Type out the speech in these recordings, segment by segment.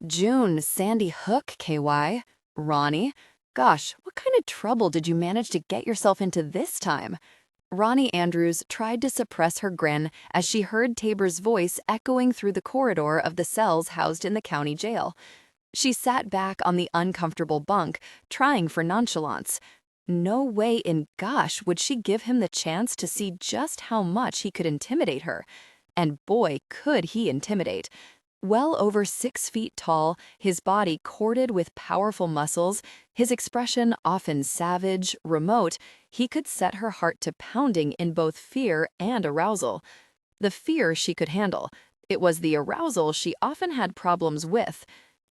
June, Sandy Hook, KY. Ronnie, gosh, what kind of trouble did you manage to get yourself into this time? Ronnie Andrews tried to suppress her grin as she heard Tabor's voice echoing through the corridor of the cells housed in the county jail. She sat back on the uncomfortable bunk, trying for nonchalance. No way in gosh would she give him the chance to see just how much he could intimidate her. And boy, could he intimidate. Well over 6 feet tall, his body corded with powerful muscles, his expression often savage, remote, he could set her heart to pounding in both fear and arousal. The fear she could handle. It was the arousal she often had problems with.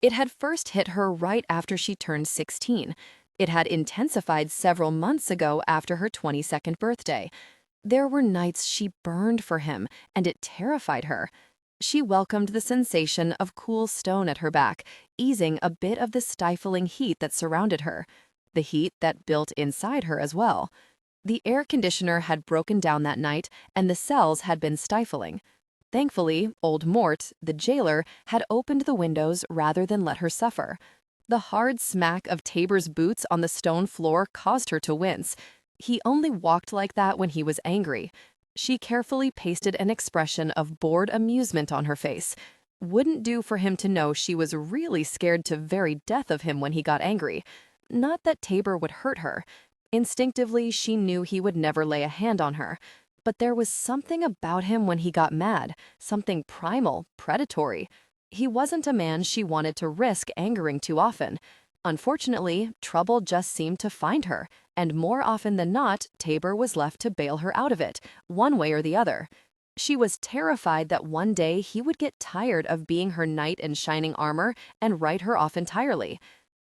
It had first hit her right after she turned 16. It had intensified several months ago after her 22nd birthday. There were nights she burned for him, and it terrified her. She welcomed the sensation of cool stone at her back, easing a bit of the stifling heat that surrounded her, the heat that built inside her as well. The air conditioner had broken down that night, and the cells had been stifling. Thankfully, old Mort, the jailer, had opened the windows rather than let her suffer. The hard smack of Tabor's boots on the stone floor caused her to wince. He only walked like that when he was angry. She carefully pasted an expression of bored amusement on her face. Wouldn't do for him to know she was really scared to very death of him when he got angry. Not that Tabor would hurt her. Instinctively, she knew he would never lay a hand on her. But there was something about him when he got mad, something primal, predatory. He wasn't a man she wanted to risk angering too often. Unfortunately, trouble just seemed to find her, and more often than not, Tabor was left to bail her out of it, one way or the other. She was terrified that one day he would get tired of being her knight in shining armor and write her off entirely.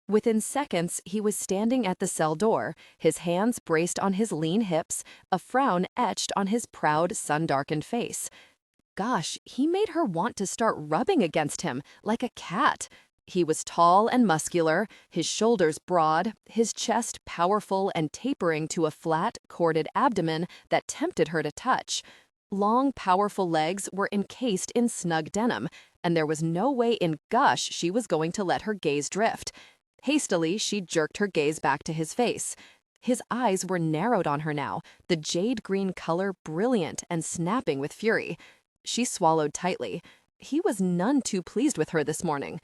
Within seconds, he was standing at the cell door, his hands braced on his lean hips, a frown etched on his proud, sun-darkened face. Gosh, he made her want to start rubbing against him, like a cat. He was tall and muscular, his shoulders broad, his chest powerful and tapering to a flat, corded abdomen that tempted her to touch. Long, powerful legs were encased in snug denim, and there was no way in gosh she was going to let her gaze drift. Hastily, she jerked her gaze back to his face. His eyes were narrowed on her now, the jade green color brilliant and snapping with fury. She swallowed tightly. He was none too pleased with her this morning.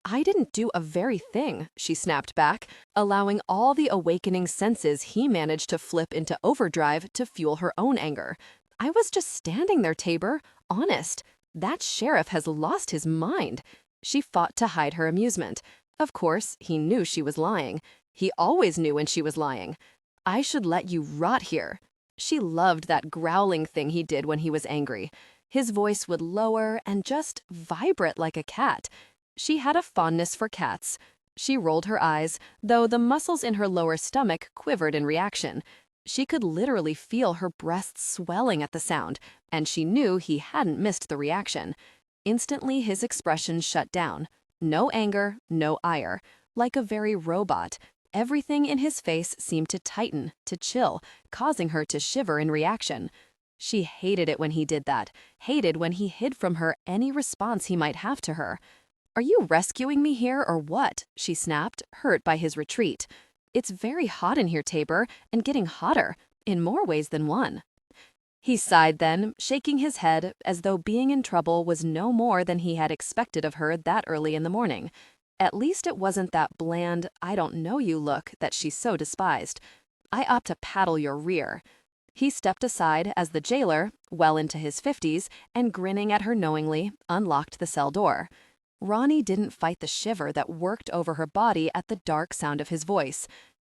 "I didn't do a very thing," she snapped back, allowing all the awakening senses he managed to flip into overdrive to fuel her own anger. "I was just standing there, Tabor. Honest. That sheriff has lost his mind." She fought to hide her amusement. Of course, he knew she was lying. He always knew when she was lying. "I should let you rot here." She loved that growling thing he did when he was angry. His voice would lower and just vibrate like a cat. She had a fondness for cats. She rolled her eyes, though the muscles in her lower stomach quivered in reaction. She could literally feel her breasts swelling at the sound, and she knew he hadn't missed the reaction. Instantly, his expression shut down. No anger, no ire. Like a very robot, everything in his face seemed to tighten, to chill, causing her to shiver in reaction. She hated it when he did that, hated when he hid from her any response he might have to her. "Are you rescuing me here or what?" she snapped, hurt by his retreat. "It's very hot in here, Tabor, and getting hotter, in more ways than one." He sighed then, shaking his head as though being in trouble was no more than he had expected of her that early in the morning. At least it wasn't that bland, "I don't know you" look that she so despised. "I ought to paddle your rear." He stepped aside as the jailer, well into his 50s, and grinning at her knowingly, unlocked the cell door. Roni didn't fight the shiver that worked over her body at the dark sound of his voice.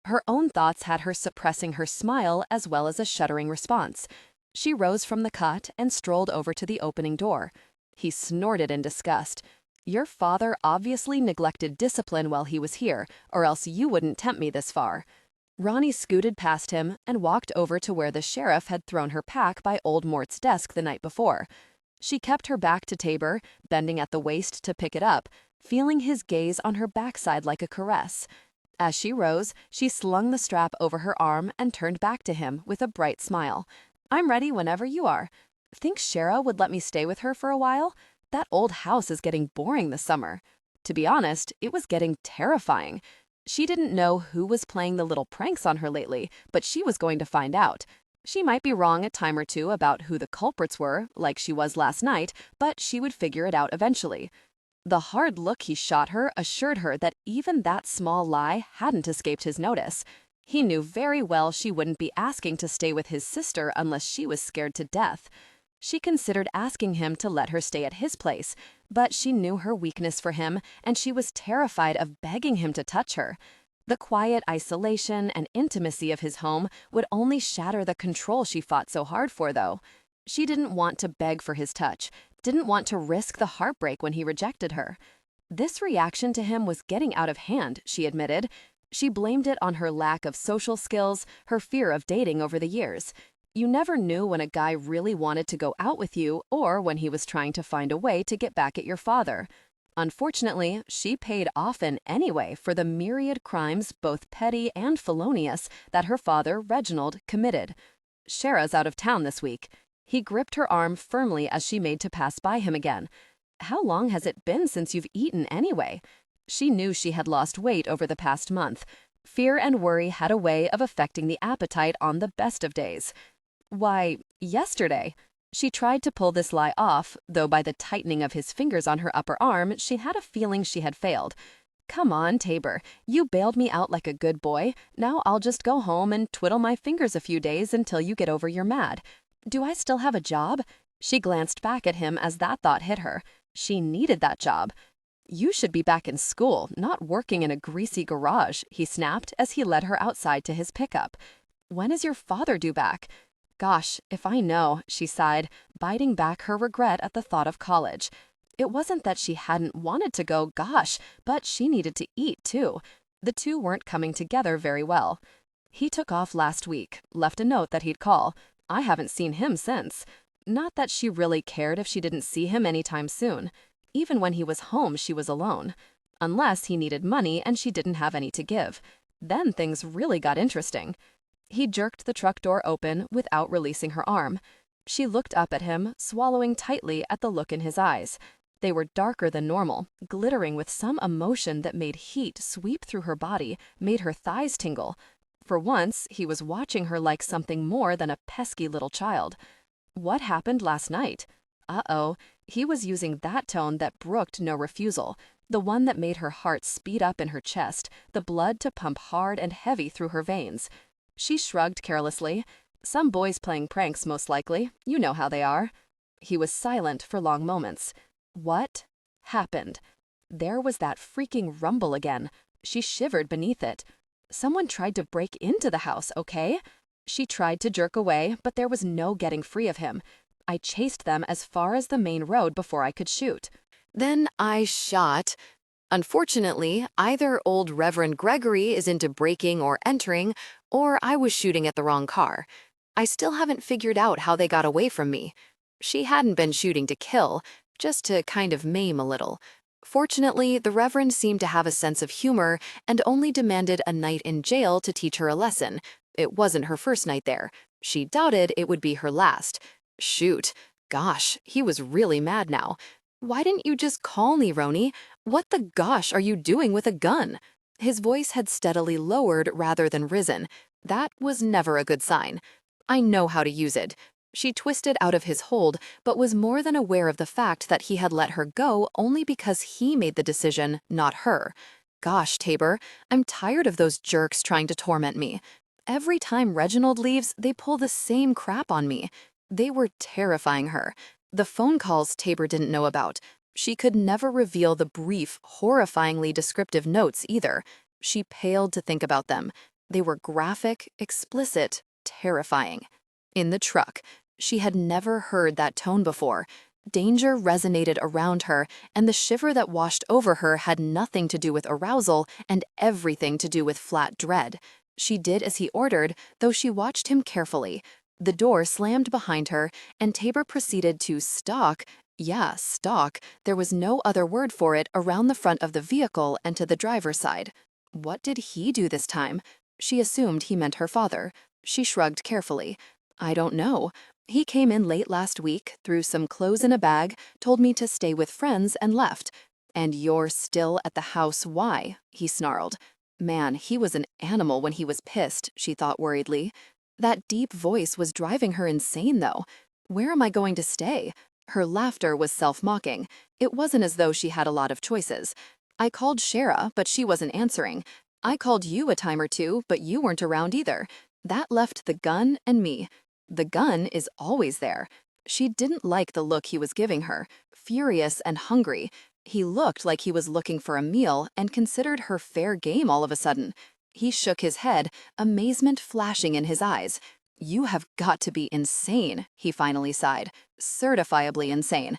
Her own thoughts had her suppressing her smile as well as a shuddering response. She rose from the cot and strolled over to the opening door. He snorted in disgust. "Your father obviously neglected discipline while he was here, or else you wouldn't tempt me this far." Roni scooted past him and walked over to where the sheriff had thrown her pack by old Mort's desk the night before. She kept her back to Tabor, bending at the waist to pick it up, feeling his gaze on her backside like a caress. As she rose, she slung the strap over her arm and turned back to him with a bright smile. "I'm ready whenever you are. Think Shara would let me stay with her for a while? That old house is getting boring this summer." To be honest, it was getting terrifying. She didn't know who was playing the little pranks on her lately, but she was going to find out. She might be wrong a time or two about who the culprits were, like she was last night, but she would figure it out eventually. The hard look he shot her assured her that even that small lie hadn't escaped his notice. He knew very well she wouldn't be asking to stay with his sister unless she was scared to death. She considered asking him to let her stay at his place, but she knew her weakness for him, and she was terrified of begging him to touch her. The quiet isolation and intimacy of his home would only shatter the control she fought so hard for, though. She didn't want to beg for his touch, didn't want to risk the heartbreak when he rejected her. This reaction to him was getting out of hand, she admitted. She blamed it on her lack of social skills, her fear of dating over the years. You never knew when a guy really wanted to go out with you or when he was trying to find a way to get back at your father. Unfortunately, she paid often anyway for the myriad crimes, both petty and felonious, that her father, Reginald, committed. Shara's out of town this week. He gripped her arm firmly as she made to pass by him again. How long has it been since you've eaten anyway? She knew she had lost weight over the past month. Fear and worry had a way of affecting the appetite on the best of days. Why, yesterday. She tried to pull this lie off, though by the tightening of his fingers on her upper arm, she had a feeling she had failed. Come on, Tabor. You bailed me out like a good boy. Now I'll just go home and twiddle my fingers a few days until you get over your mad. Do I still have a job? She glanced back at him as that thought hit her. She needed that job. You should be back in school, not working in a greasy garage, he snapped as he led her outside to his pickup. When is your father due back? Gosh, if I know, she sighed, biting back her regret at the thought of college. It wasn't that she hadn't wanted to go, gosh, but she needed to eat too. The two weren't coming together very well. He took off last week, left a note that he'd call. I haven't seen him since. Not that she really cared if she didn't see him anytime soon. Even when he was home, she was alone. Unless he needed money and she didn't have any to give. Then things really got interesting. He jerked the truck door open without releasing her arm. She looked up at him, swallowing tightly at the look in his eyes. They were darker than normal, glittering with some emotion that made heat sweep through her body, made her thighs tingle. For once, he was watching her like something more than a pesky little child. What happened last night? Uh-oh, he was using that tone that brooked no refusal, the one that made her heart speed up in her chest, the blood to pump hard and heavy through her veins. She shrugged carelessly. Some boys playing pranks, most likely. You know how they are. He was silent for long moments. What happened? There was that freaking rumble again. She shivered beneath it. Someone tried to break into the house, okay? She tried to jerk away, but there was no getting free of him. I chased them as far as the main road before I could shoot. Then I shot. Unfortunately, either old Reverend Gregory is into breaking or entering, or I was shooting at the wrong car. I still haven't figured out how they got away from me. She hadn't been shooting to kill, just to kind of maim a little. Fortunately, the Reverend seemed to have a sense of humor and only demanded a night in jail to teach her a lesson. It wasn't her first night there. She doubted it would be her last. Shoot. Gosh, he was really mad now. Why didn't you just call me, Roni? What the gosh are you doing with a gun? His voice had steadily lowered rather than risen. That was never a good sign. I know how to use it. She twisted out of his hold, but was more than aware of the fact that he had let her go only because he made the decision, not her. Gosh, Tabor, I'm tired of those jerks trying to torment me. Every time Reginald leaves, they pull the same crap on me. They were terrifying her. The phone calls Tabor didn't know about. She could never reveal the brief, horrifyingly descriptive notes either. She paled to think about them. They were graphic, explicit, terrifying. In the truck, she had never heard that tone before. Danger resonated around her, and the shiver that washed over her had nothing to do with arousal and everything to do with flat dread. She did as he ordered, though she watched him carefully. The door slammed behind her, and Tabor proceeded to stalk, there was no other word for it, around the front of the vehicle and to the driver's side. What did he do this time? She assumed he meant her father. She shrugged carefully. I don't know. He came in late last week, threw some clothes in a bag, told me to stay with friends, and left. "And you're still at the house, why?" he snarled. Man, he was an animal when he was pissed, she thought worriedly. That deep voice was driving her insane, though. Where am I going to stay? Her laughter was self-mocking. It wasn't as though she had a lot of choices. I called Shara, but she wasn't answering. I called you a time or two, but you weren't around either. That left the gun and me. The gun is always there. She didn't like the look he was giving her, furious and hungry. He looked like he was looking for a meal and considered her fair game all of a sudden. He shook his head, amazement flashing in his eyes. "You have got to be insane," he finally sighed. "Certifiably insane.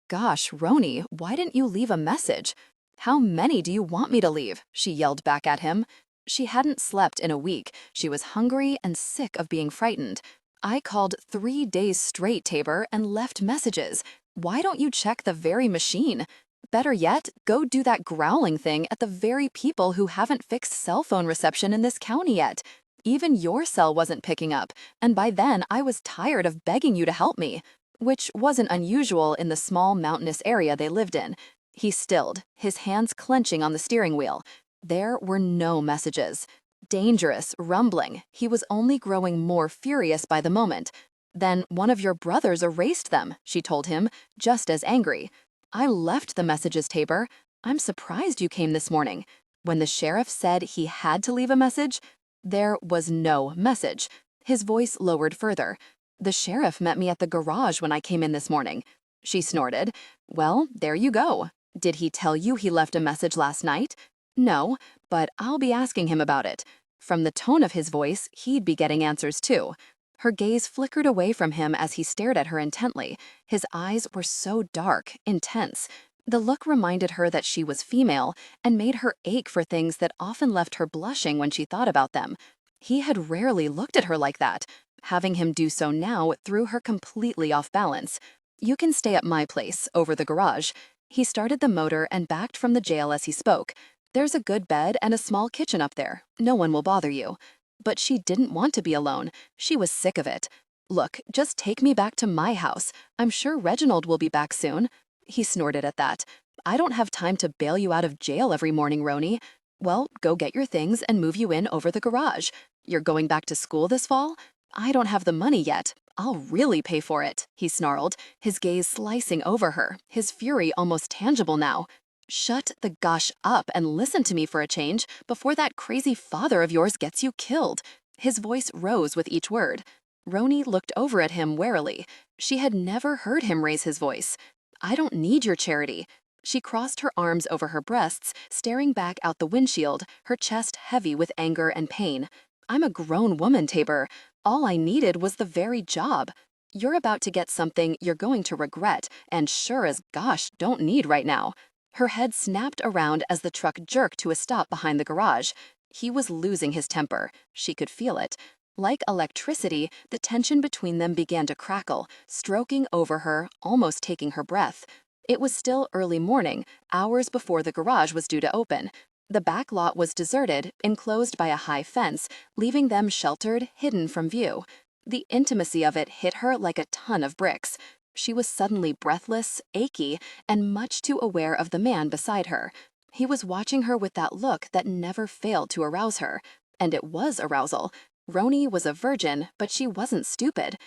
Gosh, Roni, why didn't you leave a message?" "How many do you want me to leave?" she yelled back at him. She hadn't slept in a week. She was hungry and sick of being frightened. "I called 3 days straight, Tabor, and left messages. Why don't you check the very machine? Better yet, go do that growling thing at the very people who haven't fixed cell phone reception in this county yet. Even your cell wasn't picking up, and by then I was tired of begging you to help me," which wasn't unusual in the small mountainous area they lived in. He stilled, his hands clenching on the steering wheel. There were no messages. Dangerous, rumbling, he was only growing more furious by the moment. "Then one of your brothers erased them," she told him, just as angry. "I left the messages, Tabor. I'm surprised you came this morning." When the sheriff said he had to leave a message, there was no message. His voice lowered further. "The sheriff met me at the garage when I came in this morning." She snorted. "Well, there you go. Did he tell you he left a message last night?" "No, but I'll be asking him about it." From the tone of his voice, he'd be getting answers too. Her gaze flickered away from him as he stared at her intently. His eyes were so dark, intense. The look reminded her that she was female and made her ache for things that often left her blushing when she thought about them. He had rarely looked at her like that. Having him do so now threw her completely off balance. "You can stay at my place, over the garage." He started the motor and backed from the jail as he spoke. "There's a good bed and a small kitchen up there. No one will bother you." But she didn't want to be alone. She was sick of it. "Look, just take me back to my house. I'm sure Reginald will be back soon." He snorted at that. "I don't have time to bail you out of jail every morning, Roni." "Well, go get your things and move you in over the garage." "You're going back to school this fall?" "I don't have the money yet. I'll really pay for it," he snarled, his gaze slicing over her, his fury almost tangible now. "Shut the gosh up and listen to me for a change before that crazy father of yours gets you killed." His voice rose with each word. Roni looked over at him warily. She had never heard him raise his voice. "I don't need your charity." She crossed her arms over her breasts, staring back out the windshield, her chest heavy with anger and pain. "I'm a grown woman, Tabor. All I needed was the very job. You're about to get something you're going to regret and sure as gosh don't need right now." Her head snapped around as the truck jerked to a stop behind the garage. He was losing his temper. She could feel it. Like electricity, the tension between them began to crackle, stroking over her, almost taking her breath. It was still early morning, hours before the garage was due to open. The back lot was deserted, enclosed by a high fence, leaving them sheltered, hidden from view. The intimacy of it hit her like a ton of bricks. She was suddenly breathless, achy, and much too aware of the man beside her. He was watching her with that look that never failed to arouse her. And it was arousal. Roni was a virgin, but she wasn't stupid.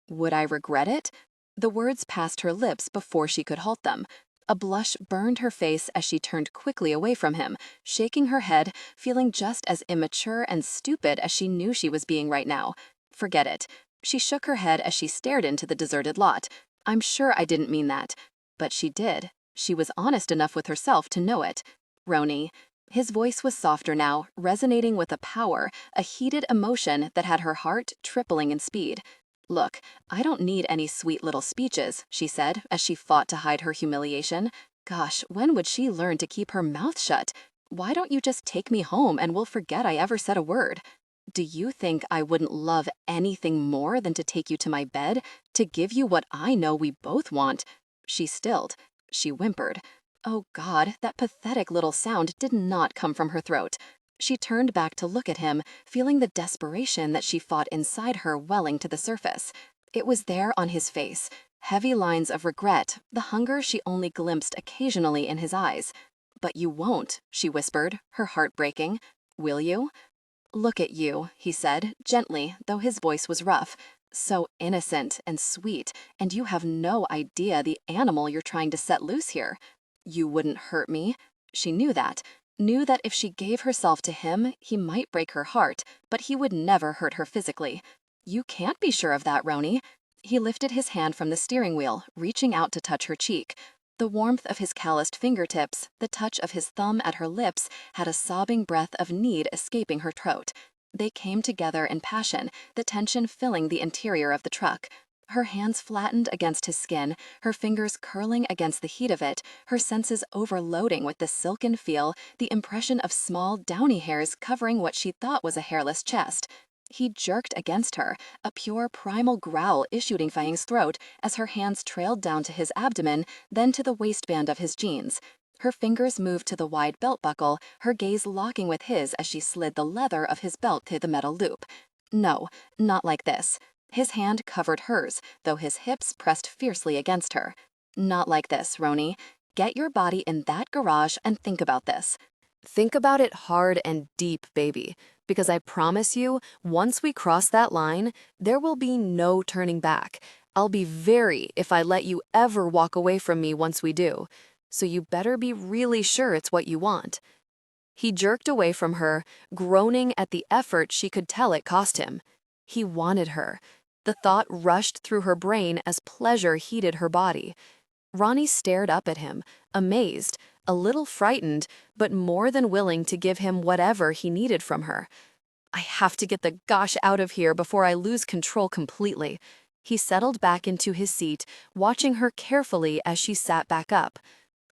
"Would I regret it?" The words passed her lips before she could halt them. A blush burned her face as she turned quickly away from him, shaking her head, feeling just as immature and stupid as she knew she was being right now. "Forget it." She shook her head as she stared into the deserted lot. "I'm sure I didn't mean that." But she did. She was honest enough with herself to know it. "Roni." His voice was softer now, resonating with a power, a heated emotion that had her heart tripling in speed. "Look, I don't need any sweet little speeches," she said as she fought to hide her humiliation. Gosh, when would she learn to keep her mouth shut? "Why don't you just take me home and we'll forget I ever said a word?" "Do you think I wouldn't love anything more than to take you to my bed, to give you what I know we both want?" She stilled. She whimpered. Oh God, that pathetic little sound did not come from her throat. She turned back to look at him, feeling the desperation that she fought inside her welling to the surface. It was there on his face. heavy lines of regret, the hunger she only glimpsed occasionally in his eyes. "But you won't," she whispered, her heart breaking. "Will you?" "Look at you," he said, gently, though his voice was rough. "So innocent and sweet, and you have no idea the animal you're trying to set loose here. You wouldn't hurt me." She knew that if she gave herself to him, he might break her heart, but he would never hurt her physically. "You can't be sure of that, Roni." He lifted his hand from the steering wheel, reaching out to touch her cheek. The warmth of his calloused fingertips, the touch of his thumb at her lips, had a sobbing breath of need escaping her throat. They came together in passion, the tension filling the interior of the truck. Her hands flattened against his skin, her fingers curling against the heat of it, her senses overloading with the silken feel, the impression of small, downy hairs covering what she thought was a hairless chest. He jerked against her, a pure primal growl issuing from his throat as her hands trailed down to his abdomen, then to the waistband of his jeans. Her fingers moved to the wide belt buckle, her gaze locking with his as she slid the leather of his belt through the metal loop. No, not like this. His hand covered hers, though his hips pressed fiercely against her. "Not like this, Roni. Get your body in that garage and think about this." Think about it hard and deep, baby, because I promise you, once we cross that line, there will be no turning back. I'll be very if I let you ever walk away from me once we do. So you better be really sure it's what you want. He jerked away from her, groaning at the effort she could tell it cost him. He wanted her. The thought rushed through her brain as pleasure heated her body. Roni stared up at him, amazed, a little frightened, but more than willing to give him whatever he needed from her. "I have to get the gosh out of here before I lose control completely." He settled back into his seat, watching her carefully as she sat back up.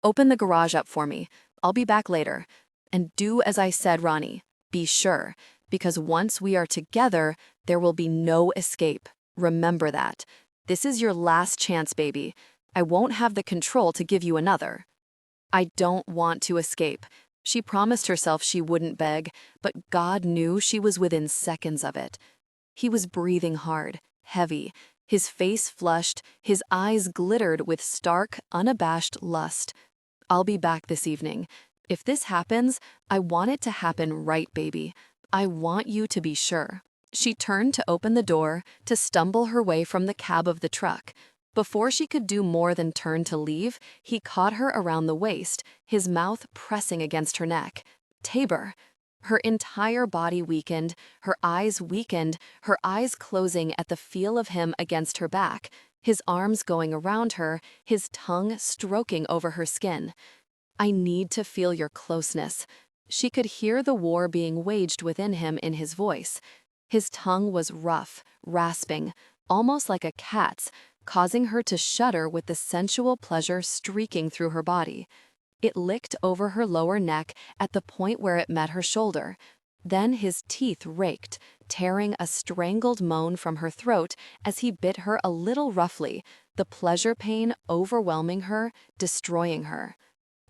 "Open the garage up for me. I'll be back later. And do as I said, Roni. Be sure, because once we are together, there will be no escape. Remember that. This is your last chance, baby. I won't have the control to give you another." "I don't want to escape." She promised herself she wouldn't beg, but God knew she was within seconds of it. He was breathing hard, heavy, his face flushed, his eyes glittered with stark, unabashed lust. "I'll be back this evening. If this happens, I want it to happen right, baby. I want you to be sure." She turned to open the door, to stumble her way from the cab of the truck. Before she could do more than turn to leave, he caught her around the waist, his mouth pressing against her neck. "Tabor." Her entire body weakened, her eyes closing at the feel of him against her back, his arms going around her, his tongue stroking over her skin. "I need to feel your closeness." She could hear the war being waged within him in his voice. His tongue was rough, rasping, almost like a cat's, causing her to shudder with the sensual pleasure streaking through her body. It licked over her lower neck at the point where it met her shoulder. Then his teeth raked, tearing a strangled moan from her throat as he bit her a little roughly, the pleasure pain overwhelming her, destroying her.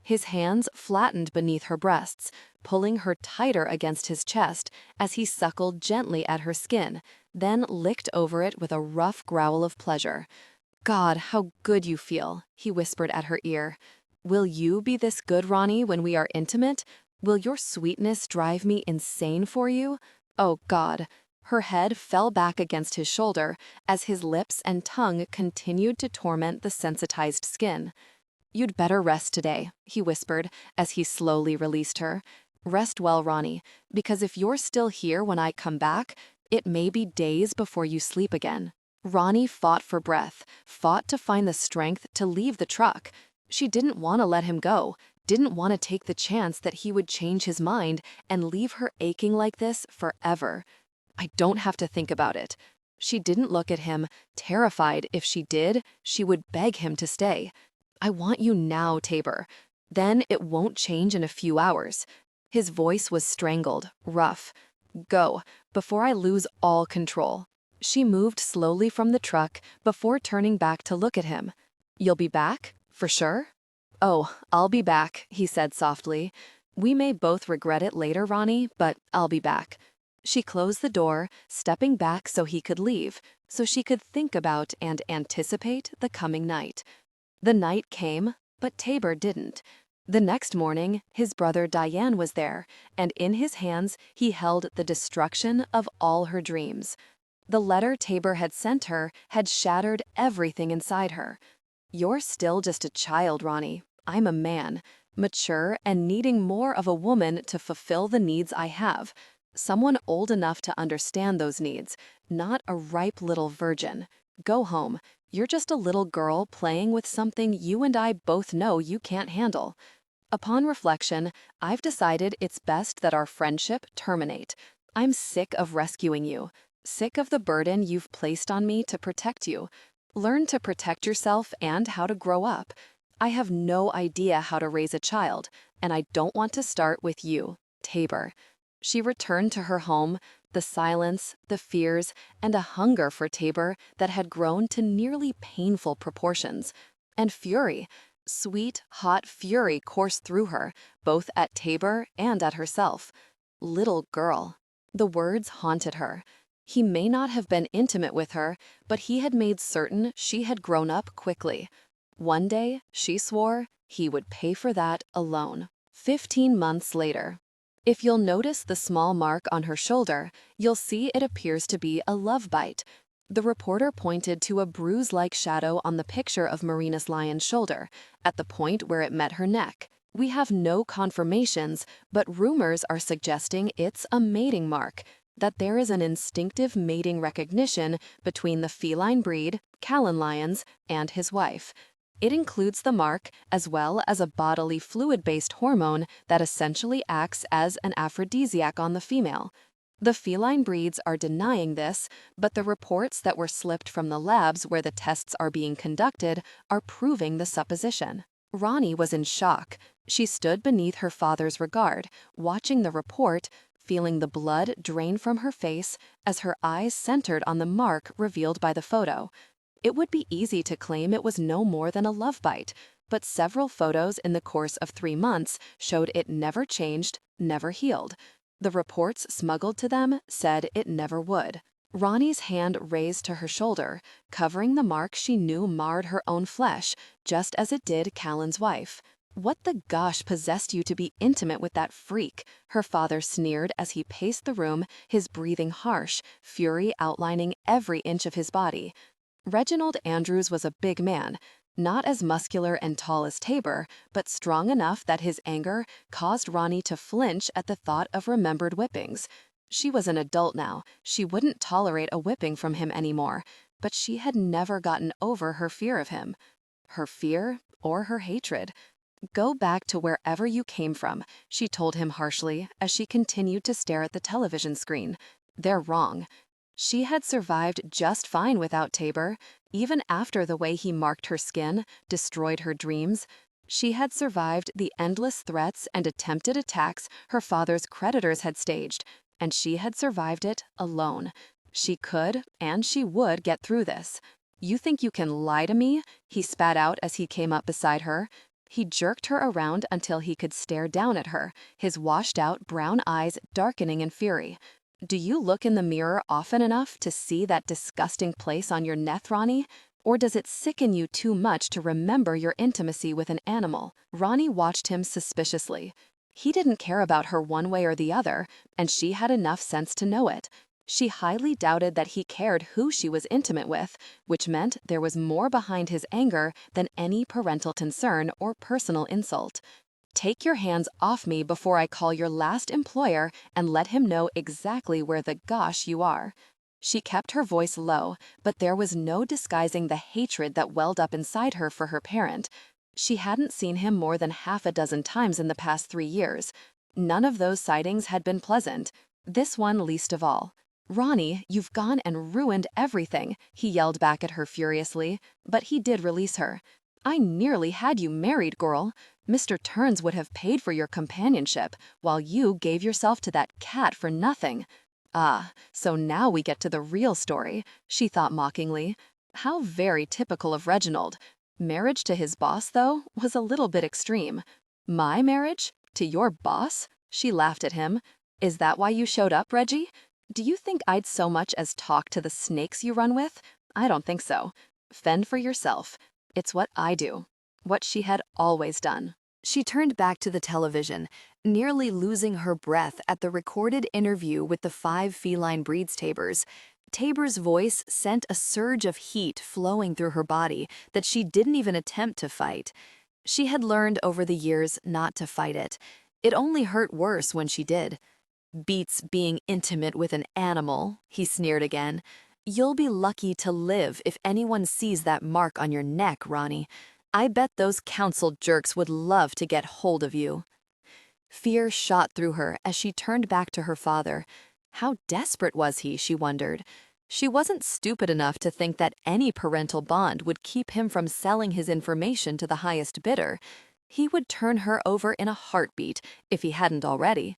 His hands flattened beneath her breasts, pulling her tighter against his chest as he suckled gently at her skin, then licked over it with a rough growl of pleasure. "God, how good you feel," he whispered at her ear. "Will you be this good, Roni, when we are intimate? Will your sweetness drive me insane for you? Oh, God." Her head fell back against his shoulder as his lips and tongue continued to torment the sensitized skin. "You'd better rest today," he whispered as he slowly released her. "Rest well, Roni, because if you're still here when I come back, it may be days before you sleep again." Roni fought for breath, fought to find the strength to leave the truck. She didn't want to let him go, didn't want to take the chance that he would change his mind and leave her aching like this forever. "I don't have to think about it." She didn't look at him, terrified if she did, she would beg him to stay. "I want you now, Tabor. Then it won't change in a few hours." His voice was strangled, rough. "Go, before I lose all control." She moved slowly from the truck before turning back to look at him. "You'll be back? For sure?" "Oh, I'll be back," he said softly. "We may both regret it later, Roni, but I'll be back." She closed the door, stepping back so he could leave, so she could think about and anticipate the coming night. The night came, but Tabor didn't. The next morning, his brother Diane was there, and in his hands he held the destruction of all her dreams. The letter Tabor had sent her had shattered everything inside her. "You're still just a child, Roni. I'm a man, mature and needing more of a woman to fulfill the needs I have. Someone old enough to understand those needs, not a ripe little virgin. Go home. You're just a little girl playing with something you and I both know you can't handle. Upon reflection, I've decided it's best that our friendship terminate. I'm sick of rescuing you, sick of the burden you've placed on me to protect you. Learn to protect yourself and how to grow up. I have no idea how to raise a child, and I don't want to start with you, Tabor." She returned to her home, the silence, the fears, and a hunger for Tabor that had grown to nearly painful proportions. And fury, sweet, hot fury coursed through her, both at Tabor and at herself. Little girl. The words haunted her. He may not have been intimate with her, but he had made certain she had grown up quickly. One day, she swore, he would pay for that alone. 15 months later. If you'll notice the small mark on her shoulder, you'll see it appears to be a love bite. The reporter pointed to a bruise-like shadow on the picture of Marina's lion's shoulder, at the point where it met her neck. We have no confirmations, but rumors are suggesting it's a mating mark, that there is an instinctive mating recognition between the feline breed, Callan lions, and his wife. It includes the mark as well as a bodily fluid-based hormone that essentially acts as an aphrodisiac on the female. The feline breeds are denying this, but the reports that were slipped from the labs where the tests are being conducted are proving the supposition. Roni was in shock. She stood beneath her father's regard, watching the report, feeling the blood drain from her face as her eyes centered on the mark revealed by the photo. It would be easy to claim it was no more than a love bite, but several photos in the course of 3 months showed it never changed, never healed. The reports smuggled to them said it never would. Roni's hand raised to her shoulder, covering the mark she knew marred her own flesh, just as it did Callan's wife. "What the gosh possessed you to be intimate with that freak?" her father sneered as he paced the room, his breathing harsh, fury outlining every inch of his body. Reginald Andrews was a big man, not as muscular and tall as Tabor, but strong enough that his anger caused Roni to flinch at the thought of remembered whippings. She was an adult now. She wouldn't tolerate a whipping from him anymore, but she had never gotten over her fear of him. Her fear or her hatred. "Go back to wherever you came from," she told him harshly as she continued to stare at the television screen. "They're wrong." She had survived just fine without Tabor, even after the way he marked her skin, destroyed her dreams. She had survived the endless threats and attempted attacks her father's creditors had staged, and she had survived it alone. She could and she would get through this. "You think you can lie to me?" he spat out as he came up beside her. He jerked her around until he could stare down at her, his washed-out brown eyes darkening in fury. "Do you look in the mirror often enough to see that disgusting place on your neck, Roni? Or does it sicken you too much to remember your intimacy with an animal?" Roni watched him suspiciously. He didn't care about her one way or the other, and she had enough sense to know it. She highly doubted that he cared who she was intimate with, which meant there was more behind his anger than any parental concern or personal insult. "Take your hands off me before I call your last employer and let him know exactly where the gosh you are." She kept her voice low, but there was no disguising the hatred that welled up inside her for her parent. She hadn't seen him more than half a dozen times in the past 3 years. None of those sightings had been pleasant, this one least of all. "Roni, you've gone and ruined everything," he yelled back at her furiously, but he did release her. "I nearly had you married, girl. Mr. Turns would have paid for your companionship, while you gave yourself to that cat for nothing." "Ah, so now we get to the real story," she thought mockingly. How very typical of Reginald. Marriage to his boss, though, was a little bit extreme. "My marriage? To your boss?" She laughed at him. "Is that why you showed up, Reggie?" Do you think I'd so much as talk to the snakes you run with? I don't think so. Fend for yourself. It's what I do. What she had always done. She turned back to the television, nearly losing her breath at the recorded interview with the 5 Feline Breeds Tabers. Taber's voice sent a surge of heat flowing through her body that she didn't even attempt to fight. She had learned over the years not to fight it. It only hurt worse when she did. Beats being intimate with an animal, he sneered again. You'll be lucky to live if anyone sees that mark on your neck, Roni. I bet those council jerks would love to get hold of you. Fear shot through her as she turned back to her father. How desperate was he, she wondered. She wasn't stupid enough to think that any parental bond would keep him from selling his information to the highest bidder. He would turn her over in a heartbeat if he hadn't already.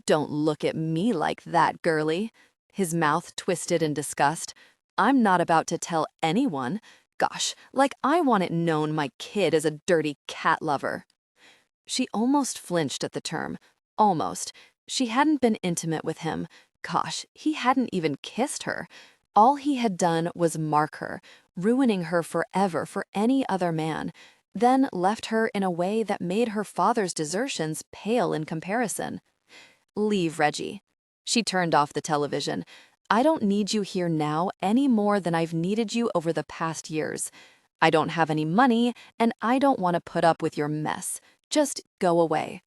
Don't look at me like that, girlie. His mouth twisted in disgust. I'm not about to tell anyone. Gosh, like I want it known my kid is a dirty cat lover. She almost flinched at the term. Almost. She hadn't been intimate with him. Gosh, he hadn't even kissed her. All he had done was mark her, ruining her forever for any other man, then left her in a way that made her father's desertions pale in comparison. Leave, Reggie. She turned off the television. I don't need you here now any more than I've needed you over the past years. I don't have any money, and I don't want to put up with your mess. Just go away.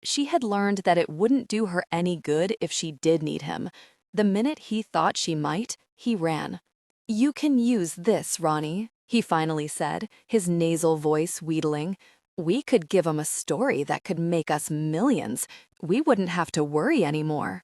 She had learned that it wouldn't do her any good if she did need him. The minute he thought she might, he ran. You can use this, Roni, he finally said, his nasal voice wheedling. We could give 'em a story that could make us millions. We wouldn't have to worry anymore.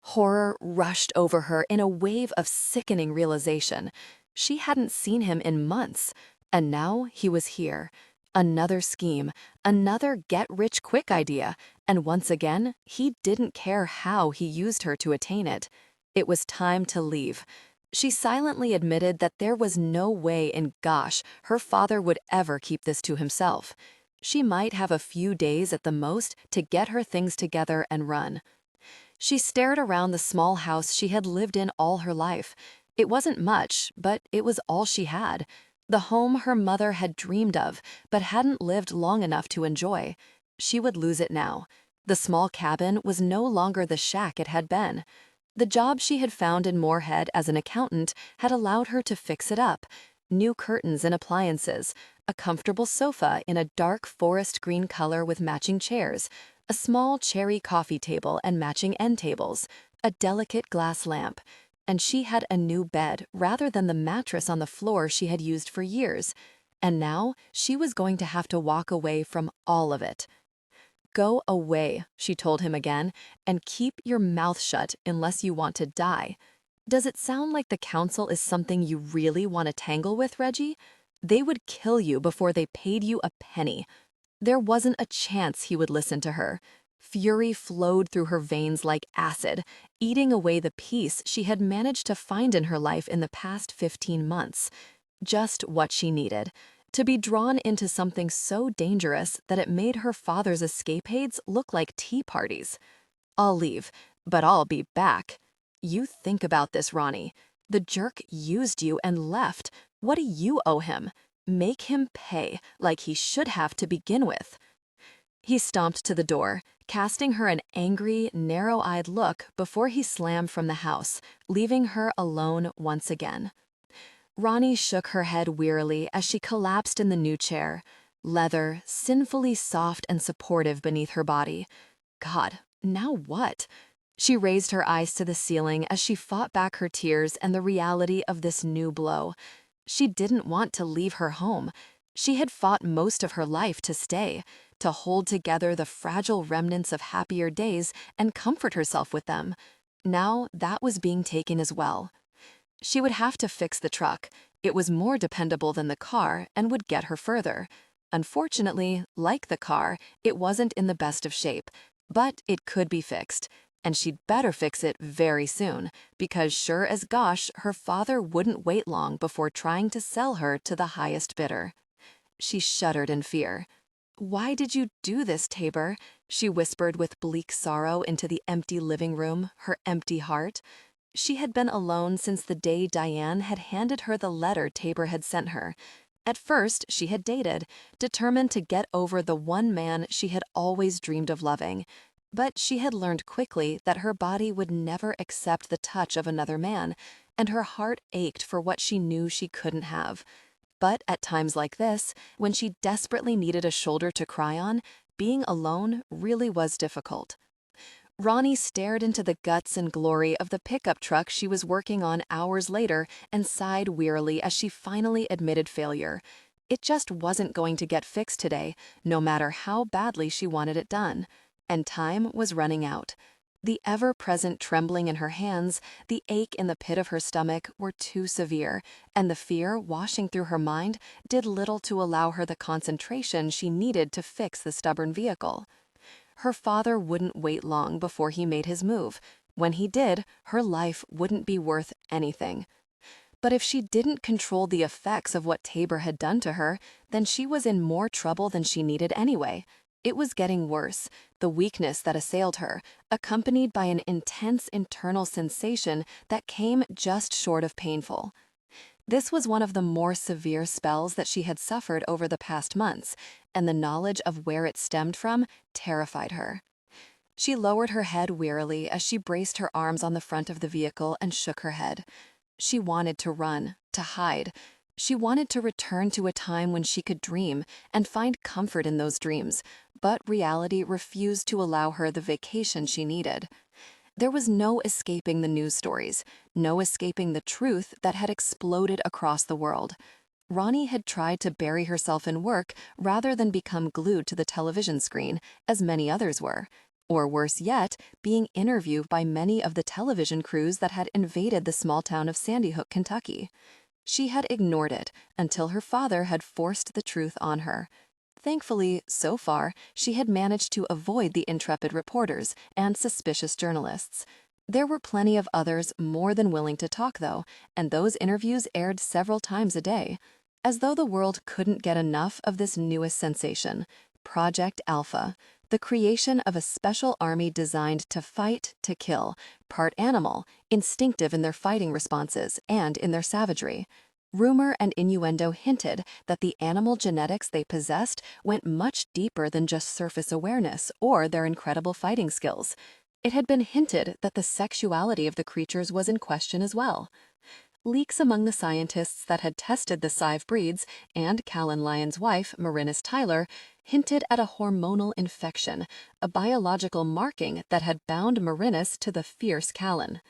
Horror rushed over her in a wave of sickening realization. She hadn't seen him in months, and now he was here. Another scheme, another get-rich-quick idea, and once again, he didn't care how he used her to attain it. It was time to leave. She silently admitted that there was no way in gosh her father would ever keep this to himself. She might have a few days at the most to get her things together and run. She stared around the small house she had lived in all her life. It wasn't much, but it was all she had. The home her mother had dreamed of, but hadn't lived long enough to enjoy. She would lose it now. The small cabin was no longer the shack it had been. The job she had found in Moorhead as an accountant had allowed her to fix it up. New curtains and appliances, a comfortable sofa in a dark forest green color with matching chairs, a small cherry coffee table and matching end tables, a delicate glass lamp, and she had a new bed rather than the mattress on the floor she had used for years. And now she was going to have to walk away from all of it. Go away, she told him again, and keep your mouth shut unless you want to die. Does it sound like the council is something you really want to tangle with, Reggie? They would kill you before they paid you a penny. There wasn't a chance he would listen to her. Fury flowed through her veins like acid, eating away the peace she had managed to find in her life in the past 15 months. Just what she needed. To be drawn into something so dangerous that it made her father's escapades look like tea parties. I'll leave, but I'll be back. You think about this, Roni. The jerk used you and left. What do you owe him? Make him pay, like he should have to begin with. He stomped to the door, casting her an angry, narrow-eyed look before he slammed from the house, leaving her alone once again. Roni shook her head wearily as she collapsed in the new chair, leather, sinfully soft and supportive beneath her body. God, now what? She raised her eyes to the ceiling as she fought back her tears and the reality of this new blow. She didn't want to leave her home. She had fought most of her life to stay, to hold together the fragile remnants of happier days and comfort herself with them. Now that was being taken as well. She would have to fix the truck. It was more dependable than the car and would get her further. Unfortunately, like the car, it wasn't in the best of shape, but it could be fixed. And she'd better fix it very soon, because sure as gosh, her father wouldn't wait long before trying to sell her to the highest bidder. She shuddered in fear. Why did you do this, Tabor? she whispered with bleak sorrow into the empty living room, her empty heart. She had been alone since the day Diane had handed her the letter Tabor had sent her. At first, she had dated, determined to get over the one man she had always dreamed of loving. But she had learned quickly that her body would never accept the touch of another man, and her heart ached for what she knew she couldn't have. But at times like this, when she desperately needed a shoulder to cry on, being alone really was difficult. Roni stared into the guts and glory of the pickup truck she was working on hours later and sighed wearily as she finally admitted failure. It just wasn't going to get fixed today, no matter how badly she wanted it done. And time was running out. The ever-present trembling in her hands, the ache in the pit of her stomach were too severe, and the fear washing through her mind did little to allow her the concentration she needed to fix the stubborn vehicle. Her father wouldn't wait long before he made his move. When he did, her life wouldn't be worth anything. But if she didn't control the effects of what Tabor had done to her, then she was in more trouble than she needed anyway. It was getting worse, the weakness that assailed her, accompanied by an intense internal sensation that came just short of painful. This was one of the more severe spells that she had suffered over the past months, and the knowledge of where it stemmed from terrified her. She lowered her head wearily as she braced her arms on the front of the vehicle and shook her head. She wanted to run, to hide. She wanted to return to a time when she could dream and find comfort in those dreams, but reality refused to allow her the vacation she needed. There was no escaping the news stories, no escaping the truth that had exploded across the world. Roni had tried to bury herself in work rather than become glued to the television screen, as many others were. Or worse yet, being interviewed by many of the television crews that had invaded the small town of Sandy Hook, Kentucky. She had ignored it until her father had forced the truth on her. Thankfully, so far, she had managed to avoid the intrepid reporters and suspicious journalists. There were plenty of others more than willing to talk, though, and those interviews aired several times a day. As though the world couldn't get enough of this newest sensation, Project Alpha, the creation of a special army designed to fight to kill, part animal, instinctive in their fighting responses and in their savagery. Rumor and innuendo hinted that the animal genetics they possessed went much deeper than just surface awareness or their incredible fighting skills. It had been hinted that the sexuality of the creatures was in question as well. Leaks among the scientists that had tested the Sive breeds and Callan Lyon's wife, Marinus Tyler, hinted at a hormonal infection, a biological marking that had bound Marinus to the fierce Callan.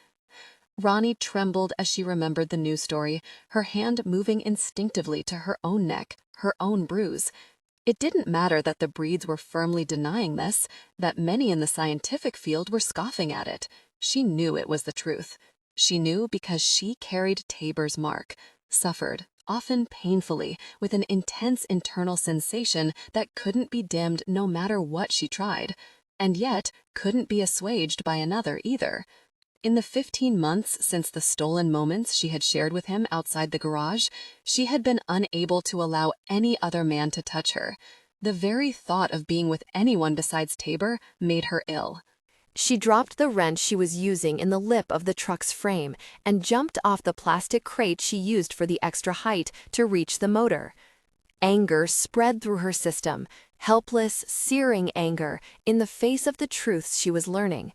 Roni trembled as she remembered the news story, her hand moving instinctively to her own neck, her own bruise. It didn't matter that the breeds were firmly denying this, that many in the scientific field were scoffing at it. She knew it was the truth. She knew because she carried Tabor's mark, suffered, often painfully, with an intense internal sensation that couldn't be dimmed no matter what she tried, and yet couldn't be assuaged by another either. In the 15 months since the stolen moments she had shared with him outside the garage, she had been unable to allow any other man to touch her. The very thought of being with anyone besides Tabor made her ill. She dropped the wrench she was using in the lip of the truck's frame and jumped off the plastic crate she used for the extra height to reach the motor. Anger spread through her system, helpless, searing anger in the face of the truths she was learning.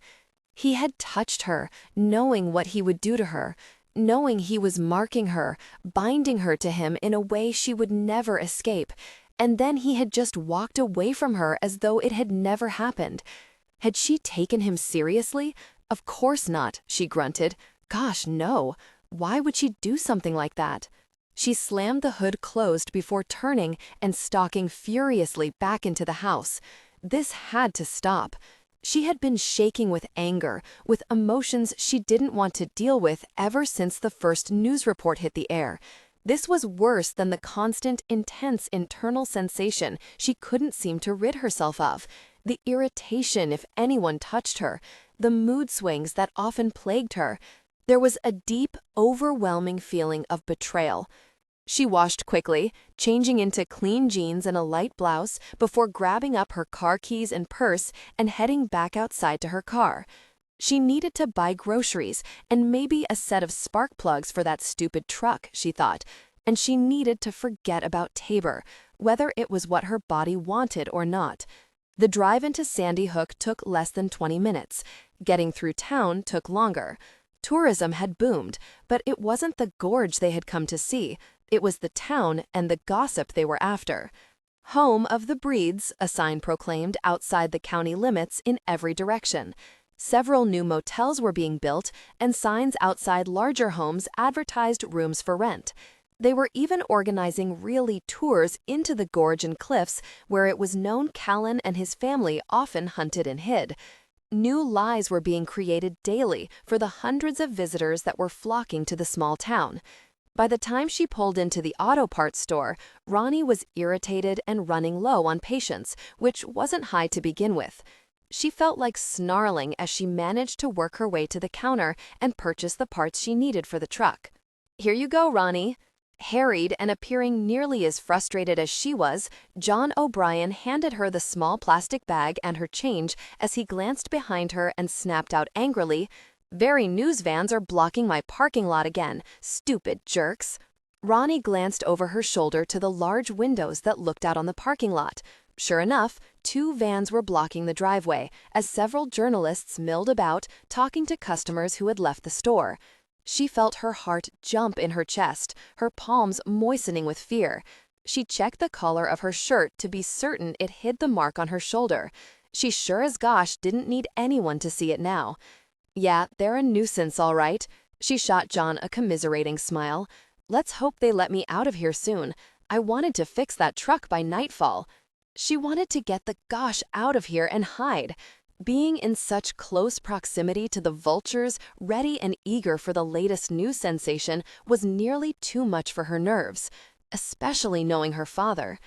He had touched her, knowing what he would do to her, knowing he was marking her, binding her to him in a way she would never escape, and then he had just walked away from her as though it had never happened. Had she taken him seriously? Of course not, she grunted. Gosh, no. Why would she do something like that? She slammed the hood closed before turning and stalking furiously back into the house. This had to stop. She had been shaking with anger, with emotions she didn't want to deal with ever since the first news report hit the air. This was worse than the constant, intense internal sensation she couldn't seem to rid herself of, the irritation if anyone touched her, the mood swings that often plagued her. There was a deep, overwhelming feeling of betrayal. She washed quickly, changing into clean jeans and a light blouse before grabbing up her car keys and purse and heading back outside to her car. She needed to buy groceries and maybe a set of spark plugs for that stupid truck, she thought, and she needed to forget about Tabor, whether it was what her body wanted or not. The drive into Sandy Hook took less than 20 minutes. Getting through town took longer. Tourism had boomed, but it wasn't the gorge they had come to see. It was the town and the gossip they were after. Home of the Breeds, a sign proclaimed outside the county limits in every direction. Several new motels were being built, and signs outside larger homes advertised rooms for rent. They were even organizing really tours into the gorge and cliffs where it was known Callan and his family often hunted and hid. New lies were being created daily for the hundreds of visitors that were flocking to the small town. By the time she pulled into the auto parts store, Roni was irritated and running low on patience, which wasn't high to begin with. She felt like snarling as she managed to work her way to the counter and purchase the parts she needed for the truck. "Here you go, Roni." Harried and appearing nearly as frustrated as she was, John O'Brien handed her the small plastic bag and her change as he glanced behind her and snapped out angrily, "Very news vans are blocking my parking lot again, stupid jerks." Roni glanced over her shoulder to the large windows that looked out on the parking lot. Sure enough, 2 vans were blocking the driveway, as several journalists milled about, talking to customers who had left the store. She felt her heart jump in her chest, her palms moistening with fear. She checked the collar of her shirt to be certain it hid the mark on her shoulder. She sure as gosh didn't need anyone to see it now. "Yeah, they're a nuisance, all right." She shot John a commiserating smile. "Let's hope they let me out of here soon. I wanted to fix that truck by nightfall." She wanted to get the gosh out of here and hide. Being in such close proximity to the vultures, ready and eager for the latest news sensation, was nearly too much for her nerves, especially knowing her father.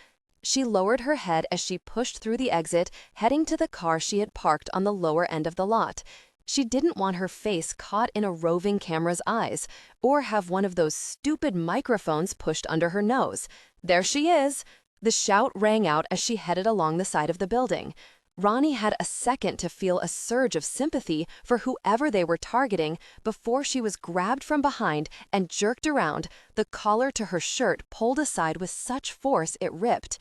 She lowered her head as she pushed through the exit, heading to the car she had parked on the lower end of the lot. She didn't want her face caught in a roving camera's eyes, or have one of those stupid microphones pushed under her nose. "There she is!" The shout rang out as she headed along the side of the building. Roni had a second to feel a surge of sympathy for whoever they were targeting before she was grabbed from behind and jerked around, the collar to her shirt pulled aside with such force it ripped.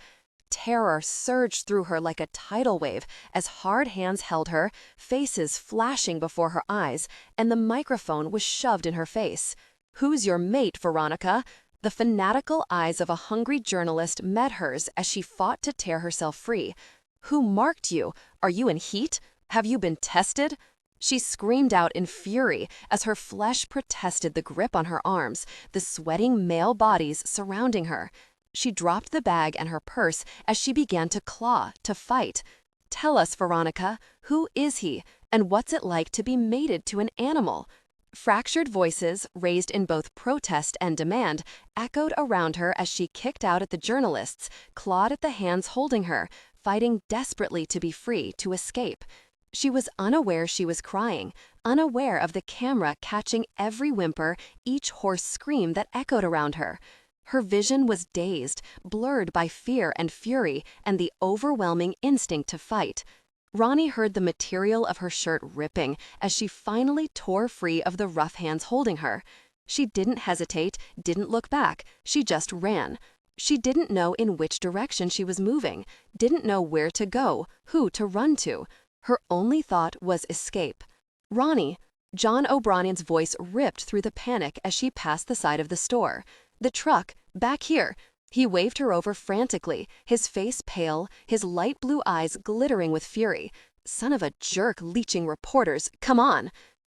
Terror surged through her like a tidal wave as hard hands held her, faces flashing before her eyes, and the microphone was shoved in her face. "Who's your mate, Veronica?" The fanatical eyes of a hungry journalist met hers as she fought to tear herself free. "Who marked you? Are you in heat? Have you been tested?" She screamed out in fury as her flesh protested the grip on her arms, the sweating male bodies surrounding her. She dropped the bag and her purse as she began to claw, to fight. "Tell us, Veronica, who is he, and what's it like to be mated to an animal?" Fractured voices, raised in both protest and demand, echoed around her as she kicked out at the journalists, clawed at the hands holding her, fighting desperately to be free, to escape. She was unaware she was crying, unaware of the camera catching every whimper, each hoarse scream that echoed around her. Her vision was dazed, blurred by fear and fury and the overwhelming instinct to fight. Roni heard the material of her shirt ripping as she finally tore free of the rough hands holding her. She didn't hesitate, didn't look back, she just ran. She didn't know in which direction she was moving, didn't know where to go, who to run to. Her only thought was escape. "Roni!" John O'Brien's voice ripped through the panic as she passed the side of the store. "The truck, back here." He waved her over frantically, his face pale, his light blue eyes glittering with fury. "Son of a jerk leeching reporters, come on!"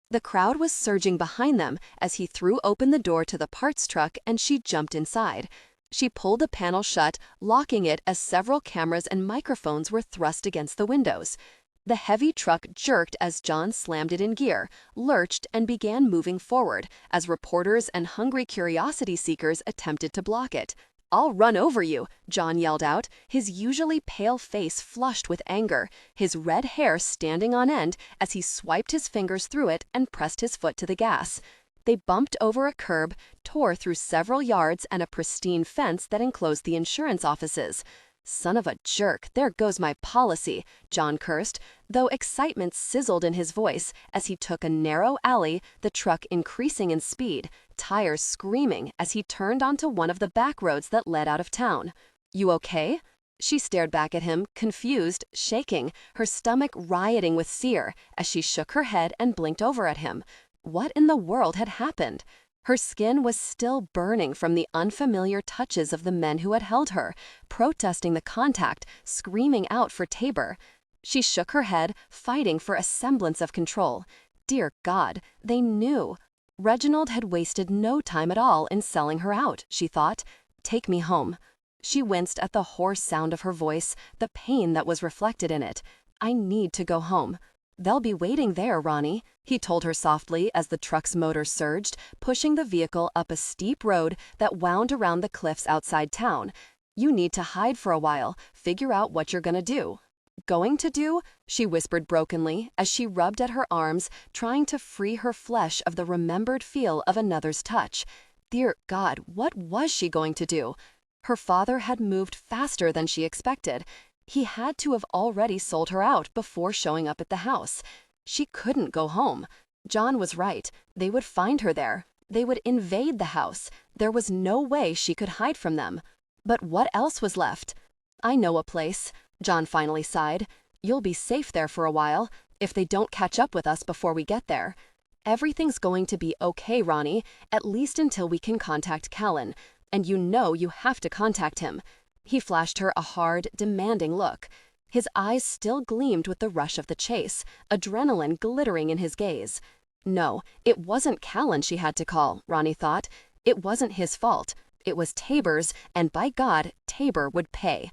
The crowd was surging behind them as he threw open the door to the parts truck and she jumped inside. She pulled the panel shut, locking it as several cameras and microphones were thrust against the windows. The heavy truck jerked as John slammed it in gear, lurched, and began moving forward as reporters and hungry curiosity seekers attempted to block it. "I'll run over you," John yelled out, his usually pale face flushed with anger, his red hair standing on end as he swiped his fingers through it and pressed his foot to the gas. They bumped over a curb, tore through several yards and a pristine fence that enclosed the insurance offices. "Son of a jerk, there goes my policy," John cursed, though excitement sizzled in his voice as he took a narrow alley, the truck increasing in speed, tires screaming as he turned onto one of the back roads that led out of town. "You okay?" She stared back at him, confused, shaking, her stomach rioting with fear as she shook her head and blinked over at him. What in the world had happened? Her skin was still burning from the unfamiliar touches of the men who had held her, protesting the contact, screaming out for Tabor. She shook her head, fighting for a semblance of control. Dear God, they knew. Reginald had wasted no time at all in selling her out, she thought. "Take me home." She winced at the hoarse sound of her voice, the pain that was reflected in it. "I need to go home." "They'll be waiting there, Roni," he told her softly as the truck's motor surged, pushing the vehicle up a steep road that wound around the cliffs outside town. "You need to hide for a while, figure out what you're gonna do." "Going to do?" she whispered brokenly as she rubbed at her arms, trying to free her flesh of the remembered feel of another's touch. Dear God, what was she going to do? Her father had moved faster than she expected. He had to have already sold her out before showing up at the house. She couldn't go home. John was right. They would find her there. They would invade the house. There was no way she could hide from them. But what else was left? "I know a place," John finally sighed. "You'll be safe there for a while, if they don't catch up with us before we get there. Everything's going to be okay, Roni, at least until we can contact Callan. And you know you have to contact him." He flashed her a hard, demanding look. His eyes still gleamed with the rush of the chase, adrenaline glittering in his gaze. No, it wasn't Callan she had to call, Roni thought. It wasn't his fault. It was Tabor's, and by God, Tabor would pay.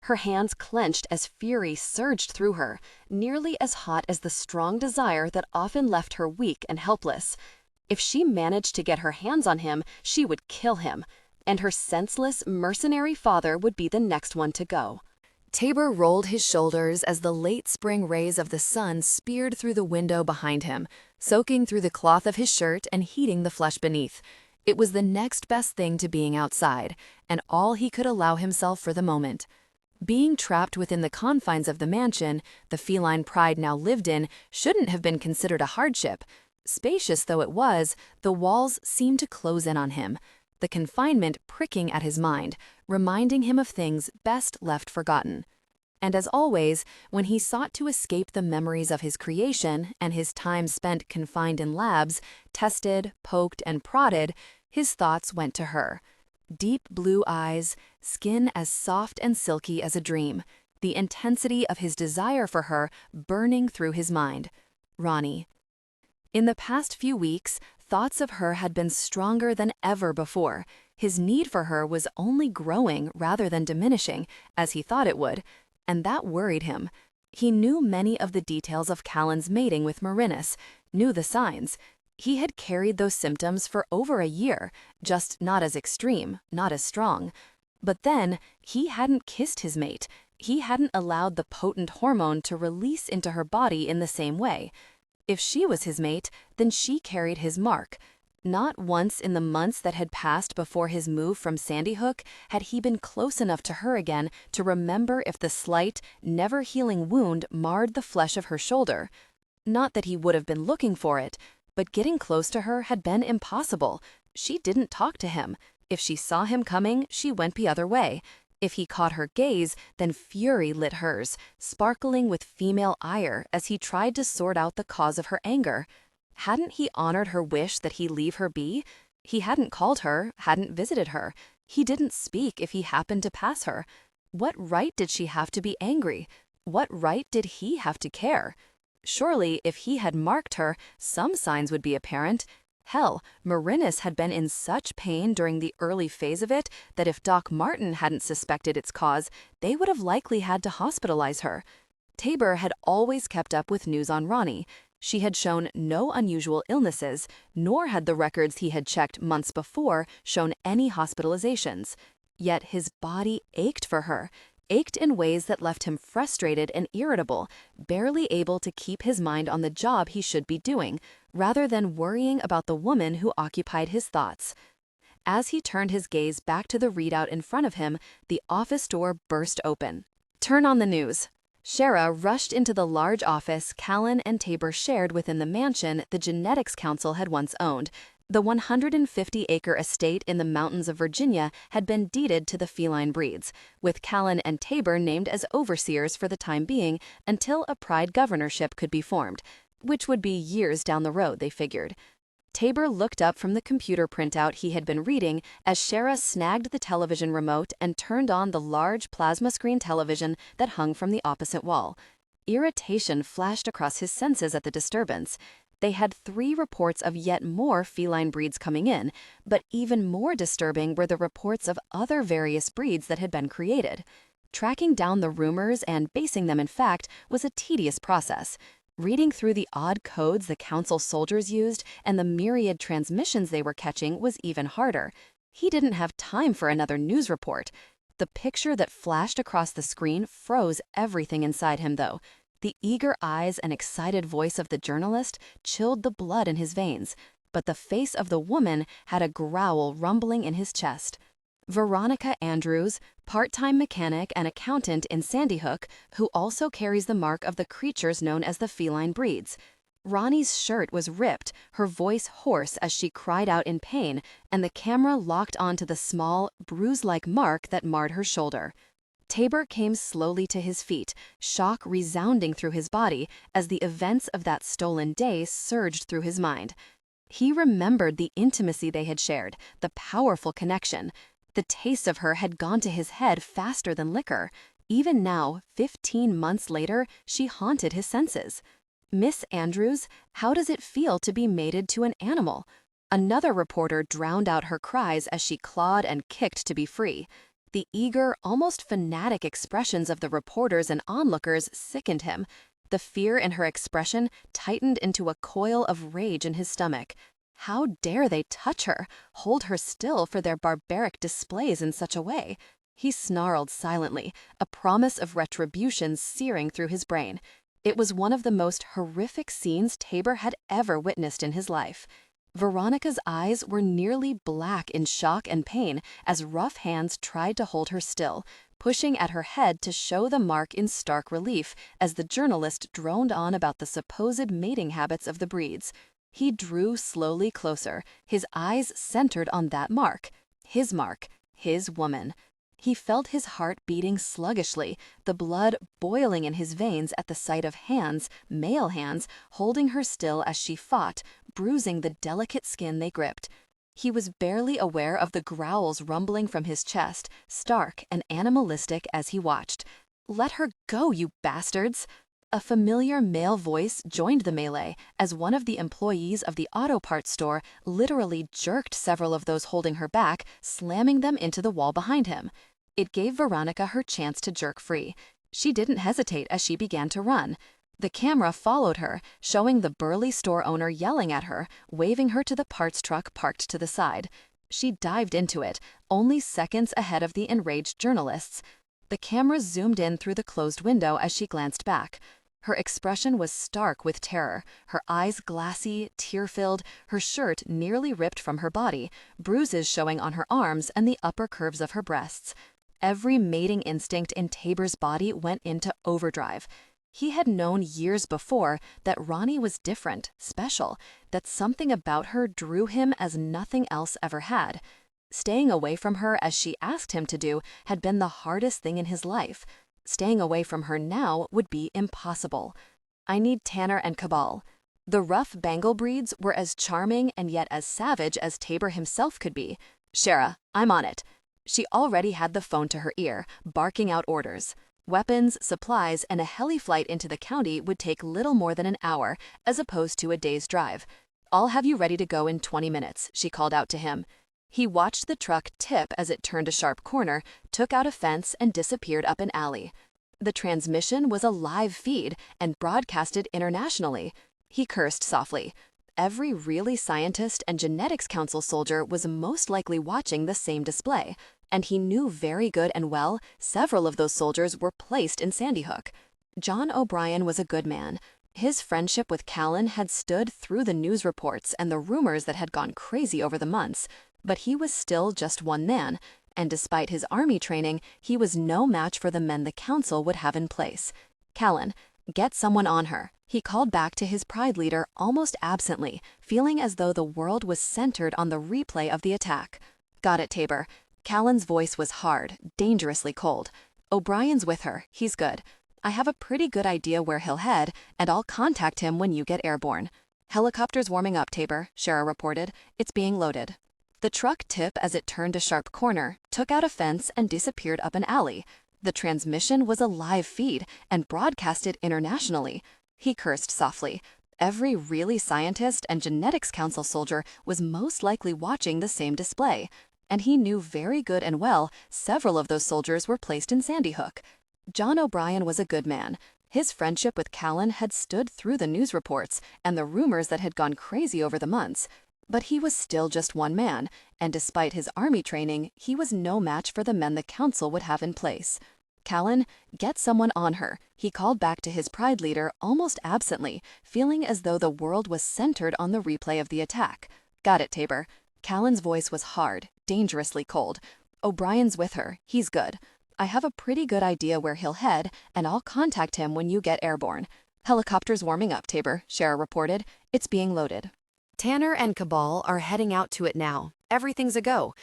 Her hands clenched as fury surged through her, nearly as hot as the strong desire that often left her weak and helpless. If she managed to get her hands on him, she would kill him. And her senseless, mercenary father would be the next one to go. Tabor rolled his shoulders as the late spring rays of the sun speared through the window behind him, soaking through the cloth of his shirt and heating the flesh beneath. It was the next best thing to being outside, and all he could allow himself for the moment. Being trapped within the confines of the mansion the feline pride now lived in shouldn't have been considered a hardship. Spacious though it was, the walls seemed to close in on him, the confinement pricking at his mind, reminding him of things best left forgotten. And as always, when he sought to escape the memories of his creation and his time spent confined in labs, tested, poked, and prodded, his thoughts went to her. Deep blue eyes, skin as soft and silky as a dream, the intensity of his desire for her burning through his mind. Roni. In the past few weeks, thoughts of her had been stronger than ever before. His need for her was only growing rather than diminishing, as he thought it would, and that worried him. He knew many of the details of Callan's mating with Marinus, knew the signs. He had carried those symptoms for over a year, just not as extreme, not as strong. But then, he hadn't kissed his mate. He hadn't allowed the potent hormone to release into her body in the same way. If she was his mate, then she carried his mark. Not once in the months that had passed before his move from Sandy Hook had he been close enough to her again to remember if the slight, never-healing wound marred the flesh of her shoulder. Not that he would have been looking for it, but getting close to her had been impossible. She didn't talk to him. If she saw him coming, she went the other way. If he caught her gaze, then fury lit hers, sparkling with female ire as he tried to sort out the cause of her anger. Hadn't he honored her wish that he leave her be? He hadn't called her, hadn't visited her. He didn't speak if he happened to pass her. What right did she have to be angry? What right did he have to care? Surely, if he had marked her, some signs would be apparent. Hell, Marinus had been in such pain during the early phase of it that if Doc Martin hadn't suspected its cause, they would have likely had to hospitalize her. Tabor had always kept up with news on Roni. She had shown no unusual illnesses, nor had the records he had checked months before shown any hospitalizations. Yet his body ached for her, ached in ways that left him frustrated and irritable, barely able to keep his mind on the job he should be doing, rather than worrying about the woman who occupied his thoughts. As he turned his gaze back to the readout in front of him, the office door burst open. "Turn on the news." Shara rushed into the large office Callan and Tabor shared within the mansion the Genetics Council had once owned. The 150-acre estate in the mountains of Virginia had been deeded to the Feline Breeds, with Callan and Tabor named as overseers for the time being until a pride governorship could be formed, which would be years down the road, they figured. Tabor looked up from the computer printout he had been reading as Shara snagged the television remote and turned on the large plasma screen television that hung from the opposite wall. Irritation flashed across his senses at the disturbance. They had 3 reports of yet more feline breeds coming in, but even more disturbing were the reports of other various breeds that had been created. Tracking down the rumors and basing them in fact was a tedious process. Reading through the odd codes the council soldiers used and the myriad transmissions they were catching was even harder. He didn't have time for another news report. The picture that flashed across the screen froze everything inside him, though. The eager eyes and excited voice of the journalist chilled the blood in his veins, but the face of the woman had a growl rumbling in his chest. Veronica Andrews, part-time mechanic and accountant in Sandy Hook, who also carries the mark of the creatures known as the Feline Breeds. Ronnie's shirt was ripped, her voice hoarse as she cried out in pain, and the camera locked onto the small, bruise-like mark that marred her shoulder. Tabor came slowly to his feet, shock resounding through his body as the events of that stolen day surged through his mind. He remembered the intimacy they had shared, the powerful connection. The taste of her had gone to his head faster than liquor. Even now, 15 months later, she haunted his senses. "Miss Andrews, how does it feel to be mated to an animal?" Another reporter drowned out her cries as she clawed and kicked to be free. The eager, almost fanatic expressions of the reporters and onlookers sickened him. The fear in her expression tightened into a coil of rage in his stomach. How dare they touch her, hold her still for their barbaric displays in such a way? He snarled silently, a promise of retribution searing through his brain. It was one of the most horrific scenes Tabor had ever witnessed in his life. Veronica's eyes were nearly black in shock and pain as rough hands tried to hold her still, pushing at her head to show the mark in stark relief as the journalist droned on about the supposed mating habits of the breeds. He drew slowly closer, his eyes centered on that mark, his woman. He felt his heart beating sluggishly, the blood boiling in his veins at the sight of hands, male hands, holding her still as she fought, bruising the delicate skin they gripped. He was barely aware of the growls rumbling from his chest, stark and animalistic as he watched. "Let her go, you bastards!" A familiar male voice joined the melee as one of the employees of the auto parts store literally jerked several of those holding her back, slamming them into the wall behind him. It gave Veronica her chance to jerk free. She didn't hesitate as she began to run. The camera followed her, showing the burly store owner yelling at her, waving her to the parts truck parked to the side. She dived into it, only seconds ahead of the enraged journalists. The camera zoomed in through the closed window as she glanced back. Her expression was stark with terror, her eyes glassy, tear-filled, her shirt nearly ripped from her body, bruises showing on her arms and the upper curves of her breasts. Every mating instinct in Tabor's body went into overdrive. He had known years before that Roni was different, special, that something about her drew him as nothing else ever had. Staying away from her as she asked him to do had been the hardest thing in his life. Staying away from her now would be impossible. "I need Tanner and Cabal." The rough Bengal breeds were as charming and yet as savage as Tabor himself could be. "Shara, I'm on it." She already had the phone to her ear, barking out orders. Weapons, supplies, and a heli flight into the county would take little more than an hour, as opposed to a day's drive. "I'll have you ready to go in 20 minutes, she called out to him. He watched the truck tip as it turned a sharp corner, took out a fence, and disappeared up an alley. The transmission was a live feed and broadcasted internationally. He cursed softly. Every really scientist and genetics council soldier was most likely watching the same display, and he knew very good and well several of those soldiers were placed in Sandy Hook. John O'Brien was a good man. His friendship with Callan had stood through the news reports and the rumors that had gone crazy over the months, but he was still just one man, and despite his army training, he was no match for the men the council would have in place. Callan, get someone on her. He called back to his pride leader almost absently, feeling as though the world was centered on the replay of the attack. Got it, Tabor. Callan's voice was hard, dangerously cold. O'Brien's with her. He's good. I have a pretty good idea where he'll head, and I'll contact him when you get airborne. Helicopter's warming up, Tabor, Shara reported. It's being loaded. The truck tipped as it turned a sharp corner, took out a fence, and disappeared up an alley. The transmission was a live feed and broadcasted internationally. He cursed softly. Every really scientist and genetics council soldier was most likely watching the same display. And he knew very good and well several of those soldiers were placed in Sandy Hook. John O'Brien was a good man. His friendship with Callan had stood through the news reports and the rumors that had gone crazy over the months. But he was still just one man, and despite his army training, he was no match for the men the council would have in place. Callan, get someone on her. He called back to his pride leader almost absently, feeling as though the world was centered on the replay of the attack. Got it, Tabor. Callan's voice was hard, dangerously cold. O'Brien's with her. He's good. I have a pretty good idea where he'll head, and I'll contact him when you get airborne. Helicopter's warming up, Tabor, Shara reported. It's being loaded. Tanner and Cabal are heading out to it now. Everything's a go.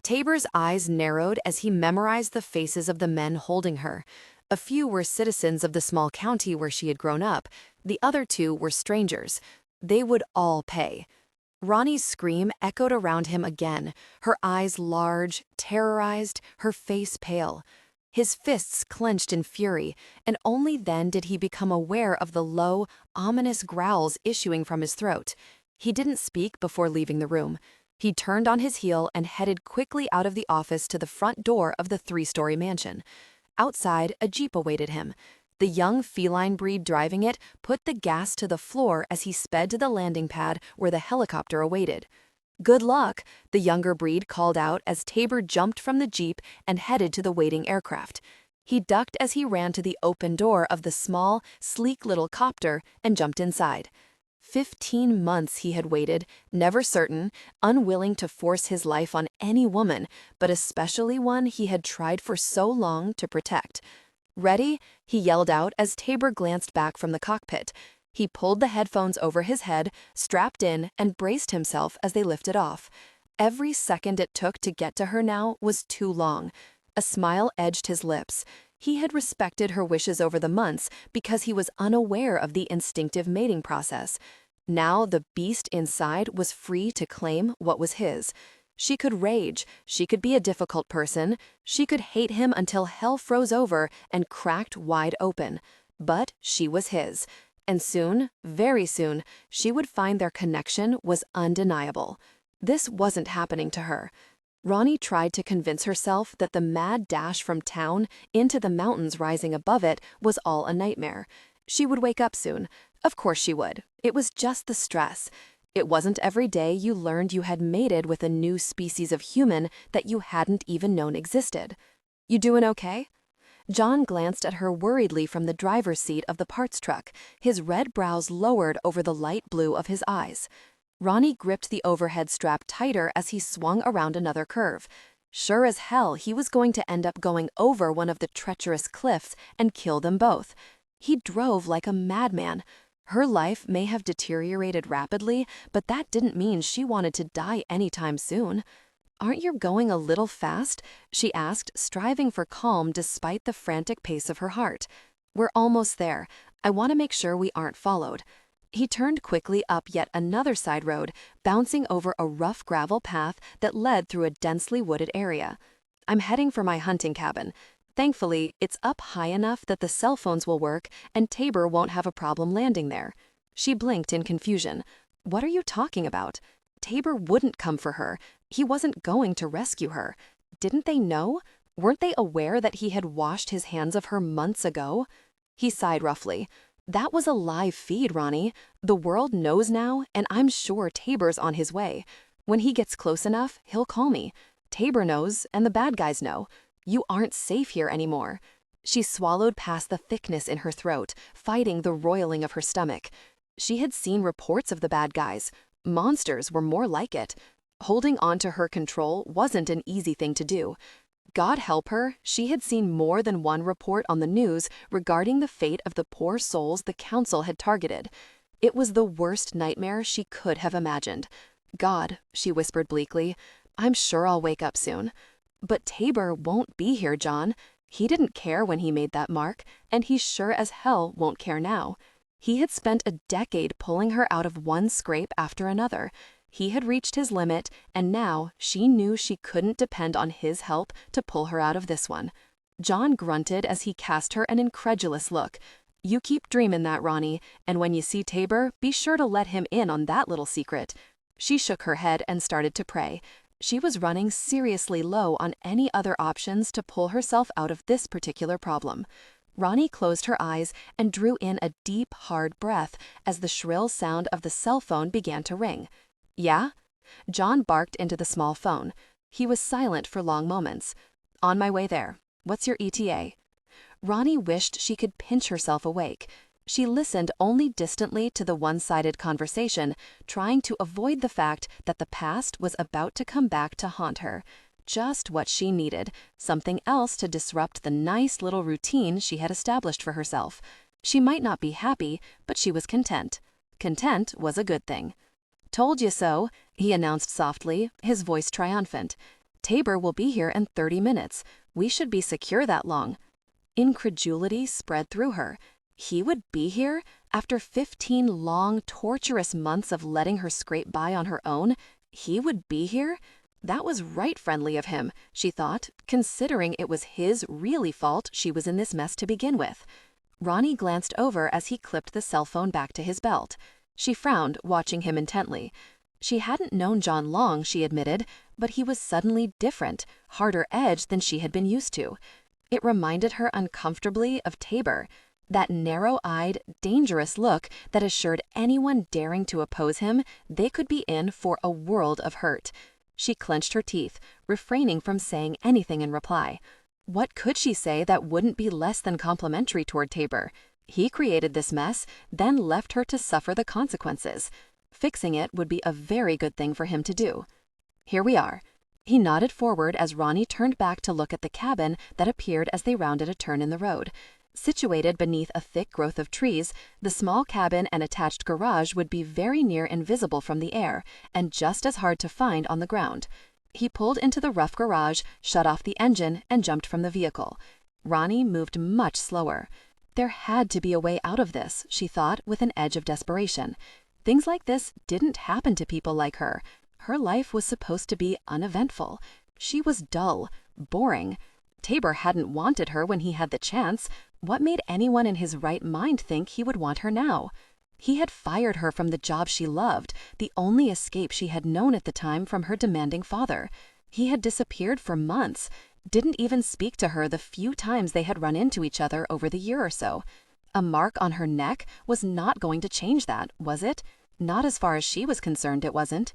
Tabor's eyes narrowed as he memorized the faces of the men holding her. A few were citizens of the small county where she had grown up. The other two were strangers. They would all pay. Roni's scream echoed around him again, her eyes large, terrorized, her face pale. His fists clenched in fury, and only then did he become aware of the low, ominous growls issuing from his throat. He didn't speak before leaving the room. He turned on his heel and headed quickly out of the office to the front door of the 3-story mansion. Outside, a Jeep awaited him. The young feline breed driving it put the gas to the floor as he sped to the landing pad where the helicopter awaited. Good luck, the younger breed called out as Tabor jumped from the Jeep and headed to the waiting aircraft. He ducked as he ran to the open door of the small, sleek little copter and jumped inside. 15 months he had waited, never certain, unwilling to force his life on any woman, but especially one he had tried for so long to protect. Ready? He yelled out as Tabor glanced back from the cockpit. He pulled the headphones over his head, strapped in, and braced himself as they lifted off. Every second it took to get to her now was too long. A smile edged his lips. He had respected her wishes over the months because he was unaware of the instinctive mating process. Now the beast inside was free to claim what was his. She could rage, she could be a difficult person, she could hate him until hell froze over and cracked wide open. But she was his. And soon, very soon, she would find their connection was undeniable. This wasn't happening to her. Roni tried to convince herself that the mad dash from town into the mountains rising above it was all a nightmare. She would wake up soon. Of course she would. It was just the stress. It wasn't every day you learned you had mated with a new species of human that you hadn't even known existed. You doing okay? John glanced at her worriedly from the driver's seat of the parts truck, his red brows lowered over the light blue of his eyes. Roni gripped the overhead strap tighter as he swung around another curve. Sure as hell he was going to end up going over one of the treacherous cliffs and kill them both. He drove like a madman. Her life may have deteriorated rapidly, but that didn't mean she wanted to die anytime soon. "Aren't you going a little fast?" she asked, striving for calm despite the frantic pace of her heart. "We're almost there. I want to make sure we aren't followed." He turned quickly up yet another side road, bouncing over a rough gravel path that led through a densely wooded area. "I'm heading for my hunting cabin. Thankfully, it's up high enough that the cell phones will work and Tabor won't have a problem landing there." She blinked in confusion. "What are you talking about? Tabor wouldn't come for her. He wasn't going to rescue her. Didn't they know? Weren't they aware that he had washed his hands of her months ago?" He sighed roughly. "That was a live feed, Roni. The world knows now, and I'm sure Tabor's on his way. When he gets close enough, he'll call me. Tabor knows, and the bad guys know. You aren't safe here anymore." She swallowed past the thickness in her throat, fighting the roiling of her stomach. She had seen reports of the bad guys. Monsters were more like it. Holding on to her control wasn't an easy thing to do. God help her, she had seen more than one report on the news regarding the fate of the poor souls the council had targeted. It was the worst nightmare she could have imagined. God, she whispered bleakly, I'm sure I'll wake up soon. But Tabor won't be here, John. He didn't care when he made that mark, and he sure as hell won't care now. He had spent a decade pulling her out of one scrape after another. He had reached his limit, and now she knew she couldn't depend on his help to pull her out of this one. John grunted as he cast her an incredulous look. You keep dreamin' that, Roni, and when you see Tabor, be sure to let him in on that little secret. She shook her head and started to pray. She was running seriously low on any other options to pull herself out of this particular problem. Roni closed her eyes and drew in a deep, hard breath as the shrill sound of the cell phone began to ring. Yeah? John barked into the small phone. He was silent for long moments. On my way there. What's your ETA? Roni wished she could pinch herself awake. She listened only distantly to the one-sided conversation, trying to avoid the fact that the past was about to come back to haunt her. Just what she needed, something else to disrupt the nice little routine she had established for herself. She might not be happy, but she was content. Content was a good thing. Told you so, he announced softly, his voice triumphant. Tabor will be here in 30 minutes. We should be secure that long. Incredulity spread through her. He would be here? After 15 long, torturous months of letting her scrape by on her own? He would be here? That was right friendly of him, she thought, considering it was his really fault she was in this mess to begin with. Roni glanced over as he clipped the cell phone back to his belt. She frowned, watching him intently. She hadn't known John long, she admitted, but he was suddenly different, harder edged than she had been used to. It reminded her uncomfortably of Tabor, that narrow-eyed, dangerous look that assured anyone daring to oppose him they could be in for a world of hurt. She clenched her teeth, refraining from saying anything in reply. What could she say that wouldn't be less than complimentary toward Tabor? He created this mess, then left her to suffer the consequences. Fixing it would be a very good thing for him to do. Here we are. He nodded forward as Roni turned back to look at the cabin that appeared as they rounded a turn in the road. Situated beneath a thick growth of trees, the small cabin and attached garage would be very near invisible from the air, and just as hard to find on the ground. He pulled into the rough garage, shut off the engine, and jumped from the vehicle. Roni moved much slower. There had to be a way out of this, she thought with an edge of desperation. Things like this didn't happen to people like her. Her life was supposed to be uneventful. She was dull, boring. Tabor hadn't wanted her when he had the chance. What made anyone in his right mind think he would want her now? He had fired her from the job she loved, the only escape she had known at the time from her demanding father. He had disappeared for months, didn't even speak to her the few times they had run into each other over the year or so. A mark on her neck was not going to change that, was it? Not as far as she was concerned, it wasn't.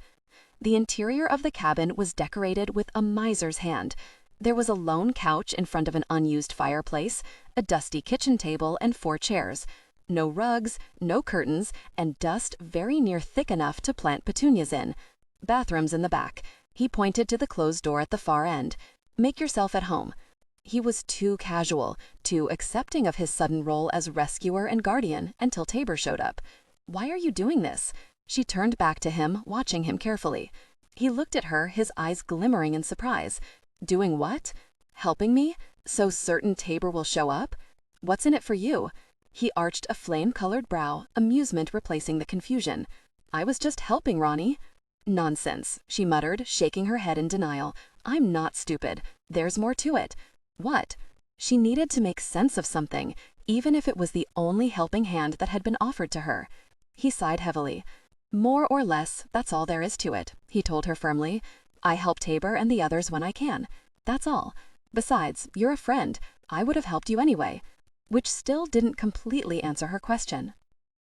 The interior of the cabin was decorated with a miser's hand. There was a lone couch in front of an unused fireplace, a dusty kitchen table, and 4 chairs. No rugs, no curtains, and dust very near thick enough to plant petunias in. Bathrooms in the back. He pointed to the closed door at the far end. Make yourself at home. He was too casual, too accepting of his sudden role as rescuer and guardian until Tabor showed up. Why are you doing this? She turned back to him, watching him carefully. He looked at her, his eyes glimmering in surprise. Doing what? Helping me? So certain Tabor will show up? What's in it for you? He arched a flame-colored brow, amusement replacing the confusion. I was just helping, Roni. Nonsense, she muttered, shaking her head in denial. I'm not stupid. There's more to it. What? She needed to make sense of something, even if it was the only helping hand that had been offered to her. He sighed heavily. More or less, that's all there is to it, he told her firmly. I help Tabor and the others when I can. That's all. Besides, you're a friend. I would have helped you anyway. Which still didn't completely answer her question.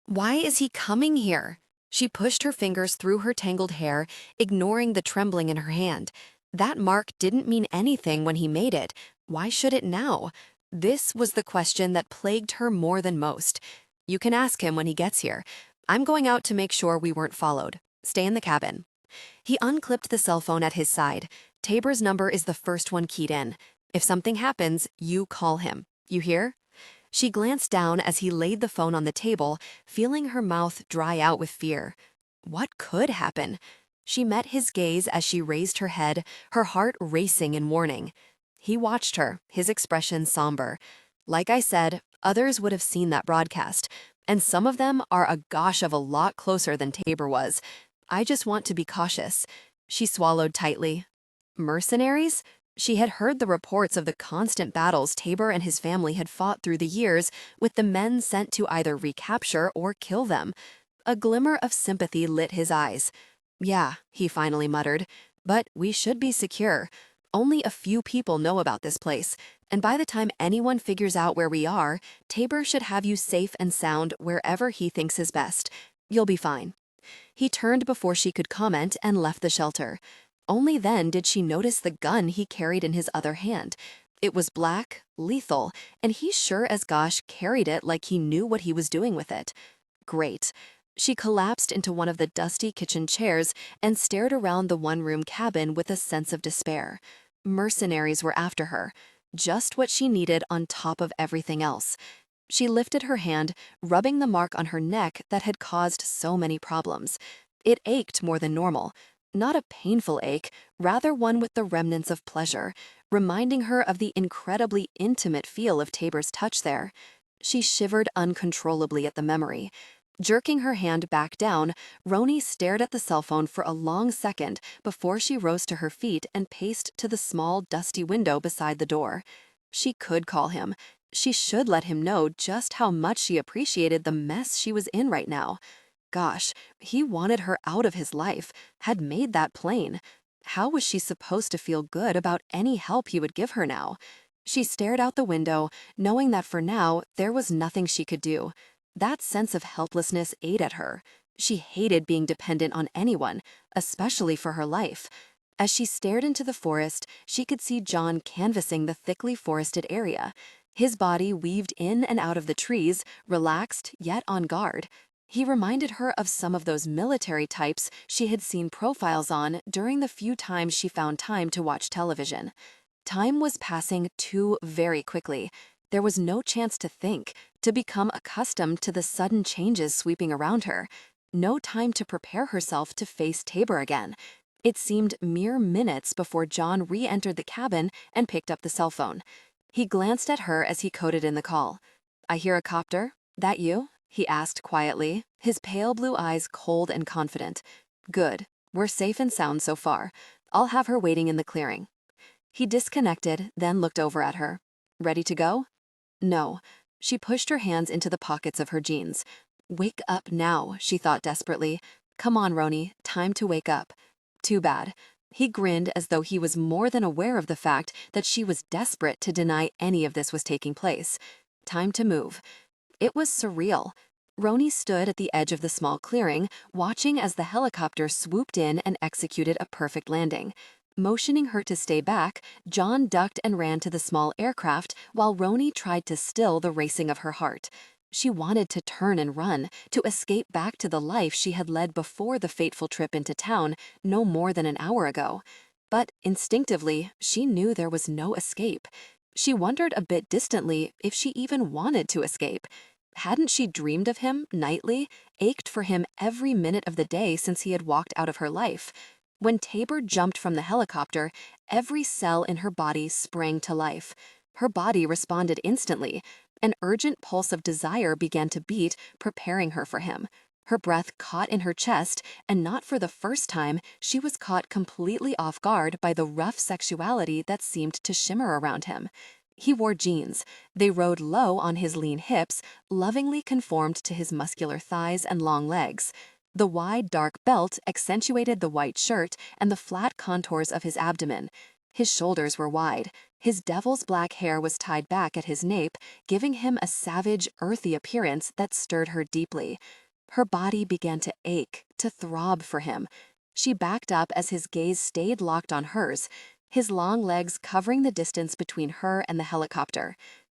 Why is he coming here? She pushed her fingers through her tangled hair, ignoring the trembling in her hand. That mark didn't mean anything when he made it. Why should it now? This was the question that plagued her more than most. You can ask him when he gets here. I'm going out to make sure we weren't followed. Stay in the cabin. He unclipped the cell phone at his side. Tabor's number is the first one keyed in. If something happens, you call him. You hear? She glanced down as he laid the phone on the table, feeling her mouth dry out with fear. What could happen? She met his gaze as she raised her head, her heart racing in warning. He watched her, his expression somber. Like I said, others would have seen that broadcast, and some of them are a gosh of a lot closer than Tabor was. I just want to be cautious. She swallowed tightly. Mercenaries? She had heard the reports of the constant battles Tabor and his family had fought through the years, with the men sent to either recapture or kill them. A glimmer of sympathy lit his eyes. Yeah, he finally muttered, but we should be secure. Only a few people know about this place, and by the time anyone figures out where we are, Tabor should have you safe and sound wherever he thinks is best. You'll be fine. He turned before she could comment and left the shelter. Only then did she notice the gun he carried in his other hand. It was black, lethal, and he sure as gosh carried it like he knew what he was doing with it. Great. She collapsed into one of the dusty kitchen chairs and stared around the one-room cabin with a sense of despair. Mercenaries were after her. Just what she needed on top of everything else. She lifted her hand, rubbing the mark on her neck that had caused so many problems. It ached more than normal. Not a painful ache, rather one with the remnants of pleasure, reminding her of the incredibly intimate feel of Tabor's touch there. She shivered uncontrollably at the memory. Jerking her hand back down, Roni stared at the cell phone for a long second before she rose to her feet and paced to the small, dusty window beside the door. She could call him. She should let him know just how much she appreciated the mess she was in right now. Gosh, he wanted her out of his life, had made that plain. How was she supposed to feel good about any help he would give her now? She stared out the window, knowing that for now, there was nothing she could do. That sense of helplessness ate at her. She hated being dependent on anyone, especially for her life. As she stared into the forest, she could see John canvassing the thickly forested area. His body weaved in and out of the trees, relaxed yet on guard. He reminded her of some of those military types she had seen profiles on during the few times she found time to watch television. Time was passing too very quickly. There was no chance to think, to become accustomed to the sudden changes sweeping around her. No time to prepare herself to face Tabor again. It seemed mere minutes before John re-entered the cabin and picked up the cell phone. He glanced at her as he coded in the call. "I hear a copter. That you?" he asked quietly, his pale blue eyes cold and confident. "Good. We're safe and sound so far. I'll have her waiting in the clearing." He disconnected, then looked over at her. "Ready to go?" No. She pushed her hands into the pockets of her jeans. Wake up now, she thought desperately. Come on, Roni, time to wake up. Too bad. He grinned as though he was more than aware of the fact that she was desperate to deny any of this was taking place. Time to move. It was surreal. Roni stood at the edge of the small clearing, watching as the helicopter swooped in and executed a perfect landing. Motioning her to stay back, John ducked and ran to the small aircraft while Roni tried to still the racing of her heart. She wanted to turn and run, to escape back to the life she had led before the fateful trip into town no more than an hour ago. But instinctively, she knew there was no escape. She wondered a bit distantly if she even wanted to escape. Hadn't she dreamed of him nightly, ached for him every minute of the day since he had walked out of her life? When Tabor jumped from the helicopter, every cell in her body sprang to life. Her body responded instantly. An urgent pulse of desire began to beat, preparing her for him. Her breath caught in her chest, and not for the first time, she was caught completely off guard by the rough sexuality that seemed to shimmer around him. He wore jeans. They rode low on his lean hips, lovingly conformed to his muscular thighs and long legs. The wide, dark belt accentuated the white shirt and the flat contours of his abdomen. His shoulders were wide. His devil's black hair was tied back at his nape, giving him a savage, earthy appearance that stirred her deeply. Her body began to ache, to throb for him. She backed up as his gaze stayed locked on hers, his long legs covering the distance between her and the helicopter.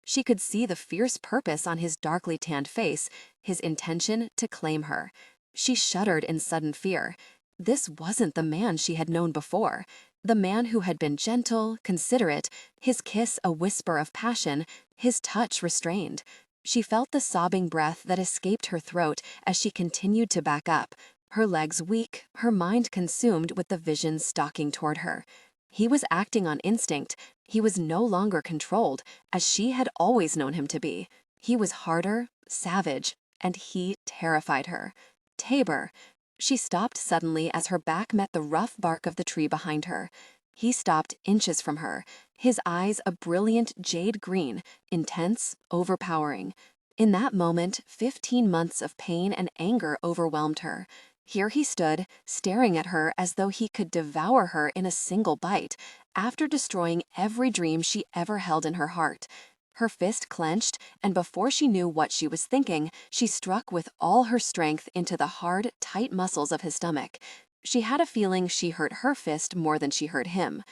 She could see the fierce purpose on his darkly tanned face, his intention to claim her. She shuddered in sudden fear. This wasn't the man she had known before. The man who had been gentle, considerate, his kiss a whisper of passion, his touch restrained. She felt the sobbing breath that escaped her throat as she continued to back up, her legs weak, her mind consumed with the visions stalking toward her. He was acting on instinct. He was no longer controlled, as she had always known him to be. He was harder, savage, and he terrified her. Tabor. She stopped suddenly as her back met the rough bark of the tree behind her. He stopped inches from her, his eyes a brilliant jade green, intense, overpowering. In that moment, 15 months of pain and anger overwhelmed her. Here he stood, staring at her as though he could devour her in a single bite, after destroying every dream she ever held in her heart. Her fist clenched, and before she knew what she was thinking, she struck with all her strength into the hard, tight muscles of his stomach. She had a feeling she hurt her fist more than she hurt him.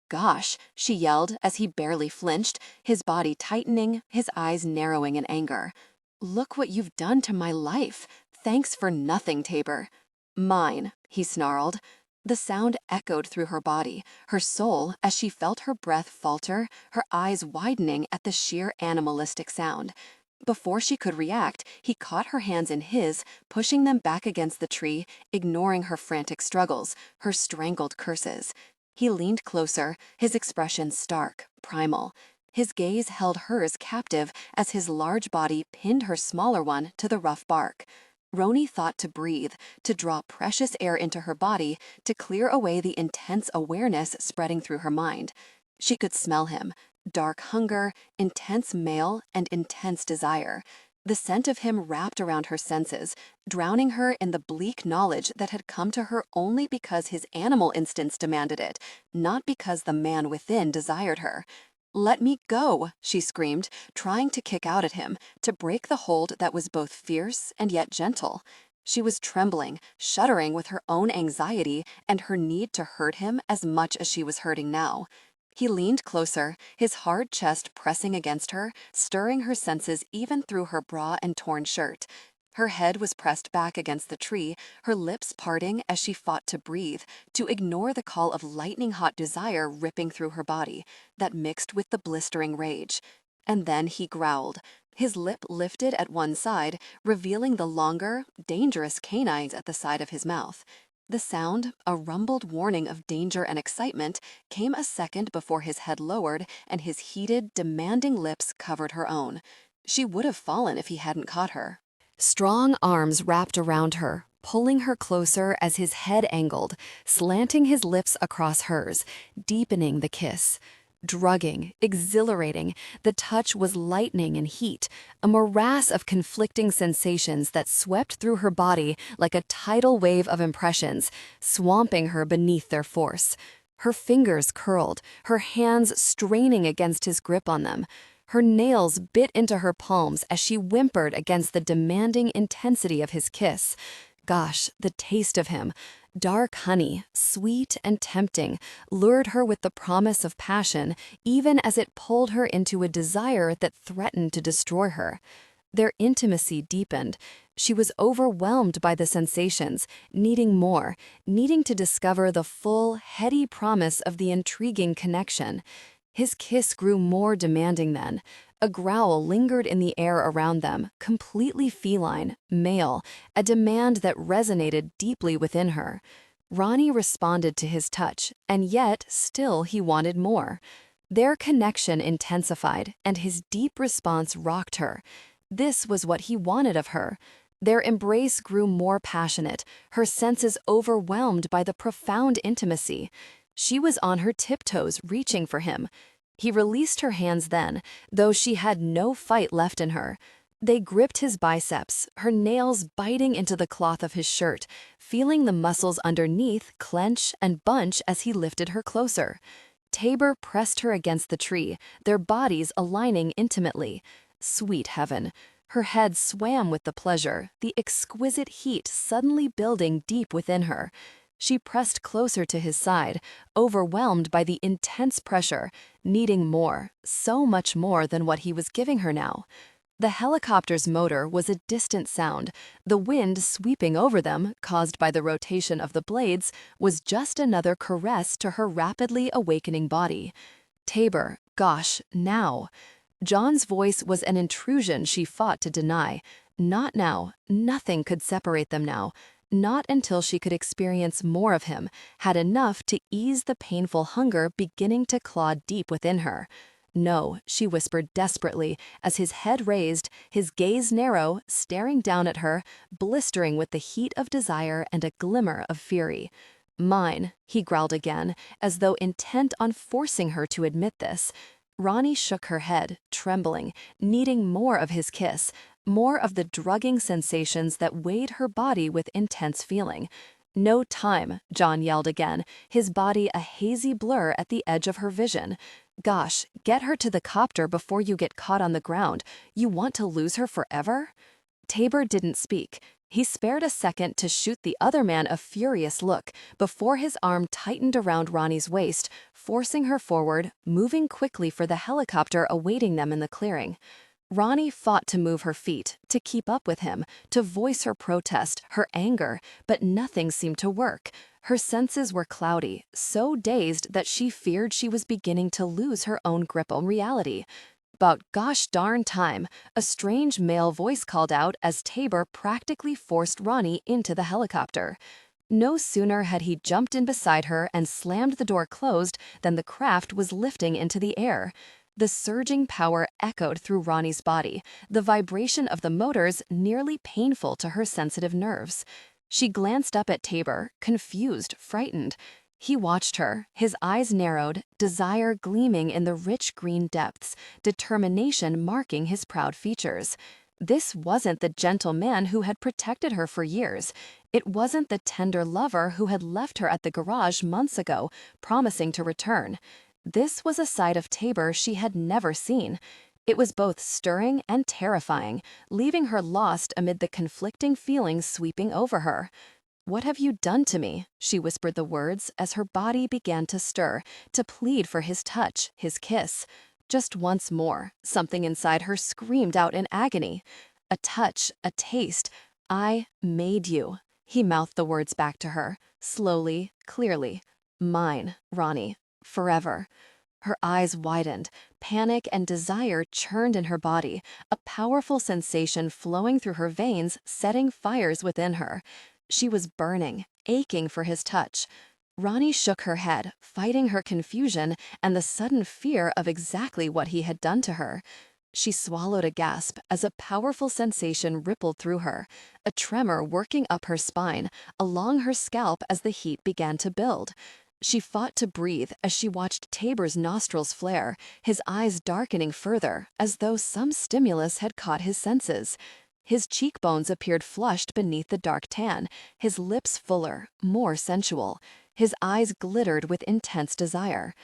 "Gosh," she yelled as he barely flinched, his body tightening, his eyes narrowing in anger. "Look what you've done to my life. Thanks for nothing, Tabor." "Mine," he snarled. The sound echoed through her body, her soul, as she felt her breath falter, her eyes widening at the sheer animalistic sound. Before she could react, he caught her hands in his, pushing them back against the tree, ignoring her frantic struggles, her strangled curses. He leaned closer, his expression stark, primal. His gaze held hers captive as his large body pinned her smaller one to the rough bark. Roni thought to breathe, to draw precious air into her body, to clear away the intense awareness spreading through her mind. She could smell him, dark hunger, intense male, and intense desire. The scent of him wrapped around her senses, drowning her in the bleak knowledge that had come to her only because his animal instincts demanded it, not because the man within desired her. "Let me go," she screamed, trying to kick out at him, to break the hold that was both fierce and yet gentle. She was trembling, shuddering with her own anxiety and her need to hurt him as much as she was hurting now. He leaned closer, his hard chest pressing against her, stirring her senses even through her bra and torn shirt. Her head was pressed back against the tree, her lips parting as she fought to breathe, to ignore the call of lightning-hot desire ripping through her body, that mixed with the blistering rage. And then he growled. His lip lifted at one side, revealing the longer, dangerous canines at the side of his mouth. The sound, a rumbled warning of danger and excitement, came a second before his head lowered and his heated, demanding lips covered her own. She would have fallen if he hadn't caught her. Strong arms wrapped around her, pulling her closer as his head angled, slanting his lips across hers, deepening the kiss. Drugging, exhilarating, the touch was lightning and heat, a morass of conflicting sensations that swept through her body like a tidal wave of impressions, swamping her beneath their force. Her fingers curled, her hands straining against his grip on them. Her nails bit into her palms as she whimpered against the demanding intensity of his kiss. Gosh, the taste of him, dark honey, sweet and tempting, lured her with the promise of passion, even as it pulled her into a desire that threatened to destroy her. Their intimacy deepened. She was overwhelmed by the sensations, needing more, needing to discover the full, heady promise of the intriguing connection. His kiss grew more demanding then. A growl lingered in the air around them, completely feline, male, a demand that resonated deeply within her. Roni responded to his touch, and yet still he wanted more. Their connection intensified, and his deep response rocked her. This was what he wanted of her. Their embrace grew more passionate, her senses overwhelmed by the profound intimacy. She was on her tiptoes, reaching for him. He released her hands then, though she had no fight left in her. They gripped his biceps, her nails biting into the cloth of his shirt, feeling the muscles underneath clench and bunch as he lifted her closer. Tabor pressed her against the tree, their bodies aligning intimately. Sweet heaven. Her head swam with the pleasure, the exquisite heat suddenly building deep within her. She pressed closer to his side, overwhelmed by the intense pressure, needing more, so much more than what he was giving her now. The helicopter's motor was a distant sound. The wind sweeping over them, caused by the rotation of the blades, was just another caress to her rapidly awakening body. Tabor, gosh, now. John's voice was an intrusion she fought to deny. Not now. Nothing could separate them now. Not until she could experience more of him, had enough to ease the painful hunger beginning to claw deep within her. No, she whispered desperately, as his head raised, his gaze narrow, staring down at her, blistering with the heat of desire and a glimmer of fury. Mine, he growled again, as though intent on forcing her to admit this. Roni shook her head, trembling, needing more of his kiss, more of the drugging sensations that weighed her body with intense feeling. No time, John yelled again, his body a hazy blur at the edge of her vision. Gosh, get her to the copter before you get caught on the ground. You want to lose her forever? Tabor didn't speak. He spared a second to shoot the other man a furious look before his arm tightened around Roni's waist, forcing her forward, moving quickly for the helicopter awaiting them in the clearing. Roni fought to move her feet, to keep up with him, to voice her protest, her anger, but nothing seemed to work. Her senses were cloudy, so dazed that she feared she was beginning to lose her own grip on reality. About gosh darn time, a strange male voice called out as Tabor practically forced Roni into the helicopter. No sooner had he jumped in beside her and slammed the door closed than the craft was lifting into the air. The surging power echoed through Roni's body, the vibration of the motors nearly painful to her sensitive nerves. She glanced up at Tabor, confused, frightened. He watched her, his eyes narrowed, desire gleaming in the rich green depths, determination marking his proud features. This wasn't the gentle man who had protected her for years. It wasn't the tender lover who had left her at the garage months ago, promising to return. This was a side of Tabor she had never seen. It was both stirring and terrifying, leaving her lost amid the conflicting feelings sweeping over her. "What have you done to me?" she whispered the words as her body began to stir, to plead for his touch, his kiss. Just once more, something inside her screamed out in agony. A touch, a taste. "I made you." He mouthed the words back to her, slowly, clearly. "Mine, Roni. Forever." Her eyes widened. Panic and desire churned in her body, a powerful sensation flowing through her veins, setting fires within her. She was burning, aching for his touch. Roni shook her head, fighting her confusion and the sudden fear of exactly what he had done to her. She swallowed a gasp as a powerful sensation rippled through her, a tremor working up her spine, along her scalp as the heat began to build. She fought to breathe as she watched Tabor's nostrils flare, his eyes darkening further, as though some stimulus had caught his senses. His cheekbones appeared flushed beneath the dark tan, his lips fuller, more sensual. His eyes glittered with intense desire.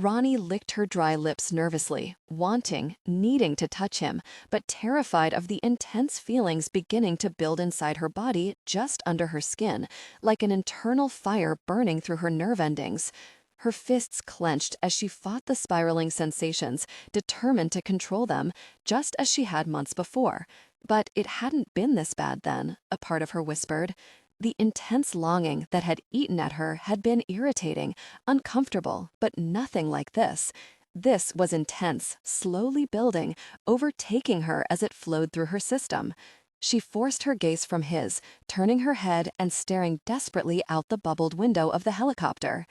Roni licked her dry lips nervously, wanting, needing to touch him, but terrified of the intense feelings beginning to build inside her body just under her skin, like an internal fire burning through her nerve endings. Her fists clenched as she fought the spiraling sensations, determined to control them, just as she had months before. But it hadn't been this bad then, a part of her whispered. The intense longing that had eaten at her had been irritating, uncomfortable, but nothing like this. This was intense, slowly building, overtaking her as it flowed through her system. She forced her gaze from his, turning her head and staring desperately out the bubbled window of the helicopter.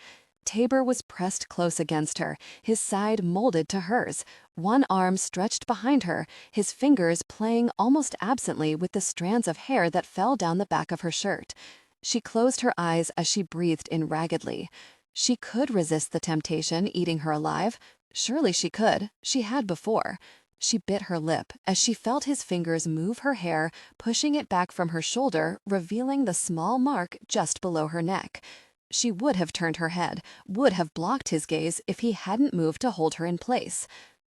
Tabor was pressed close against her, his side molded to hers, one arm stretched behind her, his fingers playing almost absently with the strands of hair that fell down the back of her shirt. She closed her eyes as she breathed in raggedly. She could resist the temptation eating her alive. Surely she could. She had before. She bit her lip as she felt his fingers move her hair, pushing it back from her shoulder, revealing the small mark just below her neck. She would have turned her head, would have blocked his gaze if he hadn't moved to hold her in place.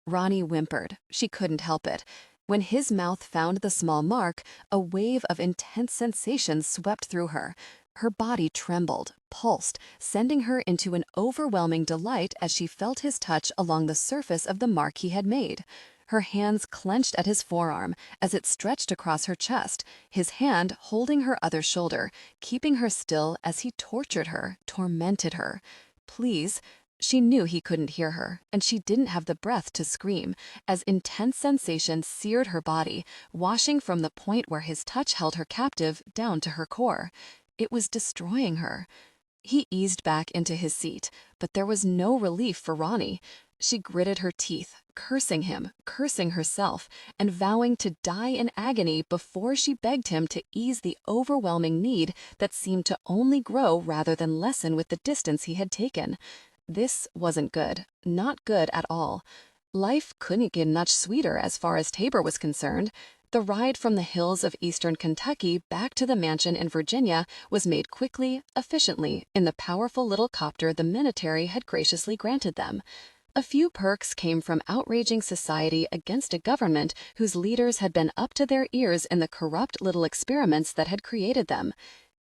Roni whimpered. She couldn't help it. When his mouth found the small mark, a wave of intense sensation swept through her. Her body trembled, pulsed, sending her into an overwhelming delight as she felt his touch along the surface of the mark he had made. Her hands clenched at his forearm as it stretched across her chest, his hand holding her other shoulder, keeping her still as he tortured her, tormented her. Please. She knew he couldn't hear her, and she didn't have the breath to scream, as intense sensation seared her body, washing from the point where his touch held her captive down to her core. It was destroying her. He eased back into his seat, but there was no relief for Roni. She gritted her teeth, cursing him, cursing herself, and vowing to die in agony before she begged him to ease the overwhelming need that seemed to only grow rather than lessen with the distance he had taken. This wasn't good, not good at all. Life couldn't get much sweeter as far as Tabor was concerned. The ride from the hills of eastern Kentucky back to the mansion in Virginia was made quickly, efficiently, in the powerful little copter the military had graciously granted them. A few perks came from outraging society against a government whose leaders had been up to their ears in the corrupt little experiments that had created them.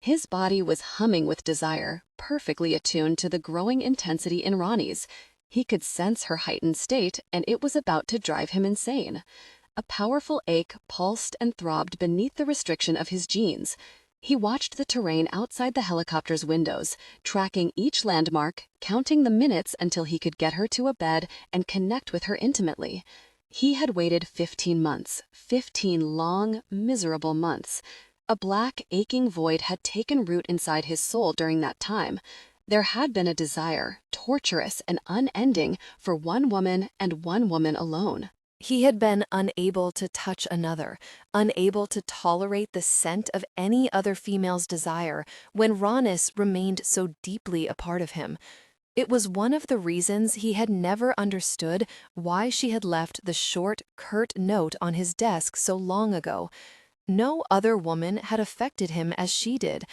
His body was humming with desire, perfectly attuned to the growing intensity in Roni's. He could sense her heightened state, and it was about to drive him insane. A powerful ache pulsed and throbbed beneath the restriction of his genes. He watched the terrain outside the helicopter's windows, tracking each landmark, counting the minutes until he could get her to a bed and connect with her intimately. He had waited 15 months, 15 long, miserable months. A black, aching void had taken root inside his soul during that time. There had been a desire, torturous and unending, for one woman and one woman alone. He had been unable to touch another, unable to tolerate the scent of any other female's desire when Ronis remained so deeply a part of him. It was one of the reasons he had never understood why she had left the short, curt note on his desk so long ago. No other woman had affected him as she did,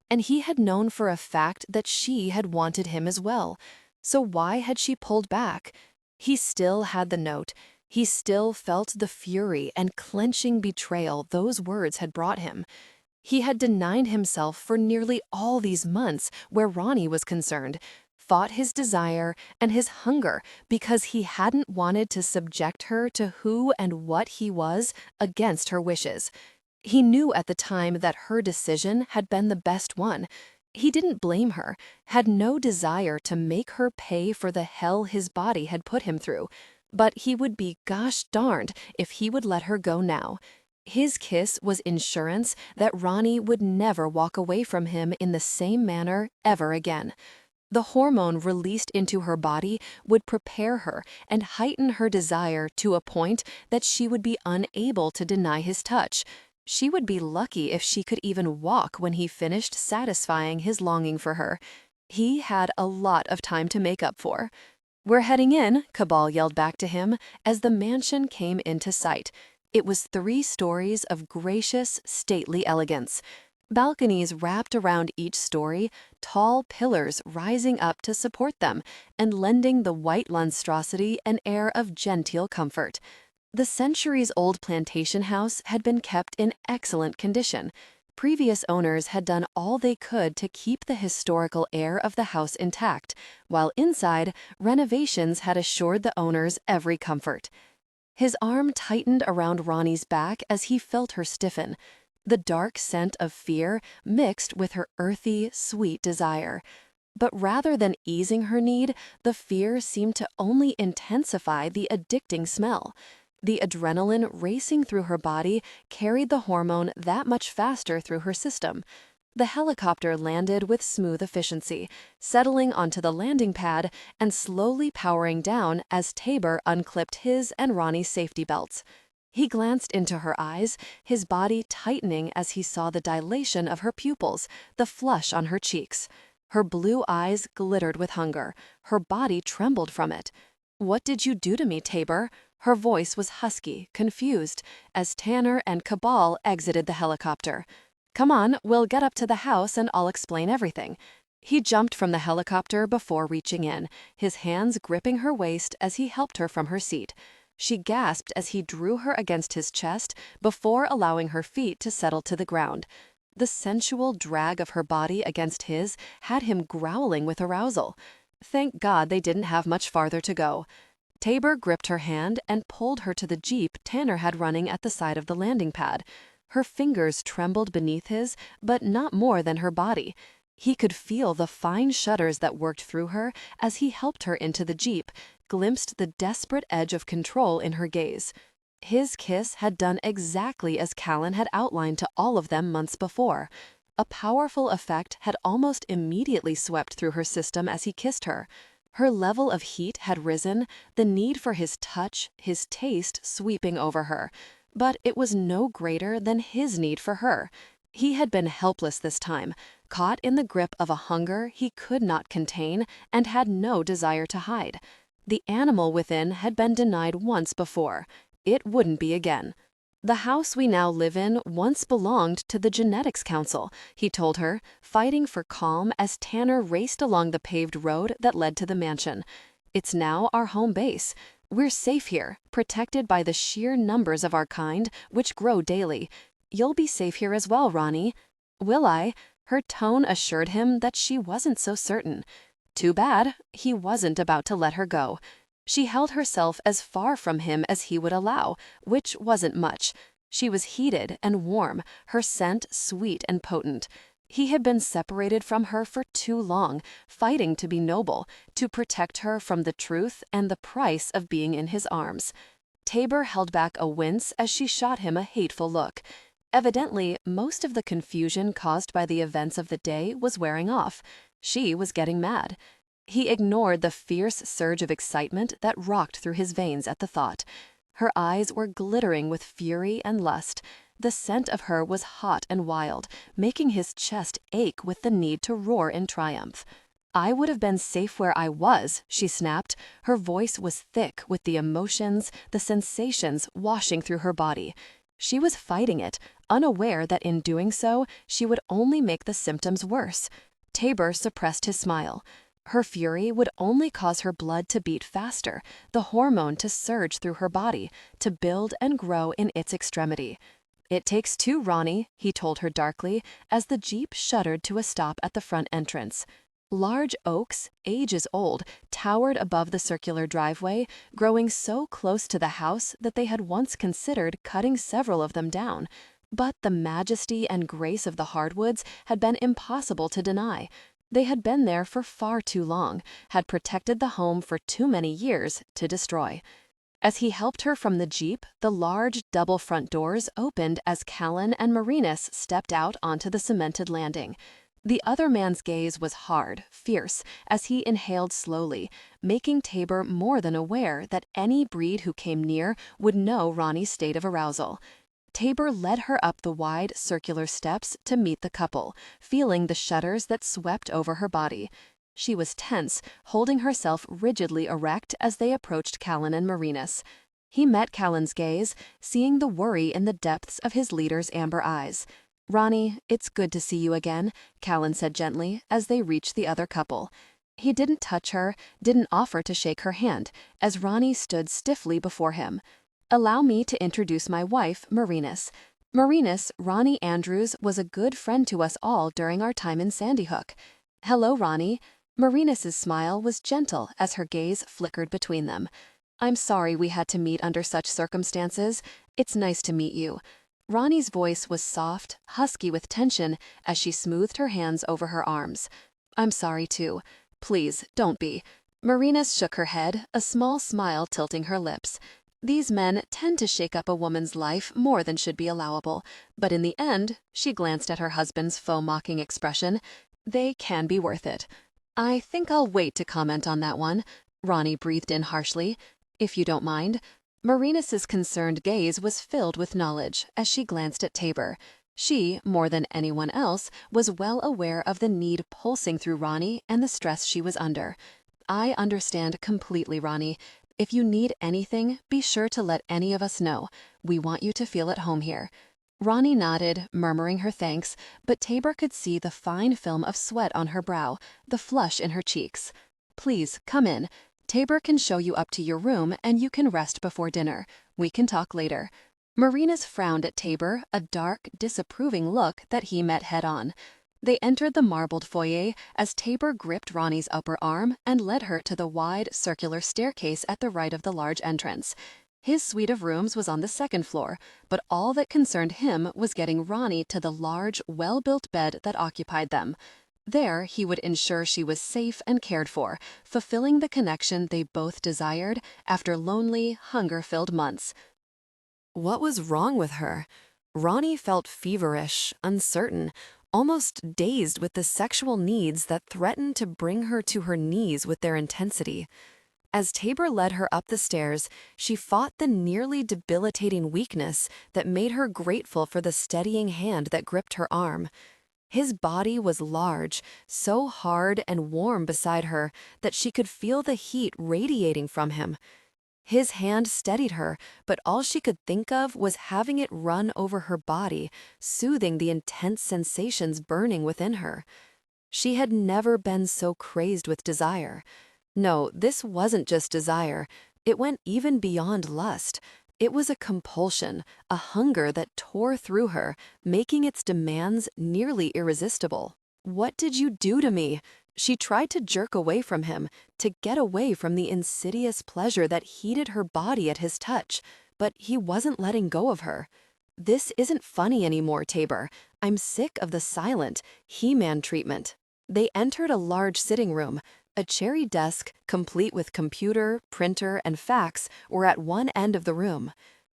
and he had known for a fact that she had wanted him as well. So why had she pulled back? He still had the note. He still felt the fury and clenching betrayal those words had brought him. He had denied himself for nearly all these months where Roni was concerned, fought his desire and his hunger because he hadn't wanted to subject her to who and what he was against her wishes. He knew at the time that her decision had been the best one. He didn't blame her, had no desire to make her pay for the hell his body had put him through, but he would be gosh darned if he would let her go now. His kiss was insurance that Roni would never walk away from him in the same manner ever again. The hormone released into her body would prepare her and heighten her desire to a point that she would be unable to deny his touch. She would be lucky if she could even walk when he finished satisfying his longing for her. He had a lot of time to make up for. "We're heading in," Cabal yelled back to him as the mansion came into sight. It was 3 stories of gracious, stately elegance. Balconies wrapped around each story, tall pillars rising up to support them and lending the white monstrosity an air of genteel comfort. The centuries-old plantation house had been kept in excellent condition. Previous owners had done all they could to keep the historical air of the house intact, while inside, renovations had assured the owners every comfort. His arm tightened around Roni's back as he felt her stiffen. The dark scent of fear mixed with her earthy, sweet desire. But rather than easing her need, the fear seemed to only intensify the addicting smell. The adrenaline racing through her body carried the hormone that much faster through her system. The helicopter landed with smooth efficiency, settling onto the landing pad and slowly powering down as Tabor unclipped his and Roni's safety belts. He glanced into her eyes, his body tightening as he saw the dilation of her pupils, the flush on her cheeks. Her blue eyes glittered with hunger. Her body trembled from it. "What did you do to me, Tabor?" Her voice was husky, confused, as Tanner and Cabal exited the helicopter. "Come on, we'll get up to the house and I'll explain everything." He jumped from the helicopter before reaching in, his hands gripping her waist as he helped her from her seat. She gasped as he drew her against his chest before allowing her feet to settle to the ground. The sensual drag of her body against his had him growling with arousal. Thank God they didn't have much farther to go. Tabor gripped her hand and pulled her to the Jeep Tanner had running at the side of the landing pad. Her fingers trembled beneath his, but not more than her body. He could feel the fine shudders that worked through her as he helped her into the Jeep, glimpsed the desperate edge of control in her gaze. His kiss had done exactly as Callan had outlined to all of them months before. A powerful effect had almost immediately swept through her system as he kissed her. Her level of heat had risen, the need for his touch, his taste sweeping over her. But it was no greater than his need for her. He had been helpless this time, caught in the grip of a hunger he could not contain and had no desire to hide. The animal within had been denied once before. It wouldn't be again. The house we now live in once belonged to the Genetics Council, he told her, fighting for calm as Tanner raced along the paved road that led to the mansion. It's now our home base. We're safe here, protected by the sheer numbers of our kind, which grow daily. You'll be safe here as well, Roni. Will I? Her tone assured him that she wasn't so certain. Too bad, he wasn't about to let her go. She held herself as far from him as he would allow, which wasn't much. She was heated and warm, her scent sweet and potent. He had been separated from her for too long, fighting to be noble, to protect her from the truth and the price of being in his arms. Tabor held back a wince as she shot him a hateful look. Evidently, most of the confusion caused by the events of the day was wearing off. She was getting mad. He ignored the fierce surge of excitement that rocked through his veins at the thought. Her eyes were glittering with fury and lust. The scent of her was hot and wild, making his chest ache with the need to roar in triumph. I would have been safe where I was, she snapped. Her voice was thick with the emotions, the sensations washing through her body. She was fighting it, unaware that in doing so, she would only make the symptoms worse. Tabor suppressed his smile. Her fury would only cause her blood to beat faster, the hormone to surge through her body, to build and grow in its extremity. It takes two, Roni, he told her darkly, as the Jeep shuddered to a stop at the front entrance. Large oaks, ages old, towered above the circular driveway, growing so close to the house that they had once considered cutting several of them down. But the majesty and grace of the hardwoods had been impossible to deny. They had been there for far too long, had protected the home for too many years to destroy. As he helped her from the Jeep, the large double front doors opened as Callan and Marinus stepped out onto the cemented landing. The other man's gaze was hard, fierce, as he inhaled slowly, making Tabor more than aware that any breed who came near would know Roni's state of arousal. Tabor led her up the wide, circular steps to meet the couple, feeling the shudders that swept over her body. She was tense, holding herself rigidly erect as they approached Callan and Marinus. He met Callan's gaze, seeing the worry in the depths of his leader's amber eyes. "Roni, it's good to see you again," Callan said gently as they reached the other couple. He didn't touch her, didn't offer to shake her hand, as Roni stood stiffly before him. "Allow me to introduce my wife, Marinus. Marinus, Roni Andrews, was a good friend to us all during our time in Sandy Hook. Hello, Roni." Marinus's smile was gentle as her gaze flickered between them. "I'm sorry we had to meet under such circumstances. It's nice to meet you." Roni's voice was soft, husky with tension as she smoothed her hands over her arms. "I'm sorry too. Please, don't be." Marinus shook her head, a small smile tilting her lips. These men tend to shake up a woman's life more than should be allowable, but in the end, she glanced at her husband's faux-mocking expression, they can be worth it. "I think I'll wait to comment on that one," Roni breathed in harshly, "if you don't mind." Marinus's concerned gaze was filled with knowledge as she glanced at Tabor. She, more than anyone else, was well aware of the need pulsing through Roni and the stress she was under. "I understand completely, Roni. If you need anything, be sure to let any of us know. We want you to feel at home here." Roni nodded, murmuring her thanks, but Tabor could see the fine film of sweat on her brow, the flush in her cheeks. "Please, come in. Tabor can show you up to your room and you can rest before dinner. We can talk later." Marina's frowned at Tabor, a dark, disapproving look that he met head-on. They entered the marbled foyer as Tabor gripped Roni's upper arm and led her to the wide, circular staircase at the right of the large entrance. His suite of rooms was on the second floor, but all that concerned him was getting Roni to the large, well-built bed that occupied them. There, he would ensure she was safe and cared for, fulfilling the connection they both desired after lonely, hunger-filled months. What was wrong with her? Roni felt feverish, uncertain, almost dazed with the sexual needs that threatened to bring her to her knees with their intensity. As Tabor led her up the stairs, she fought the nearly debilitating weakness that made her grateful for the steadying hand that gripped her arm. His body was large, so hard and warm beside her that she could feel the heat radiating from him. His hand steadied her, but all she could think of was having it run over her body, soothing the intense sensations burning within her. She had never been so crazed with desire. No, this wasn't just desire. It went even beyond lust. It was a compulsion, a hunger that tore through her, making its demands nearly irresistible. "What did you do to me?" She tried to jerk away from him, to get away from the insidious pleasure that heated her body at his touch, but he wasn't letting go of her. "This isn't funny anymore, Tabor. I'm sick of the silent, He-Man treatment." They entered a large sitting room. A cherry desk, complete with computer, printer, and fax, were at one end of the room.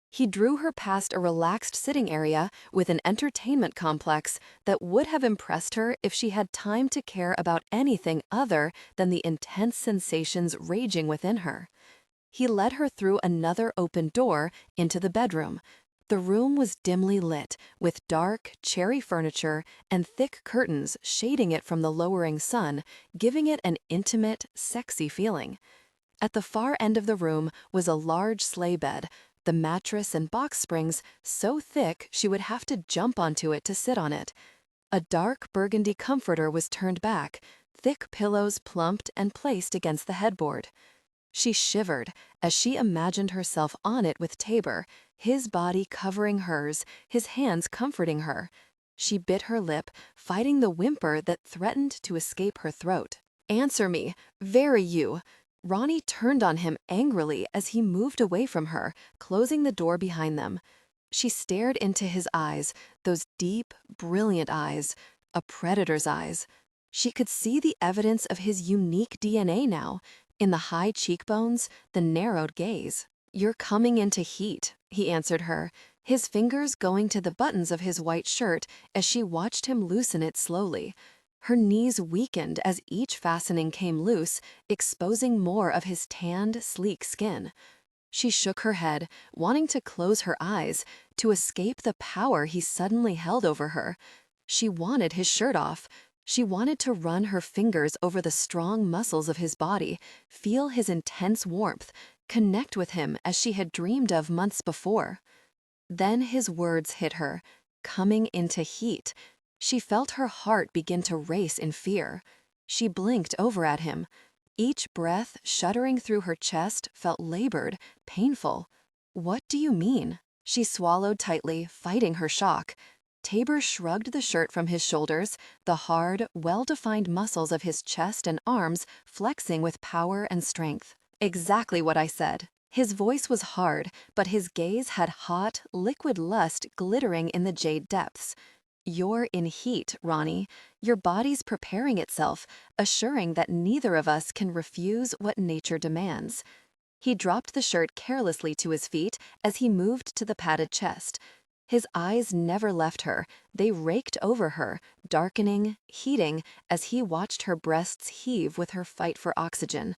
He drew her past a relaxed sitting area with an entertainment complex that would have impressed her if she had time to care about anything other than the intense sensations raging within her. He led her through another open door into the bedroom. The room was dimly lit, with dark, cherry furniture and thick curtains shading it from the lowering sun, giving it an intimate, sexy feeling. At the far end of the room was a large sleigh bed, the mattress and box springs so thick she would have to jump onto it to sit on it. A dark burgundy comforter was turned back, thick pillows plumped and placed against the headboard. She shivered as she imagined herself on it with Tabor, his body covering hers, his hands comforting her. She bit her lip, fighting the whimper that threatened to escape her throat. "Answer me, very you." Roni turned on him angrily as he moved away from her, closing the door behind them. She stared into his eyes, those deep, brilliant eyes, a predator's eyes. She could see the evidence of his unique DNA now, in the high cheekbones, the narrowed gaze. "You're coming into heat," he answered her, his fingers going to the buttons of his white shirt as she watched him loosen it slowly. Her knees weakened as each fastening came loose, exposing more of his tanned, sleek skin. She shook her head, wanting to close her eyes, to escape the power he suddenly held over her. She wanted his shirt off. She wanted to run her fingers over the strong muscles of his body, feel his intense warmth, connect with him as she had dreamed of months before. Then his words hit her, coming into heat. She felt her heart begin to race in fear. She blinked over at him. Each breath shuddering through her chest felt labored, painful. "What do you mean?" She swallowed tightly, fighting her shock. Tabor shrugged the shirt from his shoulders, the hard, well-defined muscles of his chest and arms flexing with power and strength. "Exactly what I said." His voice was hard, but his gaze had hot, liquid lust glittering in the jade depths. "You're in heat, Roni. Your body's preparing itself, assuring that neither of us can refuse what nature demands." He dropped the shirt carelessly to his feet as he moved to the padded chest. His eyes never left her. They raked over her, darkening, heating, as he watched her breasts heave with her fight for oxygen.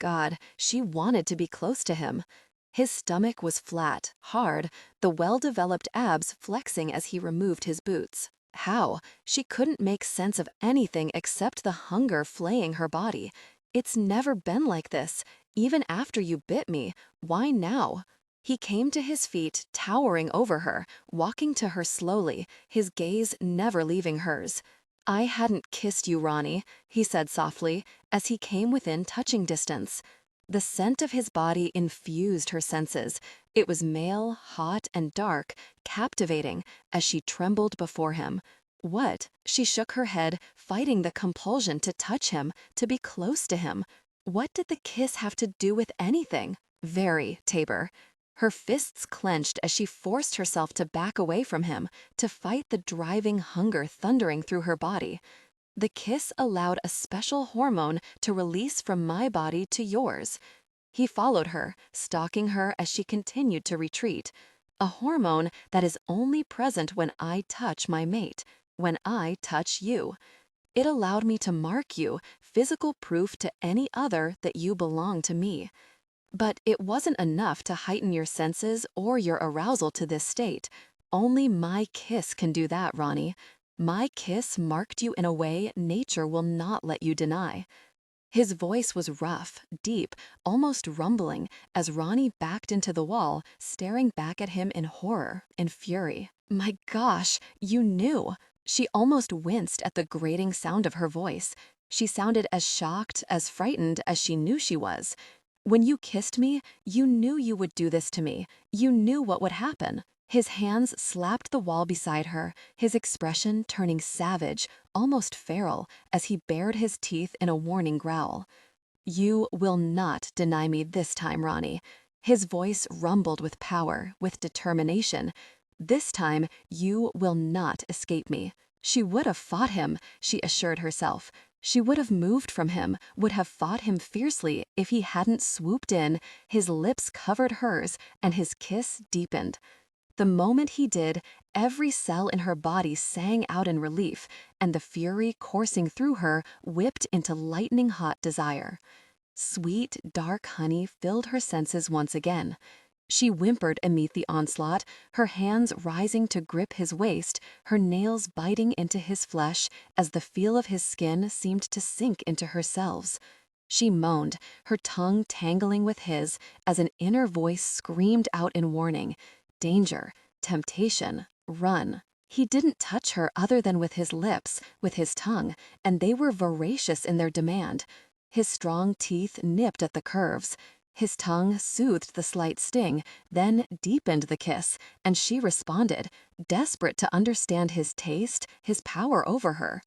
God, she wanted to be close to him. His stomach was flat, hard, the well-developed abs flexing as he removed his boots. How? She couldn't make sense of anything except the hunger flaying her body. "It's never been like this. Even after you bit me, why now?" He came to his feet, towering over her, walking to her slowly, his gaze never leaving hers. "I hadn't kissed you, Roni," he said softly, as he came within touching distance. The scent of his body infused her senses. It was male, hot and dark, captivating, as she trembled before him. What? She shook her head, fighting the compulsion to touch him, to be close to him. What did the kiss have to do with anything? Very, Tabor. Her fists clenched as she forced herself to back away from him, to fight the driving hunger thundering through her body. The kiss allowed a special hormone to release from my body to yours. He followed her, stalking her as she continued to retreat. A hormone that is only present when I touch my mate, when I touch you. It allowed me to mark you, physical proof to any other that you belong to me. But it wasn't enough to heighten your senses or your arousal to this state. Only my kiss can do that, Roni. My kiss marked you in a way nature will not let you deny. His voice was rough, deep, almost rumbling, as Roni backed into the wall, staring back at him in horror, in fury. My gosh, you knew. She almost winced at the grating sound of her voice. She sounded as shocked, as frightened as she knew she was. When you kissed me, you knew you would do this to me. You knew what would happen. His hands slapped the wall beside her, his expression turning savage, almost feral, as he bared his teeth in a warning growl. You will not deny me this time, Roni. His voice rumbled with power, with determination. This time, you will not escape me. She would have fought him, she assured herself. She would have moved from him, would have fought him fiercely if he hadn't swooped in, his lips covered hers, and his kiss deepened. The moment he did, every cell in her body sang out in relief, and the fury coursing through her whipped into lightning-hot desire. Sweet, dark honey filled her senses once again. She whimpered amid the onslaught, her hands rising to grip his waist, her nails biting into his flesh as the feel of his skin seemed to sink into her selves. She moaned, her tongue tangling with his, as an inner voice screamed out in warning. Danger, temptation, run. He didn't touch her other than with his lips, with his tongue, and they were voracious in their demand. His strong teeth nipped at the curves. His tongue soothed the slight sting, then deepened the kiss, and she responded, desperate to understand his taste, his power over her.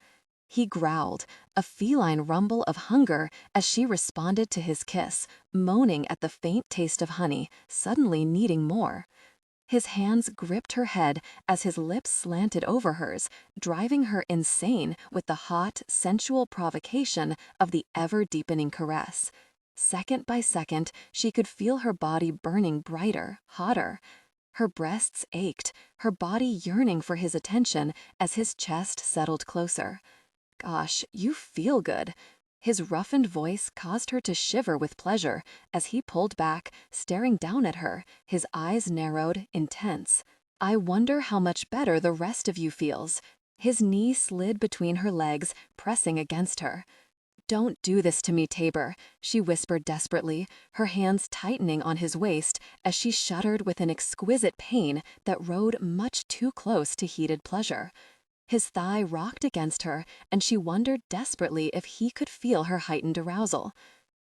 He growled, a feline rumble of hunger as she responded to his kiss, moaning at the faint taste of honey, suddenly needing more. His hands gripped her head as his lips slanted over hers, driving her insane with the hot, sensual provocation of the ever-deepening caress. Second by second, she could feel her body burning brighter, hotter. Her breasts ached, her body yearning for his attention as his chest settled closer. Gosh, you feel good. His roughened voice caused her to shiver with pleasure as he pulled back, staring down at her, his eyes narrowed, intense. I wonder how much better the rest of you feels. His knee slid between her legs, pressing against her. Don't do this to me, Tabor, she whispered desperately, her hands tightening on his waist as she shuddered with an exquisite pain that rode much too close to heated pleasure. His thigh rocked against her, and she wondered desperately if he could feel her heightened arousal.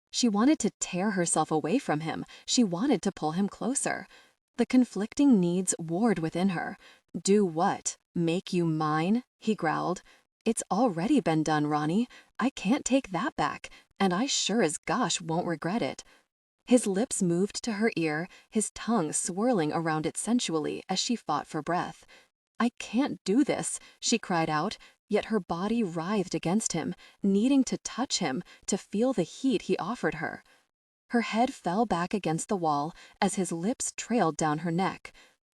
She wanted to tear herself away from him. She wanted to pull him closer. The conflicting needs warred within her. Do what? Make you mine? He growled. It's already been done, Roni. I can't take that back, and I sure as gosh won't regret it. His lips moved to her ear, his tongue swirling around it sensually as she fought for breath. I can't do this, she cried out, yet her body writhed against him, needing to touch him, to feel the heat he offered her. Her head fell back against the wall as his lips trailed down her neck.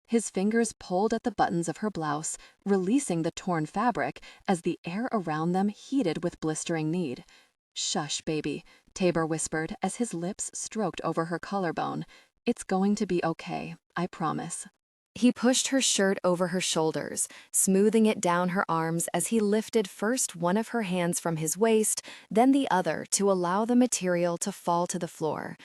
His fingers pulled at the buttons of her blouse, releasing the torn fabric as the air around them heated with blistering need. Shush, baby, Tabor whispered as his lips stroked over her collarbone. It's going to be okay, I promise. He pushed her shirt over her shoulders, smoothing it down her arms as he lifted first one of her hands from his waist, then the other to allow the material to fall to the floor.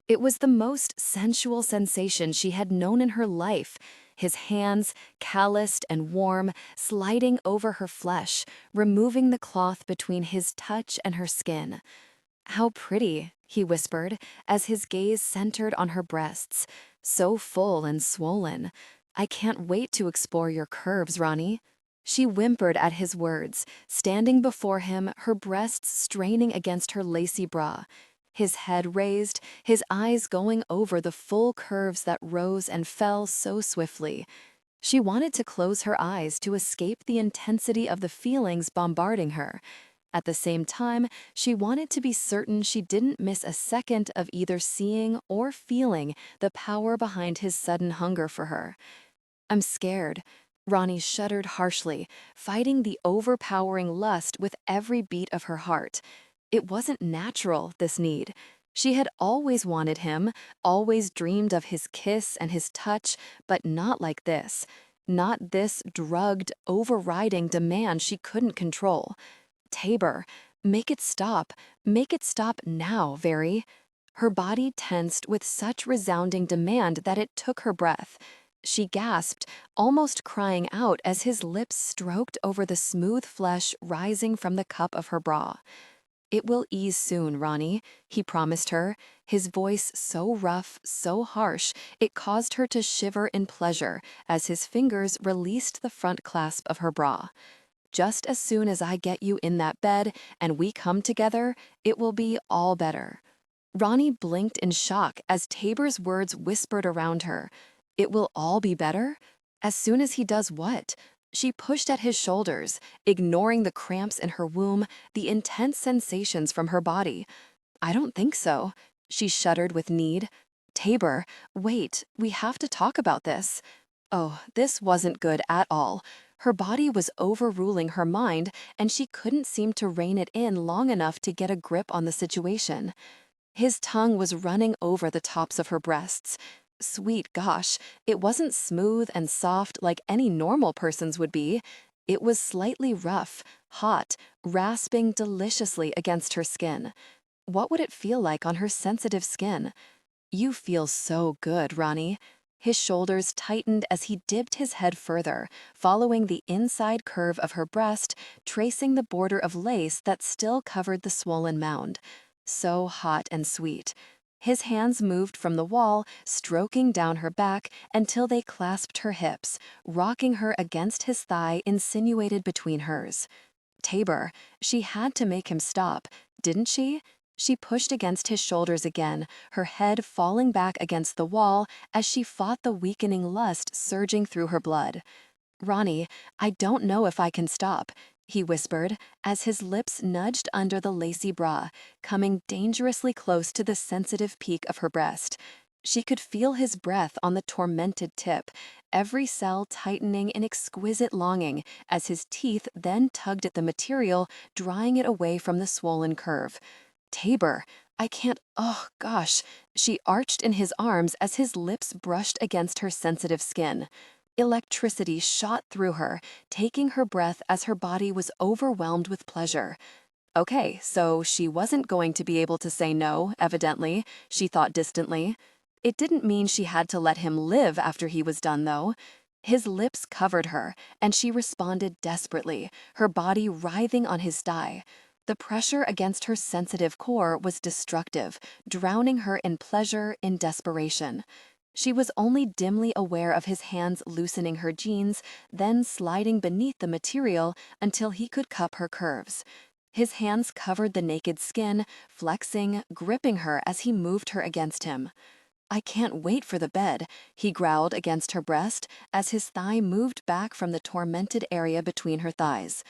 It was the most sensual sensation she had known in her life, his hands, calloused and warm, sliding over her flesh, removing the cloth between his touch and her skin. How pretty, he whispered, as his gaze centered on her breasts, so full and swollen. I can't wait to explore your curves, Roni. She whimpered at his words, standing before him, her breasts straining against her lacy bra. His head raised, his eyes going over the full curves that rose and fell so swiftly. She wanted to close her eyes to escape the intensity of the feelings bombarding her. At the same time, she wanted to be certain she didn't miss a second of either seeing or feeling the power behind his sudden hunger for her. I'm scared. Roni shuddered harshly, fighting the overpowering lust with every beat of her heart. It wasn't natural, this need. She had always wanted him, always dreamed of his kiss and his touch, but not like this. Not this drugged, overriding demand she couldn't control. Tabor, make it stop. Make it stop now, Very. Her body tensed with such resounding demand that it took her breath. She gasped, almost crying out as his lips stroked over the smooth flesh rising from the cup of her bra. It will ease soon, Roni, he promised her, his voice so rough, so harsh, it caused her to shiver in pleasure as his fingers released the front clasp of her bra. Just as soon as I get you in that bed and we come together, it will be all better. Roni blinked in shock as Tabor's words whispered around her. It will all be better? As soon as he does what? She pushed at his shoulders, ignoring the cramps in her womb, the intense sensations from her body. I don't think so. She shuddered with need. Tabor, wait, we have to talk about this. Oh, this wasn't good at all. Her body was overruling her mind, and she couldn't seem to rein it in long enough to get a grip on the situation. His tongue was running over the tops of her breasts. Sweet gosh, it wasn't smooth and soft like any normal person's would be. It was slightly rough, hot, rasping deliciously against her skin. What would it feel like on her sensitive skin? You feel so good, Roni. His shoulders tightened as he dipped his head further, following the inside curve of her breast, tracing the border of lace that still covered the swollen mound. So hot and sweet. His hands moved from the wall, stroking down her back until they clasped her hips, rocking her against his thigh insinuated between hers. Tabor, she had to make him stop, didn't she? She pushed against his shoulders again, her head falling back against the wall as she fought the weakening lust surging through her blood. Roni, I don't know if I can stop, he whispered as his lips nudged under the lacy bra, coming dangerously close to the sensitive peak of her breast. She could feel his breath on the tormented tip, every cell tightening in exquisite longing as his teeth then tugged at the material, drawing it away from the swollen curve. Tabor, I can't, oh gosh, she arched in his arms as his lips brushed against her sensitive skin. Electricity shot through her, taking her breath as her body was overwhelmed with pleasure. Okay, so she wasn't going to be able to say no, evidently, she thought distantly. It didn't mean she had to let him live after he was done, though. His lips covered her, and she responded desperately, her body writhing on his thigh. The pressure against her sensitive core was destructive, drowning her in pleasure, in desperation. She was only dimly aware of his hands loosening her jeans, then sliding beneath the material until he could cup her curves. His hands covered the naked skin, flexing, gripping her as he moved her against him. I can't wait for the bed, he growled against her breast as his thigh moved back from the tormented area between her thighs.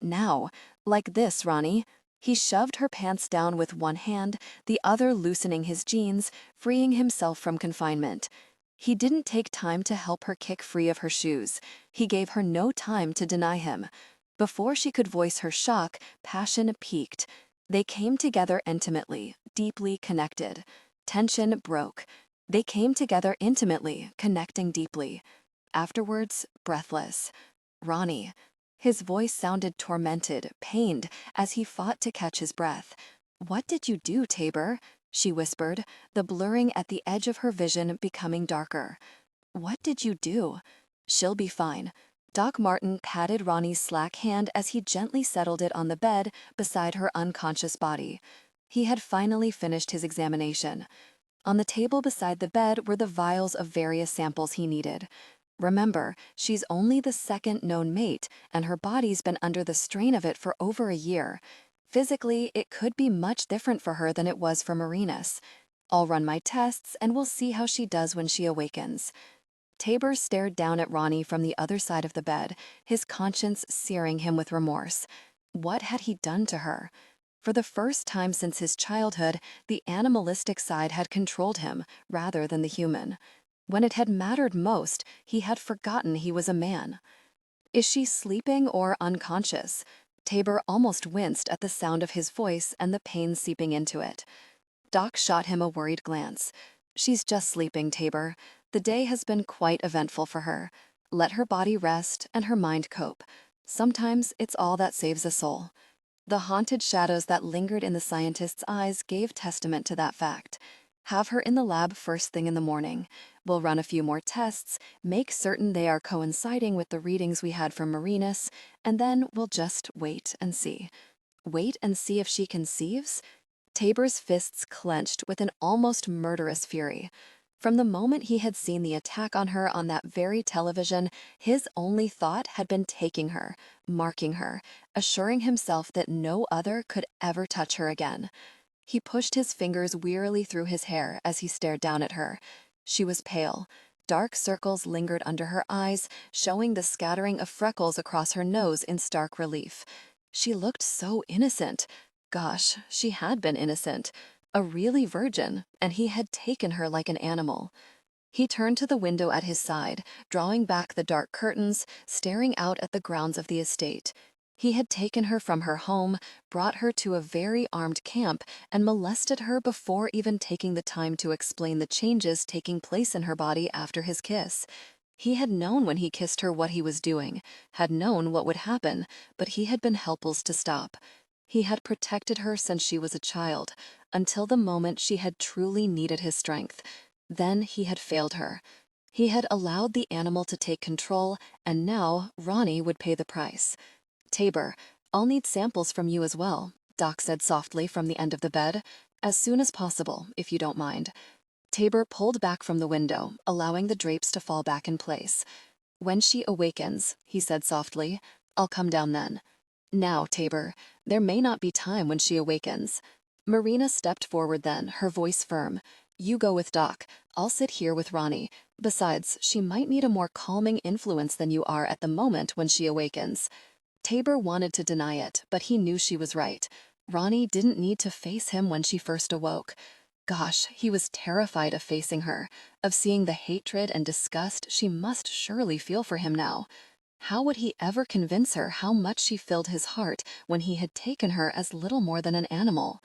Now, like this, Roni. He shoved her pants down with one hand, the other loosening his jeans, freeing himself from confinement. He didn't take time to help her kick free of her shoes. He gave her no time to deny him. Before she could voice her shock, passion peaked. They came together intimately, deeply connected. Tension broke. They came together intimately, connecting deeply. Afterwards, breathless. Roni. His voice sounded tormented, pained, as he fought to catch his breath. What did you do, Tabor? She whispered, the blurring at the edge of her vision becoming darker. What did you do? She'll be fine. Doc Martin patted Roni's slack hand as he gently settled it on the bed beside her unconscious body. He had finally finished his examination. On the table beside the bed were the vials of various samples he needed. Remember, she's only the second known mate, and her body's been under the strain of it for over a year. Physically, it could be much different for her than it was for Marinus. I'll run my tests, and we'll see how she does when she awakens. Tabor stared down at Roni from the other side of the bed, his conscience searing him with remorse. What had he done to her? For the first time since his childhood, the animalistic side had controlled him, rather than the human. When it had mattered most, he had forgotten he was a man. Is she sleeping or unconscious? Tabor almost winced at the sound of his voice and the pain seeping into it. Doc shot him a worried glance. She's just sleeping, Tabor. The day has been quite eventful for her. Let her body rest and her mind cope. Sometimes it's all that saves a soul. The haunted shadows that lingered in the scientist's eyes gave testament to that fact. Have her in the lab first thing in the morning. We'll run a few more tests, make certain they are coinciding with the readings we had from Marinus, and then we'll just wait and see. Wait and see if she conceives? Tabor's fists clenched with an almost murderous fury. From the moment he had seen the attack on her on that very television, his only thought had been taking her, marking her, assuring himself that no other could ever touch her again. He pushed his fingers wearily through his hair as he stared down at her. She was pale. Dark circles lingered under her eyes, showing the scattering of freckles across her nose in stark relief. She looked so innocent. Gosh, she had been innocent. A really virgin, and he had taken her like an animal. He turned to the window at his side, drawing back the dark curtains, staring out at the grounds of the estate. He had taken her from her home, brought her to a very armed camp, and molested her before even taking the time to explain the changes taking place in her body after his kiss. He had known when he kissed her what he was doing, had known what would happen, but he had been helpless to stop. He had protected her since she was a child, until the moment she had truly needed his strength. Then he had failed her. He had allowed the animal to take control, and now Roni would pay the price. Tabor, I'll need samples from you as well, Doc said softly from the end of the bed. As soon as possible, if you don't mind. Tabor pulled back from the window, allowing the drapes to fall back in place. When she awakens, he said softly, I'll come down then. Now, Tabor, there may not be time when she awakens. Marina stepped forward then, her voice firm. You go with Doc. I'll sit here with Roni. Besides, she might need a more calming influence than you are at the moment when she awakens. Tabor wanted to deny it, but he knew she was right. Roni didn't need to face him when she first awoke. Gosh, he was terrified of facing her, of seeing the hatred and disgust she must surely feel for him now. How would he ever convince her how much she filled his heart when he had taken her as little more than an animal?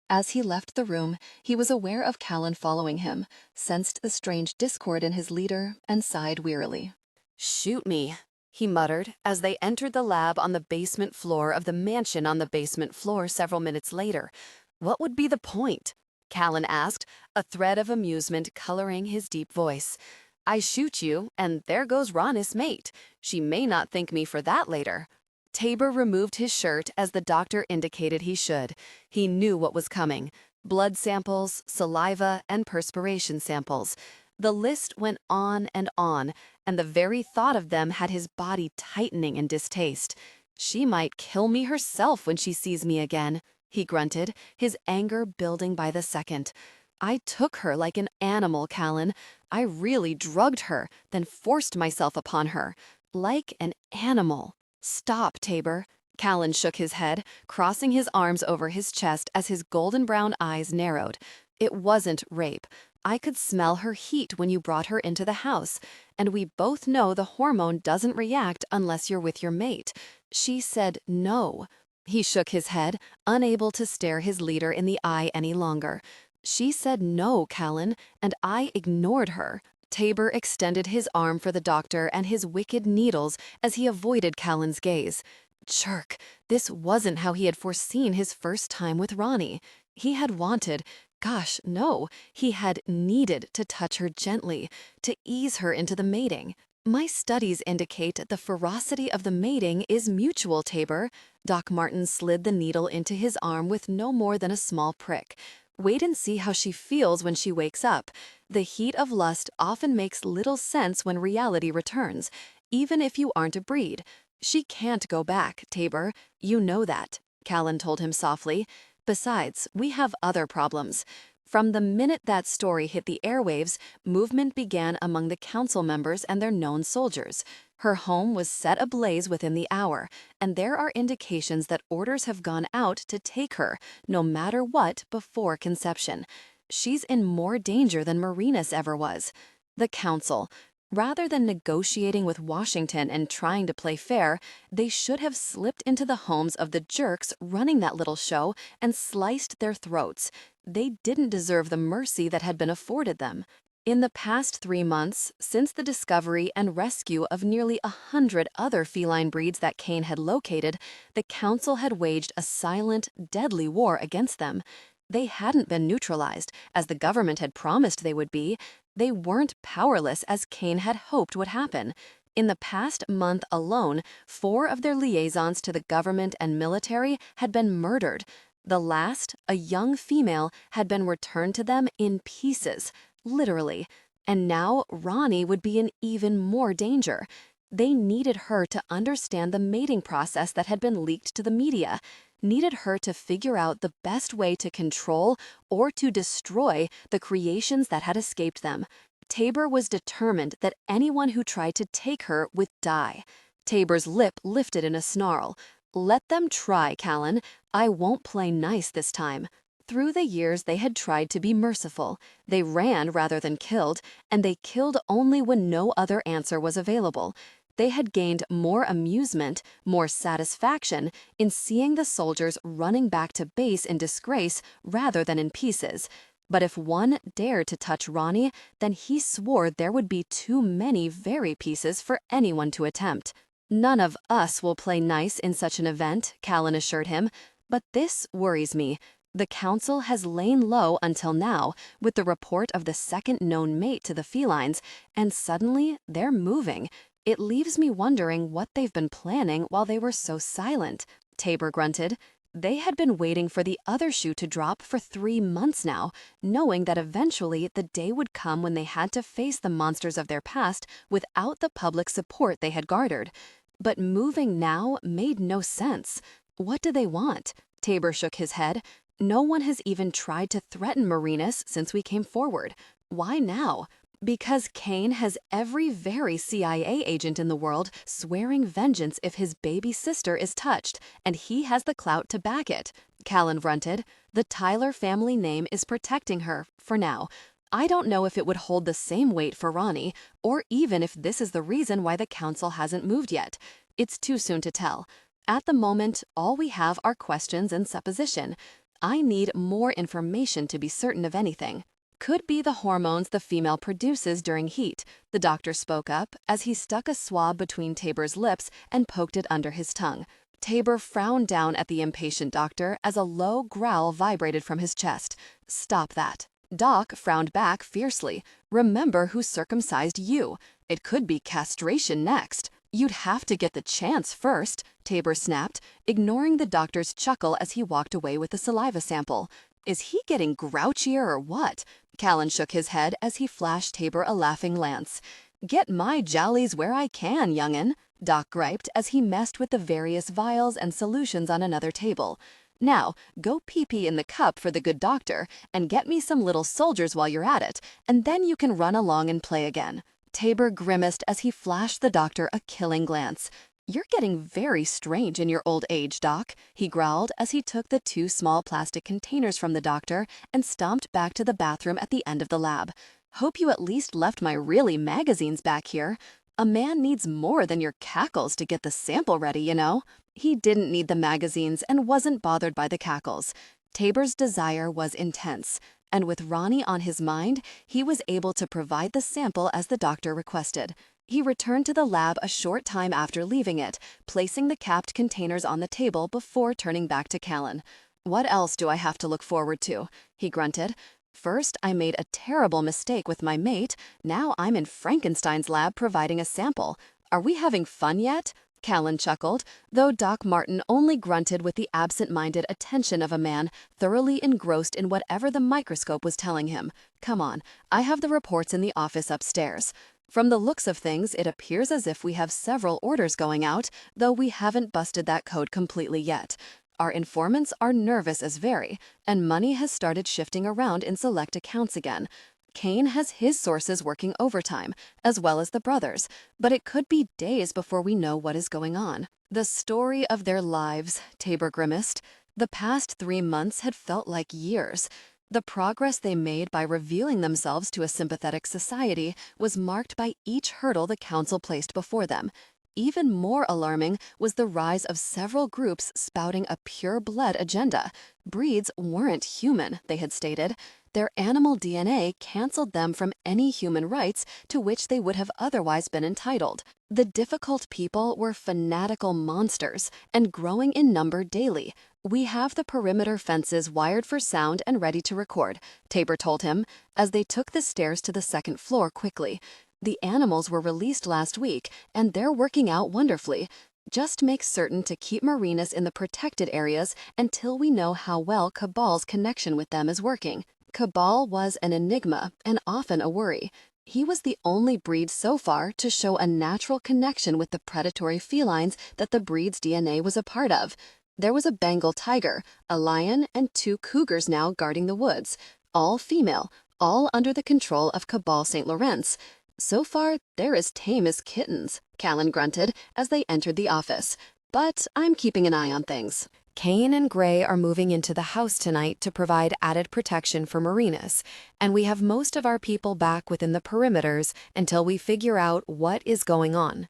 As he left the room, he was aware of Callan following him, sensed the strange discord in his leader, and sighed wearily. Shoot me, he muttered as they entered the lab on the basement floor of the mansion on the basement floor several minutes later. What would be the point? Callan asked, a thread of amusement coloring his deep voice. I shoot you, and there goes Ronis' mate. She may not thank me for that later. Tabor removed his shirt as the doctor indicated he should. He knew what was coming. Blood samples, saliva, and perspiration samples. The list went on, and the very thought of them had his body tightening in distaste. She might kill me herself when she sees me again, he grunted, his anger building by the second. I took her like an animal, Callan. I really drugged her, then forced myself upon her. Like an animal. Stop, Tabor. Callan shook his head, crossing his arms over his chest as his golden brown eyes narrowed. It wasn't rape. I could smell her heat when you brought her into the house, and we both know the hormone doesn't react unless you're with your mate. She said no. He shook his head, unable to stare his leader in the eye any longer. She said no, Callan, and I ignored her. Tabor extended his arm for the doctor and his wicked needles as he avoided Callan's gaze. Jerk, this wasn't how he had foreseen his first time with Roni. He had wanted, gosh, no, he had needed to touch her gently, to ease her into the mating. My studies indicate the ferocity of the mating is mutual, Tabor. Doc Martin slid the needle into his arm with no more than a small prick. Wait and see how she feels when she wakes up. The heat of lust often makes little sense when reality returns, even if you aren't a breed. She can't go back, Tabor. You know that, Callan told him softly. Besides, we have other problems. From the minute that story hit the airwaves, movement began among the council members and their known soldiers. Her home was set ablaze within the hour, and there are indications that orders have gone out to take her, no matter what, before conception. She's in more danger than Marinus ever was. The council. Rather than negotiating with Washington and trying to play fair, they should have slipped into the homes of the jerks running that little show and sliced their throats. They didn't deserve the mercy that had been afforded them. In the past 3 months, since the discovery and rescue of nearly 100 other feline breeds that Kane had located, the council had waged a silent, deadly war against them. They hadn't been neutralized, as the government had promised they would be. They weren't powerless as Kane had hoped would happen. In the past month alone, 4 of their liaisons to the government and military had been murdered. The last, a young female, had been returned to them in pieces, literally. And now Roni would be in even more danger. They needed her to understand the mating process that had been leaked to the media, needed her to figure out the best way to control or to destroy the creations that had escaped them. Tabor was determined that anyone who tried to take her would die. Tabor's lip lifted in a snarl. Let them try, Callan. I won't play nice this time. Through the years, they had tried to be merciful. They ran rather than killed, and they killed only when no other answer was available. They had gained more amusement, more satisfaction in seeing the soldiers running back to base in disgrace rather than in pieces. But if one dared to touch Roni, then he swore there would be too many very pieces for anyone to attempt. None of us will play nice in such an event, Callan assured him, but this worries me. The council has lain low until now, with the report of the second known mate to the felines, and suddenly they're moving. It leaves me wondering what they've been planning while they were so silent, Tabor grunted. They had been waiting for the other shoe to drop for 3 months now, knowing that eventually the day would come when they had to face the monsters of their past without the public support they had garnered. But moving now made no sense. What do they want? Tabor shook his head. No one has even tried to threaten Marinus since we came forward. Why now? Because Kane has every very CIA agent in the world swearing vengeance if his baby sister is touched, and he has the clout to back it. Callan grunted. The Tyler family name is protecting her, for now. I don't know if it would hold the same weight for Roni, or even if this is the reason why the council hasn't moved yet. It's too soon to tell. At the moment, all we have are questions and supposition. I need more information to be certain of anything. Could be the hormones the female produces during heat, the doctor spoke up as he stuck a swab between Tabor's lips and poked it under his tongue. Tabor frowned down at the impatient doctor as a low growl vibrated from his chest. Stop that. Doc frowned back fiercely. Remember who circumcised you. It could be castration next. You'd have to get the chance first, Tabor snapped, ignoring the doctor's chuckle as he walked away with the saliva sample. Is he getting grouchier or what? Callan shook his head as he flashed Tabor a laughing glance. Get my jollies where I can, young'un, Doc griped as he messed with the various vials and solutions on another table. Now, go pee-pee in the cup for the good doctor, and get me some little soldiers while you're at it, and then you can run along and play again. Tabor grimaced as he flashed the doctor a killing glance. You're getting very strange in your old age, Doc, he growled as he took the 2 small plastic containers from the doctor and stomped back to the bathroom at the end of the lab. Hope you at least left my really magazines back here. A man needs more than your cackles to get the sample ready, you know. He didn't need the magazines and wasn't bothered by the cackles. Tabor's desire was intense, and with Roni on his mind, he was able to provide the sample as the doctor requested. He returned to the lab a short time after leaving it, placing the capped containers on the table before turning back to Callan. What else do I have to look forward to? He grunted. First, I made a terrible mistake with my mate. Now I'm in Frankenstein's lab providing a sample. Are we having fun yet? Callan chuckled, though Doc Martin only grunted with the absent-minded attention of a man thoroughly engrossed in whatever the microscope was telling him. Come on, I have the reports in the office upstairs. From the looks of things, it appears as if we have several orders going out, though we haven't busted that code completely yet. Our informants are nervous as very, and money has started shifting around in select accounts again. Kane has his sources working overtime, as well as the brothers, but it could be days before we know what is going on. The story of their lives, Tabor grimaced. The past 3 months had felt like years. The progress they made by revealing themselves to a sympathetic society was marked by each hurdle the council placed before them. Even more alarming was the rise of several groups spouting a pure-blood agenda. Breeds weren't human, they had stated. Their animal DNA canceled them from any human rights to which they would have otherwise been entitled. The difficult people were fanatical monsters and growing in number daily. We have the perimeter fences wired for sound and ready to record, Tabor told him, as they took the stairs to the second floor quickly. The animals were released last week, and they're working out wonderfully. Just make certain to keep Marinus in the protected areas until we know how well Cabal's connection with them is working. Cabal was an enigma and often a worry. He was the only breed so far to show a natural connection with the predatory felines that the breed's DNA was a part of. There was a Bengal tiger, a lion, and 2 cougars now guarding the woods, all female, all under the control of Cabal St. Lawrence. So far, they're as tame as kittens, Callan grunted as they entered the office. But I'm keeping an eye on things. Kane and Gray are moving into the house tonight to provide added protection for Marinus, and we have most of our people back within the perimeters until we figure out what is going on.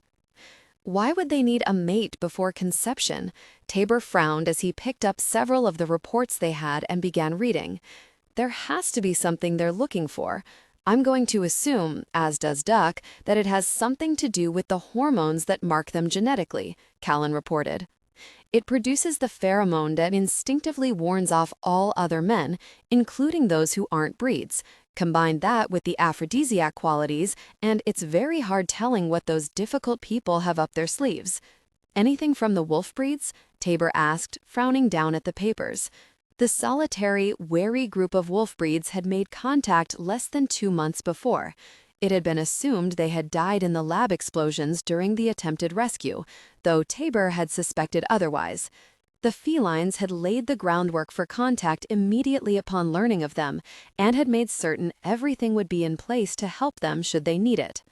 Why would they need a mate before conception? Tabor frowned as he picked up several of the reports they had and began reading. There has to be something they're looking for. I'm going to assume, as does Duck, that it has something to do with the hormones that mark them genetically, Callan reported. It produces the pheromone that instinctively warns off all other men, including those who aren't breeds. Combine that with the aphrodisiac qualities, and it's very hard telling what those difficult people have up their sleeves. Anything from the wolf breeds? Tabor asked, frowning down at the papers. The solitary, wary group of wolf breeds had made contact less than 2 months before. It had been assumed they had died in the lab explosions during the attempted rescue, though Tabor had suspected otherwise. The felines had laid the groundwork for contact immediately upon learning of them, and had made certain everything would be in place to help them should they need it.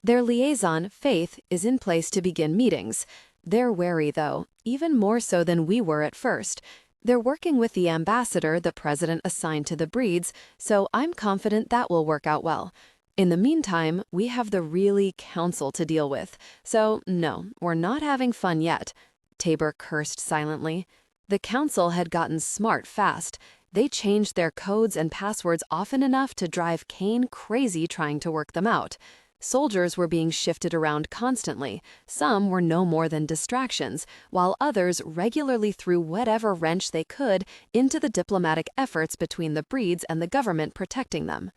Their liaison, Faith, is in place to begin meetings. They're wary, though, even more so than we were at first. They're working with the ambassador the president assigned to the breeds, so I'm confident that will work out well. In the meantime, we have the really council to deal with, so no, we're not having fun yet. Tabor cursed silently. The council had gotten smart fast. They changed their codes and passwords often enough to drive Kane crazy trying to work them out. Soldiers were being shifted around constantly. Some were no more than distractions, while others regularly threw whatever wrench they could into the diplomatic efforts between the breeds and the government protecting them.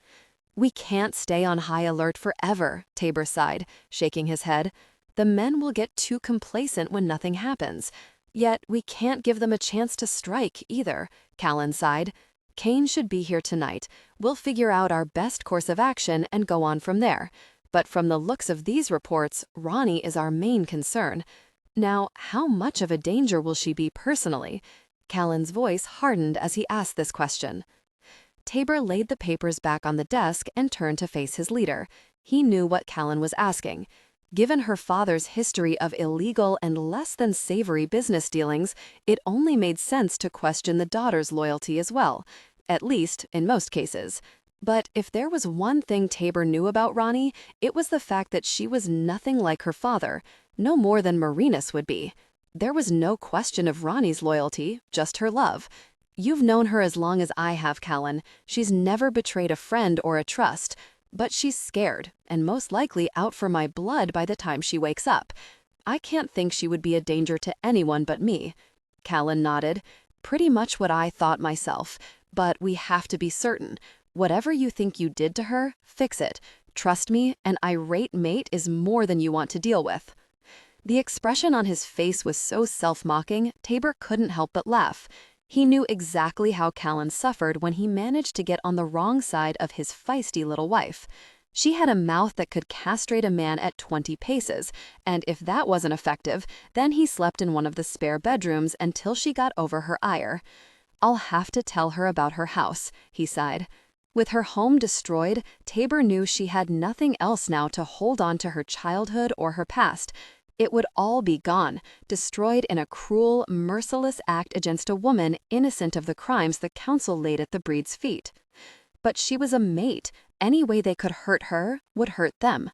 We can't stay on high alert forever, Tabor sighed, shaking his head. The men will get too complacent when nothing happens. Yet we can't give them a chance to strike either, Callan sighed. Kane should be here tonight. We'll figure out our best course of action and go on from there. But from the looks of these reports, Roni is our main concern. Now, how much of a danger will she be personally? Callan's voice hardened as he asked this question. Tabor laid the papers back on the desk and turned to face his leader. He knew what Callan was asking. Given her father's history of illegal and less than savory business dealings, it only made sense to question the daughter's loyalty as well, at least in most cases. But if there was one thing Tabor knew about Roni, it was the fact that she was nothing like her father, no more than Marinus would be. There was no question of Roni's loyalty, just her love. You've known her as long as I have, Callan. She's never betrayed a friend or a trust. But she's scared, and most likely out for my blood by the time she wakes up. I can't think she would be a danger to anyone but me. Callan nodded. Pretty much what I thought myself. But we have to be certain. Whatever you think you did to her, fix it. Trust me, an irate mate is more than you want to deal with." The expression on his face was so self-mocking, Tabor couldn't help but laugh. He knew exactly how Callan suffered when he managed to get on the wrong side of his feisty little wife. She had a mouth that could castrate a man at 20 paces, and if that wasn't effective, then he slept in one of the spare bedrooms until she got over her ire. "I'll have to tell her about her house," he sighed. With her home destroyed, Tabor knew she had nothing else now to hold on to her childhood or her past. It would all be gone, destroyed in a cruel, merciless act against a woman innocent of the crimes the council laid at the Breeds' feet. But she was a mate. Any way they could hurt her would hurt them.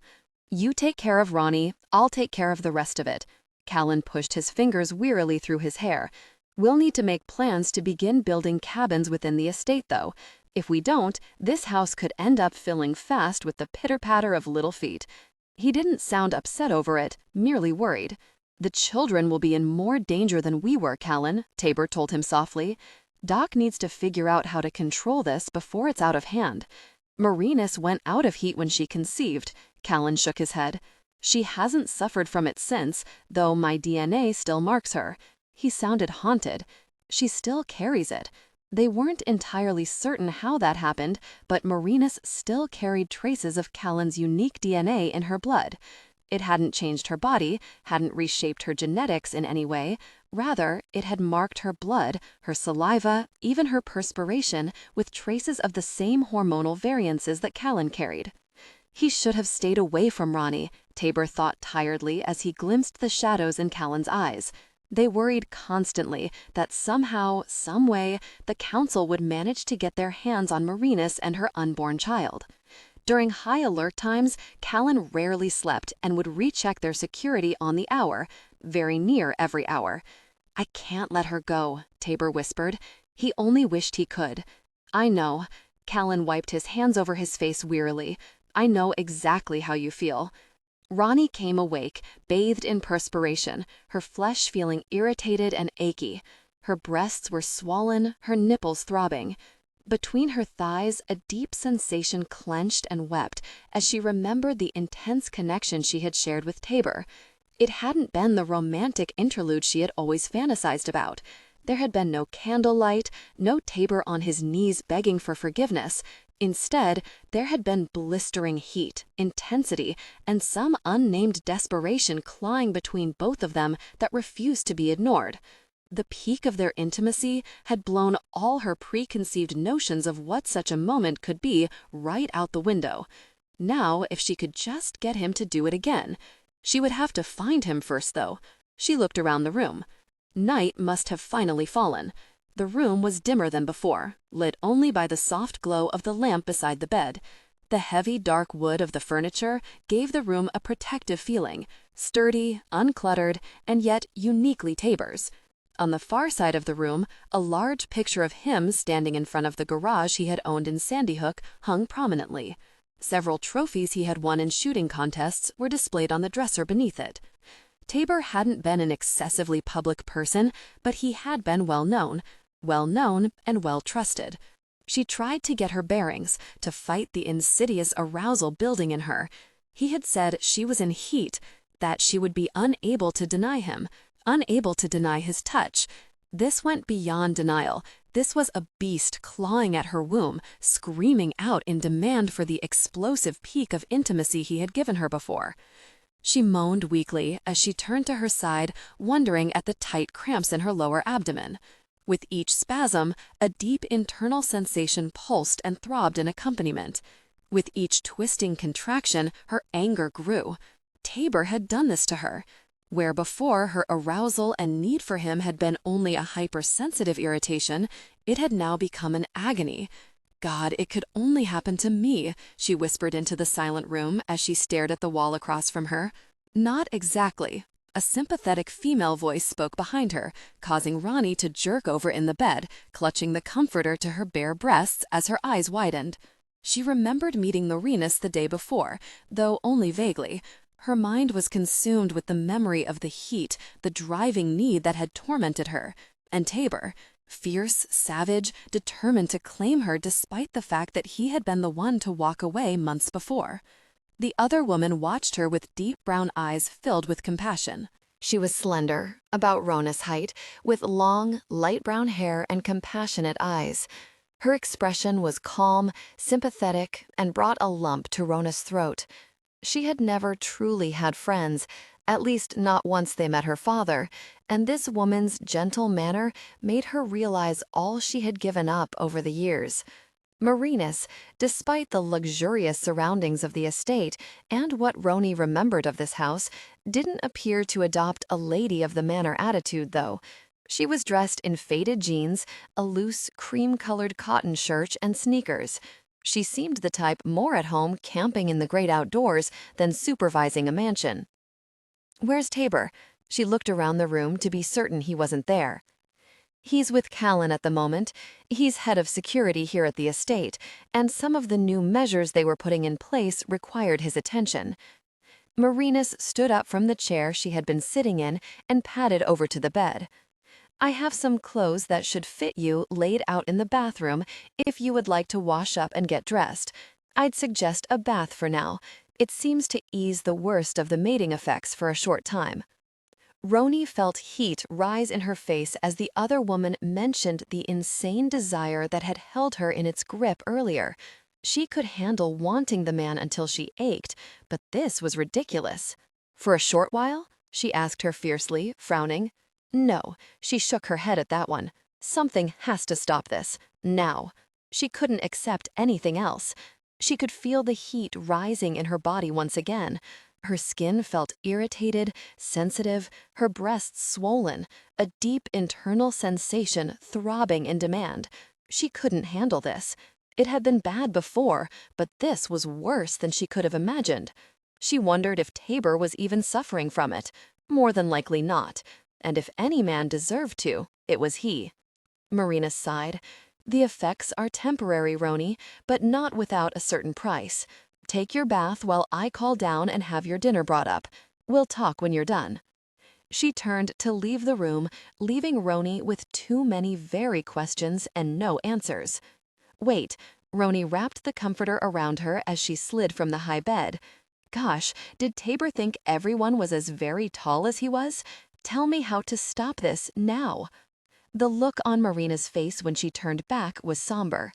"You take care of Roni, I'll take care of the rest of it." Callan pushed his fingers wearily through his hair. "We'll need to make plans to begin building cabins within the estate, though. If we don't, this house could end up filling fast with the pitter-patter of little feet." He didn't sound upset over it, merely worried. "The children will be in more danger than we were, Callan," Tabor told him softly. "Doc needs to figure out how to control this before it's out of hand." "Marinus went out of heat when she conceived." Callan shook his head. "She hasn't suffered from it since, though my DNA still marks her." He sounded haunted. "She still carries it." They weren't entirely certain how that happened, but Marinus still carried traces of Callan's unique DNA in her blood. It hadn't changed her body, hadn't reshaped her genetics in any way. Rather, it had marked her blood, her saliva, even her perspiration, with traces of the same hormonal variances that Callan carried. He should have stayed away from Roni, Tabor thought tiredly as he glimpsed the shadows in Callan's eyes. They worried constantly that somehow, someway, the council would manage to get their hands on Marinus and her unborn child. During high alert times, Callan rarely slept and would recheck their security on the hour, very near every hour. "I can't let her go," Tabor whispered. He only wished he could. "I know." Callan wiped his hands over his face wearily. "I know exactly how you feel." Roni came awake, bathed in perspiration, her flesh feeling irritated and achy. Her breasts were swollen, her nipples throbbing. Between her thighs, a deep sensation clenched and wept as she remembered the intense connection she had shared with Tabor. It hadn't been the romantic interlude she had always fantasized about. There had been no candlelight, no Tabor on his knees begging for forgiveness. Instead, there had been blistering heat, intensity, and some unnamed desperation clawing between both of them that refused to be ignored. The peak of their intimacy had blown all her preconceived notions of what such a moment could be right out the window. Now, if she could just get him to do it again. She would have to find him first, though. She looked around the room. Night must have finally fallen. The room was dimmer than before, lit only by the soft glow of the lamp beside the bed. The heavy, dark wood of the furniture gave the room a protective feeling, sturdy, uncluttered, and yet uniquely Tabor's. On the far side of the room, a large picture of him standing in front of the garage he had owned in Sandy Hook hung prominently. Several trophies he had won in shooting contests were displayed on the dresser beneath it. Tabor hadn't been an excessively public person, but he had been well-known and well-trusted. She tried to get her bearings, to fight the insidious arousal building in her. He had said she was in heat, that she would be unable to deny him, unable to deny his touch. This went beyond denial. This was a beast clawing at her womb, screaming out in demand for the explosive peak of intimacy he had given her before. She moaned weakly as she turned to her side, wondering at the tight cramps in her lower abdomen. With each spasm, a deep internal sensation pulsed and throbbed in accompaniment. With each twisting contraction, her anger grew. Tabor had done this to her. Where before her arousal and need for him had been only a hypersensitive irritation, it had now become an agony. "God, it could only happen to me," she whispered into the silent room as she stared at the wall across from her. "Not exactly." A sympathetic female voice spoke behind her, causing Roni to jerk over in the bed, clutching the comforter to her bare breasts as her eyes widened. She remembered meeting Marinus the day before, though only vaguely. Her mind was consumed with the memory of the heat, the driving need that had tormented her. And Tabor. Fierce, savage, determined to claim her despite the fact that he had been the one to walk away months before. The other woman watched her with deep brown eyes filled with compassion. She was slender, about Rona's height, with long, light brown hair and compassionate eyes. Her expression was calm, sympathetic, and brought a lump to Rona's throat. She had never truly had friends, at least not once they met her father, and this woman's gentle manner made her realize all she had given up over the years. Marinus, despite the luxurious surroundings of the estate and what Roni remembered of this house, didn't appear to adopt a lady of the manor attitude, though. She was dressed in faded jeans, a loose, cream-colored cotton shirt, and sneakers. She seemed the type more at home camping in the great outdoors than supervising a mansion. "Where's Tabor?" She looked around the room to be certain he wasn't there. "He's with Callan at the moment. He's head of security here at the estate, and some of the new measures they were putting in place required his attention." Marinus stood up from the chair she had been sitting in and padded over to the bed. "I have some clothes that should fit you laid out in the bathroom if you would like to wash up and get dressed. I'd suggest a bath for now. It seems to ease the worst of the mating effects for a short time." Roni felt heat rise in her face as the other woman mentioned the insane desire that had held her in its grip earlier. She could handle wanting the man until she ached, but this was ridiculous. "For a short while?" she asked her fiercely, frowning. "No," she shook her head at that one. "Something has to stop this. Now." She couldn't accept anything else. She could feel the heat rising in her body once again. Her skin felt irritated, sensitive, her breasts swollen, a deep internal sensation throbbing in demand. She couldn't handle this. It had been bad before, but this was worse than she could have imagined. She wondered if Tabor was even suffering from it. More than likely not. And if any man deserved to, it was he. Marinus sighed. "The effects are temporary, Roni, but not without a certain price. Take your bath while I call down and have your dinner brought up. We'll talk when you're done." She turned to leave the room, leaving Roni with too many very questions and no answers. "Wait," Roni wrapped the comforter around her as she slid from the high bed. "Gosh, did Tabor think everyone was as very tall as he was? Tell me how to stop this now." The look on Marina's face when she turned back was somber.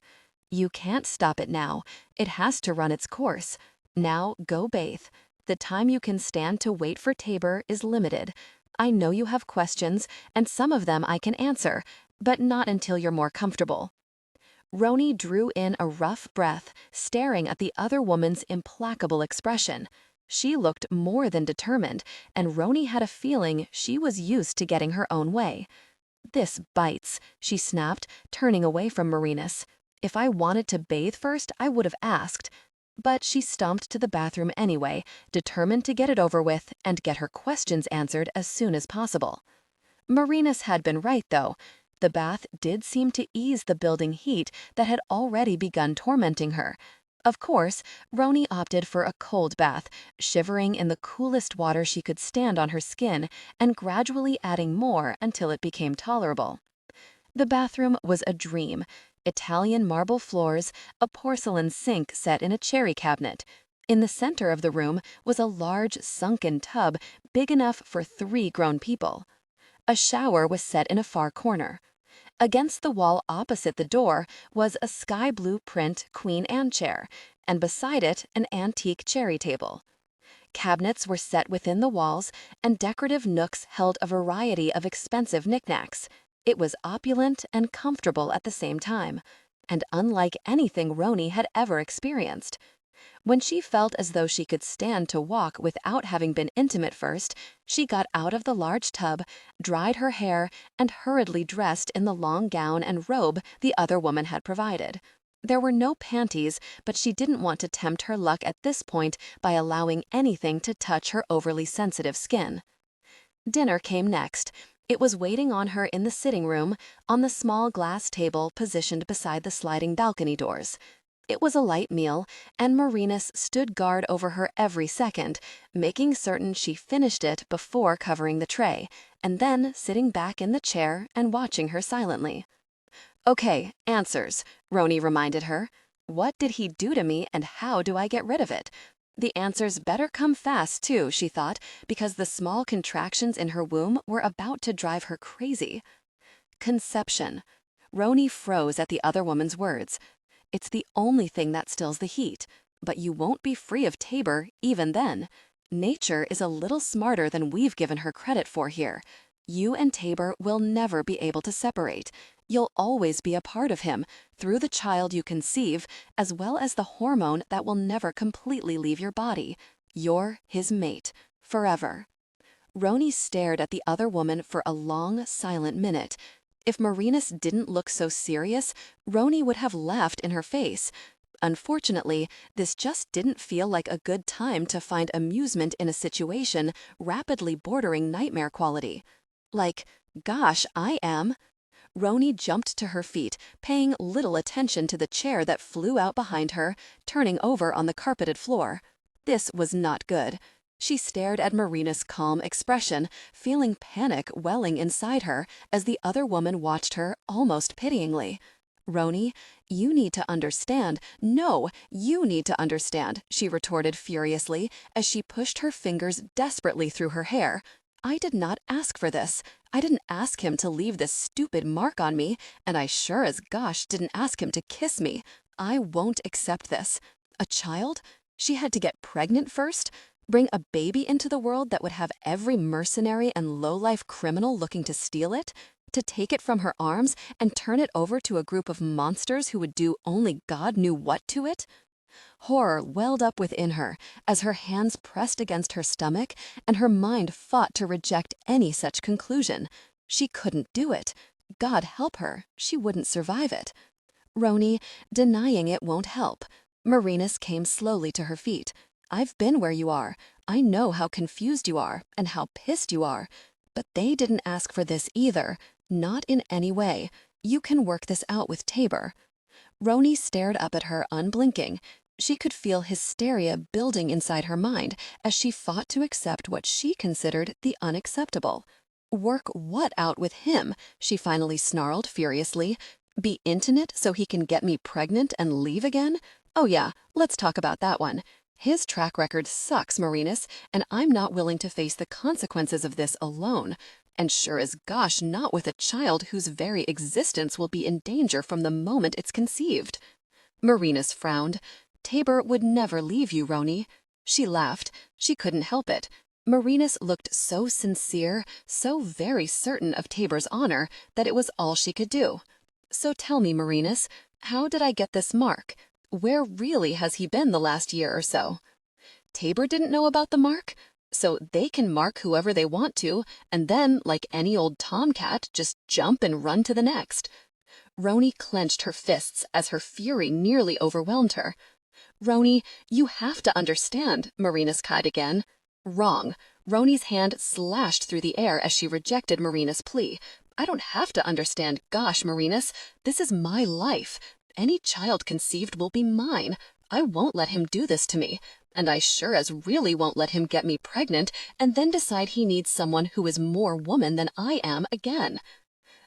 "You can't stop it now. It has to run its course. Now go bathe. The time you can stand to wait for Tabor is limited. I know you have questions, and some of them I can answer, but not until you're more comfortable." Roni drew in a rough breath, staring at the other woman's implacable expression. She looked more than determined, and Roni had a feeling she was used to getting her own way. "This bites," she snapped, turning away from Marinus. "If I wanted to bathe first, I would have asked." But she stomped to the bathroom anyway, determined to get it over with and get her questions answered as soon as possible. Marinus had been right, though. The bath did seem to ease the building heat that had already begun tormenting her. Of course, Roni opted for a cold bath, shivering in the coolest water she could stand on her skin and gradually adding more until it became tolerable. The bathroom was a dream. Italian marble floors, a porcelain sink set in a cherry cabinet. In the center of the room was a large sunken tub big enough for 3 grown people. A shower was set in a far corner. Against the wall opposite the door was a sky blue print Queen Anne chair, and beside it an antique cherry table. Cabinets were set within the walls, and decorative nooks held a variety of expensive knickknacks. It was opulent and comfortable at the same time, and unlike anything Roni had ever experienced. When she felt as though she could stand to walk without having been intimate first, she got out of the large tub, dried her hair, and hurriedly dressed in the long gown and robe the other woman had provided. There were no panties, but she didn't want to tempt her luck at this point by allowing anything to touch her overly sensitive skin. Dinner came next. It was waiting on her in the sitting room, on the small glass table positioned beside the sliding balcony doors. It was a light meal, and Marinus stood guard over her every second, making certain she finished it before covering the tray, and then sitting back in the chair and watching her silently. Okay, answers, Roni reminded her. What did he do to me and how do I get rid of it? The answers better come fast, too, she thought, because the small contractions in her womb were about to drive her crazy. Conception. Roni froze at the other woman's words. It's the only thing that stills the heat, but you won't be free of Tabor even then. Nature is a little smarter than we've given her credit for here. You and Tabor will never be able to separate. You'll always be a part of him, through the child you conceive, as well as the hormone that will never completely leave your body. You're his mate, forever. Roni stared at the other woman for a long, silent minute. If Marinus didn't look so serious, Roni would have laughed in her face. Unfortunately, this just didn't feel like a good time to find amusement in a situation rapidly bordering nightmare quality. Like, gosh, I am. Roni jumped to her feet, paying little attention to the chair that flew out behind her, turning over on the carpeted floor. This was not good. She stared at Marina's calm expression, feeling panic welling inside her as the other woman watched her almost pityingly. Roni, you need to understand. No, you need to understand, she retorted furiously as she pushed her fingers desperately through her hair. I did not ask for this. I didn't ask him to leave this stupid mark on me, and I sure as gosh didn't ask him to kiss me. I won't accept this. A child? She had to get pregnant first? Bring a baby into the world that would have every mercenary and low-life criminal looking to steal it? To take it from her arms and turn it over to a group of monsters who would do only God knew what to it? Horror welled up within her as her hands pressed against her stomach and her mind fought to reject any such conclusion. She couldn't do it. God help her, she wouldn't survive it. Roni, denying it won't help. Marinus came slowly to her feet. I've been where you are. I know how confused you are and how pissed you are. But they didn't ask for this either. Not in any way. You can work this out with Tabor. Roni stared up at her unblinking. She could feel hysteria building inside her mind as she fought to accept what she considered the unacceptable. Work what out with him? She finally snarled furiously. Be intimate so he can get me pregnant and leave again? Oh yeah, let's talk about that one. His track record sucks, Marinus, and I'm not willing to face the consequences of this alone. And sure as gosh not with a child whose very existence will be in danger from the moment it's conceived. Marinus frowned. Tabor would never leave you, Roni. She laughed. She couldn't help it. Marinus looked so sincere, so very certain of Tabor's honor, that it was all she could do. So tell me, Marinus, how did I get this mark? Where really has he been the last year or so? Tabor didn't know about the mark? So they can mark whoever they want to, and then, like any old tomcat, just jump and run to the next. Roni clenched her fists as her fury nearly overwhelmed her. Roni, you have to understand, Marinus cried again. Wrong. Roni's hand slashed through the air as she rejected Marina's plea. I don't have to understand, gosh, Marinus. This is my life. Any child conceived will be mine. I won't let him do this to me. And I sure as really won't let him get me pregnant and then decide he needs someone who is more woman than I am again.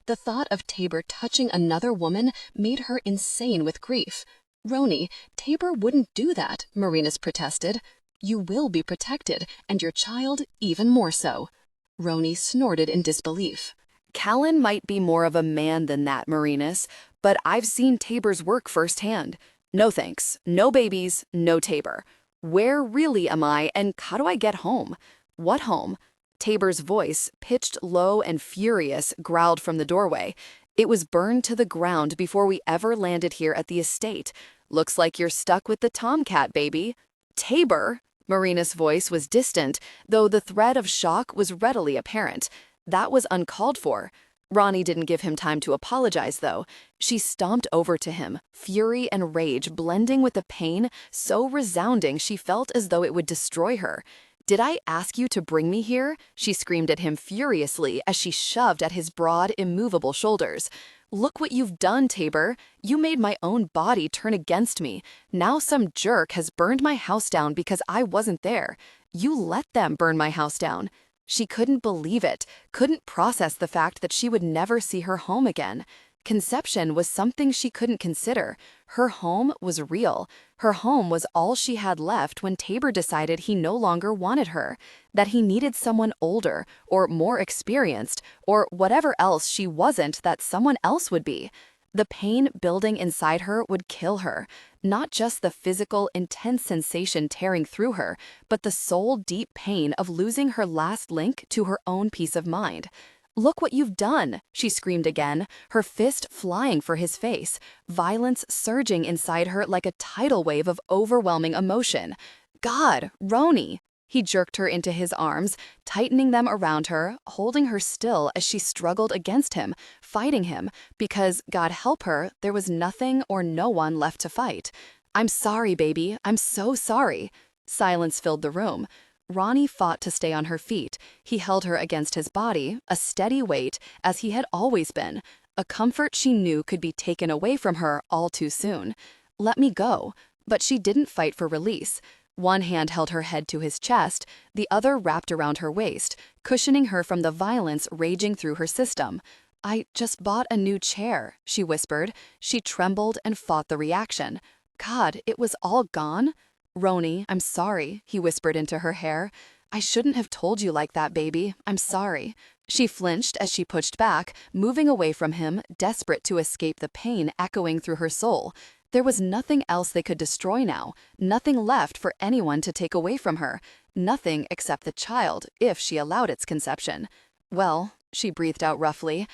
The thought of Tabor touching another woman made her insane with grief. Roni, Tabor wouldn't do that, Marinus protested. You will be protected, and your child even more so. Roni snorted in disbelief. Callan might be more of a man than that, Marinus, but I've seen Tabor's work firsthand. No thanks. No babies, no Tabor. Where really am I, and how do I get home? What home? Tabor's voice, pitched low and furious, growled from the doorway. It was burned to the ground before we ever landed here at the estate. Looks like you're stuck with the tomcat, baby. Tabor? Marina's voice was distant, though the thread of shock was readily apparent. That was uncalled for. Roni didn't give him time to apologize, though. She stomped over to him, fury and rage blending with the pain so resounding she felt as though it would destroy her. Did I ask you to bring me here? She screamed at him furiously as she shoved at his broad, immovable shoulders. Look what you've done, Tabor. You made my own body turn against me. Now some jerk has burned my house down because I wasn't there. You let them burn my house down. She couldn't believe it, couldn't process the fact that she would never see her home again. Conception was something she couldn't consider. Her home was real. Her home was all she had left when Tabor decided he no longer wanted her, that he needed someone older or more experienced or whatever else she wasn't that someone else would be. The pain building inside her would kill her, not just the physical, intense sensation tearing through her, but the soul-deep pain of losing her last link to her own peace of mind. "Look what you've done," she screamed again, her fist flying for his face, violence surging inside her like a tidal wave of overwhelming emotion. "God, Roni!" He jerked her into his arms, tightening them around her, holding her still as she struggled against him, fighting him, because, God help her, there was nothing or no one left to fight. "I'm sorry, baby. I'm so sorry." Silence filled the room. Roni fought to stay on her feet. He held her against his body, a steady weight, as he had always been, a comfort she knew could be taken away from her all too soon. "Let me go." But she didn't fight for release. One hand held her head to his chest, the other wrapped around her waist, cushioning her from the violence raging through her system. "I just bought a new chair," she whispered. She trembled and fought the reaction. God, it was all gone? "Roni, I'm sorry," he whispered into her hair. "I shouldn't have told you like that, baby. I'm sorry." She flinched as she pushed back, moving away from him, desperate to escape the pain echoing through her soul. There was nothing else they could destroy now, nothing left for anyone to take away from her, nothing except the child, if she allowed its conception. "Well," she breathed out roughly.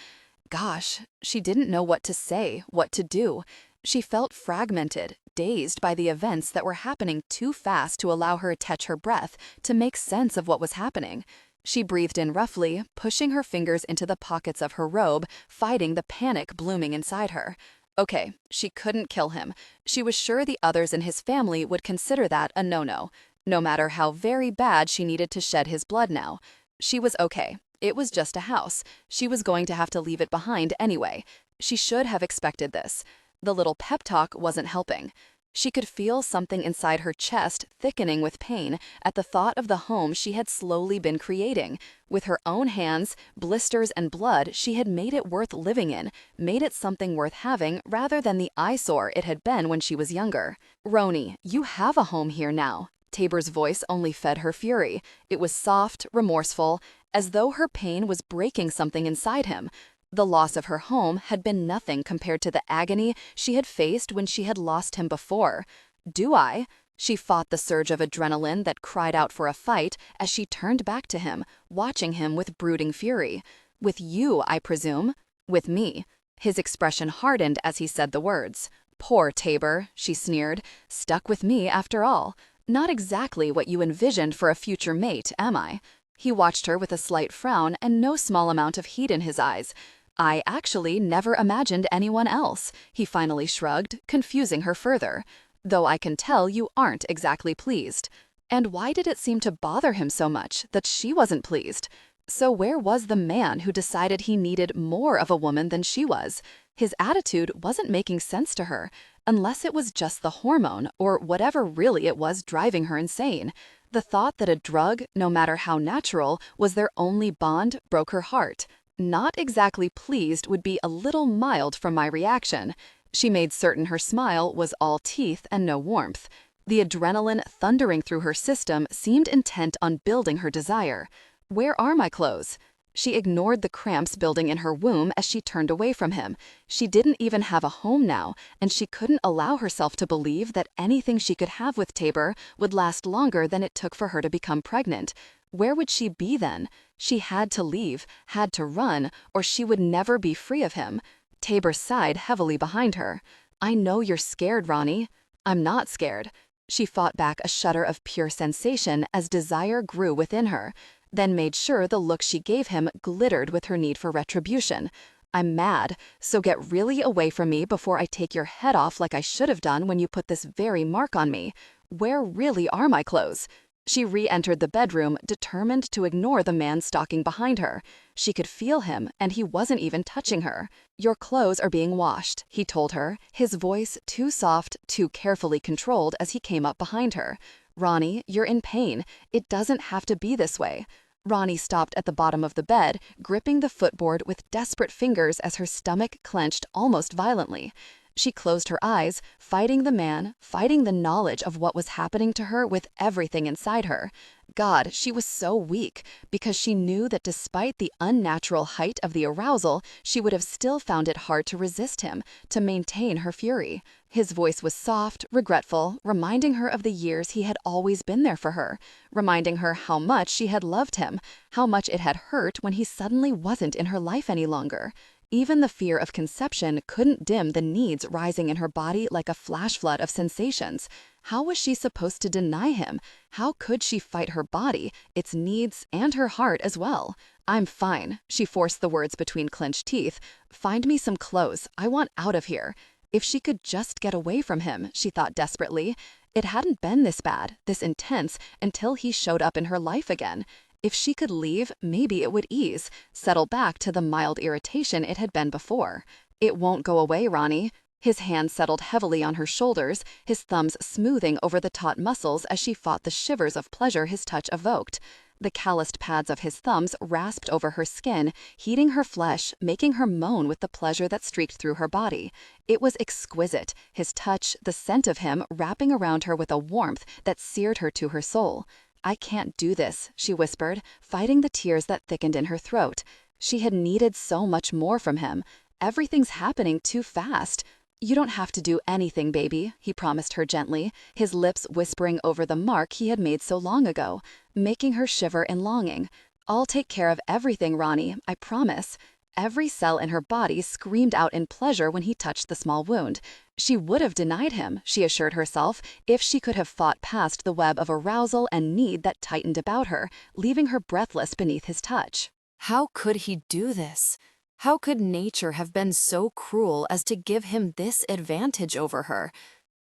Gosh, she didn't know what to say, what to do. She felt fragmented, dazed by the events that were happening too fast to allow her to catch her breath, to make sense of what was happening. She breathed in roughly, pushing her fingers into the pockets of her robe, fighting the panic blooming inside her. Okay, she couldn't kill him. She was sure the others in his family would consider that a no-no, no matter how very bad she needed to shed his blood now. She was okay. It was just a house. She was going to have to leave it behind anyway. She should have expected this. The little pep talk wasn't helping. She could feel something inside her chest thickening with pain at the thought of the home she had slowly been creating. With her own hands, blisters and blood, she had made it worth living in, made it something worth having rather than the eyesore it had been when she was younger. "Roni, you have a home here now." Tabor's voice only fed her fury. It was soft, remorseful, as though her pain was breaking something inside him. The loss of her home had been nothing compared to the agony she had faced when she had lost him before. "Do I?" She fought the surge of adrenaline that cried out for a fight as she turned back to him, watching him with brooding fury. "With you, I presume?" "With me." His expression hardened as he said the words. "Poor Tabor," she sneered. "Stuck with me after all. Not exactly what you envisioned for a future mate, am I?" He watched her with a slight frown and no small amount of heat in his eyes. "I actually never imagined anyone else," he finally shrugged, confusing her further. "Though I can tell you aren't exactly pleased." And why did it seem to bother him so much that she wasn't pleased? So where was the man who decided he needed more of a woman than she was? His attitude wasn't making sense to her, unless it was just the hormone or whatever really it was driving her insane. The thought that a drug, no matter how natural, was their only bond broke her heart. "Not exactly pleased" would be a little mild from my reaction. She made certain her smile was all teeth and no warmth. The adrenaline thundering through her system seemed intent on building her desire. "Where are my clothes?" She ignored the cramps building in her womb as she turned away from him. She didn't even have a home now, and she couldn't allow herself to believe that anything she could have with Tabor would last longer than it took for her to become pregnant. Where would she be then? She had to leave, had to run, or she would never be free of him. Tabor sighed heavily behind her. "I know you're scared, Roni." "I'm not scared." She fought back a shudder of pure sensation as desire grew within her, then made sure the look she gave him glittered with her need for retribution. "I'm mad, so get really away from me before I take your head off like I should have done when you put this very mark on me. Where really are my clothes?" She re-entered the bedroom, determined to ignore the man stalking behind her. She could feel him, and he wasn't even touching her. "Your clothes are being washed," he told her, his voice too soft, too carefully controlled as he came up behind her. "Roni, you're in pain. It doesn't have to be this way." Roni stopped at the bottom of the bed, gripping the footboard with desperate fingers as her stomach clenched almost violently. She closed her eyes, fighting the man, fighting the knowledge of what was happening to her with everything inside her. God, she was so weak, because she knew that despite the unnatural height of the arousal, she would have still found it hard to resist him, to maintain her fury. His voice was soft, regretful, reminding her of the years he had always been there for her, reminding her how much she had loved him, how much it had hurt when he suddenly wasn't in her life any longer. Even the fear of conception couldn't dim the needs rising in her body like a flash flood of sensations. How was she supposed to deny him? How could she fight her body, its needs, and her heart as well? "I'm fine," she forced the words between clenched teeth. "Find me some clothes. I want out of here." If she could just get away from him, she thought desperately. It hadn't been this bad, this intense, until he showed up in her life again. If she could leave, maybe it would ease, settle back to the mild irritation it had been before. "It won't go away, Roni." His hand settled heavily on her shoulders, his thumbs smoothing over the taut muscles as she fought the shivers of pleasure his touch evoked. The calloused pads of his thumbs rasped over her skin, heating her flesh, making her moan with the pleasure that streaked through her body. It was exquisite, his touch, the scent of him, wrapping around her with a warmth that seared her to her soul. "I can't do this," she whispered, fighting the tears that thickened in her throat. She had needed so much more from him. "Everything's happening too fast." "You don't have to do anything, baby," he promised her gently, his lips whispering over the mark he had made so long ago, making her shiver in longing. "I'll take care of everything, Roni, I promise." Every cell in her body screamed out in pleasure when he touched the small wound. She would have denied him, she assured herself, if she could have fought past the web of arousal and need that tightened about her, leaving her breathless beneath his touch. How could he do this? How could nature have been so cruel as to give him this advantage over her?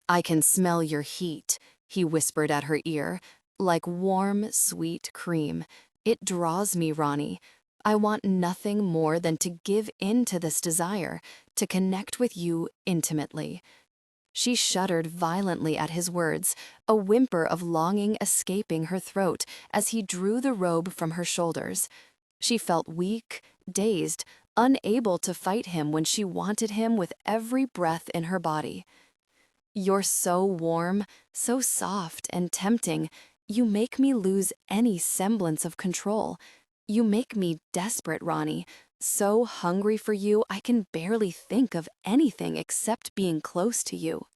"I can smell your heat," he whispered at her ear, "like warm, sweet cream. It draws me, Roni. I want nothing more than to give in to this desire, to connect with you intimately." She shuddered violently at his words, a whimper of longing escaping her throat as he drew the robe from her shoulders. She felt weak, dazed, unable to fight him when she wanted him with every breath in her body. "You're so warm, so soft and tempting. You make me lose any semblance of control. You make me desperate, Roni. So hungry for you, I can barely think of anything except being close to you."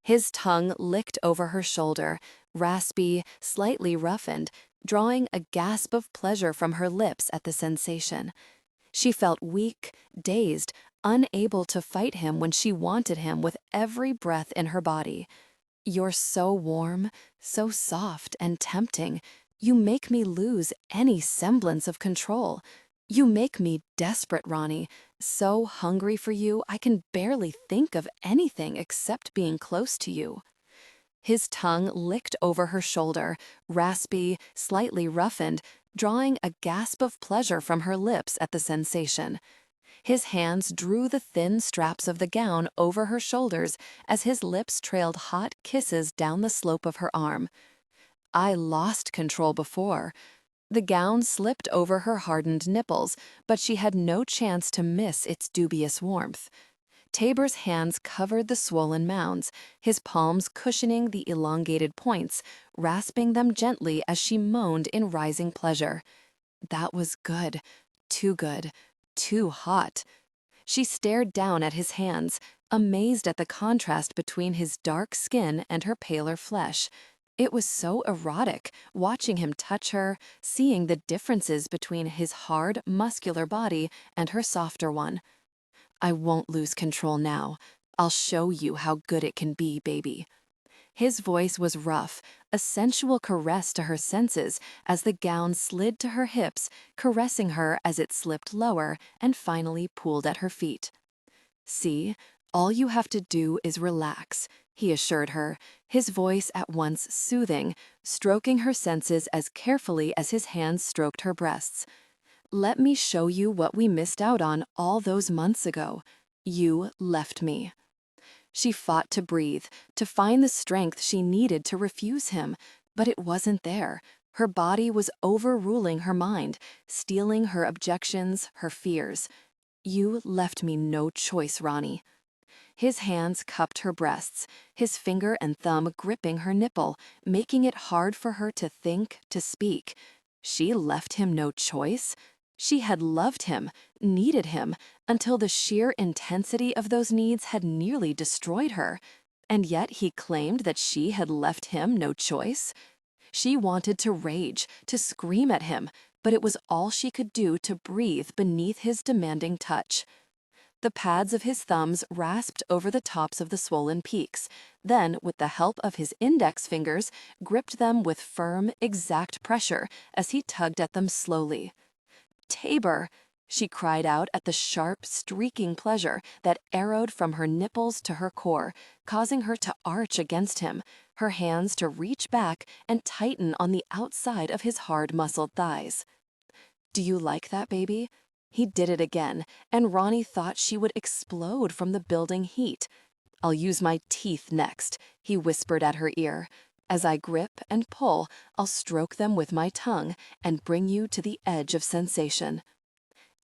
His tongue licked over her shoulder, raspy, slightly roughened, drawing a gasp of pleasure from her lips at the sensation. She felt weak, dazed, unable to fight him when she wanted him with every breath in her body. "You're so warm, so soft and tempting. You make me lose any semblance of control. You make me desperate, Roni. So hungry for you, I can barely think of anything except being close to you." His tongue licked over her shoulder, raspy, slightly roughened, drawing a gasp of pleasure from her lips at the sensation. His hands drew the thin straps of the gown over her shoulders as his lips trailed hot kisses down the slope of her arm. "I lost control before." The gown slipped over her hardened nipples, but she had no chance to miss its dubious warmth. Tabor's hands covered the swollen mounds, his palms cushioning the elongated points, rasping them gently as she moaned in rising pleasure. That was good, too hot. She stared down at his hands, amazed at the contrast between his dark skin and her paler flesh. It was so erotic, watching him touch her, seeing the differences between his hard, muscular body and her softer one. "I won't lose control now. I'll show you how good it can be, baby." His voice was rough, a sensual caress to her senses as the gown slid to her hips, caressing her as it slipped lower and finally pooled at her feet. "See, all you have to do is relax," he assured her, his voice at once soothing, stroking her senses as carefully as his hands stroked her breasts. "Let me show you what we missed out on all those months ago. You left me." She fought to breathe, to find the strength she needed to refuse him, but it wasn't there. Her body was overruling her mind, stealing her objections, her fears. You left me no choice, Roni. His hands cupped her breasts, his finger and thumb gripping her nipple, making it hard for her to think, to speak. She left him no choice? She had loved him, needed him, until the sheer intensity of those needs had nearly destroyed her. And yet he claimed that she had left him no choice? She wanted to rage, to scream at him, but it was all she could do to breathe beneath his demanding touch. The pads of his thumbs rasped over the tops of the swollen peaks, then, with the help of his index fingers, gripped them with firm, exact pressure as he tugged at them slowly. "Tabor!" she cried out at the sharp, streaking pleasure that arrowed from her nipples to her core, causing her to arch against him, her hands to reach back and tighten on the outside of his hard-muscled thighs. "Do you like that, baby?" He did it again, and Roni thought she would explode from the building heat. "I'll use my teeth next," he whispered at her ear. "As I grip and pull, I'll stroke them with my tongue and bring you to the edge of sensation."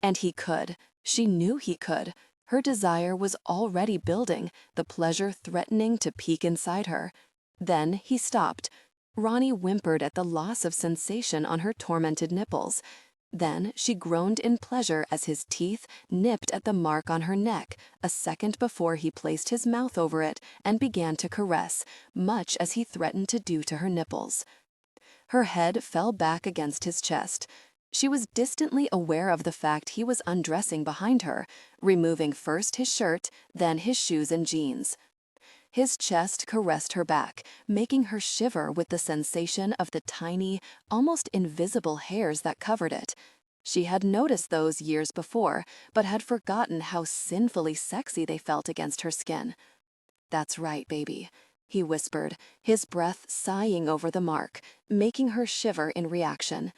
And he could. She knew he could. Her desire was already building, the pleasure threatening to peek inside her. Then he stopped. Roni whimpered at the loss of sensation on her tormented nipples. Then she groaned in pleasure as his teeth nipped at the mark on her neck a second before he placed his mouth over it and began to caress, much as he threatened to do to her nipples. Her head fell back against his chest. She was distantly aware of the fact he was undressing behind her, removing first his shirt, then his shoes and jeans. His chest caressed her back, making her shiver with the sensation of the tiny, almost invisible hairs that covered it. She had noticed those years before, but had forgotten how sinfully sexy they felt against her skin. "That's right, baby," he whispered, his breath sighing over the mark, making her shiver in reaction.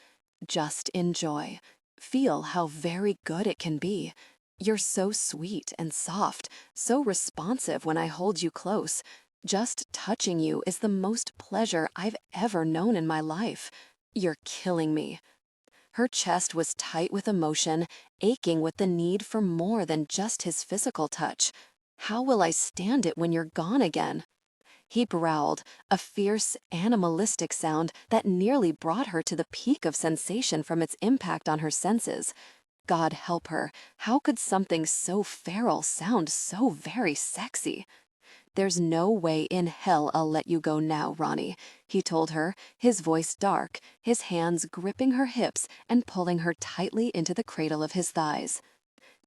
"Just enjoy. Feel how very good it can be. You're so sweet and soft, so responsive when I hold you close. Just touching you is the most pleasure I've ever known in my life. You're killing me." Her chest was tight with emotion, aching with the need for more than just his physical touch. "How will I stand it when you're gone again?" He growled, a fierce, animalistic sound that nearly brought her to the peak of sensation from its impact on her senses. God help her, how could something so feral sound so very sexy? "There's no way in hell I'll let you go now, Roni," he told her, his voice dark, his hands gripping her hips and pulling her tightly into the cradle of his thighs.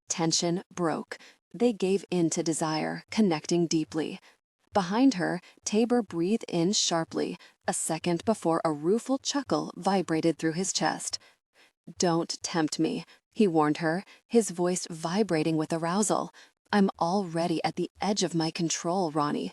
Tension broke. They gave in to desire, connecting deeply. Behind her, Tabor breathed in sharply, a second before a rueful chuckle vibrated through his chest. "Don't tempt me," he warned her, his voice vibrating with arousal. "I'm already at the edge of my control, Roni."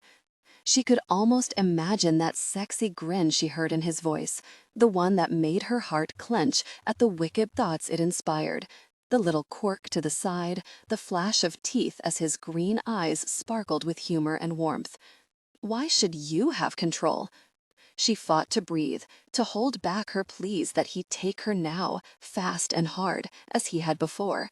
She could almost imagine that sexy grin she heard in his voice, the one that made her heart clench at the wicked thoughts it inspired. The little quirk to the side, the flash of teeth as his green eyes sparkled with humor and warmth. Why should you have control? She fought to breathe, to hold back her pleas that he'd take her now, fast and hard, as he had before.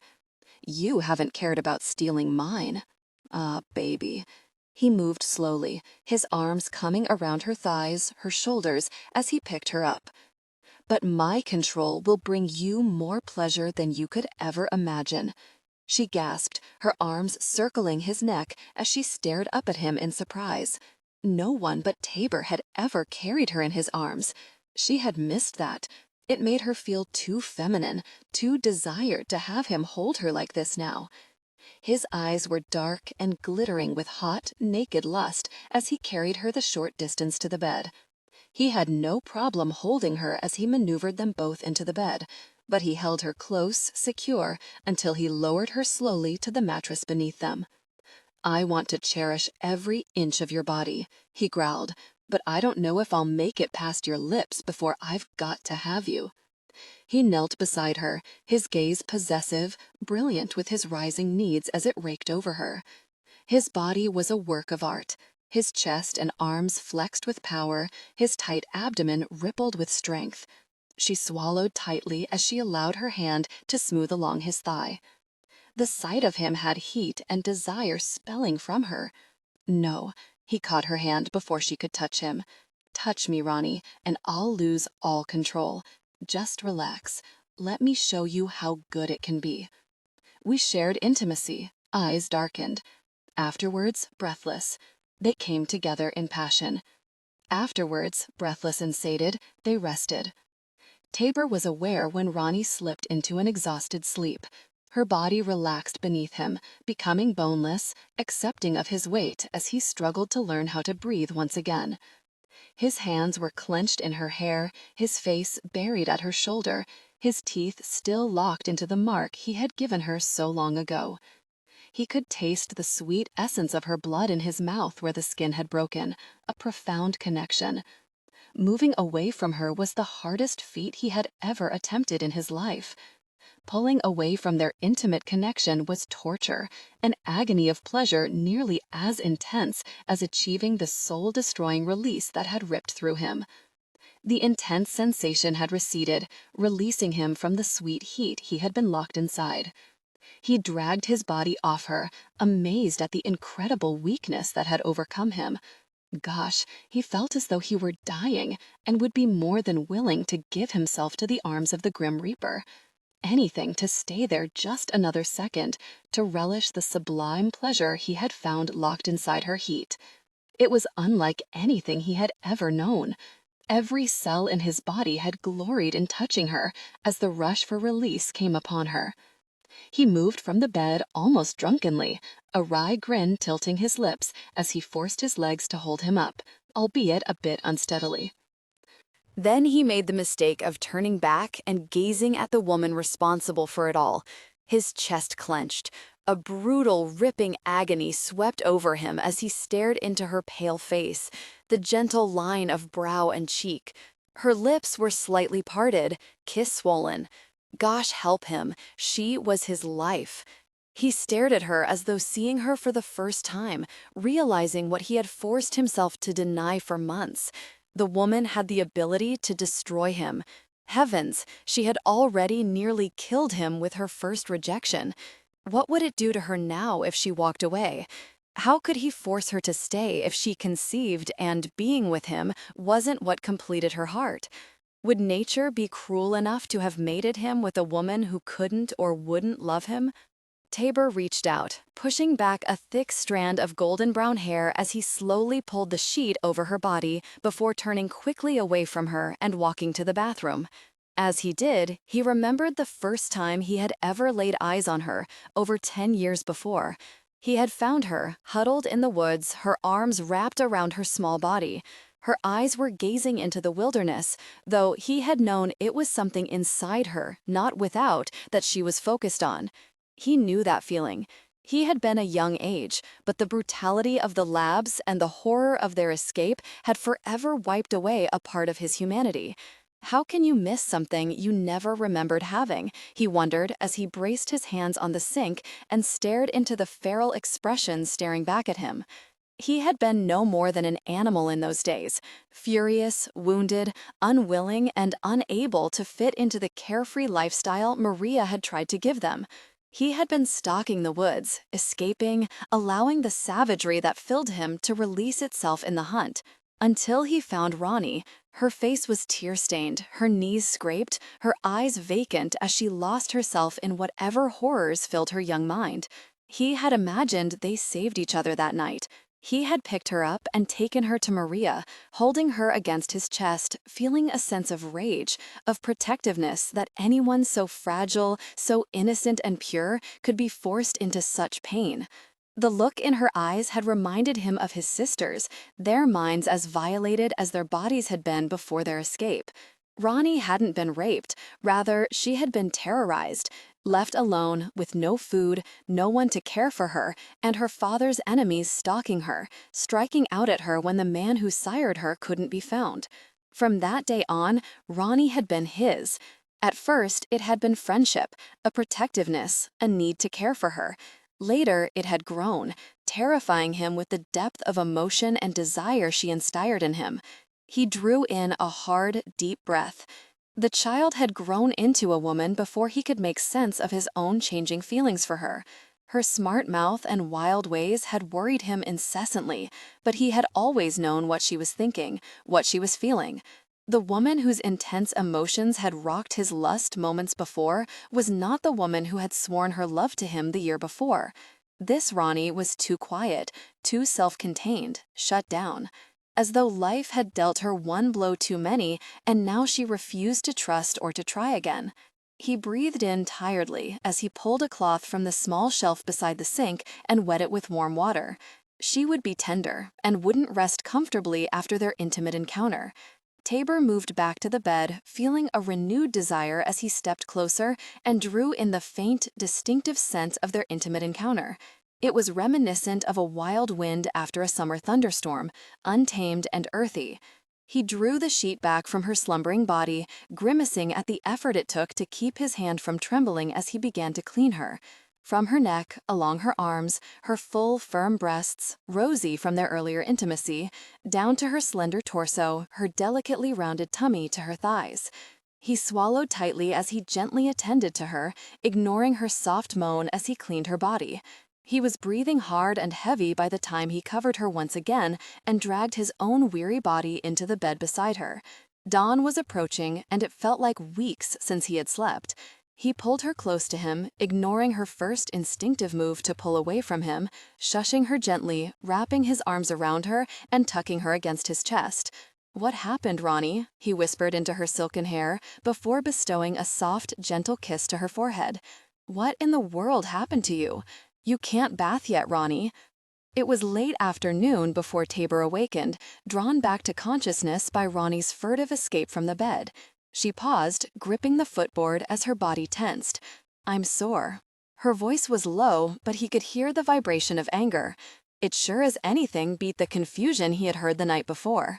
"You haven't cared about stealing mine." "Ah, baby." He moved slowly, his arms coming around her thighs, her shoulders, as he picked her up. "But my control will bring you more pleasure than you could ever imagine." She gasped, her arms circling his neck as she stared up at him in surprise. No one but Tabor had ever carried her in his arms. She had missed that. It made her feel too feminine, too desired to have him hold her like this now. His eyes were dark and glittering with hot, naked lust as he carried her the short distance to the bed. He had no problem holding her as he maneuvered them both into the bed, but he held her close, secure, until he lowered her slowly to the mattress beneath them. "I want to cherish every inch of your body," he growled, "but I don't know if I'll make it past your lips before I've got to have you." He knelt beside her, his gaze possessive, brilliant with his rising needs as it raked over her. His body was a work of art, his chest and arms flexed with power, his tight abdomen rippled with strength. She swallowed tightly as she allowed her hand to smooth along his thigh. The sight of him had heat and desire spelling from her. No, he caught her hand before she could touch him. Touch me, Roni, and I'll lose all control. Just relax. Let me show you how good it can be. We shared intimacy, eyes darkened. Afterwards, breathless. They came together in passion. Afterwards, breathless and sated, they rested. Tabor was aware when Roni slipped into an exhausted sleep. Her body relaxed beneath him, becoming boneless, accepting of his weight as he struggled to learn how to breathe once again. His hands were clenched in her hair, his face buried at her shoulder, his teeth still locked into the mark he had given her so long ago. He could taste the sweet essence of her blood in his mouth where the skin had broken, a profound connection. Moving away from her was the hardest feat he had ever attempted in his life. Pulling away from their intimate connection was torture, an agony of pleasure nearly as intense as achieving the soul-destroying release that had ripped through him. The intense sensation had receded, releasing him from the sweet heat he had been locked inside. He dragged his body off her, amazed at the incredible weakness that had overcome him. Gosh, he felt as though he were dying and would be more than willing to give himself to the arms of the Grim Reaper. Anything to stay there just another second, to relish the sublime pleasure he had found locked inside her heat. It was unlike anything he had ever known. Every cell in his body had gloried in touching her as the rush for release came upon her. He moved from the bed almost drunkenly, a wry grin tilting his lips as he forced his legs to hold him up, albeit a bit unsteadily. Then he made the mistake of turning back and gazing at the woman responsible for it all. His chest clenched. A brutal, ripping agony swept over him as he stared into her pale face, the gentle line of brow and cheek. Her lips were slightly parted, kiss-swollen. Gosh help him, she was his life. He stared at her as though seeing her for the first time, realizing what he had forced himself to deny for months. The woman had the ability to destroy him. Heavens, she had already nearly killed him with her first rejection. What would it do to her now if she walked away? How could he force her to stay if she conceived and being with him wasn't what completed her heart? Would nature be cruel enough to have mated him with a woman who couldn't or wouldn't love him? Tabor reached out, pushing back a thick strand of golden brown hair as he slowly pulled the sheet over her body before turning quickly away from her and walking to the bathroom. As he did, he remembered the first time he had ever laid eyes on her, over 10 years before. He had found her, huddled in the woods, her arms wrapped around her small body. Her eyes were gazing into the wilderness, though he had known it was something inside her, not without, that she was focused on. He knew that feeling. He had been a young age, but the brutality of the labs and the horror of their escape had forever wiped away a part of his humanity. How can you miss something you never remembered having? He wondered as he braced his hands on the sink and stared into the feral expression staring back at him. He had been no more than an animal in those days, furious, wounded, unwilling, and unable to fit into the carefree lifestyle Maria had tried to give them. He had been stalking the woods, escaping, allowing the savagery that filled him to release itself in the hunt, until he found Roni. Her face was tear-stained, her knees scraped, her eyes vacant as she lost herself in whatever horrors filled her young mind. He had imagined they saved each other that night. He had picked her up and taken her to Maria, holding her against his chest, feeling a sense of rage, of protectiveness that anyone so fragile, so innocent and pure could be forced into such pain. The look in her eyes had reminded him of his sisters, their minds as violated as their bodies had been before their escape. Roni hadn't been raped, rather she had been terrorized, left alone, with no food, no one to care for her, and her father's enemies stalking her, striking out at her when the man who sired her couldn't be found. From that day on, Roni had been his. At first, it had been friendship, a protectiveness, a need to care for her. Later, it had grown, terrifying him with the depth of emotion and desire she inspired in him. He drew in a hard, deep breath. The child had grown into a woman before he could make sense of his own changing feelings for her. Her smart mouth and wild ways had worried him incessantly, but he had always known what she was thinking, what she was feeling. The woman whose intense emotions had rocked his lust moments before was not the woman who had sworn her love to him the year before. This Roni was too quiet, too self-contained, shut down. As though life had dealt her one blow too many, and now she refused to trust or to try again. He breathed in tiredly as he pulled a cloth from the small shelf beside the sink and wet it with warm water. She would be tender and wouldn't rest comfortably after their intimate encounter. Tabor moved back to the bed, feeling a renewed desire as he stepped closer and drew in the faint, distinctive scent of their intimate encounter. It was reminiscent of a wild wind after a summer thunderstorm, untamed and earthy. He drew the sheet back from her slumbering body, grimacing at the effort it took to keep his hand from trembling as he began to clean her. From her neck, along her arms, her full, firm breasts, rosy from their earlier intimacy, down to her slender torso, her delicately rounded tummy to her thighs. He swallowed tightly as he gently attended to her, ignoring her soft moan as he cleaned her body. He was breathing hard and heavy by the time he covered her once again and dragged his own weary body into the bed beside her. Dawn was approaching, and it felt like weeks since he had slept. He pulled her close to him, ignoring her first instinctive move to pull away from him, shushing her gently, wrapping his arms around her and tucking her against his chest. "What happened, Roni?" he whispered into her silken hair before bestowing a soft, gentle kiss to her forehead. "What in the world happened to you? You can't bath yet, Roni." It was late afternoon before Tabor awakened, drawn back to consciousness by Roni's furtive escape from the bed. She paused, gripping the footboard as her body tensed. "I'm sore." Her voice was low, but he could hear the vibration of anger. It sure as anything beat the confusion he had heard the night before.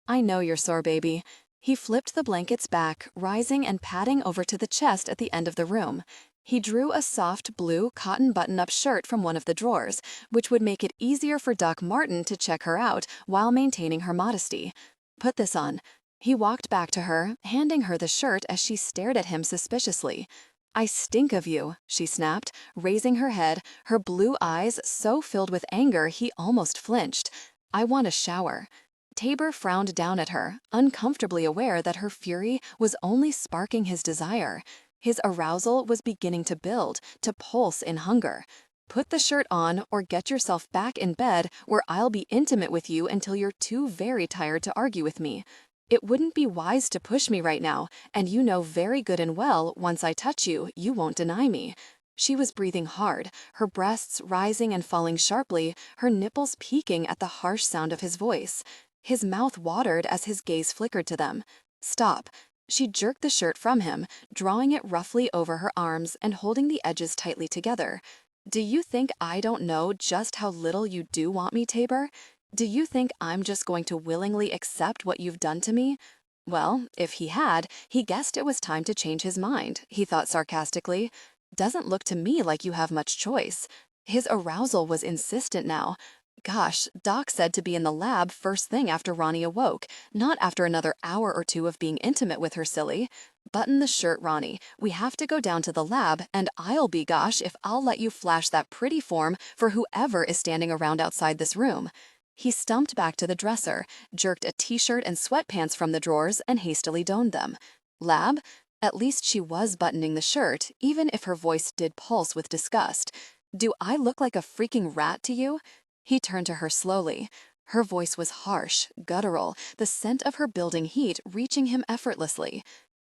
"I know you're sore, baby." He flipped the blankets back, rising and padding over to the chest at the end of the room. He drew a soft blue cotton button-up shirt from one of the drawers, which would make it easier for Doc Martin to check her out while maintaining her modesty. "Put this on." He walked back to her, handing her the shirt as she stared at him suspiciously. "I stink of you," she snapped, raising her head, her blue eyes so filled with anger he almost flinched. "I want a shower." Tabor frowned down at her, uncomfortably aware that her fury was only sparking his desire. His arousal was beginning to build, to pulse in hunger. "Put the shirt on or get yourself back in bed where I'll be intimate with you until you're too very tired to argue with me. It wouldn't be wise to push me right now, and you know very good and well once I touch you, you won't deny me." She was breathing hard, her breasts rising and falling sharply, her nipples peaking at the harsh sound of his voice. His mouth watered as his gaze flickered to them. "Stop." She jerked the shirt from him, drawing it roughly over her arms and holding the edges tightly together. "Do you think I don't know just how little you do want me, Tabor? Do you think I'm just going to willingly accept what you've done to me?" Well, if he had, he guessed it was time to change his mind, he thought sarcastically. "Doesn't look to me like you have much choice." His arousal was insistent now. Gosh, Doc said to be in the lab first thing after Roni awoke, not after another hour or two of being intimate with her, silly. "Button the shirt, Roni. We have to go down to the lab, and I'll be gosh if I'll let you flash that pretty form for whoever is standing around outside this room." He stumped back to the dresser, jerked a t-shirt and sweatpants from the drawers, and hastily donned them. Lab? At least she was buttoning the shirt, even if her voice did pulse with disgust. "Do I look like a freaking rat to you?" He turned to her slowly. Her voice was harsh, guttural, the scent of her building heat reaching him effortlessly.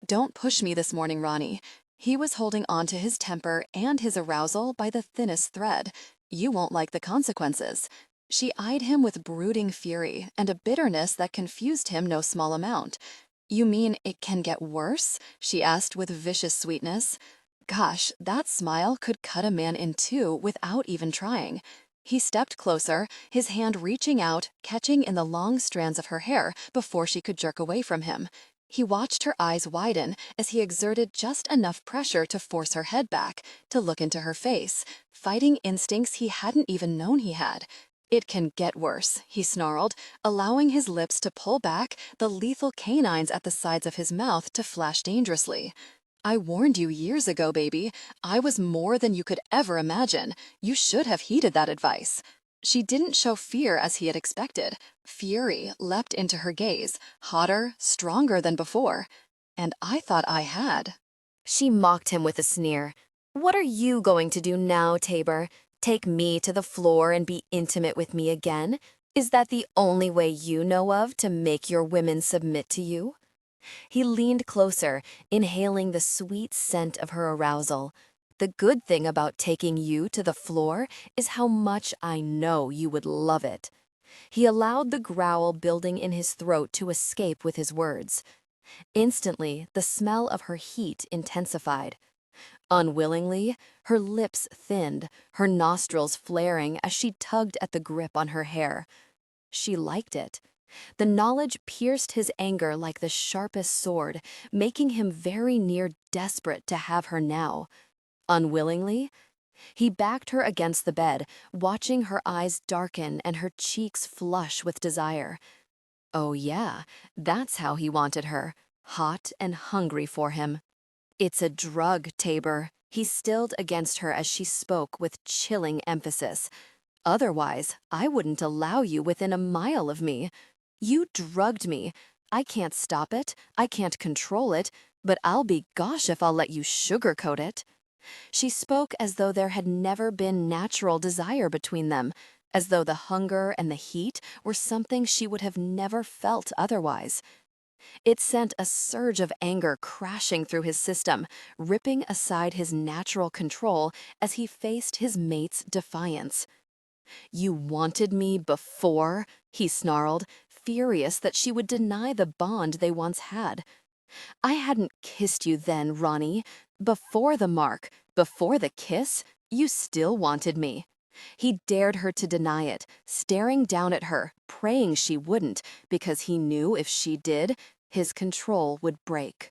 "Don't push me this morning, Roni." He was holding on to his temper and his arousal by the thinnest thread. "You won't like the consequences." She eyed him with brooding fury and a bitterness that confused him no small amount. "You mean it can get worse?" she asked with vicious sweetness. Gosh, that smile could cut a man in two without even trying. He stepped closer, his hand reaching out, catching in the long strands of her hair before she could jerk away from him. He watched her eyes widen as he exerted just enough pressure to force her head back, to look into her face, fighting instincts he hadn't even known he had. It can get worse, he snarled, allowing his lips to pull back, the lethal canines at the sides of his mouth to flash dangerously. I warned you years ago, baby. I was more than you could ever imagine. You should have heeded that advice. She didn't show fear as he had expected. Fury leapt into her gaze, hotter, stronger than before. And I thought I had. She mocked him with a sneer. What are you going to do now, Tabor? Take me to the floor and be intimate with me again? Is that the only way you know of to make your women submit to you? He leaned closer, inhaling the sweet scent of her arousal. The good thing about taking you to the floor is how much I know you would love it. He allowed the growl building in his throat to escape with his words. Instantly, the smell of her heat intensified. Unwillingly, her lips thinned, her nostrils flaring as she tugged at the grip on her hair. She liked it. The knowledge pierced his anger like the sharpest sword, making him very near desperate to have her now. Unwillingly, he backed her against the bed, watching her eyes darken and her cheeks flush with desire. Oh yeah, that's how he wanted her, hot and hungry for him. It's a drug, Tabor, he stilled against her as she spoke with chilling emphasis. Otherwise, I wouldn't allow you within a mile of me. You drugged me. I can't stop it, I can't control it, but I'll be gosh if I'll let you sugarcoat it. She spoke as though there had never been natural desire between them, as though the hunger and the heat were something she would have never felt otherwise. It sent a surge of anger crashing through his system, ripping aside his natural control as he faced his mate's defiance. You wanted me before, he snarled, furious that she would deny the bond they once had. I hadn't kissed you then, Roni. Before the mark, before the kiss, you still wanted me. He dared her to deny it, staring down at her, praying she wouldn't, because he knew if she did, his control would break.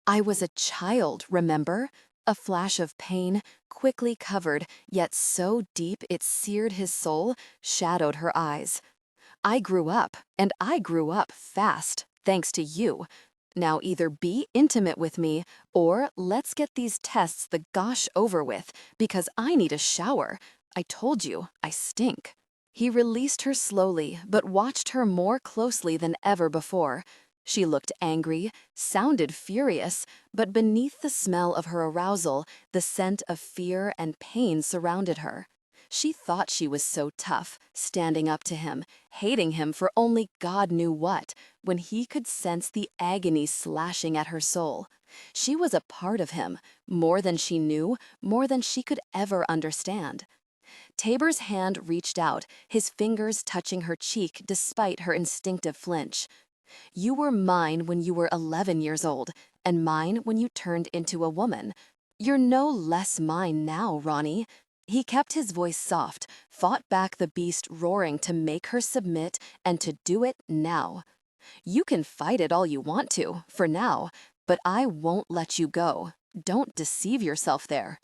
I was a child, remember? A flash of pain, quickly covered, yet so deep it seared his soul, shadowed her eyes. I grew up, and I grew up fast, thanks to you. Now either be intimate with me, or let's get these tests the gosh over with, because I need a shower. I told you, I stink. He released her slowly, but watched her more closely than ever before. She looked angry, sounded furious, but beneath the smell of her arousal, the scent of fear and pain surrounded her. She thought she was so tough, standing up to him, hating him for only God knew what, when he could sense the agony slashing at her soul. She was a part of him, more than she knew, more than she could ever understand. Tabor's hand reached out, his fingers touching her cheek despite her instinctive flinch. You were mine when you were 11 years old, and mine when you turned into a woman. You're no less mine now, Roni. He kept his voice soft, fought back the beast roaring to make her submit and to do it now. You can fight it all you want to, for now, but I won't let you go. Don't deceive yourself there.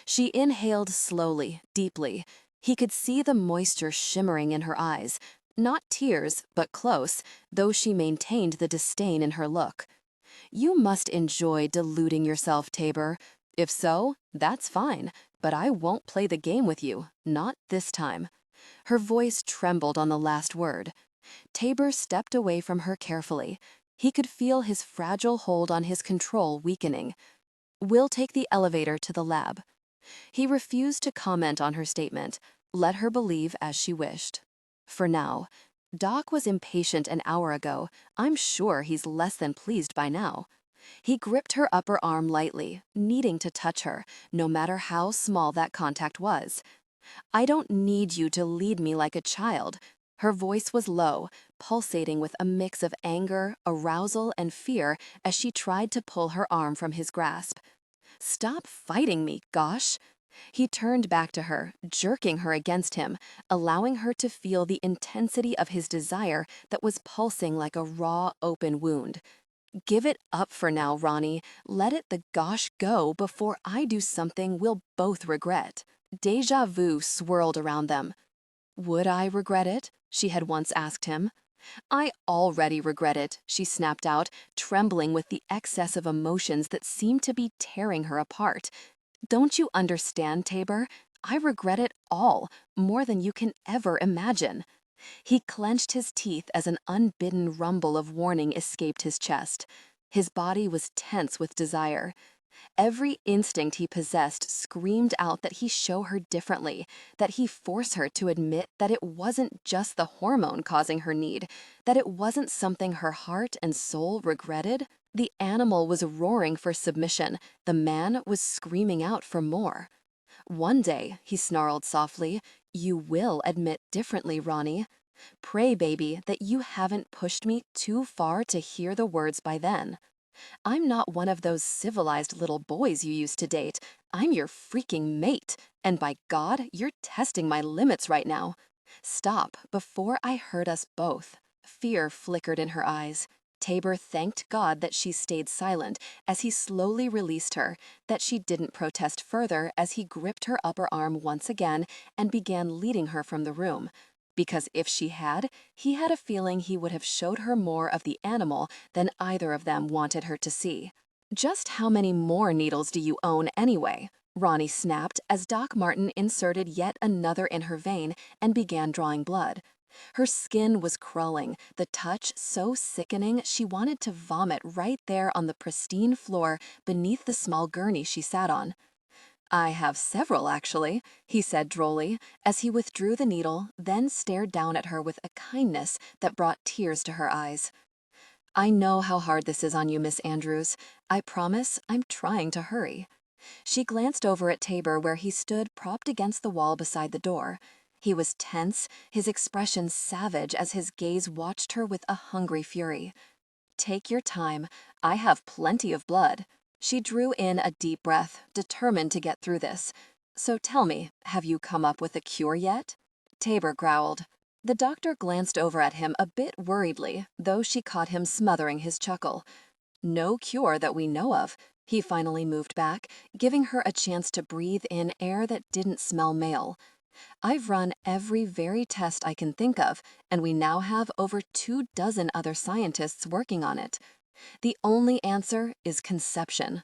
She inhaled slowly, deeply. He could see the moisture shimmering in her eyes. Not tears, but close, though she maintained the disdain in her look. You must enjoy deluding yourself, Tabor. If so, that's fine, but I won't play the game with you, not this time. Her voice trembled on the last word. Tabor stepped away from her carefully. He could feel his fragile hold on his control weakening. We'll take the elevator to the lab. He refused to comment on her statement, let her believe as she wished. For now. Doc was impatient an hour ago. I'm sure he's less than pleased by now. He gripped her upper arm lightly, needing to touch her, no matter how small that contact was. I don't need you to lead me like a child. Her voice was low, pulsating with a mix of anger, arousal, and fear as she tried to pull her arm from his grasp. Stop fighting me, gosh. He turned back to her, jerking her against him, allowing her to feel the intensity of his desire that was pulsing like a raw, open wound. Give it up for now, Roni. Let it the gosh go before I do something we'll both regret. Deja vu swirled around them. Would I regret it? She had once asked him. I already regret it, she snapped out, trembling with the excess of emotions that seemed to be tearing her apart. Don't you understand, Tabor? I regret it all, more than you can ever imagine. He clenched his teeth as an unbidden rumble of warning escaped his chest. His body was tense with desire. Every instinct he possessed screamed out that he show her differently, that he force her to admit that it wasn't just the hormone causing her need, that it wasn't something her heart and soul regretted. The animal was roaring for submission. The man was screaming out for more. One day, he snarled softly, you will admit differently, Roni. Pray, baby, that you haven't pushed me too far to hear the words by then. I'm not one of those civilized little boys you used to date. I'm your freaking mate, and by God, you're testing my limits right now. Stop before I hurt us both. Fear flickered in her eyes. Tabor thanked God that she stayed silent as he slowly released her, that she didn't protest further as he gripped her upper arm once again and began leading her from the room. Because if she had, he had a feeling he would have showed her more of the animal than either of them wanted her to see. Just how many more needles do you own anyway? Roni snapped as Doc Martin inserted yet another in her vein and began drawing blood. Her skin was crawling, the touch so sickening she wanted to vomit right there on the pristine floor beneath the small gurney she sat on. I have several, actually, he said drolly, as he withdrew the needle, then stared down at her with a kindness that brought tears to her eyes. I know how hard this is on you, Miss Andrews. I promise I'm trying to hurry. She glanced over at Tabor where he stood propped against the wall beside the door. He was tense, his expression savage as his gaze watched her with a hungry fury. Take your time. I have plenty of blood. She drew in a deep breath, determined to get through this. So tell me, have you come up with a cure yet? Tabor growled. The doctor glanced over at him a bit worriedly, though she caught him smothering his chuckle. No cure that we know of. He finally moved back, giving her a chance to breathe in air that didn't smell male. I've run every very test I can think of, and we now have over 24 other scientists working on it. The only answer is conception.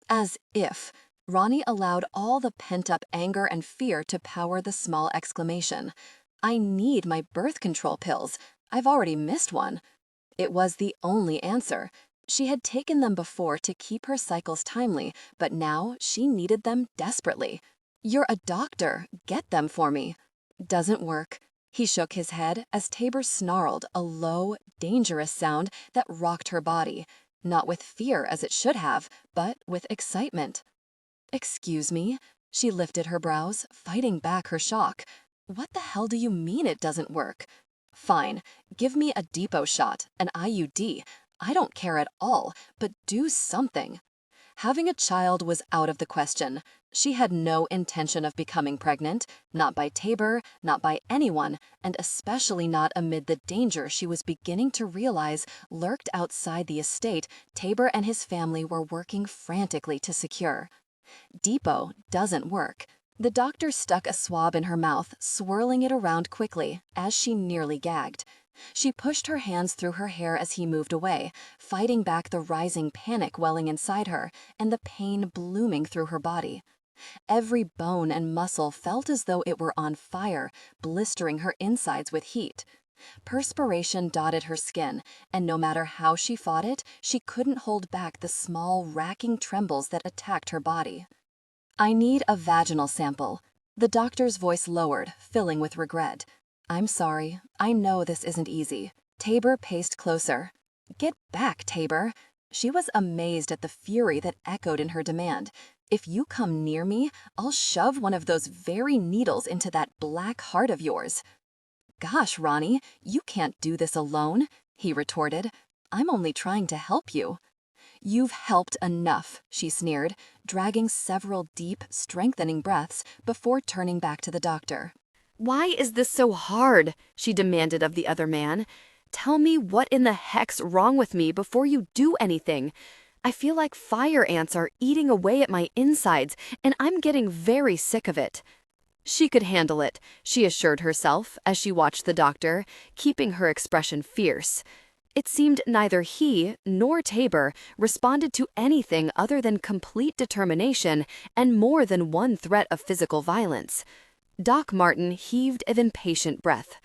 As if. Roni allowed all the pent-up anger and fear to power the small exclamation. I need my birth control pills. I've already missed one. It was the only answer. She had taken them before to keep her cycles timely, but now she needed them desperately. You're a doctor. Get them for me. Doesn't work. He shook his head as Tabor snarled a low, dangerous sound that rocked her body, not with fear as it should have, but with excitement. Excuse me? She lifted her brows, fighting back her shock. What the hell do you mean it doesn't work? Fine, give me a depot shot, an IUD. I don't care at all, but do something. Having a child was out of the question. She had no intention of becoming pregnant, not by Tabor, not by anyone, and especially not amid the danger she was beginning to realize lurked outside the estate Tabor and his family were working frantically to secure. Depot doesn't work. The doctor stuck a swab in her mouth, swirling it around quickly, as she nearly gagged. She pushed her hands through her hair as he moved away, fighting back the rising panic welling inside her and the pain blooming through her body. Every bone and muscle felt as though it were on fire, blistering her insides with heat. Perspiration dotted her skin, and no matter how she fought it, she couldn't hold back the small, racking trembles that attacked her body. I need a vaginal sample. The doctor's voice lowered, filling with regret. I'm sorry. I know this isn't easy. Tabor paced closer. Get back, Tabor. She was amazed at the fury that echoed in her demand. If you come near me, I'll shove one of those very needles into that black heart of yours. Gosh, Roni, you can't do this alone, he retorted. I'm only trying to help you. You've helped enough, she sneered, dragging several deep, strengthening breaths before turning back to the doctor. Why is this so hard? She demanded of the other man. Tell me what in the heck's wrong with me before you do anything. I feel like fire ants are eating away at my insides, and I'm getting very sick of it. She could handle it, she assured herself as she watched the doctor, keeping her expression fierce. It seemed neither he nor Tabor responded to anything other than complete determination and more than one threat of physical violence. Doc Martin heaved an impatient breath.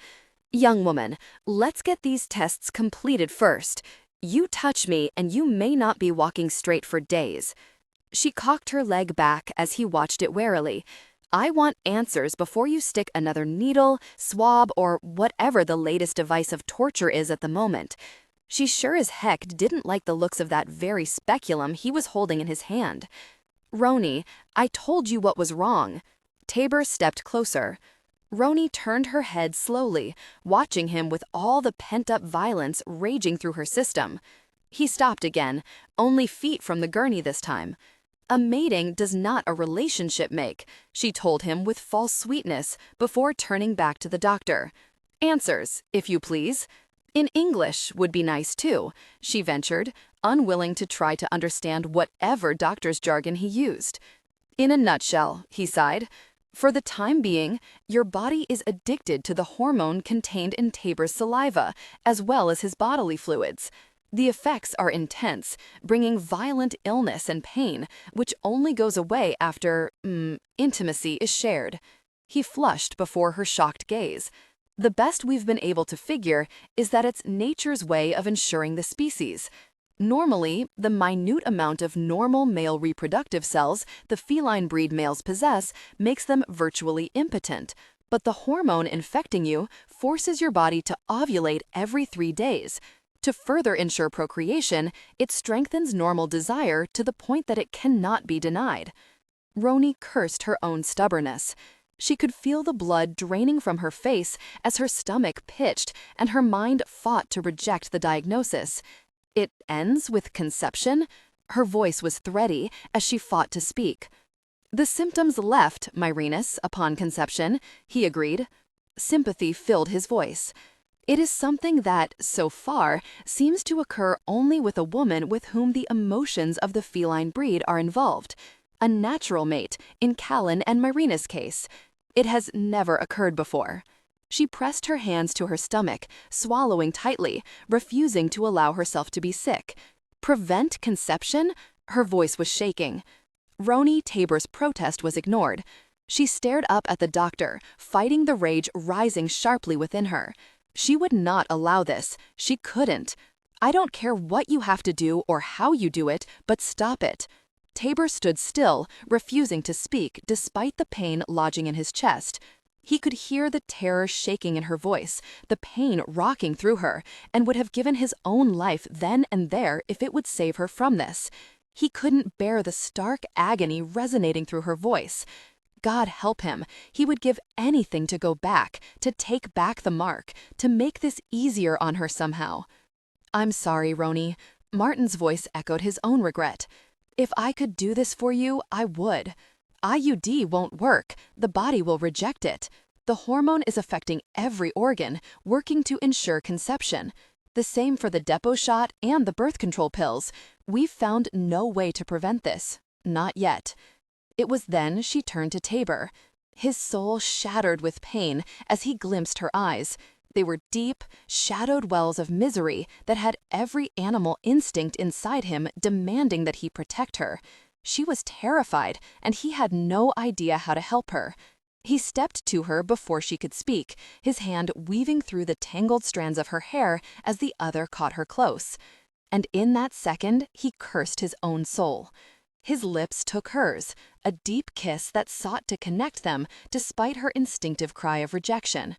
"Young woman, let's get these tests completed first. You touch me and you may not be walking straight for days." She cocked her leg back as he watched it warily. "I want answers before you stick another needle, swab, or whatever the latest device of torture is at the moment." She sure as heck didn't like the looks of that very speculum he was holding in his hand. "Roni, I told you what was wrong." Tabor stepped closer. Roni turned her head slowly, watching him with all the pent-up violence raging through her system. He stopped again, only feet from the gurney this time. "A mating does not a relationship make," she told him with false sweetness before turning back to the doctor. "Answers, if you please. In English would be nice too," she ventured, unwilling to try to understand whatever doctor's jargon he used. "In a nutshell," he sighed, "for the time being, your body is addicted to the hormone contained in Tabor's saliva, as well as his bodily fluids. The effects are intense, bringing violent illness and pain, which only goes away after, intimacy is shared." He flushed before her shocked gaze. "The best we've been able to figure is that it's nature's way of ensuring the species. Normally, the minute amount of normal male reproductive cells the feline breed males possess makes them virtually impotent, but the hormone infecting you forces your body to ovulate every 3 days. To further ensure procreation, it strengthens normal desire to the point that it cannot be denied." Roni cursed her own stubbornness. She could feel the blood draining from her face as her stomach pitched and her mind fought to reject the diagnosis. "It ends with conception?" Her voice was thready as she fought to speak. "The symptoms left, Myrenus, upon conception," he agreed. Sympathy filled his voice. "It is something that, so far, seems to occur only with a woman with whom the emotions of the feline breed are involved. A natural mate, in Callan and Myrenus' case. It has never occurred before." She pressed her hands to her stomach, swallowing tightly, refusing to allow herself to be sick. "Prevent conception?" Her voice was shaking. Roni Tabor's protest was ignored. She stared up at the doctor, fighting the rage rising sharply within her. She would not allow this. She couldn't. "I don't care what you have to do or how you do it, but stop it." Tabor stood still, refusing to speak despite the pain lodging in his chest. He could hear the terror shaking in her voice, the pain rocking through her, and would have given his own life then and there if it would save her from this. He couldn't bear the stark agony resonating through her voice. God help him, he would give anything to go back, to take back the mark, to make this easier on her somehow. "I'm sorry, Roni." Martin's voice echoed his own regret. "If I could do this for you, I would. IUD won't work, the body will reject it. The hormone is affecting every organ, working to ensure conception. The same for the depot shot and the birth control pills. We've found no way to prevent this. Not yet." It was then she turned to Tabor. His soul shattered with pain as he glimpsed her eyes. They were deep, shadowed wells of misery that had every animal instinct inside him demanding that he protect her. She was terrified, and he had no idea how to help her. He stepped to her before she could speak, his hand weaving through the tangled strands of her hair as the other caught her close. And in that second, he cursed his own soul. His lips took hers, a deep kiss that sought to connect them despite her instinctive cry of rejection.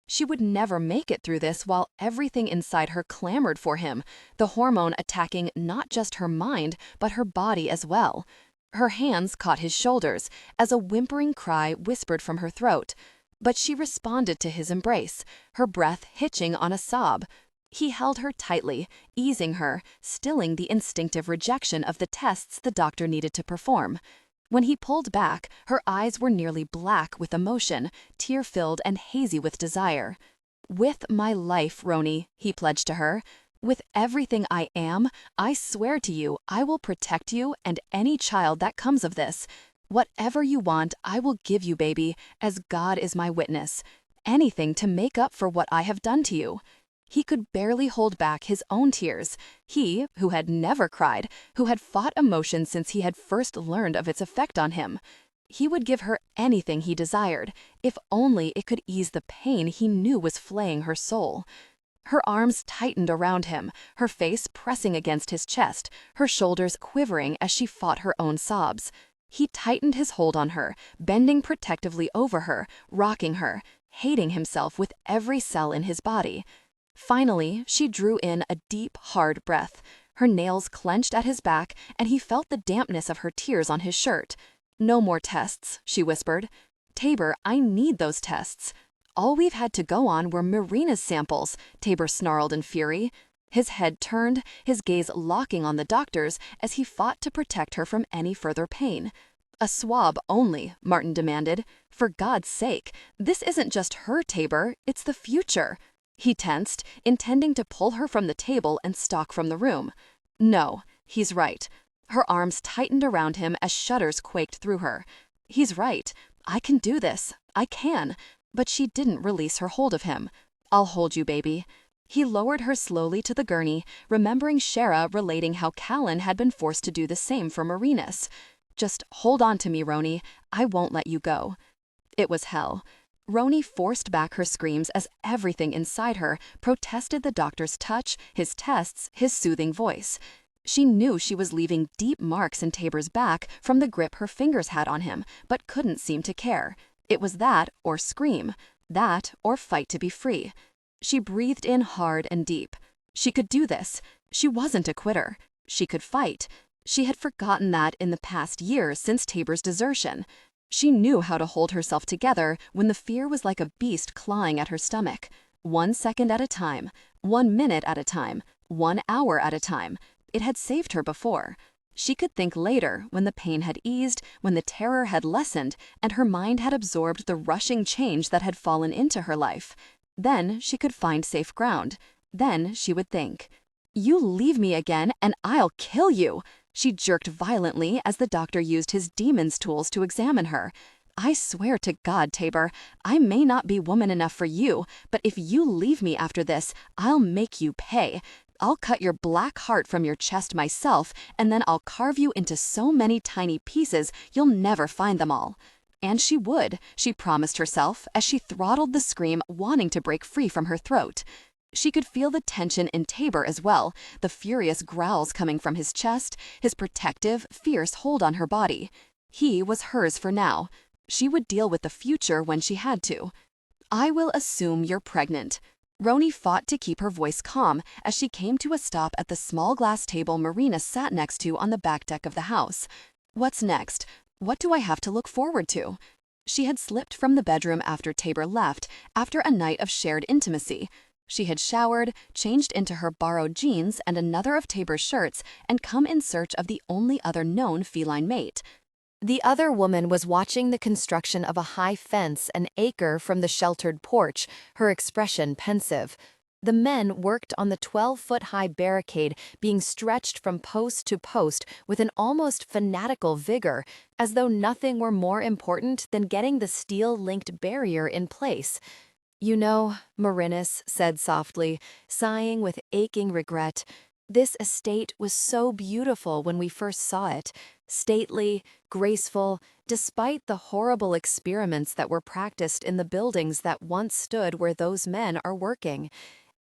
She would never make it through this while everything inside her clamored for him, the hormone attacking not just her mind, but her body as well. Her hands caught his shoulders as a whimpering cry whispered from her throat. But she responded to his embrace, her breath hitching on a sob. He held her tightly, easing her, stilling the instinctive rejection of the tests the doctor needed to perform. When he pulled back, her eyes were nearly black with emotion, tear-filled and hazy with desire. "With my life, Roni," he pledged to her. "With everything I am, I swear to you I will protect you and any child that comes of this. Whatever you want, I will give you, baby, as God is my witness. Anything to make up for what I have done to you." He could barely hold back his own tears. He, who had never cried, who had fought emotion since he had first learned of its effect on him. He would give her anything he desired, if only it could ease the pain he knew was flaying her soul. Her arms tightened around him, her face pressing against his chest, her shoulders quivering as she fought her own sobs. He tightened his hold on her, bending protectively over her, rocking her, hating himself with every cell in his body. Finally, she drew in a deep, hard breath. Her nails clenched at his back, and he felt the dampness of her tears on his shirt. "No more tests," she whispered. "Tabor, I need those tests." "All we've had to go on were Marina's samples," Tabor snarled in fury. His head turned, his gaze locking on the doctor's as he fought to protect her from any further pain. "A swab only," Martin demanded. "For God's sake, this isn't just her, Tabor, it's the future." He tensed, intending to pull her from the table and stalk from the room. No, he's right. Her arms tightened around him as shudders quaked through her. He's right. I can do this. I can. But she didn't release her hold of him. "I'll hold you, baby." He lowered her slowly to the gurney, remembering Shara relating how Callan had been forced to do the same for Marinus. "Just hold on to me, Roni. I won't let you go." It was hell. Roni forced back her screams as everything inside her protested the doctor's touch, his tests, his soothing voice. She knew she was leaving deep marks in Tabor's back from the grip her fingers had on him, but couldn't seem to care. It was that or scream, that or fight to be free. She breathed in hard and deep. She could do this. She wasn't a quitter. She could fight. She had forgotten that in the past years since Tabor's desertion. She knew how to hold herself together when the fear was like a beast clawing at her stomach. 1 second at a time, 1 minute at a time, 1 hour at a time. It had saved her before. She could think later, when the pain had eased, when the terror had lessened, and her mind had absorbed the rushing change that had fallen into her life. Then she could find safe ground. Then she would think, "You leave me again, and I'll kill you." She jerked violently as the doctor used his demon's tools to examine her. "I swear to God, Tabor, I may not be woman enough for you, but if you leave me after this, I'll make you pay. I'll cut your black heart from your chest myself, and then I'll carve you into so many tiny pieces you'll never find them all." And she would, she promised herself as she throttled the scream wanting to break free from her throat. She could feel the tension in Tabor as well, the furious growls coming from his chest, his protective, fierce hold on her body. He was hers for now. She would deal with the future when she had to. "I will assume you're pregnant." Roni fought to keep her voice calm as she came to a stop at the small glass table Marina sat next to on the back deck of the house. "What's next? What do I have to look forward to?" She had slipped from the bedroom after Tabor left, after a night of shared intimacy. She had showered, changed into her borrowed jeans and another of Tabor's shirts, and come in search of the only other known feline mate. The other woman was watching the construction of a high fence an acre from the sheltered porch, her expression pensive. The men worked on the 12-foot-high barricade being stretched from post to post with an almost fanatical vigor, as though nothing were more important than getting the steel-linked barrier in place. "You know," Marinus said softly, sighing with aching regret, "this estate was so beautiful when we first saw it, stately, graceful, despite the horrible experiments that were practiced in the buildings that once stood where those men are working.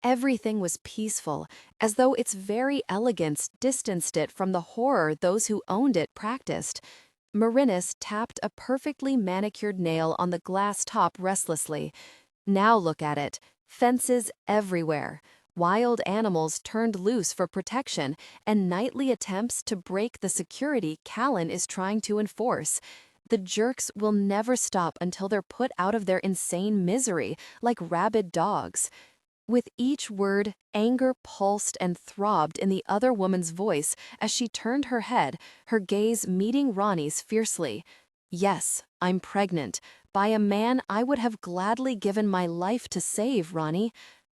Everything was peaceful, as though its very elegance distanced it from the horror those who owned it practiced." Marinus tapped a perfectly manicured nail on the glass top restlessly. "Now look at it. Fences everywhere. Wild animals turned loose for protection, and nightly attempts to break the security Callan is trying to enforce. The jerks will never stop until they're put out of their insane misery, like rabid dogs." With each word, anger pulsed and throbbed in the other woman's voice as she turned her head, her gaze meeting Roni's fiercely. "Yes, I'm pregnant. By a man I would have gladly given my life to save, Roni.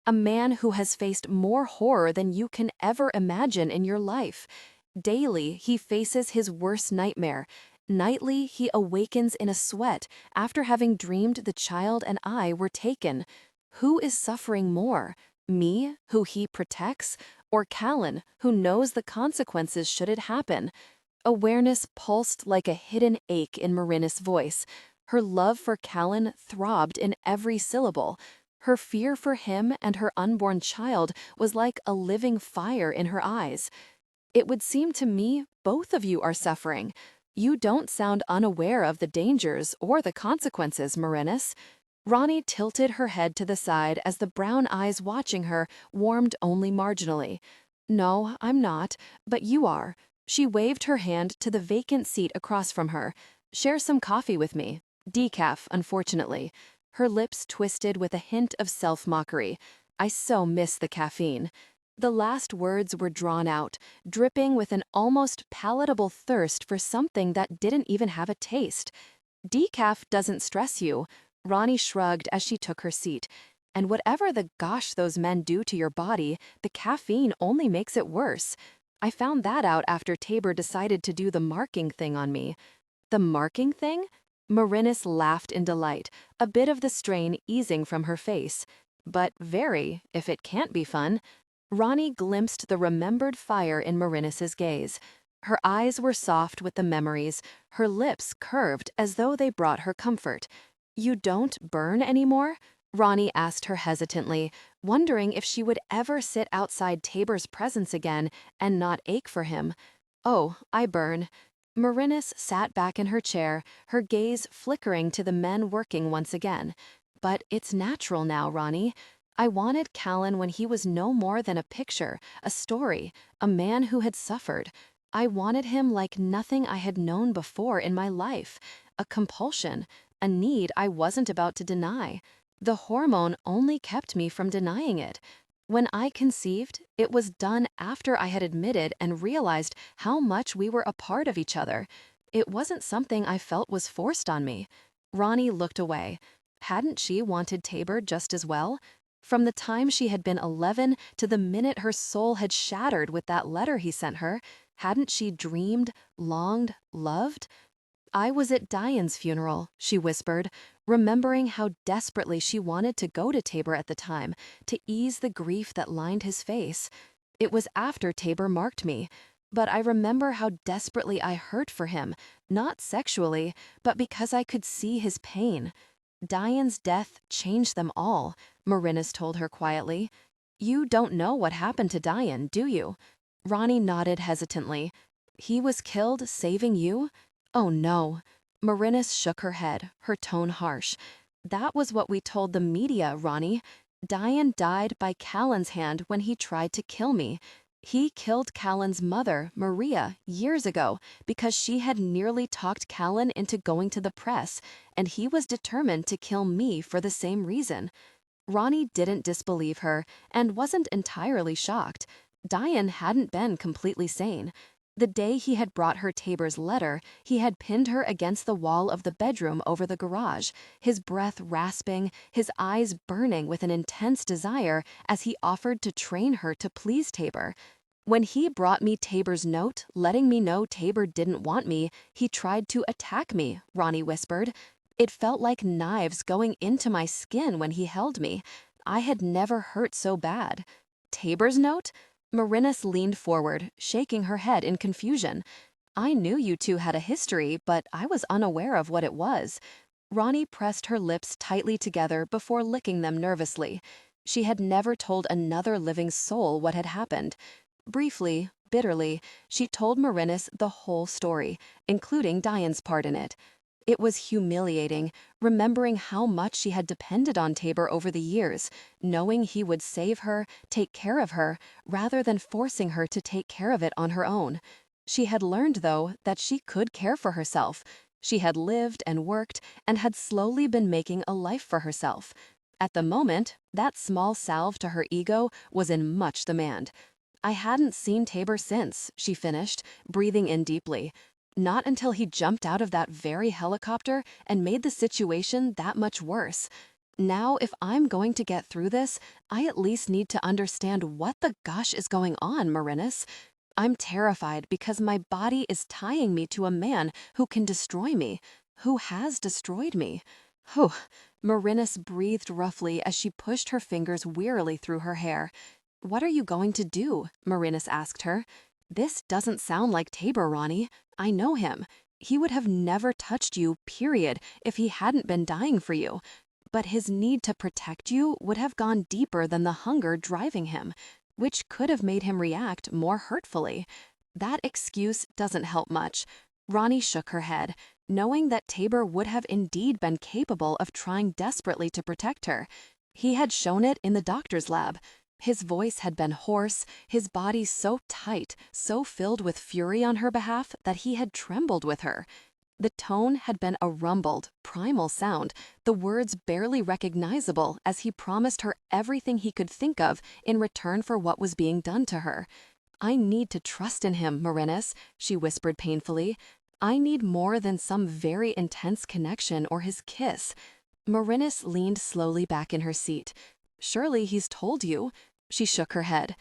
A man who has faced more horror than you can ever imagine in your life. Daily, he faces his worst nightmare. Nightly, he awakens in a sweat after having dreamed the child and I were taken. Who is suffering more? Me, who he protects, or Callan, who knows the consequences should it happen? Awareness pulsed like a hidden ache in Marina's voice. Her love for Callan throbbed in every syllable. Her fear for him and her unborn child was like a living fire in her eyes. It would seem to me both of you are suffering. You don't sound unaware of the dangers or the consequences, Marinus. Roni tilted her head to the side as the brown eyes watching her warmed only marginally. No, I'm not, but you are. She waved her hand to the vacant seat across from her. Share some coffee with me. Decaf, unfortunately. Her lips twisted with a hint of self-mockery. I so miss the caffeine. The last words were drawn out, dripping with an almost palatable thirst for something that didn't even have a taste. Decaf doesn't stress you. Roni shrugged as she took her seat. And whatever the gosh those men do to your body, the caffeine only makes it worse. I found that out after Tabor decided to do the marking thing on me. The marking thing? Marinus laughed in delight, a bit of the strain easing from her face. But very, if it can't be fun. Roni glimpsed the remembered fire in Marinus's gaze. Her eyes were soft with the memories, her lips curved as though they brought her comfort. You don't burn anymore? Roni asked her hesitantly, wondering if she would ever sit outside Tabor's presence again and not ache for him. Oh, I burn. Marinus sat back in her chair, her gaze flickering to the men working once again. But it's natural now, Roni. I wanted Callan when he was no more than a picture, a story, a man who had suffered. I wanted him like nothing I had known before in my life, a compulsion, a need I wasn't about to deny. The hormone only kept me from denying it. When I conceived, it was done after I had admitted and realized how much we were a part of each other. It wasn't something I felt was forced on me. Roni looked away. Hadn't she wanted Tabor just as well? From the time she had been 11 to the minute her soul had shattered with that letter he sent her, hadn't she dreamed, longed, loved? I was at Diane's funeral, she whispered, remembering how desperately she wanted to go to Tabor at the time, to ease the grief that lined his face. It was after Tabor marked me, but I remember how desperately I hurt for him, not sexually, but because I could see his pain. Diane's death changed them all, Marinus told her quietly. You don't know what happened to Diane, do you? Roni nodded hesitantly. He was killed saving you? Oh no. Marinus shook her head, her tone harsh. That was what we told the media, Roni. Diane died by Callan's hand when he tried to kill me. He killed Callan's mother, Maria, years ago because she had nearly talked Callan into going to the press, and he was determined to kill me for the same reason. Roni didn't disbelieve her and wasn't entirely shocked. Diane hadn't been completely sane. The day he had brought her Tabor's letter, he had pinned her against the wall of the bedroom over the garage, his breath rasping, his eyes burning with an intense desire as he offered to train her to please Tabor. When he brought me Tabor's note, letting me know Tabor didn't want me, he tried to attack me, Roni whispered. It felt like knives going into my skin when he held me. I had never hurt so bad. Tabor's note? Marinus leaned forward, shaking her head in confusion. I knew you two had a history, but I was unaware of what it was. Roni pressed her lips tightly together before licking them nervously. She had never told another living soul what had happened. Briefly, bitterly, she told Marinus the whole story, including Diane's part in it. It was humiliating, remembering how much she had depended on Tabor over the years, knowing he would save her, take care of her, rather than forcing her to take care of it on her own. She had learned, though, that she could care for herself. She had lived and worked and had slowly been making a life for herself. At the moment, that small salve to her ego was in much demand. I hadn't seen Tabor since, she finished, breathing in deeply. Not until he jumped out of that very helicopter and made the situation that much worse. Now, if I'm going to get through this, I at least need to understand what the gosh is going on, Marinus. I'm terrified because my body is tying me to a man who can destroy me, who has destroyed me. Whew. Marinus breathed roughly as she pushed her fingers wearily through her hair. What are you going to do? Marinus asked her. This doesn't sound like Tabor, Roni. I know him. He would have never touched you, period, if he hadn't been dying for you. But his need to protect you would have gone deeper than the hunger driving him, which could have made him react more hurtfully. That excuse doesn't help much. Roni shook her head, knowing that Tabor would have indeed been capable of trying desperately to protect her. He had shown it in the doctor's lab. His voice had been hoarse, his body so tight, so filled with fury on her behalf that he had trembled with her. The tone had been a rumbled, primal sound, the words barely recognizable as he promised her everything he could think of in return for what was being done to her. I need to trust in him, Marinus, she whispered painfully. I need more than some very intense connection or his kiss. Marinus leaned slowly back in her seat. Surely he's told you. She shook her head.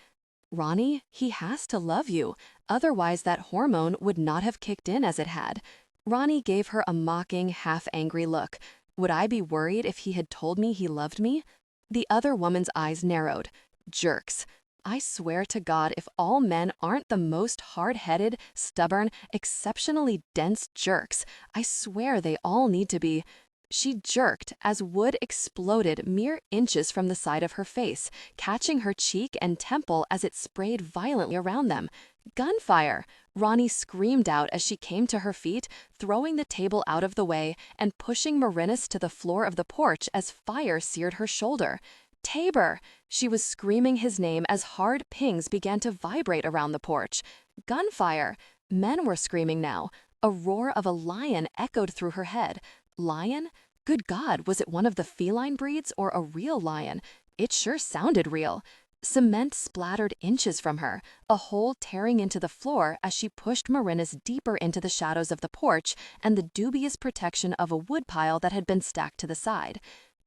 Roni, he has to love you. Otherwise that hormone would not have kicked in as it had. Roni gave her a mocking, half-angry look. Would I be worried if he had told me he loved me? The other woman's eyes narrowed. Jerks. I swear to God, if all men aren't the most hard-headed, stubborn, exceptionally dense jerks, I swear they all need to be. She jerked as wood exploded mere inches from the side of her face, catching her cheek and temple as it sprayed violently around them. Gunfire! Roni screamed out as she came to her feet, throwing the table out of the way and pushing Marinus to the floor of the porch as fire seared her shoulder. Tabor! She was screaming his name as hard pings began to vibrate around the porch. Gunfire! Men were screaming now. A roar of a lion echoed through her head. Lion? Good God, was it one of the feline breeds or a real lion? It sure sounded real. Cement splattered inches from her, a hole tearing into the floor as she pushed Marinus deeper into the shadows of the porch and the dubious protection of a woodpile that had been stacked to the side.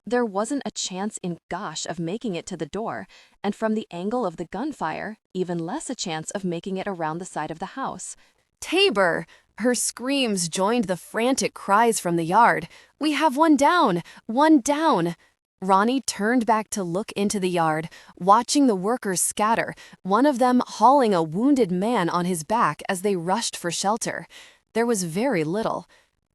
There wasn't a chance in gosh of making it to the door, and from the angle of the gunfire, even less a chance of making it around the side of the house. Tabor! Her screams joined the frantic cries from the yard. We have one down! One down! Roni turned back to look into the yard, watching the workers scatter, one of them hauling a wounded man on his back as they rushed for shelter. There was very little.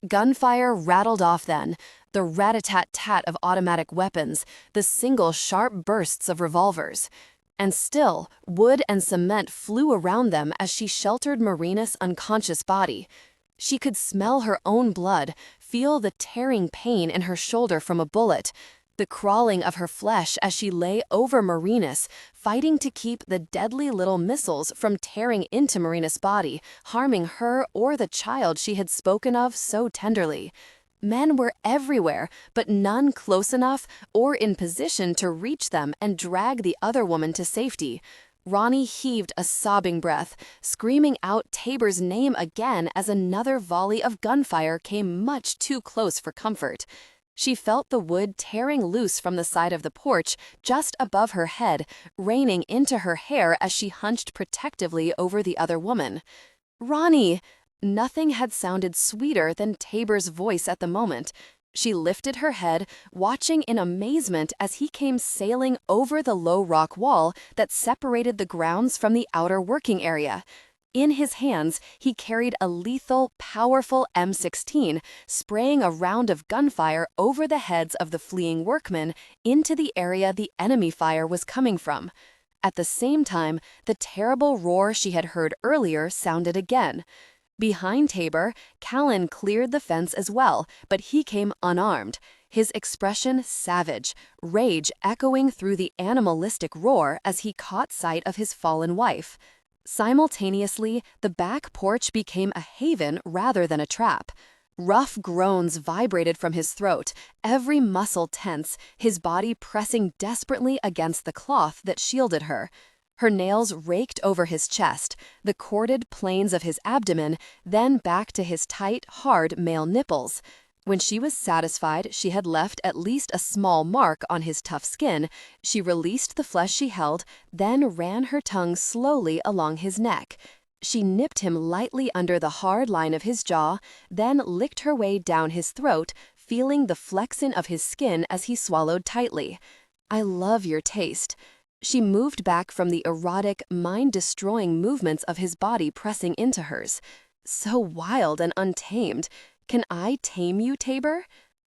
Gunfire rattled off then, the rat-a-tat-tat of automatic weapons, the single sharp bursts of revolvers. And still, wood and cement flew around them as she sheltered Marinus' unconscious body. She could smell her own blood, feel the tearing pain in her shoulder from a bullet, the crawling of her flesh as she lay over Marinus, fighting to keep the deadly little missiles from tearing into Marinus' body, harming her or the child she had spoken of so tenderly. Men were everywhere, but none close enough or in position to reach them and drag the other woman to safety. Roni heaved a sobbing breath, screaming out Tabor's name again as another volley of gunfire came much too close for comfort. She felt the wood tearing loose from the side of the porch just above her head, raining into her hair as she hunched protectively over the other woman. Roni! Nothing had sounded sweeter than Tabor's voice at the moment. She lifted her head, watching in amazement as he came sailing over the low rock wall that separated the grounds from the outer working area. In his hands, he carried a lethal, powerful M16, spraying a round of gunfire over the heads of the fleeing workmen into the area the enemy fire was coming from. At the same time, the terrible roar she had heard earlier sounded again. Behind Tabor, Callan cleared the fence as well, but he came unarmed, his expression savage, rage echoing through the animalistic roar as he caught sight of his fallen wife. Simultaneously, the back porch became a haven rather than a trap. Rough groans vibrated from his throat, every muscle tense, his body pressing desperately against the cloth that shielded her. Her nails raked over his chest, the corded planes of his abdomen, then back to his tight, hard male nipples. When she was satisfied she had left at least a small mark on his tough skin, she released the flesh she held, then ran her tongue slowly along his neck. She nipped him lightly under the hard line of his jaw, then licked her way down his throat, feeling the flexin of his skin as he swallowed tightly. "I love your taste." She moved back from the erotic, mind-destroying movements of his body pressing into hers. "So wild and untamed. Can I tame you, Tabor?"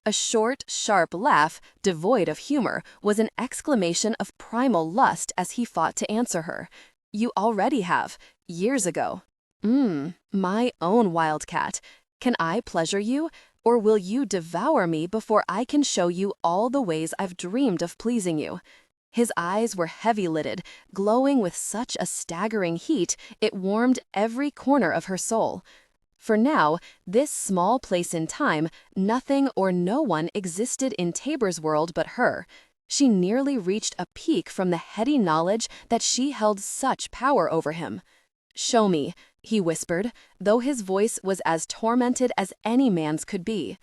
A short, sharp laugh, devoid of humor, was an exclamation of primal lust as he fought to answer her. "You already have. Years ago." My own wildcat. Can I pleasure you, or will you devour me before I can show you all the ways I've dreamed of pleasing you?" His eyes were heavy-lidded, glowing with such a staggering heat it warmed every corner of her soul. For now, this small place in time, nothing or no one existed in Tabor's world but her. She nearly reached a peak from the heady knowledge that she held such power over him. "Show me," he whispered, though his voice was as tormented as any man's could be.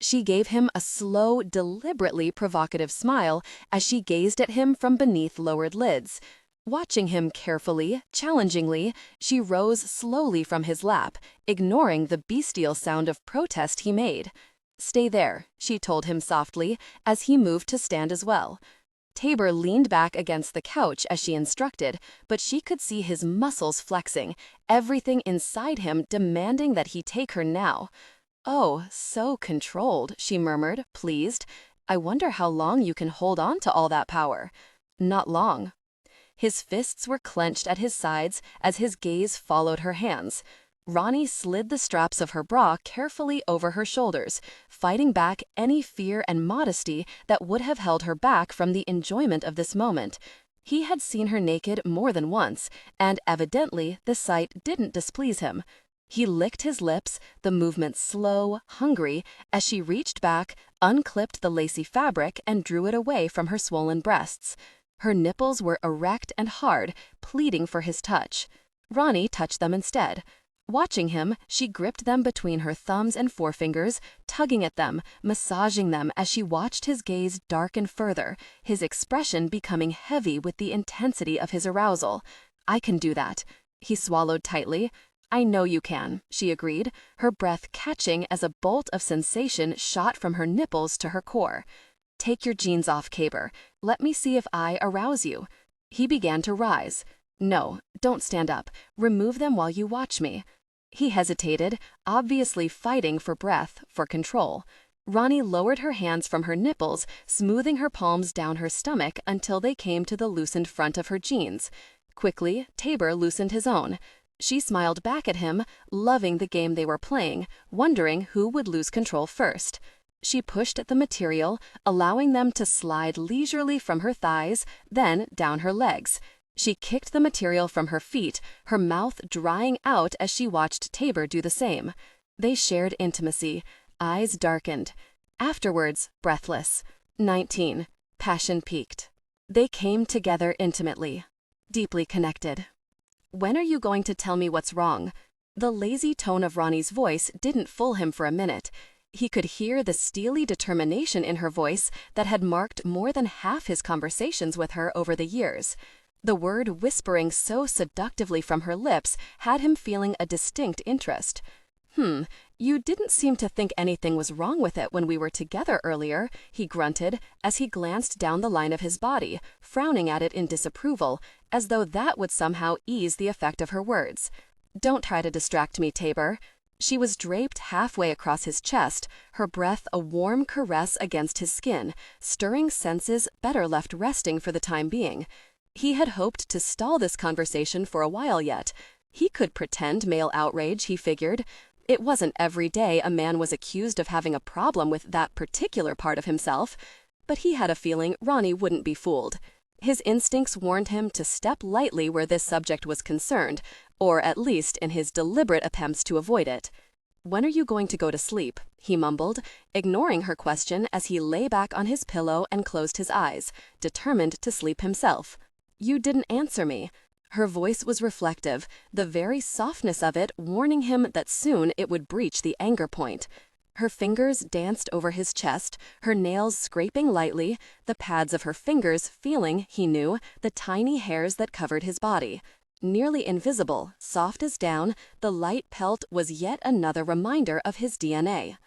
She gave him a slow, deliberately provocative smile as she gazed at him from beneath lowered lids. Watching him carefully, challengingly, she rose slowly from his lap, ignoring the bestial sound of protest he made. "Stay there," she told him softly, as he moved to stand as well. Tabor leaned back against the couch as she instructed, but she could see his muscles flexing, everything inside him demanding that he take her now. "Oh, so controlled," she murmured, pleased. "I wonder how long you can hold on to all that power." "Not long." His fists were clenched at his sides as his gaze followed her hands. Roni slid the straps of her bra carefully over her shoulders, fighting back any fear and modesty that would have held her back from the enjoyment of this moment. He had seen her naked more than once, and evidently the sight didn't displease him. He licked his lips, the movement slow, hungry, as she reached back, unclipped the lacy fabric, and drew it away from her swollen breasts. Her nipples were erect and hard, pleading for his touch. Roni touched them instead. Watching him, she gripped them between her thumbs and forefingers, tugging at them, massaging them as she watched his gaze darken further, his expression becoming heavy with the intensity of his arousal. "I can do that." He swallowed tightly. "I know you can," she agreed, her breath catching as a bolt of sensation shot from her nipples to her core. "Take your jeans off, Tabor. Let me see if I arouse you." He began to rise. "No, don't stand up. Remove them while you watch me." He hesitated, obviously fighting for breath, for control. Roni lowered her hands from her nipples, smoothing her palms down her stomach until they came to the loosened front of her jeans. Quickly, Tabor loosened his own. She smiled back at him, loving the game they were playing, wondering who would lose control first. She pushed at the material, allowing them to slide leisurely from her thighs, then down her legs. She kicked the material from her feet, her mouth drying out as she watched Tabor do the same. They shared intimacy, eyes darkened. Afterwards, breathless. 19. Passion peaked. They came together intimately, deeply connected. "When are you going to tell me what's wrong?" The lazy tone of Roni's voice didn't fool him for a minute. He could hear the steely determination in her voice that had marked more than half his conversations with her over the years. The word whispering so seductively from her lips had him feeling a distinct interest. You didn't seem to think anything was wrong with it when we were together earlier," he grunted as he glanced down the line of his body, frowning at it in disapproval, as though that would somehow ease the effect of her words. "Don't try to distract me, Tabor." She was draped halfway across his chest, her breath a warm caress against his skin, stirring senses better left resting for the time being. He had hoped to stall this conversation for a while yet. He could pretend male outrage, he figured. It wasn't every day a man was accused of having a problem with that particular part of himself. But he had a feeling Roni wouldn't be fooled. His instincts warned him to step lightly where this subject was concerned, or at least in his deliberate attempts to avoid it. "When are you going to go to sleep?" he mumbled, ignoring her question as he lay back on his pillow and closed his eyes, determined to sleep himself. "You didn't answer me." Her voice was reflective, the very softness of it warning him that soon it would breach the anger point. Her fingers danced over his chest, her nails scraping lightly, the pads of her fingers feeling, he knew, the tiny hairs that covered his body. Nearly invisible, soft as down, the light pelt was yet another reminder of his DNA.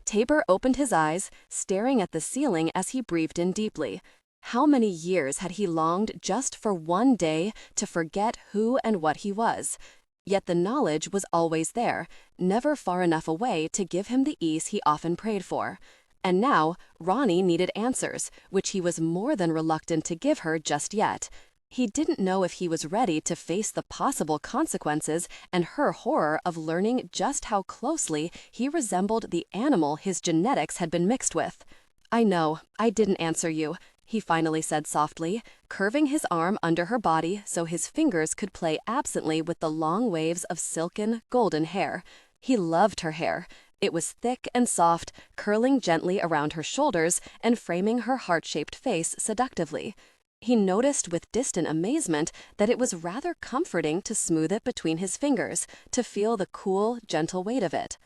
Tabor opened his eyes, staring at the ceiling as he breathed in deeply. How many years had he longed just for one day to forget who and what he was? Yet the knowledge was always there, never far enough away to give him the ease he often prayed for. And now, Roni needed answers, which he was more than reluctant to give her just yet. He didn't know if he was ready to face the possible consequences and her horror of learning just how closely he resembled the animal his genetics had been mixed with. "I know, I didn't answer you," he finally said softly, curving his arm under her body so his fingers could play absently with the long waves of silken, golden hair. He loved her hair. It was thick and soft, curling gently around her shoulders and framing her heart-shaped face seductively. He noticed with distant amazement that it was rather comforting to smooth it between his fingers, to feel the cool, gentle weight of it.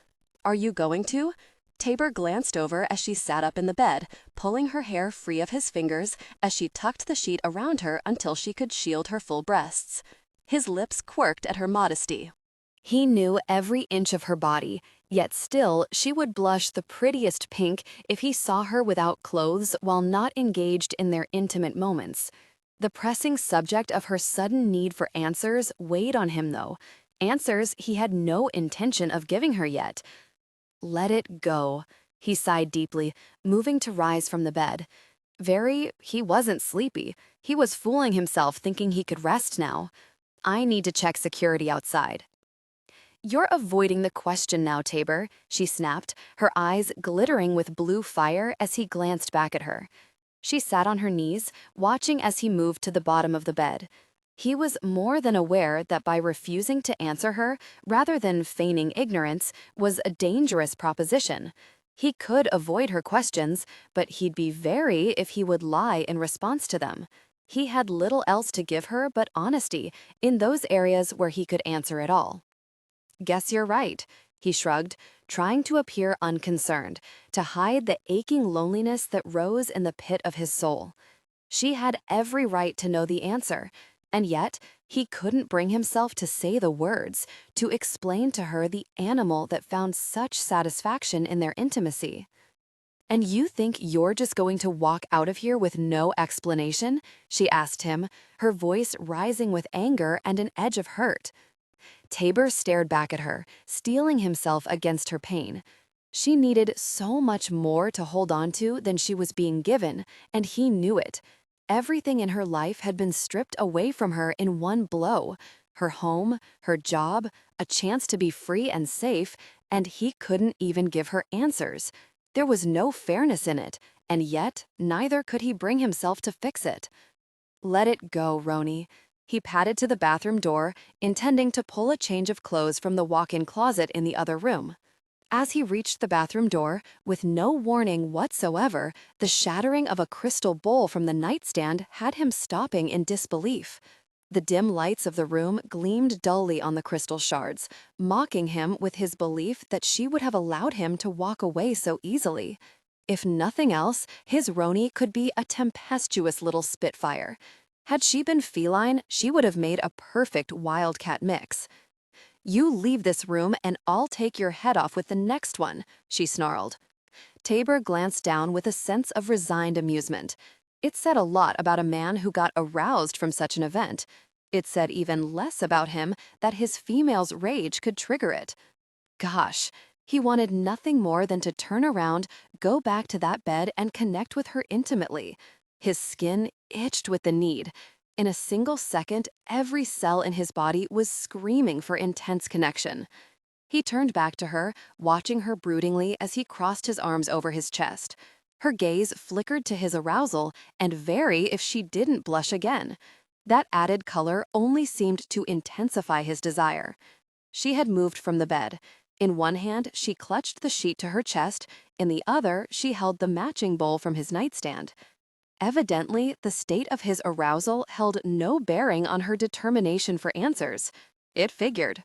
"Are you going to?" Tabor glanced over as she sat up in the bed, pulling her hair free of his fingers as she tucked the sheet around her until she could shield her full breasts. His lips quirked at her modesty. He knew every inch of her body, yet still she would blush the prettiest pink if he saw her without clothes while not engaged in their intimate moments. The pressing subject of her sudden need for answers weighed on him, though. Answers he had no intention of giving her yet. "Let it go," he sighed deeply, moving to rise from the bed. He wasn't sleepy. He was fooling himself thinking he could rest now. "I need to check security outside." "You're avoiding the question now, Tabor," she snapped, her eyes glittering with blue fire as he glanced back at her. She sat on her knees, watching as he moved to the bottom of the bed. He was more than aware that by refusing to answer her, rather than feigning ignorance, was a dangerous proposition. He could avoid her questions, but he'd be wary if he would lie in response to them. He had little else to give her but honesty in those areas where he could answer it all. "Guess you're right," he shrugged, trying to appear unconcerned, to hide the aching loneliness that rose in the pit of his soul. She had every right to know the answer, and yet he couldn't bring himself to say the words, to explain to her the animal that found such satisfaction in their intimacy. "And you think you're just going to walk out of here with no explanation?" she asked him, her voice rising with anger and an edge of hurt. Tabor stared back at her, steeling himself against her pain. She needed so much more to hold on to than she was being given, and he knew it. Everything in her life had been stripped away from her in one blow. Her home, her job, a chance to be free and safe, and he couldn't even give her answers. There was no fairness in it, and yet neither could he bring himself to fix it. "Let it go, Roni." He padded to the bathroom door, intending to pull a change of clothes from the walk-in closet in the other room. As he reached the bathroom door, with no warning whatsoever, the shattering of a crystal bowl from the nightstand had him stopping in disbelief. The dim lights of the room gleamed dully on the crystal shards, mocking him with his belief that she would have allowed him to walk away so easily. If nothing else, his Roni could be a tempestuous little spitfire. Had she been feline, she would have made a perfect wildcat mix. "You leave this room and I'll take your head off with the next one," she snarled. Tabor glanced down with a sense of resigned amusement. It said a lot about a man who got aroused from such an event. It said even less about him that his female's rage could trigger it. Gosh, he wanted nothing more than to turn around, go back to that bed and connect with her intimately. His skin itched with the need. In a single second, every cell in his body was screaming for intense connection. He turned back to her, watching her broodingly as he crossed his arms over his chest. Her gaze flickered to his arousal, and vary if she didn't blush again. That added color only seemed to intensify his desire. She had moved from the bed. In one hand, she clutched the sheet to her chest. In the other, she held the matching bowl from his nightstand. Evidently, the state of his arousal held no bearing on her determination for answers. It figured.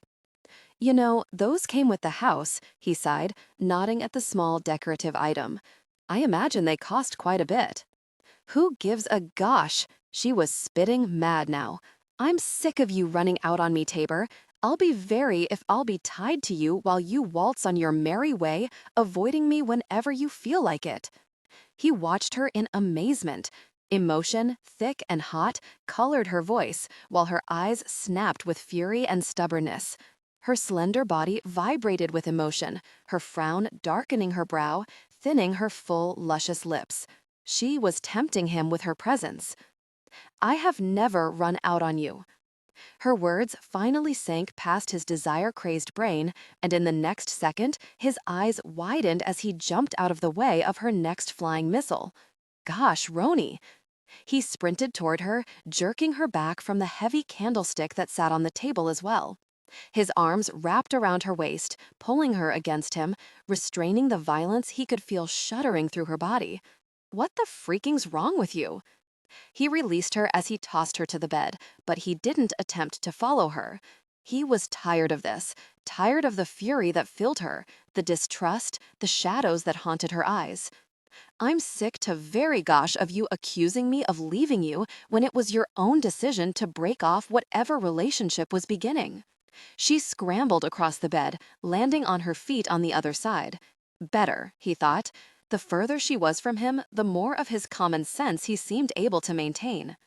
"You know, those came with the house," he sighed, nodding at the small decorative item. "I imagine they cost quite a bit." "Who gives a gosh?" She was spitting mad now. I'm sick of you running out on me, Tabor. I'll be very if I'll be tied to you while you waltz on your merry way, avoiding me whenever you feel like it." He watched her in amazement. Emotion, thick and hot, colored her voice, while her eyes snapped with fury and stubbornness. Her slender body vibrated with emotion, her frown darkening her brow, thinning her full, luscious lips. She was tempting him with her presence. "I have never run out on you." Her words finally sank past his desire-crazed brain, and in the next second, his eyes widened as he jumped out of the way of her next flying missile. Gosh, Roni! He sprinted toward her, jerking her back from the heavy candlestick that sat on the table as well. His arms wrapped around her waist, pulling her against him, restraining the violence he could feel shuddering through her body. What the freaking's wrong with you? He released her as he tossed her to the bed, but he didn't attempt to follow her. He was tired of this, tired of the fury that filled her, the distrust, the shadows that haunted her eyes. "I'm sick to very gosh of you accusing me of leaving you when it was your own decision to break off whatever relationship was beginning." She scrambled across the bed, landing on her feet on the other side. Better, he thought. The further she was from him, the more of his common sense he seemed able to maintain.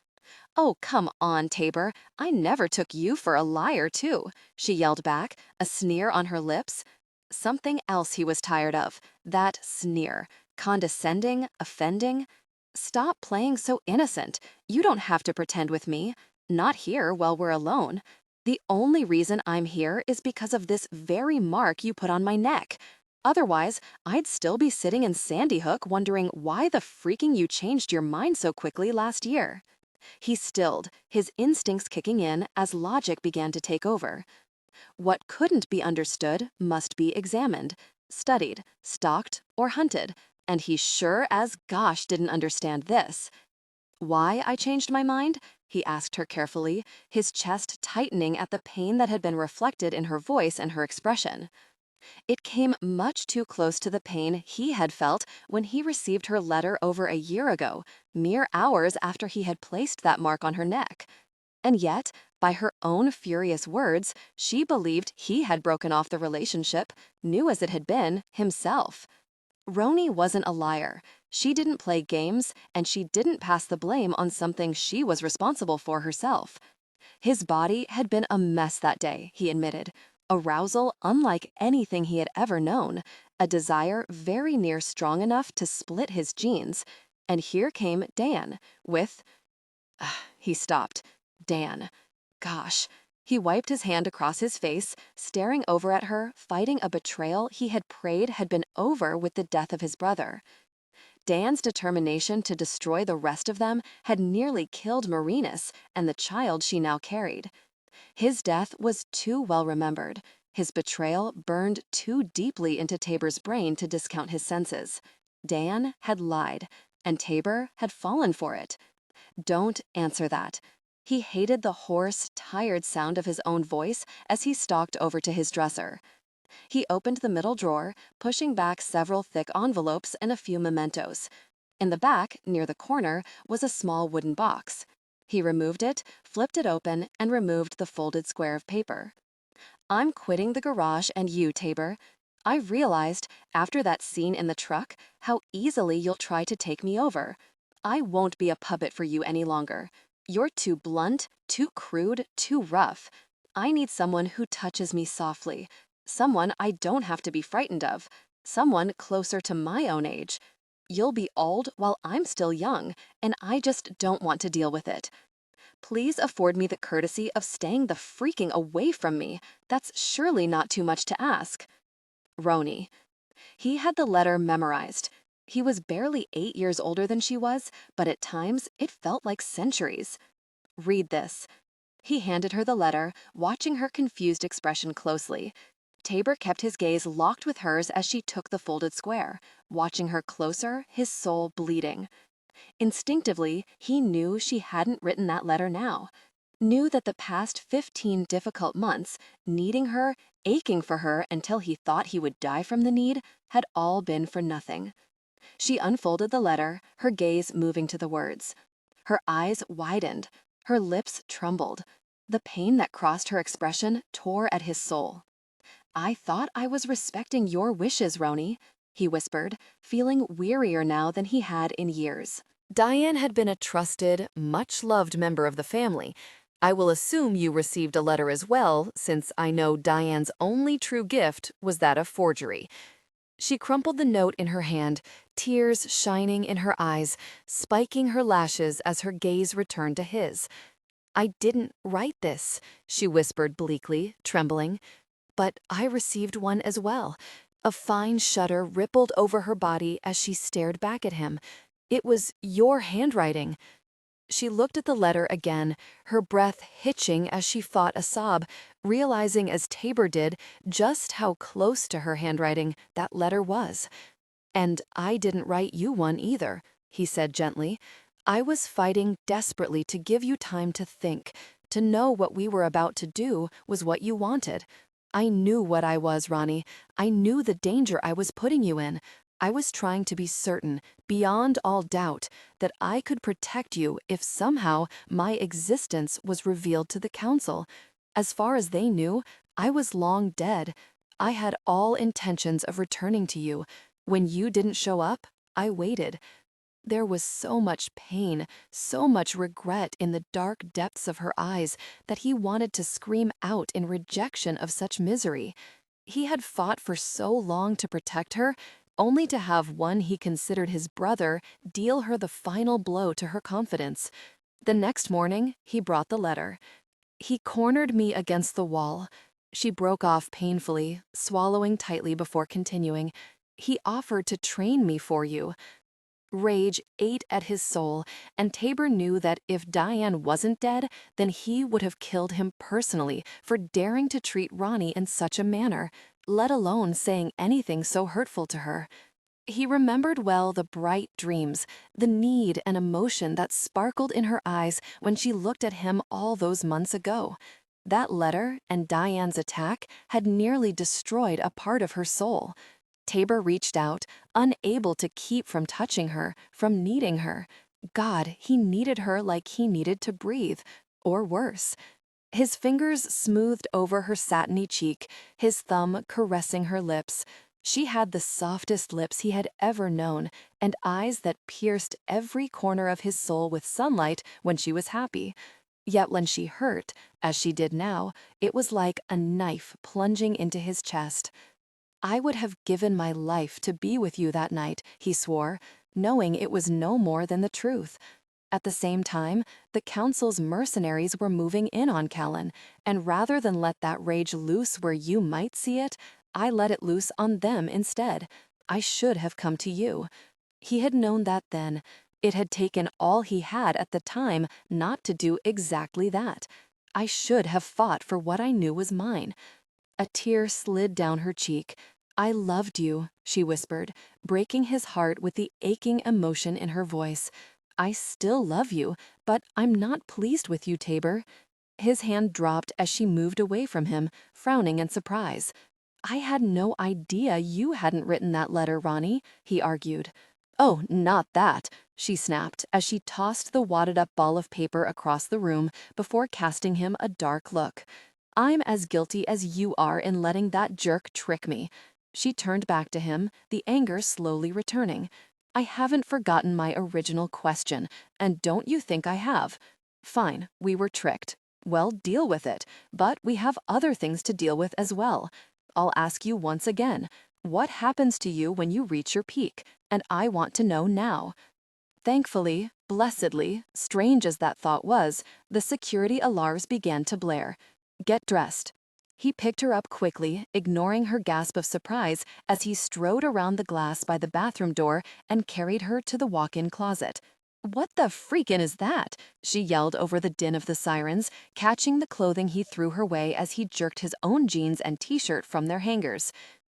"Oh, come on, Tabor. I never took you for a liar, too," she yelled back, a sneer on her lips. Something else he was tired of, that sneer. Condescending, offending. "Stop playing so innocent. You don't have to pretend with me. Not here while we're alone. The only reason I'm here is because of this very mark you put on my neck. Otherwise, I'd still be sitting in Sandy Hook wondering why the freaking you changed your mind so quickly last year." He stilled, his instincts kicking in as logic began to take over. What couldn't be understood must be examined, studied, stalked, or hunted, and he sure as gosh didn't understand this. "Why I changed my mind?" he asked her carefully, his chest tightening at the pain that had been reflected in her voice and her expression. It came much too close to the pain he had felt when he received her letter over a year ago, mere hours after he had placed that mark on her neck. And yet, by her own furious words, she believed he had broken off the relationship, new as it had been, himself. Roni wasn't a liar. She didn't play games, and she didn't pass the blame on something she was responsible for herself. His body had been a mess that day, he admitted. Arousal unlike anything he had ever known, a desire very near strong enough to split his genes. And here came Dan, with... He stopped. Dan. Gosh. He wiped his hand across his face, staring over at her, fighting a betrayal he had prayed had been over with the death of his brother. Dan's determination to destroy the rest of them had nearly killed Marinus and the child she now carried. His death was too well remembered. His betrayal burned too deeply into Tabor's brain to discount his senses. Dan had lied, and Tabor had fallen for it. Don't answer that. He hated the hoarse, tired sound of his own voice as he stalked over to his dresser. He opened the middle drawer, pushing back several thick envelopes and a few mementos. In the back, near the corner, was a small wooden box. He removed it, flipped it open, and removed the folded square of paper. "I'm quitting the garage and you, Tabor. I realized, after that scene in the truck, how easily you'll try to take me over. I won't be a puppet for you any longer. You're too blunt, too crude, too rough. I need someone who touches me softly. Someone I don't have to be frightened of. Someone closer to my own age. You'll be old while I'm still young, and I just don't want to deal with it. Please afford me the courtesy of staying the freaking away from me. That's surely not too much to ask." Roni. He had the letter memorized. He was barely 8 years older than she was, but at times it felt like centuries. "Read this." He handed her the letter, watching her confused expression closely. Tabor kept his gaze locked with hers as she took the folded square, watching her closer, his soul bleeding. Instinctively, he knew she hadn't written that letter now. Knew that the past 15 difficult months, needing her, aching for her until he thought he would die from the need, had all been for nothing. She unfolded the letter, her gaze moving to the words. Her eyes widened, her lips trembled. The pain that crossed her expression tore at his soul. "I thought I was respecting your wishes, Roni," he whispered, feeling wearier now than he had in years. Diane had been a trusted, much-loved member of the family. I will assume you received a letter as well, since I know Diane's only true gift was that of forgery. She crumpled the note in her hand, tears shining in her eyes, spiking her lashes as her gaze returned to his. "I didn't write this," she whispered bleakly, trembling. "But I received one as well." A fine shudder rippled over her body as she stared back at him. "It was your handwriting." She looked at the letter again, her breath hitching as she fought a sob, realizing as Tabor did just how close to her handwriting that letter was. "And I didn't write you one either," he said gently. "I was fighting desperately to give you time to think, to know what we were about to do was what you wanted. I knew what I was, Roni. I knew the danger I was putting you in. I was trying to be certain, beyond all doubt, that I could protect you if somehow my existence was revealed to the council. As far as they knew, I was long dead. I had all intentions of returning to you. When you didn't show up, I waited." There was so much pain, so much regret in the dark depths of her eyes that he wanted to scream out in rejection of such misery. He had fought for so long to protect her, only to have one he considered his brother deal her the final blow to her confidence. The next morning, he brought the letter. "He cornered me against the wall." She broke off painfully, swallowing tightly before continuing. "He offered to train me for you." Rage ate at his soul, and Tabor knew that if Diane wasn't dead, then he would have killed him personally for daring to treat Roni in such a manner, let alone saying anything so hurtful to her. He remembered well the bright dreams, the need and emotion that sparkled in her eyes when she looked at him all those months ago. That letter and Diane's attack had nearly destroyed a part of her soul. Tabor reached out, unable to keep from touching her, from needing her. God, he needed her like he needed to breathe, or worse. His fingers smoothed over her satiny cheek, his thumb caressing her lips. She had the softest lips he had ever known, and eyes that pierced every corner of his soul with sunlight when she was happy. Yet when she hurt, as she did now, it was like a knife plunging into his chest. "I would have given my life to be with you that night," he swore, knowing it was no more than the truth. At the same time, the council's mercenaries were moving in on Callan, and rather than let that rage loose where you might see it, I let it loose on them instead. I should have come to you. He had known that then. It had taken all he had at the time not to do exactly that. I should have fought for what I knew was mine. A tear slid down her cheek. "I loved you," she whispered, breaking his heart with the aching emotion in her voice. "I still love you, but I'm not pleased with you, Tabor." His hand dropped as she moved away from him, frowning in surprise. "I had no idea you hadn't written that letter, Roni," he argued. "Oh, not that," she snapped as she tossed the wadded-up ball of paper across the room before casting him a dark look. "I'm as guilty as you are in letting that jerk trick me." She turned back to him, the anger slowly returning. "I haven't forgotten my original question, and don't you think I have? Fine, we were tricked. Well, deal with it, but we have other things to deal with as well. I'll ask you once again, what happens to you when you reach your peak? And I want to know now." Thankfully, blessedly, strange as that thought was, the security alarms began to blare. "Get dressed." He picked her up quickly, ignoring her gasp of surprise as he strode around the glass by the bathroom door and carried her to the walk-in closet. "What the freakin' is that?" she yelled over the din of the sirens, catching the clothing he threw her way as he jerked his own jeans and t-shirt from their hangers.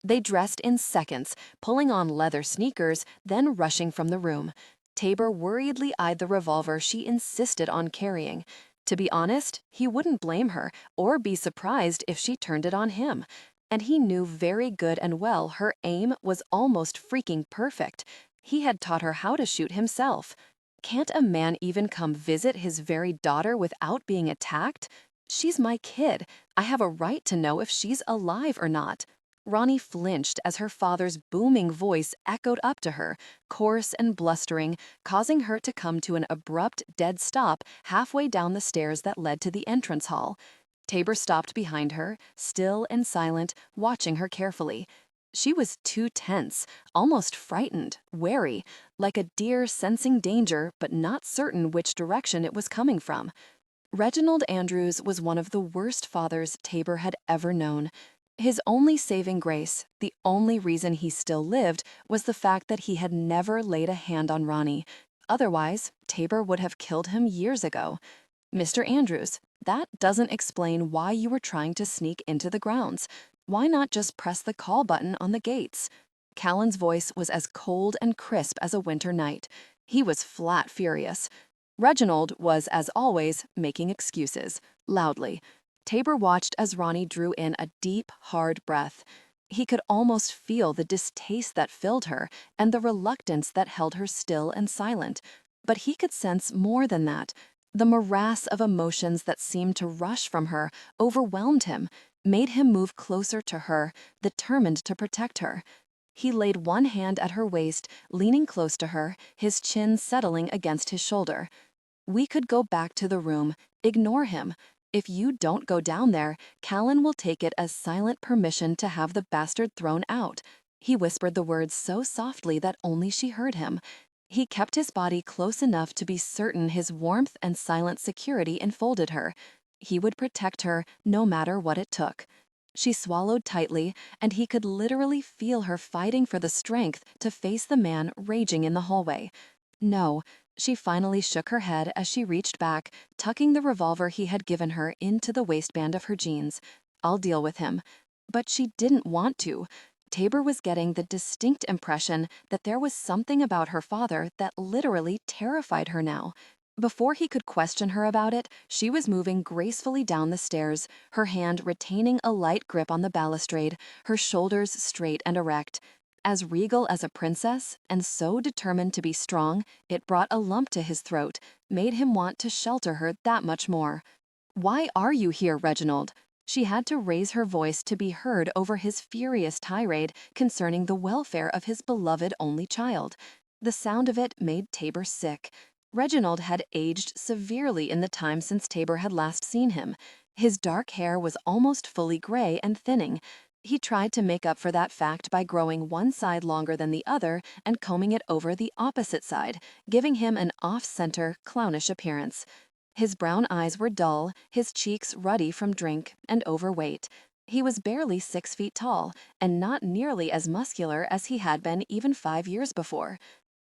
They dressed in seconds, pulling on leather sneakers, then rushing from the room. Tabor worriedly eyed the revolver she insisted on carrying. To be honest, he wouldn't blame her or be surprised if she turned it on him. And he knew very good and well her aim was almost freaking perfect. He had taught her how to shoot himself. Can't a man even come visit his very daughter without being attacked? She's my kid. I have a right to know if she's alive or not. Roni flinched as her father's booming voice echoed up to her, coarse and blustering, causing her to come to an abrupt, dead stop halfway down the stairs that led to the entrance hall. Tabor stopped behind her, still and silent, watching her carefully. She was too tense, almost frightened, wary, like a deer sensing danger but not certain which direction it was coming from. Reginald Andrews was one of the worst fathers Tabor had ever known. His only saving grace, the only reason he still lived, was the fact that he had never laid a hand on Roni. Otherwise, Tabor would have killed him years ago. Mr. Andrews, that doesn't explain why you were trying to sneak into the grounds. Why not just press the call button on the gates? Callan's voice was as cold and crisp as a winter night. He was flat furious. Reginald was, as always, making excuses, loudly. Tabor watched as Roni drew in a deep, hard breath. He could almost feel the distaste that filled her and the reluctance that held her still and silent. But he could sense more than that. The morass of emotions that seemed to rush from her overwhelmed him, made him move closer to her, determined to protect her. He laid one hand at her waist, leaning close to her, his chin settling against his shoulder. We could go back to the room, ignore him. If you don't go down there, Callan will take it as silent permission to have the bastard thrown out. He whispered the words so softly that only she heard him. He kept his body close enough to be certain his warmth and silent security enfolded her. He would protect her no matter what it took. She swallowed tightly, and he could literally feel her fighting for the strength to face the man raging in the hallway. No. She finally shook her head as she reached back, tucking the revolver he had given her into the waistband of her jeans. I'll deal with him. But she didn't want to. Tabor was getting the distinct impression that there was something about her father that literally terrified her now. Before he could question her about it, she was moving gracefully down the stairs, her hand retaining a light grip on the balustrade, her shoulders straight and erect. As regal as a princess, and so determined to be strong, it brought a lump to his throat, made him want to shelter her that much more. Why are you here, Reginald? She had to raise her voice to be heard over his furious tirade concerning the welfare of his beloved only child. The sound of it made Tabor sick. Reginald had aged severely in the time since Tabor had last seen him. His dark hair was almost fully gray and thinning. He tried to make up for that fact by growing one side longer than the other and combing it over the opposite side, giving him an off-center, clownish appearance. His brown eyes were dull, his cheeks ruddy from drink, and overweight. He was barely 6 feet tall, and not nearly as muscular as he had been even 5 years before.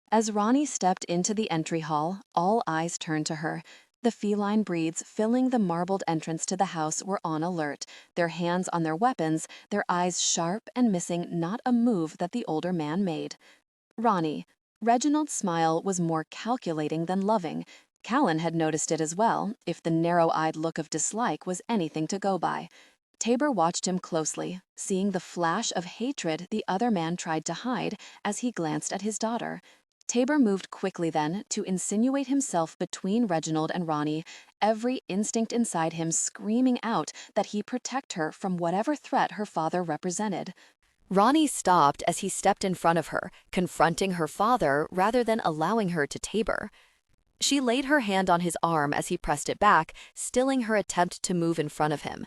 As Roni stepped into the entry hall, all eyes turned to her. The feline breeds filling the marbled entrance to the house were on alert, their hands on their weapons, their eyes sharp and missing not a move that the older man made. Roni. Reginald's smile was more calculating than loving. Callan had noticed it as well, if the narrow-eyed look of dislike was anything to go by. Tabor watched him closely, seeing the flash of hatred the other man tried to hide as he glanced at his daughter. Tabor moved quickly then to insinuate himself between Reginald and Roni, every instinct inside him screaming out that he protect her from whatever threat her father represented. Roni stopped as he stepped in front of her, confronting her father rather than allowing her to Tabor. She laid her hand on his arm as he pressed it back, stilling her attempt to move in front of him.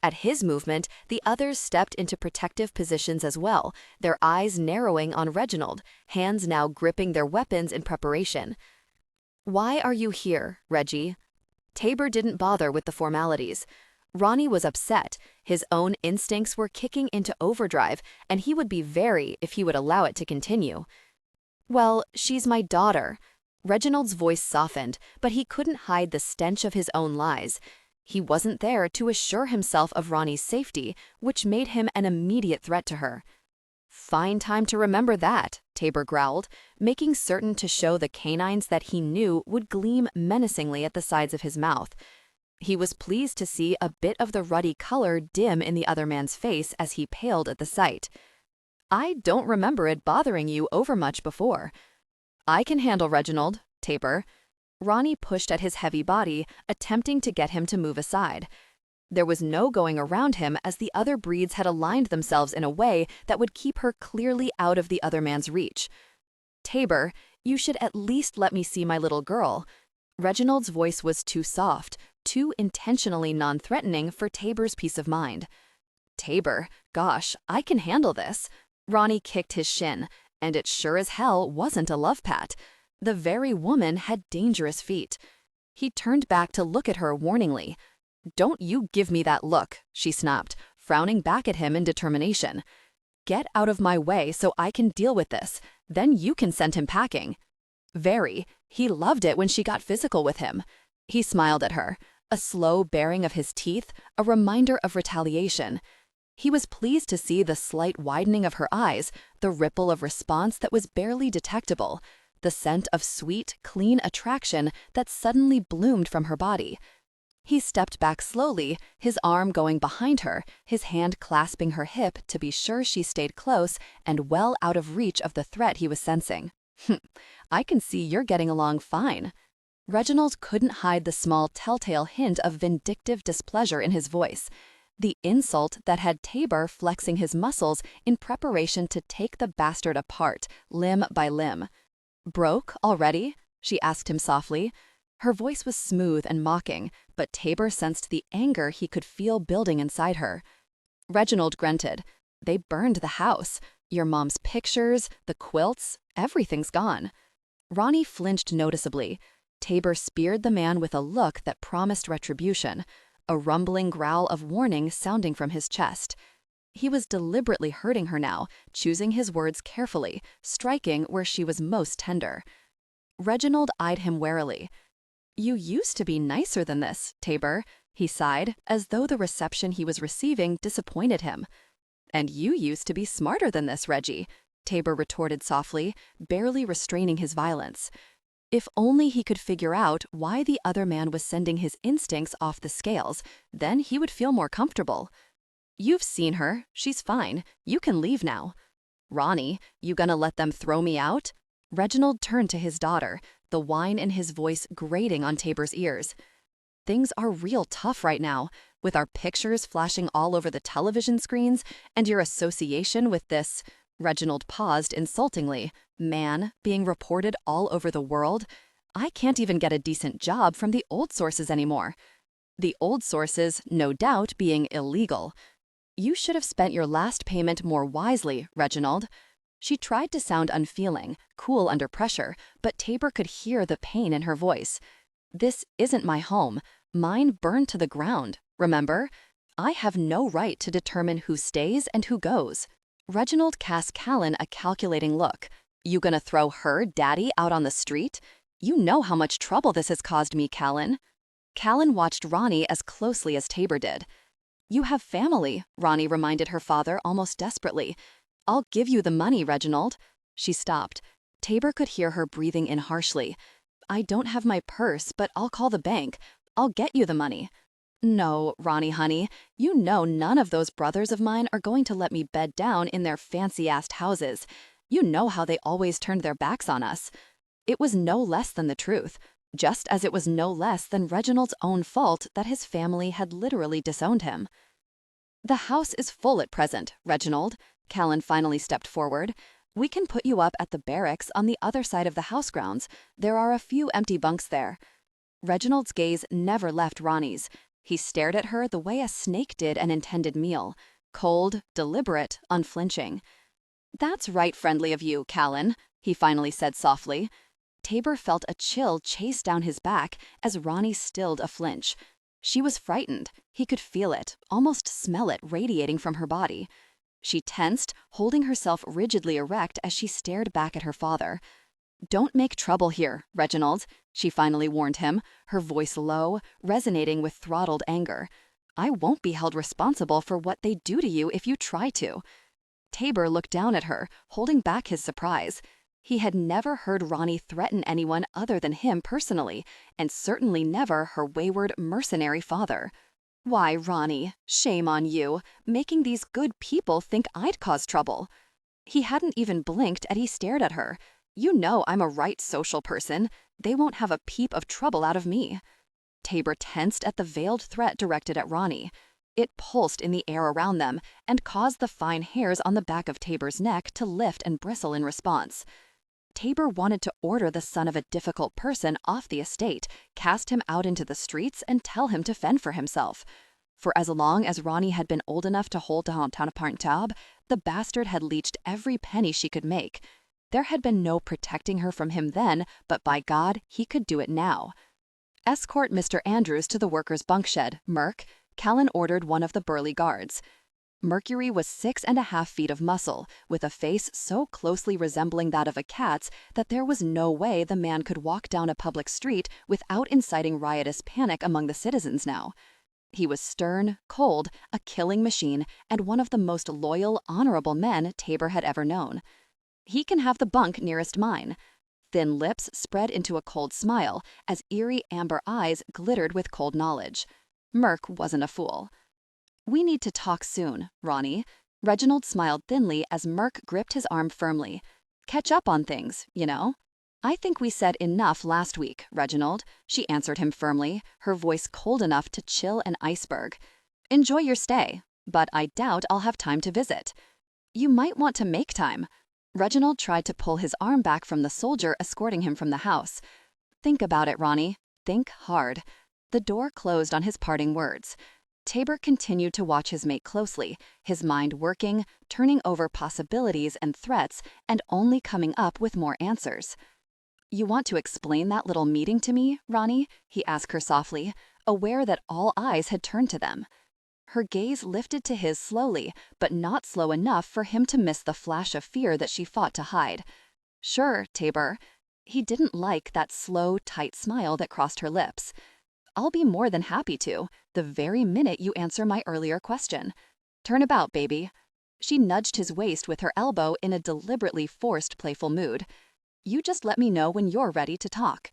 At his movement, the others stepped into protective positions as well, their eyes narrowing on Reginald, hands now gripping their weapons in preparation. "Why are you here, Reggie?" Tabor didn't bother with the formalities. Roni was upset. His own instincts were kicking into overdrive, and he would be very if he would allow it to continue. "Well, she's my daughter." Reginald's voice softened, but he couldn't hide the stench of his own lies. He wasn't there to assure himself of Roni's safety, which made him an immediate threat to her. "Fine time to remember that," Tabor growled, making certain to show the canines that he knew would gleam menacingly at the sides of his mouth. He was pleased to see a bit of the ruddy color dim in the other man's face as he paled at the sight. "I don't remember it bothering you overmuch before." "I can handle Reginald, Tabor." Roni pushed at his heavy body, attempting to get him to move aside. There was no going around him as the other breeds had aligned themselves in a way that would keep her clearly out of the other man's reach. "Tabor, you should at least let me see my little girl." Reginald's voice was too soft, too intentionally non-threatening for Tabor's peace of mind. "Tabor, gosh, I can handle this." Roni kicked his shin, and it sure as hell wasn't a love pat. The very woman had dangerous feet. He turned back to look at her warningly. "Don't you give me that look," she snapped, frowning back at him in determination. "Get out of my way so I can deal with this. Then you can send him packing." He loved it when she got physical with him. He smiled at her, a slow baring of his teeth, a reminder of retaliation. He was pleased to see the slight widening of her eyes, the ripple of response that was barely detectable, the scent of sweet, clean attraction that suddenly bloomed from her body. He stepped back slowly, his arm going behind her, his hand clasping her hip to be sure she stayed close and well out of reach of the threat he was sensing. "I can see you're getting along fine." Reginald couldn't hide the small telltale hint of vindictive displeasure in his voice, the insult that had Tabor flexing his muscles in preparation to take the bastard apart, limb by limb. "Broke already?" she asked him softly. Her voice was smooth and mocking, but Tabor sensed the anger he could feel building inside her. Reginald grunted. "They burned the house. Your mom's pictures, the quilts, everything's gone." Roni flinched noticeably. Tabor speared the man with a look that promised retribution, a rumbling growl of warning sounding from his chest. He was deliberately hurting her now, choosing his words carefully, striking where she was most tender. Reginald eyed him warily. "You used to be nicer than this, Tabor," he sighed, as though the reception he was receiving disappointed him. "And you used to be smarter than this, Reggie," Tabor retorted softly, barely restraining his violence. If only he could figure out why the other man was sending his instincts off the scales, then he would feel more comfortable. "You've seen her. She's fine. You can leave now." "Roni, you gonna let them throw me out?" Reginald turned to his daughter, the whine in his voice grating on Tabor's ears. "Things are real tough right now, with our pictures flashing all over the television screens and your association with this," Reginald paused insultingly, "man being reported all over the world. I can't even get a decent job from the old sources anymore." The old sources, no doubt, being illegal. "You should have spent your last payment more wisely, Reginald." She tried to sound unfeeling, cool under pressure, but Tabor could hear the pain in her voice. "This isn't my home. Mine burned to the ground, remember? I have no right to determine who stays and who goes." Reginald cast Callan a calculating look. "You gonna throw her daddy out on the street? You know how much trouble this has caused me, Callan." Callan watched Roni as closely as Tabor did. "You have family," Roni reminded her father almost desperately. "I'll give you the money, Reginald." She stopped. Tabor could hear her breathing in harshly. "I don't have my purse, but I'll call the bank. I'll get you the money." "No, Roni, honey, you know none of those brothers of mine are going to let me bed down in their fancy-assed houses. You know how they always turned their backs on us." It was no less than the truth, just as it was no less than Reginald's own fault that his family had literally disowned him. "The house is full at present, Reginald." Callan finally stepped forward. "We can put you up at the barracks on the other side of the house grounds. There are a few empty bunks there." Reginald's gaze never left Roni's. He stared at her the way a snake did an intended meal. Cold, deliberate, unflinching. "That's right friendly of you, Callan," he finally said softly. Tabor felt a chill chase down his back as Roni stilled a flinch. She was frightened. He could feel it, almost smell it radiating from her body. She tensed, holding herself rigidly erect as she stared back at her father. "Don't make trouble here, Reginald," she finally warned him, her voice low, resonating with throttled anger. "I won't be held responsible for what they do to you if you try to." Tabor looked down at her, holding back his surprise. He had never heard Roni threaten anyone other than him personally, and certainly never her wayward, mercenary father. "Why, Roni, shame on you, making these good people think I'd cause trouble." He hadn't even blinked as he stared at her. "You know I'm a right social person. They won't have a peep of trouble out of me." Tabor tensed at the veiled threat directed at Roni. It pulsed in the air around them and caused the fine hairs on the back of Tabor's neck to lift and bristle in response. Tabor wanted to order the son of a difficult person off the estate, cast him out into the streets, and tell him to fend for himself. For as long as Roni had been old enough to hold down a part job, the bastard had leached every penny she could make. There had been no protecting her from him then, but by God, he could do it now. Escort Mr. Andrews to the workers' bunk shed, Merc, Callan ordered one of the burly guards. Mercury was 6.5 feet of muscle, with a face so closely resembling that of a cat's that there was no way the man could walk down a public street without inciting riotous panic among the citizens now. He was stern, cold, a killing machine, and one of the most loyal, honorable men Tabor had ever known. He can have the bunk nearest mine. Thin lips spread into a cold smile as eerie amber eyes glittered with cold knowledge. Merc wasn't a fool. We need to talk soon, Roni. Reginald smiled thinly as Merc gripped his arm firmly. Catch up on things, you know. I think we said enough last week, Reginald, she answered him firmly, her voice cold enough to chill an iceberg. Enjoy your stay, but I doubt I'll have time to visit. You might want to make time. Reginald tried to pull his arm back from the soldier escorting him from the house. Think about it, Roni. Think hard. The door closed on his parting words. Tabor continued to watch his mate closely, his mind working, turning over possibilities and threats, and only coming up with more answers. You want to explain that little meeting to me, Roni? He asked her softly, aware that all eyes had turned to them. Her gaze lifted to his slowly, but not slow enough for him to miss the flash of fear that she fought to hide. Sure, Tabor. He didn't like that slow, tight smile that crossed her lips. I'll be more than happy to, the very minute you answer my earlier question. Turn about, baby. She nudged his waist with her elbow in a deliberately forced, playful mood. You just let me know when you're ready to talk.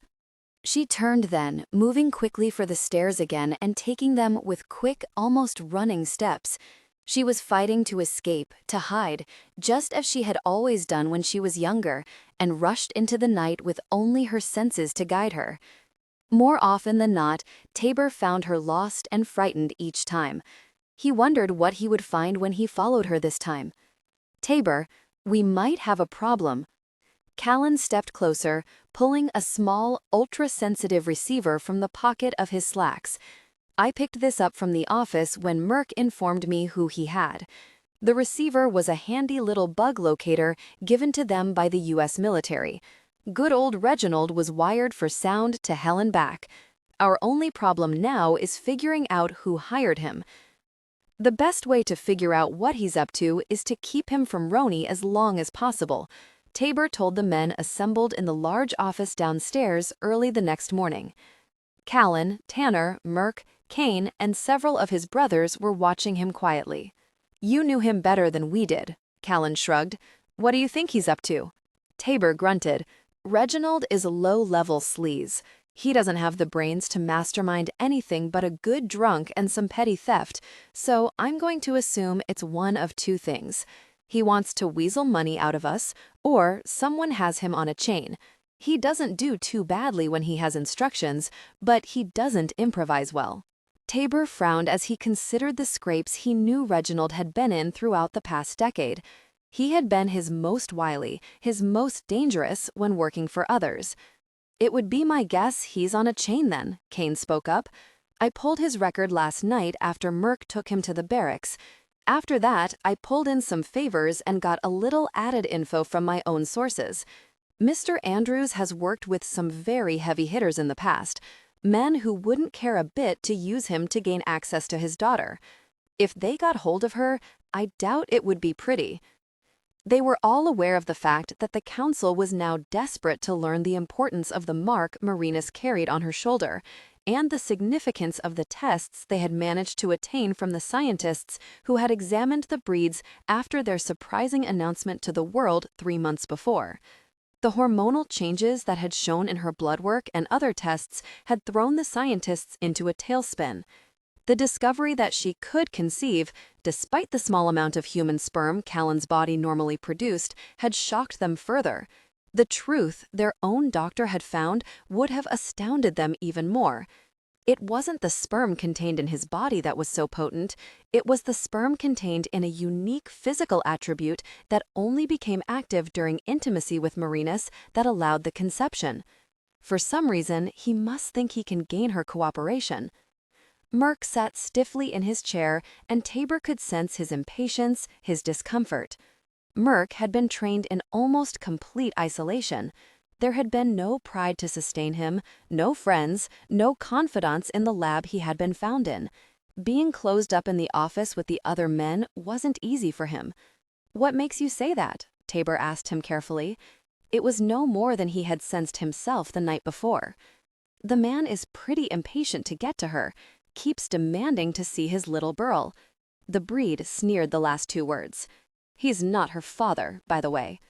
She turned then, moving quickly for the stairs again and taking them with quick, almost running steps. She was fighting to escape, to hide, just as she had always done when she was younger, and rushed into the night with only her senses to guide her. More often than not, Tabor found her lost and frightened each time. He wondered what he would find when he followed her this time. Tabor, we might have a problem. Callan stepped closer, pulling a small, ultra-sensitive receiver from the pocket of his slacks. I picked this up from the office when Merc informed me who he had. The receiver was a handy little bug locator given to them by the U.S. military. Good old Reginald was wired for sound to hell and back. Our only problem now is figuring out who hired him. The best way to figure out what he's up to is to keep him from Roni as long as possible, Tabor told the men assembled in the large office downstairs early the next morning. Callan, Tanner, Merc, Kane, and several of his brothers were watching him quietly. You knew him better than we did, Callan shrugged. What do you think he's up to? Tabor grunted. Reginald is a low-level sleaze. He doesn't have the brains to mastermind anything but a good drunk and some petty theft, so I'm going to assume it's one of two things. He wants to weasel money out of us, or someone has him on a chain. He doesn't do too badly when he has instructions, but he doesn't improvise well. Tabor frowned as he considered the scrapes he knew Reginald had been in throughout the past decade. He had been his most wily, his most dangerous when working for others. It would be my guess he's on a chain then, Kane spoke up. I pulled his record last night after Merc took him to the barracks. After that, I pulled in some favors and got a little added info from my own sources. Mr. Andrews has worked with some very heavy hitters in the past, men who wouldn't care a bit to use him to gain access to his daughter. If they got hold of her, I doubt it would be pretty. They were all aware of the fact that the council was now desperate to learn the importance of the mark Marinus carried on her shoulder, and the significance of the tests they had managed to attain from the scientists who had examined the breeds after their surprising announcement to the world 3 months before. The hormonal changes that had shown in her blood work and other tests had thrown the scientists into a tailspin. The discovery that she could conceive, despite the small amount of human sperm Callan's body normally produced, had shocked them further. The truth their own doctor had found would have astounded them even more. It wasn't the sperm contained in his body that was so potent, it was the sperm contained in a unique physical attribute that only became active during intimacy with Marinus that allowed the conception. For some reason, he must think he can gain her cooperation. Merc sat stiffly in his chair, and Tabor could sense his impatience, his discomfort. Merc had been trained in almost complete isolation. There had been no pride to sustain him, no friends, no confidants in the lab he had been found in. Being closed up in the office with the other men wasn't easy for him. "What makes you say that?" Tabor asked him carefully. It was no more than he had sensed himself the night before. "The man is pretty impatient to get to her, keeps demanding to see his little girl." The breed sneered the last two words. "He's not her father, by the way."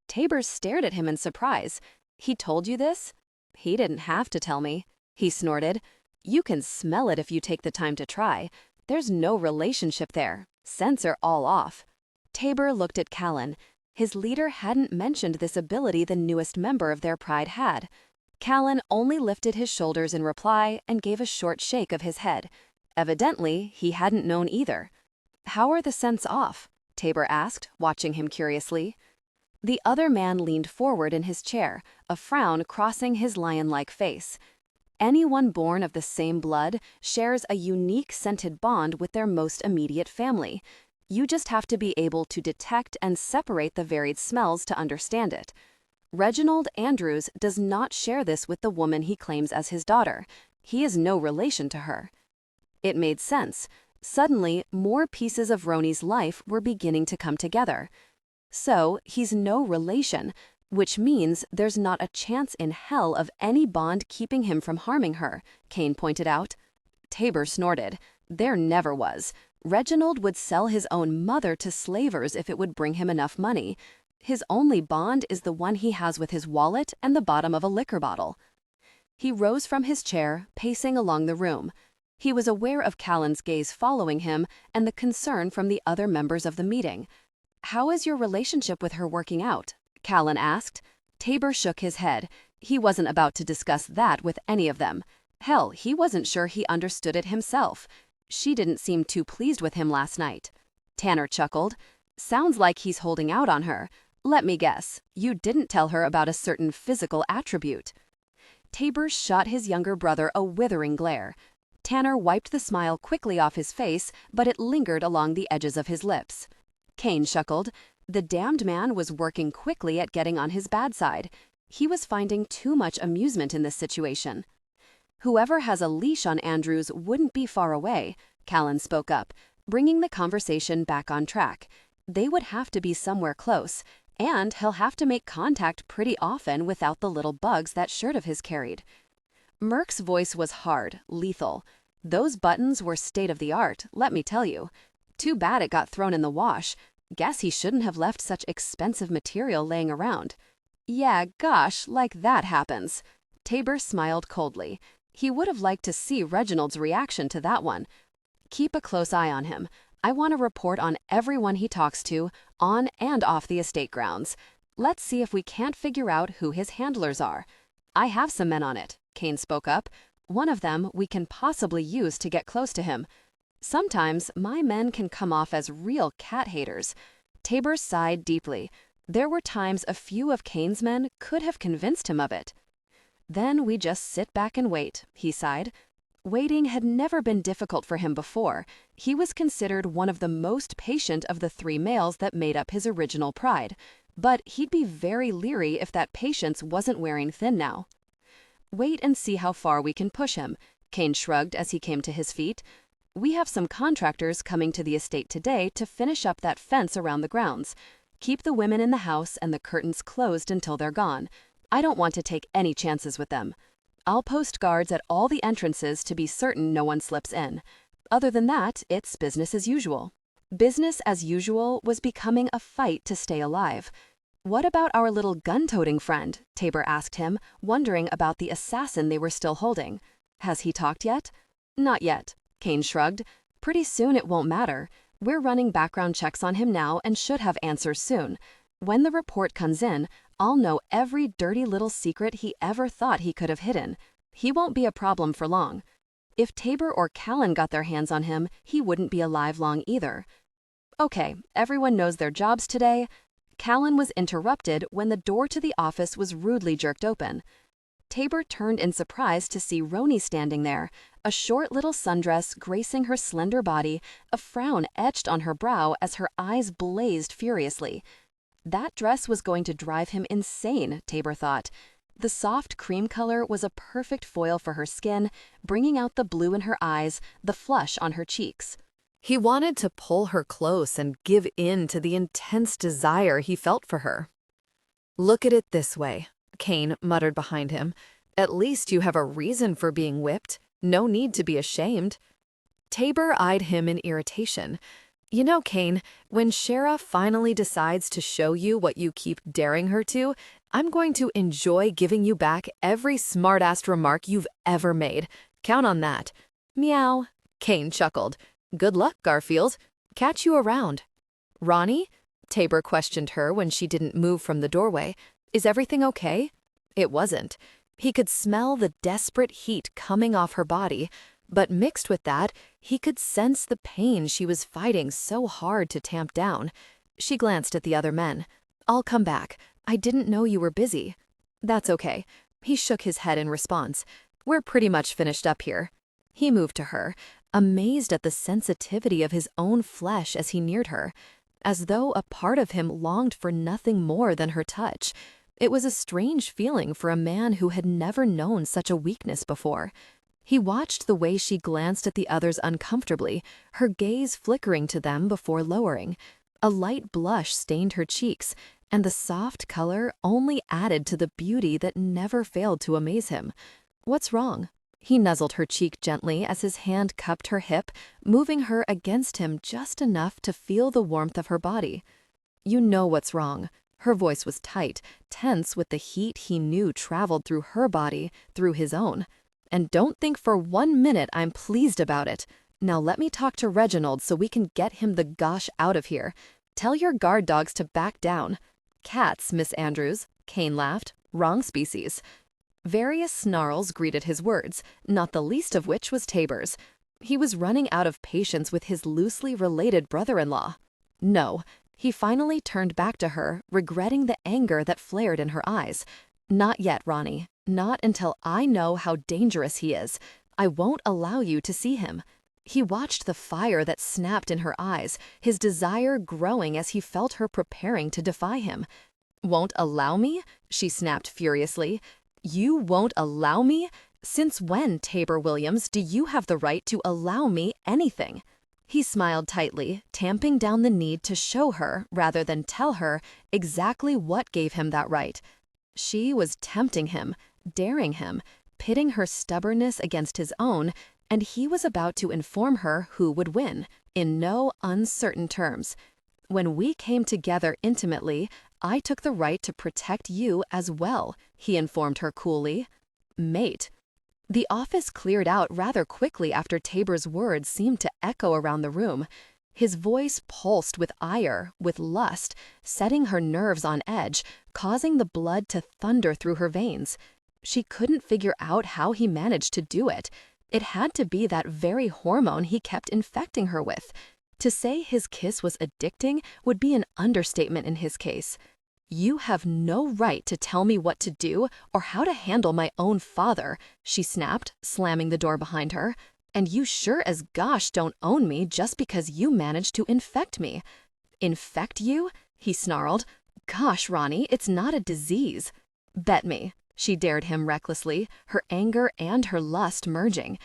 Tabor stared at him in surprise. "He told you this?" "He didn't have to tell me," he snorted. "You can smell it if you take the time to try. There's no relationship there. Scents are all off." Tabor looked at Callan. His leader hadn't mentioned this ability the newest member of their pride had. Callan only lifted his shoulders in reply and gave a short shake of his head. Evidently, he hadn't known either. "How are the scents off?" Tabor asked, watching him curiously. The other man leaned forward in his chair, a frown crossing his lion-like face. Anyone born of the same blood shares a unique scented bond with their most immediate family. You just have to be able to detect and separate the varied smells to understand it. Reginald Andrews does not share this with the woman he claims as his daughter. He is no relation to her. It made sense. Suddenly, more pieces of Roni's life were beginning to come together. So, he's no relation, which means there's not a chance in hell of any bond keeping him from harming her, Kane pointed out. Tabor snorted. There never was. Reginald would sell his own mother to slavers if it would bring him enough money. His only bond is the one he has with his wallet and the bottom of a liquor bottle. He rose from his chair, pacing along the room. He was aware of Callan's gaze following him and the concern from the other members of the meeting. "How is your relationship with her working out?" Callan asked. Tabor shook his head. He wasn't about to discuss that with any of them. Hell, he wasn't sure he understood it himself. She didn't seem too pleased with him last night. Tanner chuckled. "Sounds like he's holding out on her. Let me guess, you didn't tell her about a certain physical attribute." Tabor shot his younger brother a withering glare. Tanner wiped the smile quickly off his face, but it lingered along the edges of his lips. Kane chuckled. The damned man was working quickly at getting on his bad side. He was finding too much amusement in this situation. "Whoever has a leash on Andrews wouldn't be far away," Callan spoke up, bringing the conversation back on track. "They would have to be somewhere close, and he'll have to make contact pretty often without the little bugs that shirt of his carried." Merc's voice was hard, lethal. "Those buttons were state-of-the-art, let me tell you. Too bad it got thrown in the wash. Guess he shouldn't have left such expensive material laying around." "Yeah, gosh, like that happens." Tabor smiled coldly. He would have liked to see Reginald's reaction to that one. "Keep a close eye on him. I want a report on everyone he talks to, on and off the estate grounds. Let's see if we can't figure out who his handlers are." "I have some men on it," Kane spoke up. "One of them we can possibly use to get close to him." "Sometimes my men can come off as real cat haters." Tabor sighed deeply. There were times a few of Kane's men could have convinced him of it. "Then we just sit back and wait," he sighed. Waiting had never been difficult for him before. He was considered one of the most patient of the three males that made up his original pride. But he'd be very leery if that patience wasn't wearing thin now. "Wait and see how far we can push him," Kane shrugged as he came to his feet. "We have some contractors coming to the estate today to finish up that fence around the grounds. Keep the women in the house and the curtains closed until they're gone. I don't want to take any chances with them. I'll post guards at all the entrances to be certain no one slips in. Other than that, it's business as usual." Business as usual was becoming a fight to stay alive. "What about our little gun-toting friend?" Tabor asked him, wondering about the assassin they were still holding. "Has he talked yet?" "Not yet," Kane shrugged. "Pretty soon it won't matter. We're running background checks on him now and should have answers soon. When the report comes in, I'll know every dirty little secret he ever thought he could have hidden. He won't be a problem for long." If Tabor or Callan got their hands on him, he wouldn't be alive long either. Okay, everyone knows their jobs today. Callan was interrupted when the door to the office was rudely jerked open. Tabor turned in surprise to see Roni standing there, a short little sundress gracing her slender body, a frown etched on her brow as her eyes blazed furiously. That dress was going to drive him insane, Tabor thought. The soft cream color was a perfect foil for her skin, bringing out the blue in her eyes, the flush on her cheeks. He wanted to pull her close and give in to the intense desire he felt for her. "Look at it this way," Kane muttered behind him. "At least you have a reason for being whipped. No need to be ashamed." Tabor eyed him in irritation. "You know, Kane, when Shara finally decides to show you what you keep daring her to, I'm going to enjoy giving you back every smart-assed remark you've ever made. Count on that." "Meow," Kane chuckled. "Good luck, Garfield. Catch you around." "Roni?" Tabor questioned her when she didn't move from the doorway. "Is everything okay?" It wasn't. He could smell the desperate heat coming off her body, but mixed with that, he could sense the pain she was fighting so hard to tamp down. She glanced at the other men. "I'll come back. I didn't know you were busy." "That's okay." He shook his head in response. "We're pretty much finished up here." He moved to her, amazed at the sensitivity of his own flesh as he neared her, as though a part of him longed for nothing more than her touch. It was a strange feeling for a man who had never known such a weakness before. He watched the way she glanced at the others uncomfortably, her gaze flickering to them before lowering. A light blush stained her cheeks, and the soft color only added to the beauty that never failed to amaze him. "What's wrong?" He nuzzled her cheek gently as his hand cupped her hip, moving her against him just enough to feel the warmth of her body. "You know what's wrong." Her voice was tight, tense with the heat he knew traveled through her body, through his own. "And don't think for 1 minute I'm pleased about it. Now let me talk to Reginald so we can get him the gosh out of here. Tell your guard dogs to back down." "Cats, Miss Andrews," Kane laughed. "Wrong species." Various snarls greeted his words, not the least of which was Tabor's. He was running out of patience with his loosely related brother-in-law. "No." He finally turned back to her, regretting the anger that flared in her eyes. "Not yet, Roni. Not until I know how dangerous he is. I won't allow you to see him." He watched the fire that snapped in her eyes, his desire growing as he felt her preparing to defy him. "Won't allow me?" she snapped furiously. "You won't allow me? Since when, Tabor Williams, do you have the right to allow me anything?" He smiled tightly, tamping down the need to show her, rather than tell her, exactly what gave him that right. She was tempting him, daring him, pitting her stubbornness against his own, and he was about to inform her who would win, in no uncertain terms. "When we came together intimately, I took the right to protect you as well," he informed her coolly. "Mate." The office cleared out rather quickly after Tabor's words seemed to echo around the room. His voice pulsed with ire, with lust, setting her nerves on edge, causing the blood to thunder through her veins. She couldn't figure out how he managed to do it. It had to be that very hormone he kept infecting her with. To say his kiss was addicting would be an understatement in his case. "You have no right to tell me what to do or how to handle my own father," she snapped, slamming the door behind her. "And you sure as gosh don't own me just because you managed to infect me." "Infect you?" he snarled. "Gosh, Roni, it's not a disease." "Bet me," she dared him recklessly, her anger and her lust merging.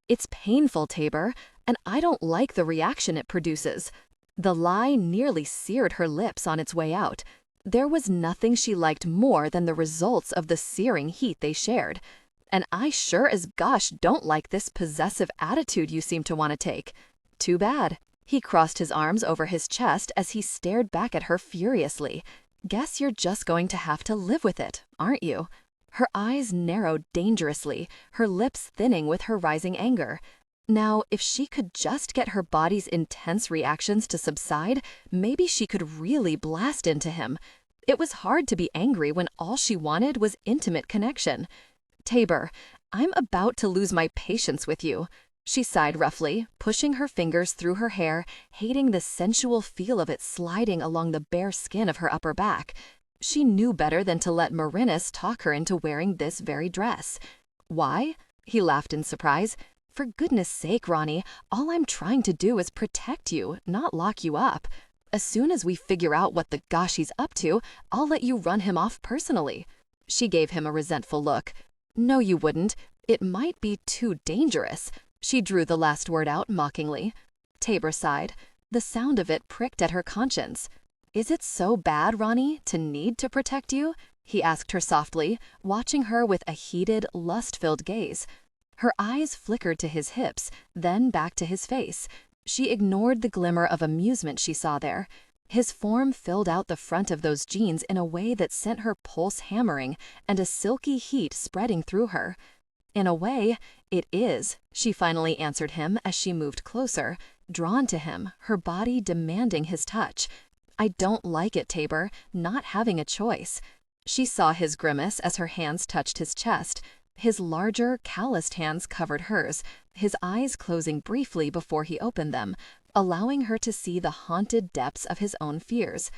"It's painful, Tabor, and I don't like the reaction it produces." The lie nearly seared her lips on its way out. There was nothing she liked more than the results of the searing heat they shared. "And I sure as gosh don't like this possessive attitude you seem to want to take." "Too bad." He crossed his arms over his chest as he stared back at her furiously. "Guess you're just going to have to live with it, aren't you?" Her eyes narrowed dangerously, her lips thinning with her rising anger. Now, if she could just get her body's intense reactions to subside, maybe she could really blast into him. It was hard to be angry when all she wanted was intimate connection. "Tabor, I'm about to lose my patience with you." She sighed roughly, pushing her fingers through her hair, hating the sensual feel of it sliding along the bare skin of her upper back. She knew better than to let Marinus talk her into wearing this very dress. Why? He laughed in surprise. For goodness sake, Roni, all I'm trying to do is protect you, not lock you up. As soon as we figure out what the gosh he's up to, I'll let you run him off personally. She gave him a resentful look. No, you wouldn't. It might be too dangerous. She drew the last word out mockingly. Tabor sighed. The sound of it pricked at her conscience. Is it so bad, Roni, to need to protect you? He asked her softly, watching her with a heated, lust-filled gaze. Her eyes flickered to his hips, then back to his face. She ignored the glimmer of amusement she saw there. His form filled out the front of those jeans in a way that sent her pulse hammering and a silky heat spreading through her. In a way, it is, she finally answered him as she moved closer, drawn to him, her body demanding his touch. I don't like it, Tabor, not having a choice. She saw his grimace as her hands touched his chest. His larger, calloused hands covered hers, his eyes closing briefly before he opened them, allowing her to see the haunted depths of his own fears.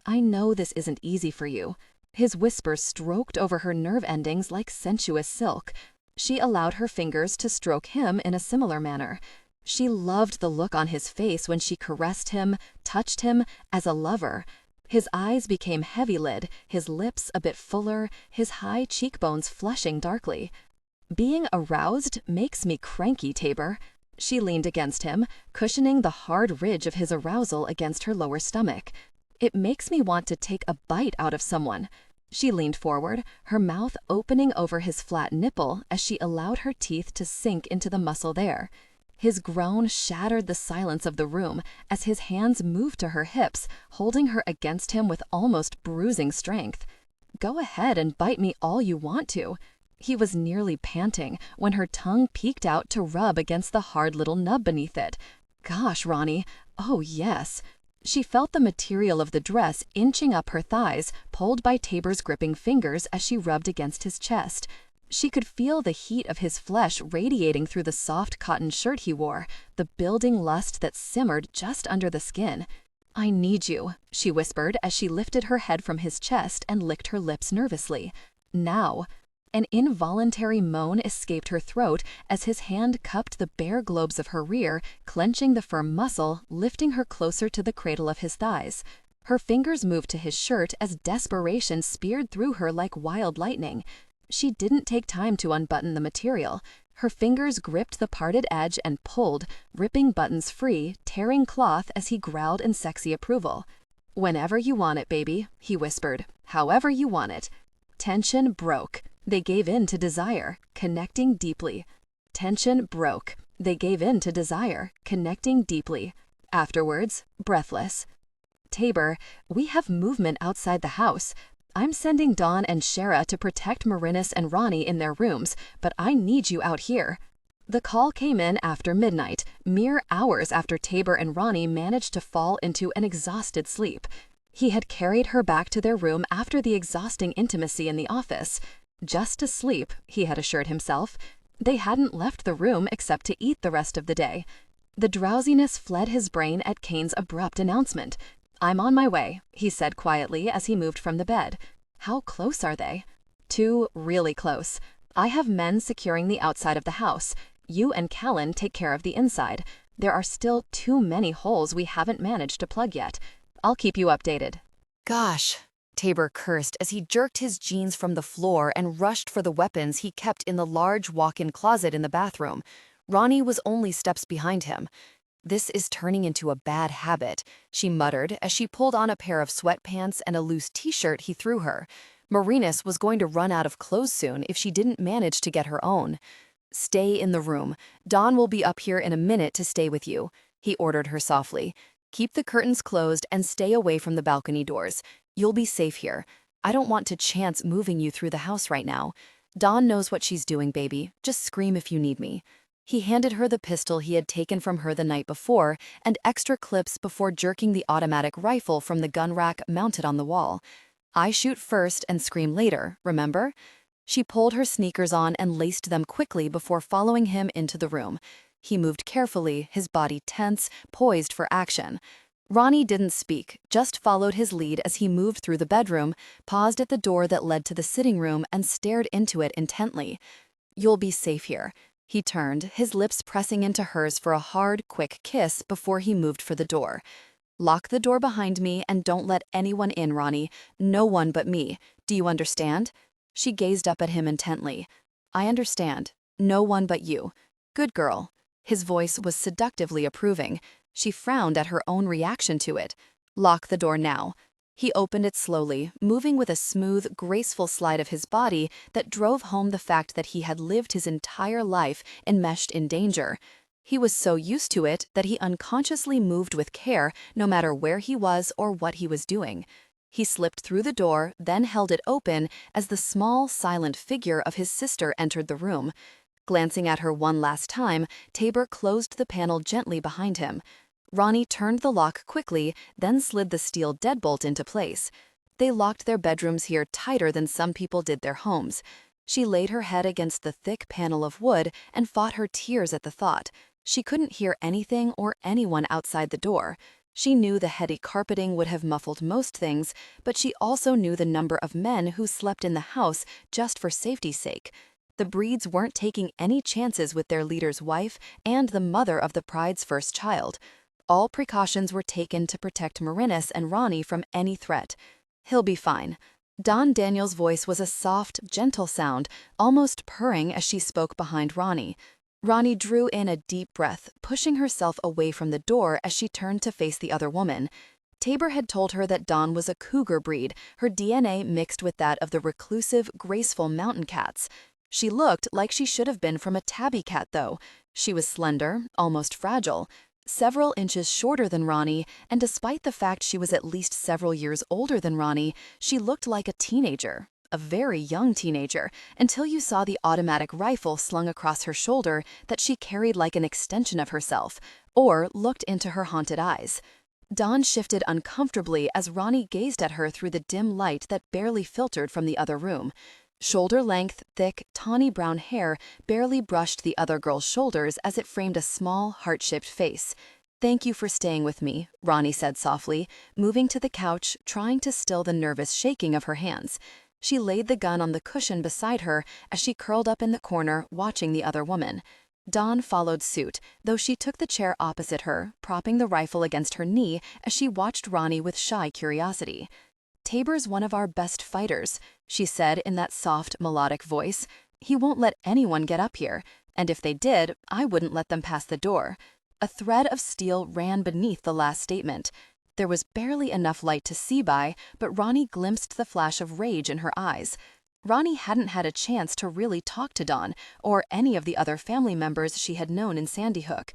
I know this isn't easy for you. His whisper stroked over her nerve endings like sensuous silk. She allowed her fingers to stroke him in a similar manner. She loved the look on his face when she caressed him, touched him, as a lover. His eyes became heavy-lid, his lips a bit fuller, his high cheekbones flushing darkly. Being aroused makes me cranky, Tabor. She leaned against him, cushioning the hard ridge of his arousal against her lower stomach. It makes me want to take a bite out of someone. She leaned forward, her mouth opening over his flat nipple as she allowed her teeth to sink into the muscle there. His groan shattered the silence of the room as his hands moved to her hips, holding her against him with almost bruising strength. Go ahead and bite me all you want to. He was nearly panting when her tongue peeked out to rub against the hard little nub beneath it. Gosh, Roni, oh yes. She felt the material of the dress inching up her thighs, pulled by Tabor's gripping fingers as she rubbed against his chest. She could feel the heat of his flesh radiating through the soft cotton shirt he wore, the building lust that simmered just under the skin. I need you, she whispered as she lifted her head from his chest and licked her lips nervously. Now. An involuntary moan escaped her throat as his hand cupped the bare globes of her rear, clenching the firm muscle, lifting her closer to the cradle of his thighs. Her fingers moved to his shirt as desperation speared through her like wild lightning. She didn't take time to unbutton the material. Her fingers gripped the parted edge and pulled, ripping buttons free, tearing cloth as he growled in sexy approval. "Whenever you want it, baby," he whispered. "However you want it." Tension broke. They gave in to desire, connecting deeply. Tension broke. They gave in to desire, connecting deeply. Afterwards, breathless. Tabor, we have movement outside the house. I'm sending Dawn and Shara to protect Marinus and Roni in their rooms, but I need you out here. The call came in after midnight, mere hours after Tabor and Roni managed to fall into an exhausted sleep. He had carried her back to their room after the exhausting intimacy in the office. Just to sleep, he had assured himself. They hadn't left the room except to eat the rest of the day. The drowsiness fled his brain at Kane's abrupt announcement. "I'm on my way," he said quietly as he moved from the bed. How close are they? Too really close. I have men securing the outside of the house. You and Callan take care of the inside. There are still too many holes we haven't managed to plug yet. I'll keep you updated. Gosh, Tabor cursed as he jerked his jeans from the floor and rushed for the weapons he kept in the large walk-in closet in the bathroom. Roni was only steps behind him. This is turning into a bad habit, she muttered as she pulled on a pair of sweatpants and a loose t-shirt he threw her. Marinus was going to run out of clothes soon if she didn't manage to get her own. Stay in the room. Dawn will be up here in a minute to stay with you, he ordered her softly. Keep the curtains closed and stay away from the balcony doors. You'll be safe here. I don't want to chance moving you through the house right now. Dawn knows what she's doing, baby. Just scream if you need me. He handed her the pistol he had taken from her the night before and extra clips before jerking the automatic rifle from the gun rack mounted on the wall. I shoot first and scream later, remember? She pulled her sneakers on and laced them quickly before following him into the room. He moved carefully, his body tense, poised for action. Roni didn't speak, just followed his lead as he moved through the bedroom, paused at the door that led to the sitting room, and stared into it intently. "You'll be safe here." He turned, his lips pressing into hers for a hard, quick kiss before he moved for the door. "Lock the door behind me and don't let anyone in, Roni. No one but me. Do you understand?" She gazed up at him intently. "I understand. No one but you. Good girl." His voice was seductively approving. She frowned at her own reaction to it. "Lock the door now." He opened it slowly, moving with a smooth, graceful slide of his body that drove home the fact that he had lived his entire life enmeshed in danger. He was so used to it that he unconsciously moved with care no matter where he was or what he was doing. He slipped through the door, then held it open as the small, silent figure of his sister entered the room. Glancing at her one last time, Tabor closed the panel gently behind him. Roni turned the lock quickly, then slid the steel deadbolt into place. They locked their bedrooms here tighter than some people did their homes. She laid her head against the thick panel of wood and fought her tears at the thought. She couldn't hear anything or anyone outside the door. She knew the heavy carpeting would have muffled most things, but she also knew the number of men who slept in the house just for safety's sake. The Breeds weren't taking any chances with their leader's wife and the mother of the pride's first child. All precautions were taken to protect Marinus and Roni from any threat. "He'll be fine." Don Daniel's voice was a soft, gentle sound, almost purring as she spoke behind Roni. Roni drew in a deep breath, pushing herself away from the door as she turned to face the other woman. Tabor had told her that Dawn was a cougar breed, her DNA mixed with that of the reclusive, graceful mountain cats. She looked like she should have been from a tabby cat, though. She was slender, almost fragile, several inches shorter than Roni, and despite the fact she was at least several years older than Roni, she looked like a teenager, a very young teenager, until you saw the automatic rifle slung across her shoulder that she carried like an extension of herself, or looked into her haunted eyes. Dawn shifted uncomfortably as Roni gazed at her through the dim light that barely filtered from the other room. Shoulder-length, thick, tawny brown hair barely brushed the other girl's shoulders as it framed a small, heart-shaped face. "Thank you for staying with me," Roni said softly, moving to the couch, trying to still the nervous shaking of her hands. She laid the gun on the cushion beside her as she curled up in the corner, watching the other woman. Dawn followed suit, though she took the chair opposite her, propping the rifle against her knee as she watched Roni with shy curiosity. "Tabor's one of our best fighters," she said in that soft, melodic voice. "He won't let anyone get up here, and if they did, I wouldn't let them pass the door." A thread of steel ran beneath the last statement. There was barely enough light to see by, but Roni glimpsed the flash of rage in her eyes. Roni hadn't had a chance to really talk to Dawn, or any of the other family members she had known in Sandy Hook.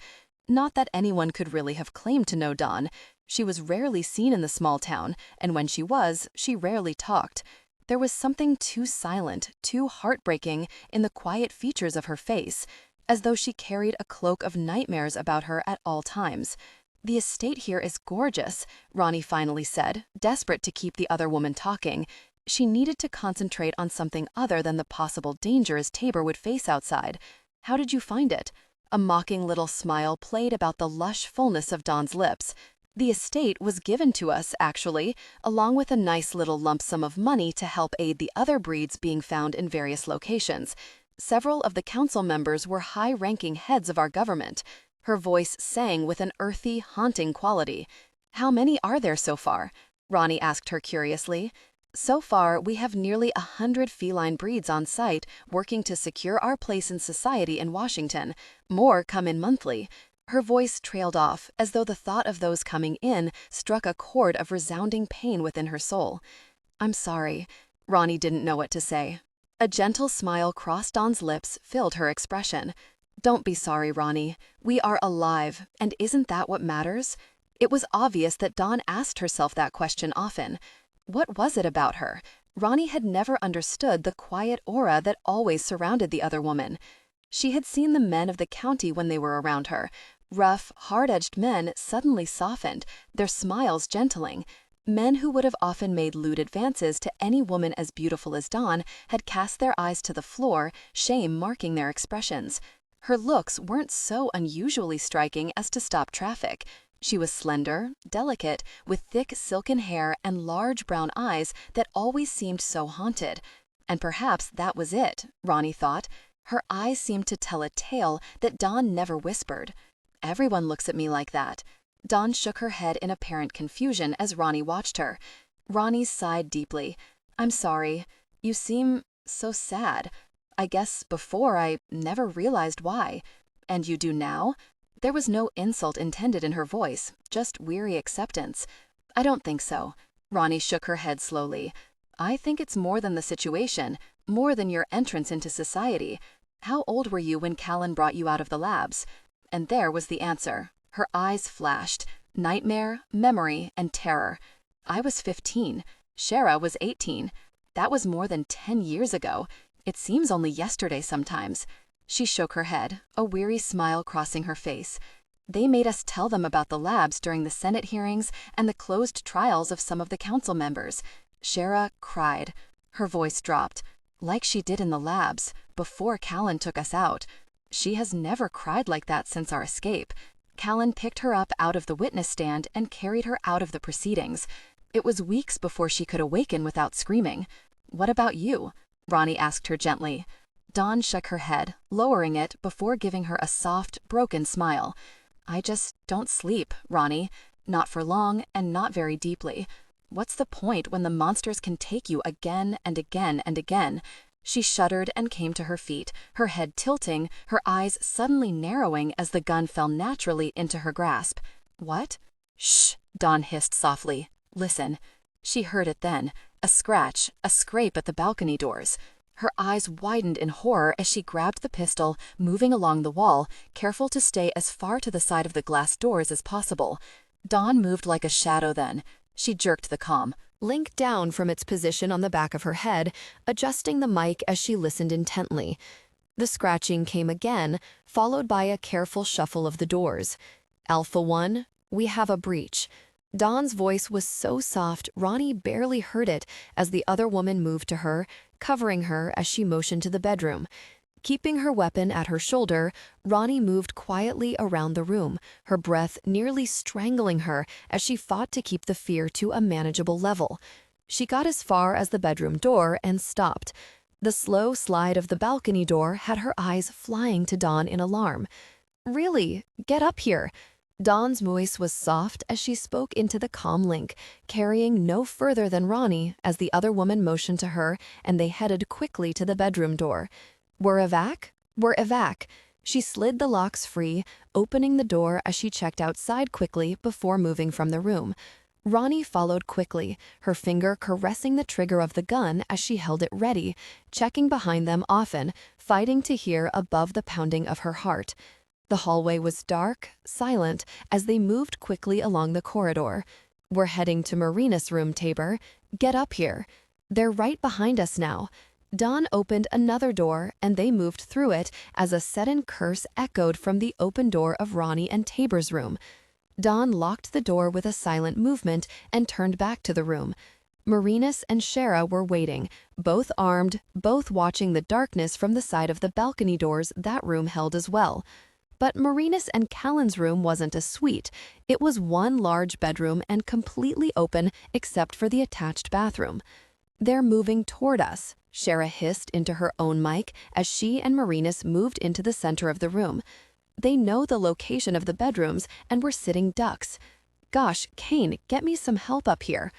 Not that anyone could really have claimed to know Dawn. She was rarely seen in the small town, and when she was, she rarely talked. There was something too silent, too heartbreaking in the quiet features of her face, as though she carried a cloak of nightmares about her at all times. "The estate here is gorgeous," Roni finally said, desperate to keep the other woman talking. She needed to concentrate on something other than the possible dangers Tabor would face outside. "How did you find it?" A mocking little smile played about the lush fullness of Dawn's lips. "The estate was given to us, actually, along with a nice little lump sum of money to help aid the other breeds being found in various locations. Several of the council members were high-ranking heads of our government." Her voice sang with an earthy, haunting quality. "How many are there so far?" Roni asked her curiously. "So far, we have nearly 100 feline breeds on site working to secure our place in society in Washington. More come in monthly." Her voice trailed off, as though the thought of those coming in struck a chord of resounding pain within her soul. "I'm sorry." Roni didn't know what to say. A gentle smile crossed Dawn's lips, filled her expression. "Don't be sorry, Roni. We are alive, and isn't that what matters?" It was obvious that Dawn asked herself that question often. What was it about her? Roni had never understood the quiet aura that always surrounded the other woman. She had seen the men of the county when they were around her. Rough, hard-edged men suddenly softened, their smiles gentling. Men who would have often made lewd advances to any woman as beautiful as Dawn had cast their eyes to the floor, shame marking their expressions. Her looks weren't so unusually striking as to stop traffic. She was slender, delicate, with thick silken hair and large brown eyes that always seemed so haunted. And perhaps that was it, Roni thought. Her eyes seemed to tell a tale that Dawn never whispered. Everyone looks at me like that. Dawn shook her head in apparent confusion as Roni watched her. Roni sighed deeply. I'm sorry. You seem so sad. I guess before I never realized why. And you do now? There was no insult intended in her voice, just weary acceptance. I don't think so. Roni shook her head slowly. I think it's more than the situation, more than your entrance into society. How old were you when Callan brought you out of the labs? And there was the answer. Her eyes flashed. Nightmare, memory, and terror. I was 15. Shara was 18. That was more than 10 years ago. It seems only yesterday sometimes. She shook her head, a weary smile crossing her face. They made us tell them about the labs during the Senate hearings and the closed trials of some of the council members. Shara cried. Her voice dropped, like she did in the labs, before Callan took us out. She has never cried like that since our escape. Callan picked her up out of the witness stand and carried her out of the proceedings. It was weeks before she could awaken without screaming. What about you? Roni asked her gently. Dawn shook her head, lowering it before giving her a soft, broken smile. I just don't sleep, Roni. Not for long and not very deeply. What's the point when the monsters can take you again and again and again? She shuddered and came to her feet, her head tilting, her eyes suddenly narrowing as the gun fell naturally into her grasp. What? Shh, Dawn hissed softly. Listen. She heard it then. A scratch, a scrape at the balcony doors. Her eyes widened in horror as she grabbed the pistol, moving along the wall, careful to stay as far to the side of the glass doors as possible. Dawn moved like a shadow then. She jerked the comm link down from its position on the back of her head, adjusting the mic as she listened intently. The scratching came again, followed by a careful shuffle of the doors. Alpha 1, we have a breach. Dawn's voice was so soft, Roni barely heard it as the other woman moved to her, covering her as she motioned to the bedroom. Keeping her weapon at her shoulder, Roni moved quietly around the room, her breath nearly strangling her as she fought to keep the fear to a manageable level. She got as far as the bedroom door and stopped. The slow slide of the balcony door had her eyes flying to Dawn in alarm. Really, get up here. Dawn's voice was soft as she spoke into the comm link, carrying no further than Roni as the other woman motioned to her and they headed quickly to the bedroom door. We're evac? We're evac. She slid the locks free, opening the door as she checked outside quickly before moving from the room. Roni followed quickly, her finger caressing the trigger of the gun as she held it ready, checking behind them often, fighting to hear above the pounding of her heart. The hallway was dark, silent, as they moved quickly along the corridor. We're heading to Marina's room, Tabor. Get up here. They're right behind us now. Dawn opened another door, and they moved through it as a sudden curse echoed from the open door of Roni and Tabor's room. Dawn locked the door with a silent movement and turned back to the room. Marinus and Shara were waiting, both armed, both watching the darkness from the side of the balcony doors that room held as well. But Marinus and Callan's room wasn't a suite. It was one large bedroom and completely open except for the attached bathroom. They're moving toward us, Shara hissed into her own mic as she and Marinus moved into the center of the room. They know the location of the bedrooms and were sitting ducks. Gosh, Kane, get me some help up here.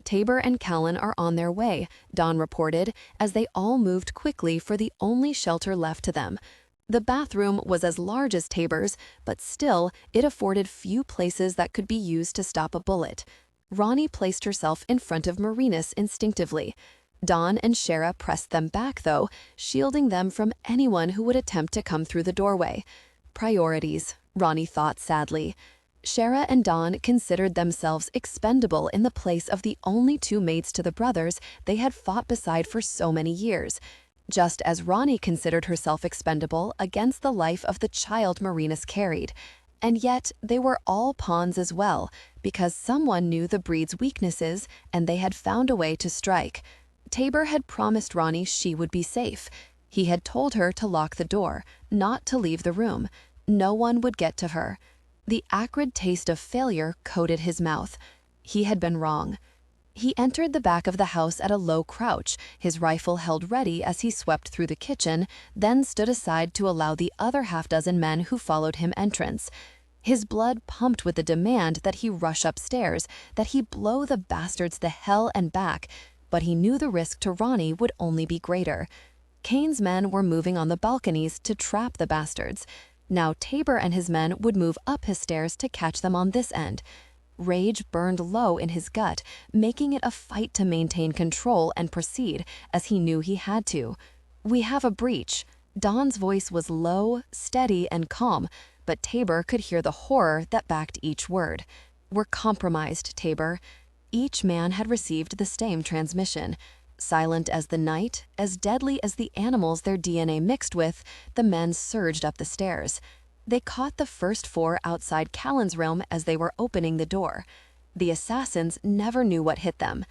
Tabor and Callan are on their way, Dawn reported, as they all moved quickly for the only shelter left to them. The bathroom was as large as Tabor's, but still, it afforded few places that could be used to stop a bullet. Roni placed herself in front of Marinus instinctively. Dawn and Shara pressed them back, though, shielding them from anyone who would attempt to come through the doorway. Priorities, Roni thought sadly. Shara and Dawn considered themselves expendable in the place of the only two mates to the brothers they had fought beside for so many years, just as Roni considered herself expendable against the life of the child Marinus carried. And yet, they were all pawns as well, because someone knew the breed's weaknesses and they had found a way to strike. Tabor had promised Roni she would be safe. He had told her to lock the door, not to leave the room. No one would get to her. The acrid taste of failure coated his mouth. He had been wrong. He entered the back of the house at a low crouch, his rifle held ready as he swept through the kitchen, then stood aside to allow the other half-dozen men who followed him entrance. His blood pumped with the demand that he rush upstairs, that he blow the bastards the hell and back, but he knew the risk to Roni would only be greater. Kane's men were moving on the balconies to trap the bastards. Now Tabor and his men would move up his stairs to catch them on this end. Rage burned low in his gut, making it a fight to maintain control and proceed, as he knew he had to. "We have a breach." Don's voice was low, steady, and calm, but Tabor could hear the horror that backed each word. "We're compromised, Tabor." Each man had received the same transmission. Silent as the night, as deadly as the animals their DNA mixed with, the men surged up the stairs. They caught the first 4 outside Callan's room as they were opening the door. The assassins never knew what hit them.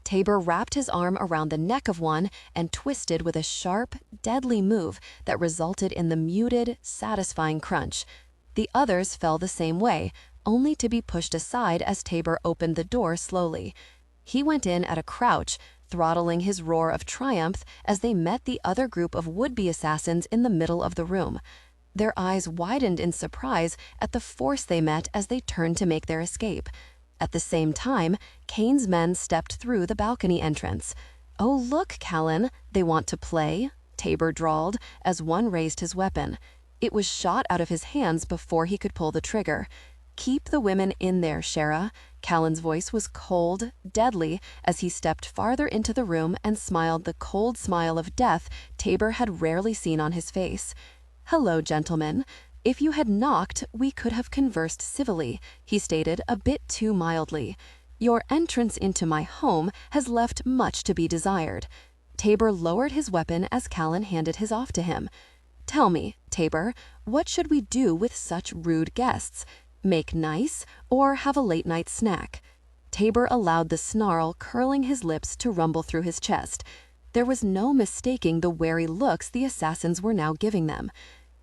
Tabor wrapped his arm around the neck of one and twisted with a sharp, deadly move that resulted in the muted, satisfying crunch. The others fell the same way, only to be pushed aside as Tabor opened the door slowly. He went in at a crouch, throttling his roar of triumph as they met the other group of would-be assassins in the middle of the room. Their eyes widened in surprise at the force they met as they turned to make their escape. At the same time, Kane's men stepped through the balcony entrance. "Oh, look, Callan, they want to play," Tabor drawled as one raised his weapon. It was shot out of his hands before he could pull the trigger. "Keep the women in there, Shara." Callan's voice was cold, deadly, as he stepped farther into the room and smiled the cold smile of death Tabor had rarely seen on his face. "Hello, gentlemen. If you had knocked, we could have conversed civilly," he stated a bit too mildly. "Your entrance into my home has left much to be desired." Tabor lowered his weapon as Callan handed his off to him. "Tell me, Tabor, what should we do with such rude guests? Make nice, or have a late-night snack?" Tabor allowed the snarl curling his lips to rumble through his chest. There was no mistaking the wary looks the assassins were now giving them.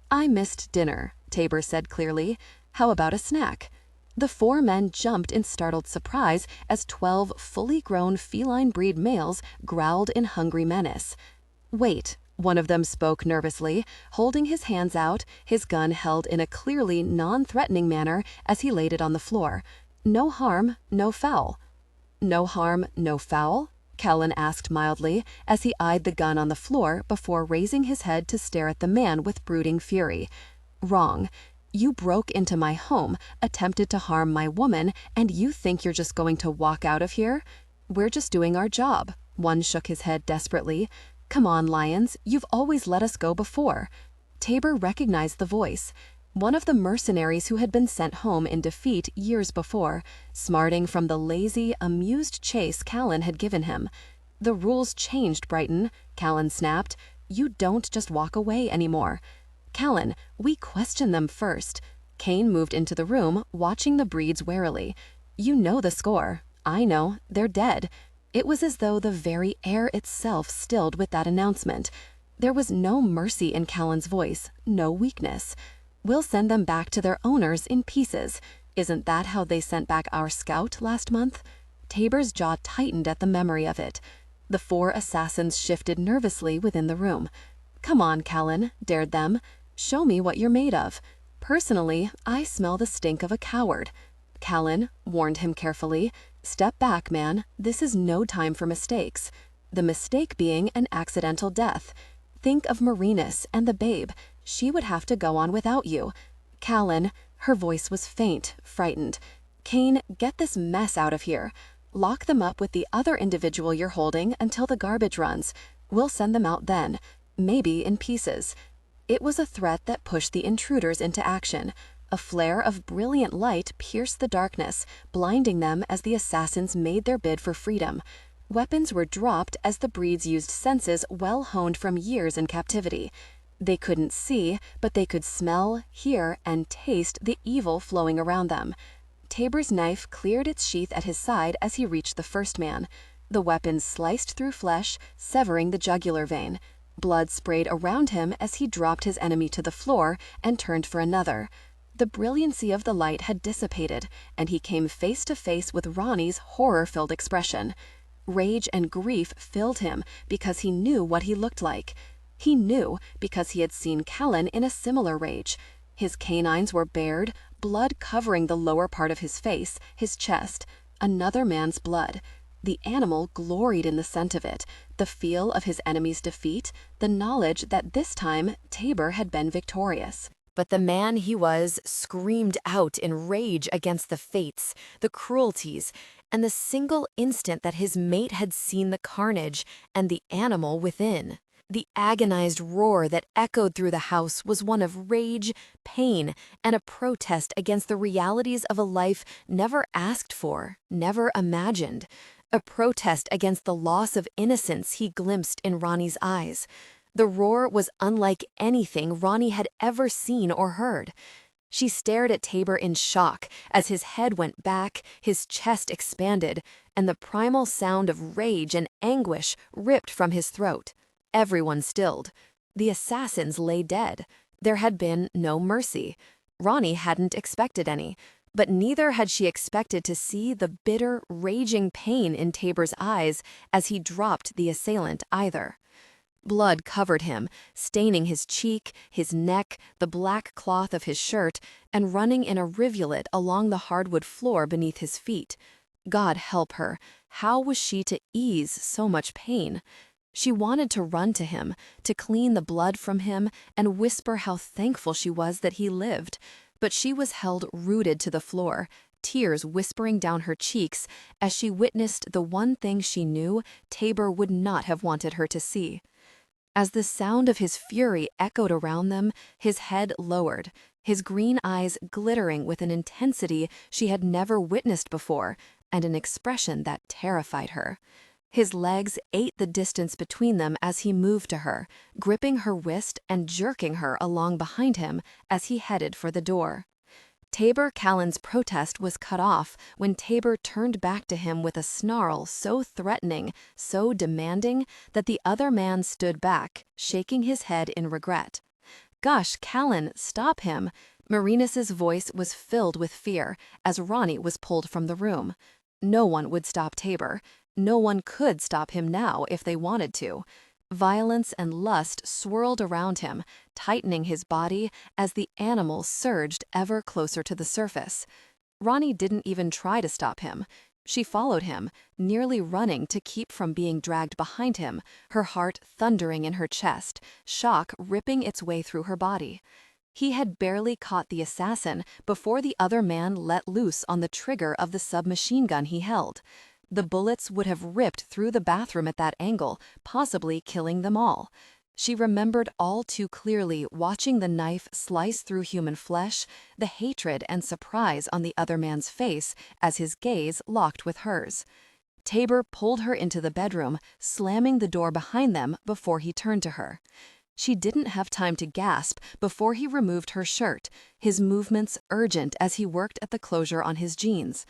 "I missed dinner," Tabor said clearly. "How about a snack?" The 4 men jumped in startled surprise as 12 fully grown feline breed males growled in hungry menace. "Wait," one of them spoke nervously, holding his hands out, his gun held in a clearly non-threatening manner as he laid it on the floor. "No harm, no foul." "No harm, no foul?" Callan asked mildly as he eyed the gun on the floor before raising his head to stare at the man with brooding fury. "Wrong. You broke into my home, attempted to harm my woman, and you think you're just going to walk out of here? We're just doing our job." One shook his head desperately. "Come on, lions, you've always let us go before." Tabor recognized the voice. One of the mercenaries who had been sent home in defeat years before, smarting from the lazy, amused chase Callan had given him. "The rules changed, Brighton," Callan snapped. "You don't just walk away anymore." "Callan, we question them first." Kane moved into the room, watching the breeds warily. "You know the score. I know. They're dead." It was as though the very air itself stilled with that announcement. There was no mercy in Callan's voice, no weakness. "We'll send them back to their owners in pieces. Isn't that how they sent back our scout last month?" Tabor's jaw tightened at the memory of it. The 4 assassins shifted nervously within the room. "Come on, Callan," dared them. "Show me what you're made of. Personally, I smell the stink of a coward." Callan warned him carefully. "Step back, man. This is no time for mistakes." The mistake being an accidental death. "Think of Marinus and the babe. She would have to go on without you." "Callan," her voice was faint, frightened. "Kane, get this mess out of here. Lock them up with the other individual you're holding until the garbage runs. We'll send them out then, maybe in pieces." It was a threat that pushed the intruders into action. A flare of brilliant light pierced the darkness, blinding them as the assassins made their bid for freedom. Weapons were dropped as the breeds used senses well honed from years in captivity. They couldn't see, but they could smell, hear, and taste the evil flowing around them. Tabor's knife cleared its sheath at his side as he reached the first man. The weapon sliced through flesh, severing the jugular vein. Blood sprayed around him as he dropped his enemy to the floor and turned for another. The brilliancy of the light had dissipated, and he came face to face with Roni's horror-filled expression. Rage and grief filled him because he knew what he looked like. He knew because he had seen Callan in a similar rage. His canines were bared, blood covering the lower part of his face, his chest. Another man's blood. The animal gloried in the scent of it, the feel of his enemy's defeat, the knowledge that this time Tabor had been victorious. But the man he was screamed out in rage against the fates, the cruelties, and the single instant that his mate had seen the carnage and the animal within. The agonized roar that echoed through the house was one of rage, pain, and a protest against the realities of a life never asked for, never imagined. A protest against the loss of innocence he glimpsed in Roni's eyes. The roar was unlike anything Roni had ever seen or heard. She stared at Tabor in shock as his head went back, his chest expanded, and the primal sound of rage and anguish ripped from his throat. Everyone stilled. The assassins lay dead. There had been no mercy. Roni hadn't expected any, but neither had she expected to see the bitter, raging pain in Tabor's eyes as he dropped the assailant either. Blood covered him, staining his cheek, his neck, the black cloth of his shirt, and running in a rivulet along the hardwood floor beneath his feet. God help her. How was she to ease so much pain? She wanted to run to him, to clean the blood from him, and whisper how thankful she was that he lived. But she was held rooted to the floor, tears whispering down her cheeks as she witnessed the one thing she knew Tabor would not have wanted her to see. As the sound of his fury echoed around them, his head lowered, his green eyes glittering with an intensity she had never witnessed before, and an expression that terrified her. His legs ate the distance between them as he moved to her, gripping her wrist and jerking her along behind him as he headed for the door. Tabor Callan's protest was cut off when Tabor turned back to him with a snarl so threatening, so demanding, that the other man stood back, shaking his head in regret. "Gosh, Callan, stop him!" Marinus's voice was filled with fear as Roni was pulled from the room. No one would stop Tabor. No one could stop him now if they wanted to. Violence and lust swirled around him, tightening his body as the animal surged ever closer to the surface. Roni didn't even try to stop him. She followed him, nearly running to keep from being dragged behind him, her heart thundering in her chest, shock ripping its way through her body. He had barely caught the assassin before the other man let loose on the trigger of the submachine gun he held. The bullets would have ripped through the bathroom at that angle, possibly killing them all. She remembered all too clearly watching the knife slice through human flesh, the hatred and surprise on the other man's face as his gaze locked with hers. Tabor pulled her into the bedroom, slamming the door behind them before he turned to her. She didn't have time to gasp before he removed her shirt, his movements urgent as he worked at the closure on his jeans.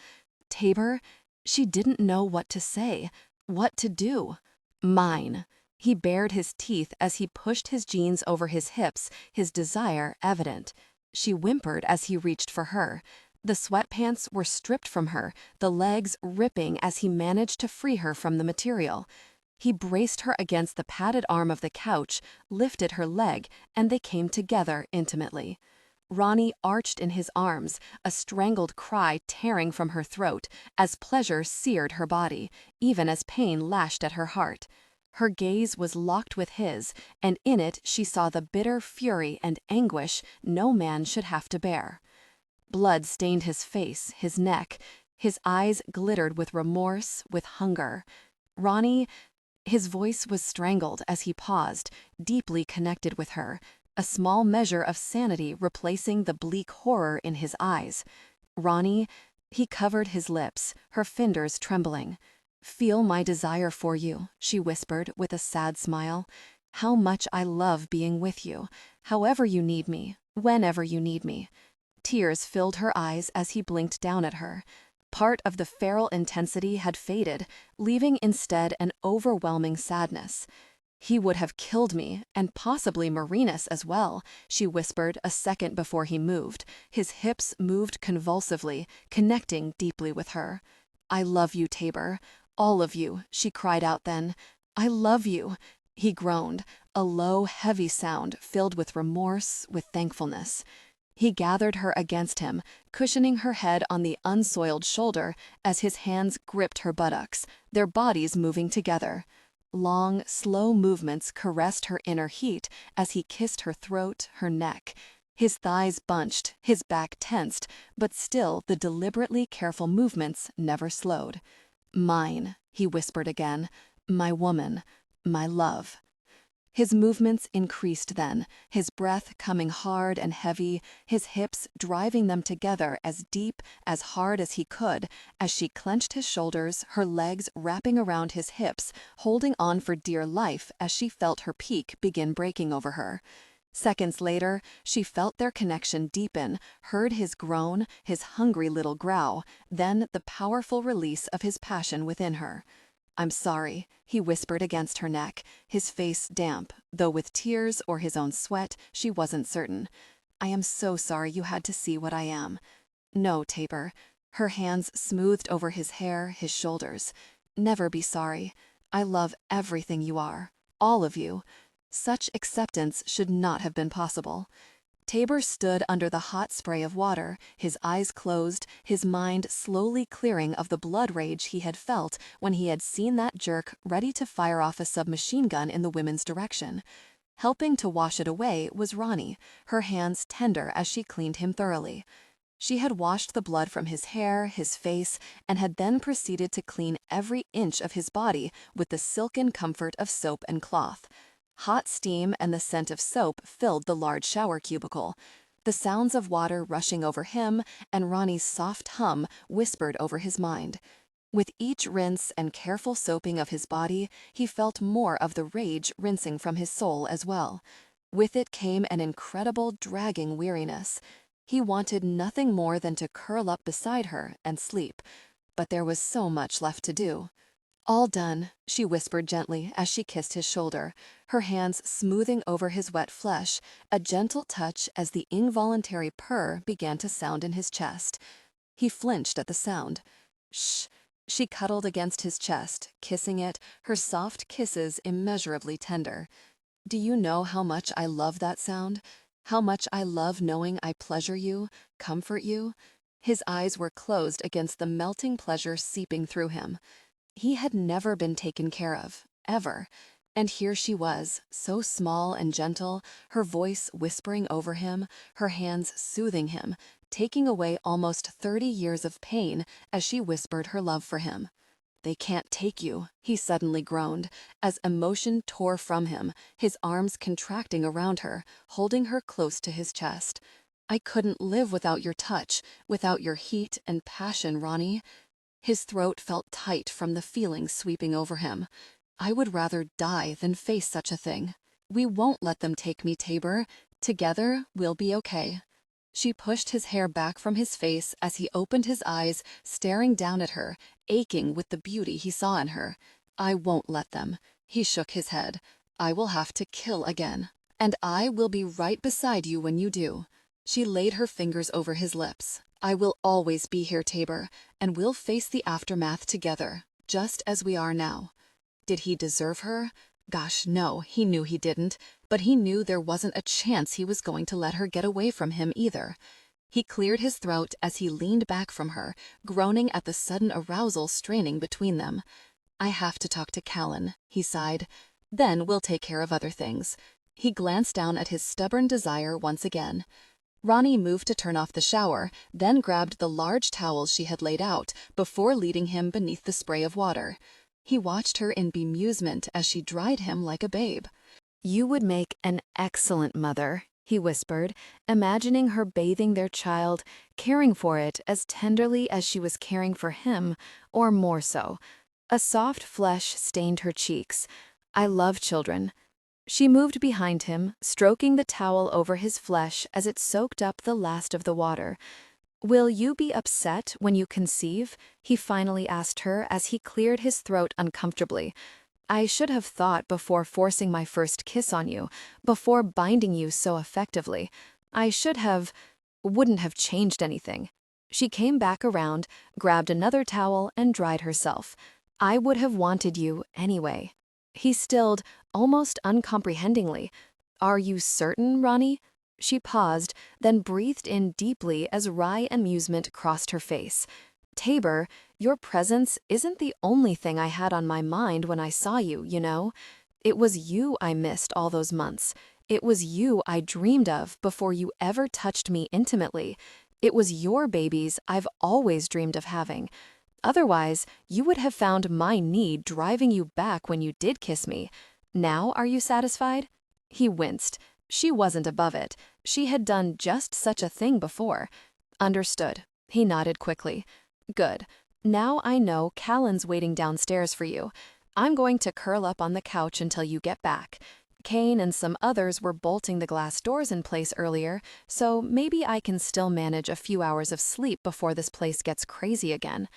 "Tabor?" She didn't know what to say, what to do. "Mine." He bared his teeth as he pushed his jeans over his hips, his desire evident. She whimpered as he reached for her. The sweatpants were stripped from her, the legs ripping as he managed to free her from the material. He braced her against the padded arm of the couch, lifted her leg, and they came together intimately. Roni arched in his arms, a strangled cry tearing from her throat as pleasure seared her body, even as pain lashed at her heart. Her gaze was locked with his, and in it she saw the bitter fury and anguish no man should have to bear. Blood stained his face, his neck. His eyes glittered with remorse, with hunger. "Roni," his voice was strangled as he paused, deeply connected with her, a small measure of sanity replacing the bleak horror in his eyes. "Roni," he covered his lips, her fingers trembling. "Feel my desire for you," she whispered with a sad smile. "How much I love being with you, however you need me, whenever you need me." Tears filled her eyes as he blinked down at her. Part of the feral intensity had faded, leaving instead an overwhelming sadness. He would have killed me, and possibly Marinus as well, she whispered a second before he moved. His hips moved convulsively, connecting deeply with her. I love you, Tabor. All of you, she cried out then. I love you. He groaned, a low, heavy sound filled with remorse, with thankfulness. He gathered her against him, cushioning her head on the unsoiled shoulder as his hands gripped her buttocks, their bodies moving together. Long, slow movements caressed her inner heat as he kissed her throat, her neck. His thighs bunched, his back tensed, but still the deliberately careful movements never slowed. Mine, he whispered again, my woman, my love. His movements increased then, his breath coming hard and heavy, his hips driving them together as deep, as hard as he could, as she clenched his shoulders, her legs wrapping around his hips, holding on for dear life as she felt her peak begin breaking over her. Seconds later, she felt their connection deepen, heard his groan, his hungry little growl, then the powerful release of his passion within her. I'm sorry, he whispered against her neck, his face damp, though with tears or his own sweat, she wasn't certain. I am so sorry you had to see what I am. No, Tabor. Her hands smoothed over his hair, his shoulders. Never be sorry. I love everything you are, all of you. Such acceptance should not have been possible. Tabor stood under the hot spray of water, his eyes closed, his mind slowly clearing of the blood rage he had felt when he had seen that jerk ready to fire off a submachine gun in the women's direction. Helping to wash it away was Roni, her hands tender as she cleaned him thoroughly. She had washed the blood from his hair, his face, and had then proceeded to clean every inch of his body with the silken comfort of soap and cloth. Hot steam and the scent of soap filled the large shower cubicle. The sounds of water rushing over him and Roni's soft hum whispered over his mind. With each rinse and careful soaping of his body, he felt more of the rage rinsing from his soul as well. With it came an incredible dragging weariness. He wanted nothing more than to curl up beside her and sleep, but there was so much left to do. All done, she whispered gently as she kissed his shoulder, her hands smoothing over his wet flesh, a gentle touch as the involuntary purr began to sound in his chest. He flinched at the sound. Shh. She cuddled against his chest, kissing it, her soft kisses immeasurably tender. Do you know how much I love that sound? How much I love knowing I pleasure you, comfort you? His eyes were closed against the melting pleasure seeping through him. He had never been taken care of, ever. And here she was, so small and gentle, her voice whispering over him, her hands soothing him, taking away almost 30 years of pain as she whispered her love for him. They can't take you, he suddenly groaned, as emotion tore from him, his arms contracting around her, holding her close to his chest. I couldn't live without your touch, without your heat and passion, Roni. His throat felt tight from the feelings sweeping over him. I would rather die than face such a thing. We won't let them take me, Tabor. Together, we'll be okay. She pushed his hair back from his face as he opened his eyes, staring down at her, aching with the beauty he saw in her. I won't let them. He shook his head. I will have to kill again. And I will be right beside you when you do. She laid her fingers over his lips. I will always be here, Tabor, and we'll face the aftermath together, just as we are now. Did he deserve her? Gosh, no, he knew he didn't, but he knew there wasn't a chance he was going to let her get away from him either. He cleared his throat as he leaned back from her, groaning at the sudden arousal straining between them. I have to talk to Callan, he sighed. Then we'll take care of other things. He glanced down at his stubborn desire once again. Roni moved to turn off the shower, then grabbed the large towels she had laid out before leading him beneath the spray of water. He watched her in bemusement as she dried him like a babe. You would make an excellent mother, he whispered, imagining her bathing their child, caring for it as tenderly as she was caring for him, or more so. A soft flush stained her cheeks. I love children. She moved behind him, stroking the towel over his flesh as it soaked up the last of the water. Will you be upset when you conceive? He finally asked her as he cleared his throat uncomfortably. I should have thought before forcing my first kiss on you, before binding you so effectively. I should have... wouldn't have changed anything. She came back around, grabbed another towel, and dried herself. I would have wanted you anyway. He stilled, almost uncomprehendingly. Are you certain, Roni? She paused, then breathed in deeply as wry amusement crossed her face. Tabor, your presence isn't the only thing I had on my mind when I saw you, you know? It was you I missed all those months. It was you I dreamed of before you ever touched me intimately. It was your babies I've always dreamed of having. Otherwise, you would have found my need driving you back when you did kiss me. Now are you satisfied? He winced. She wasn't above it. She had done just such a thing before. Understood. He nodded quickly. Good. Now I know Callan's waiting downstairs for you. I'm going to curl up on the couch until you get back. Kane and some others were bolting the glass doors in place earlier, so maybe I can still manage a few hours of sleep before this place gets crazy again.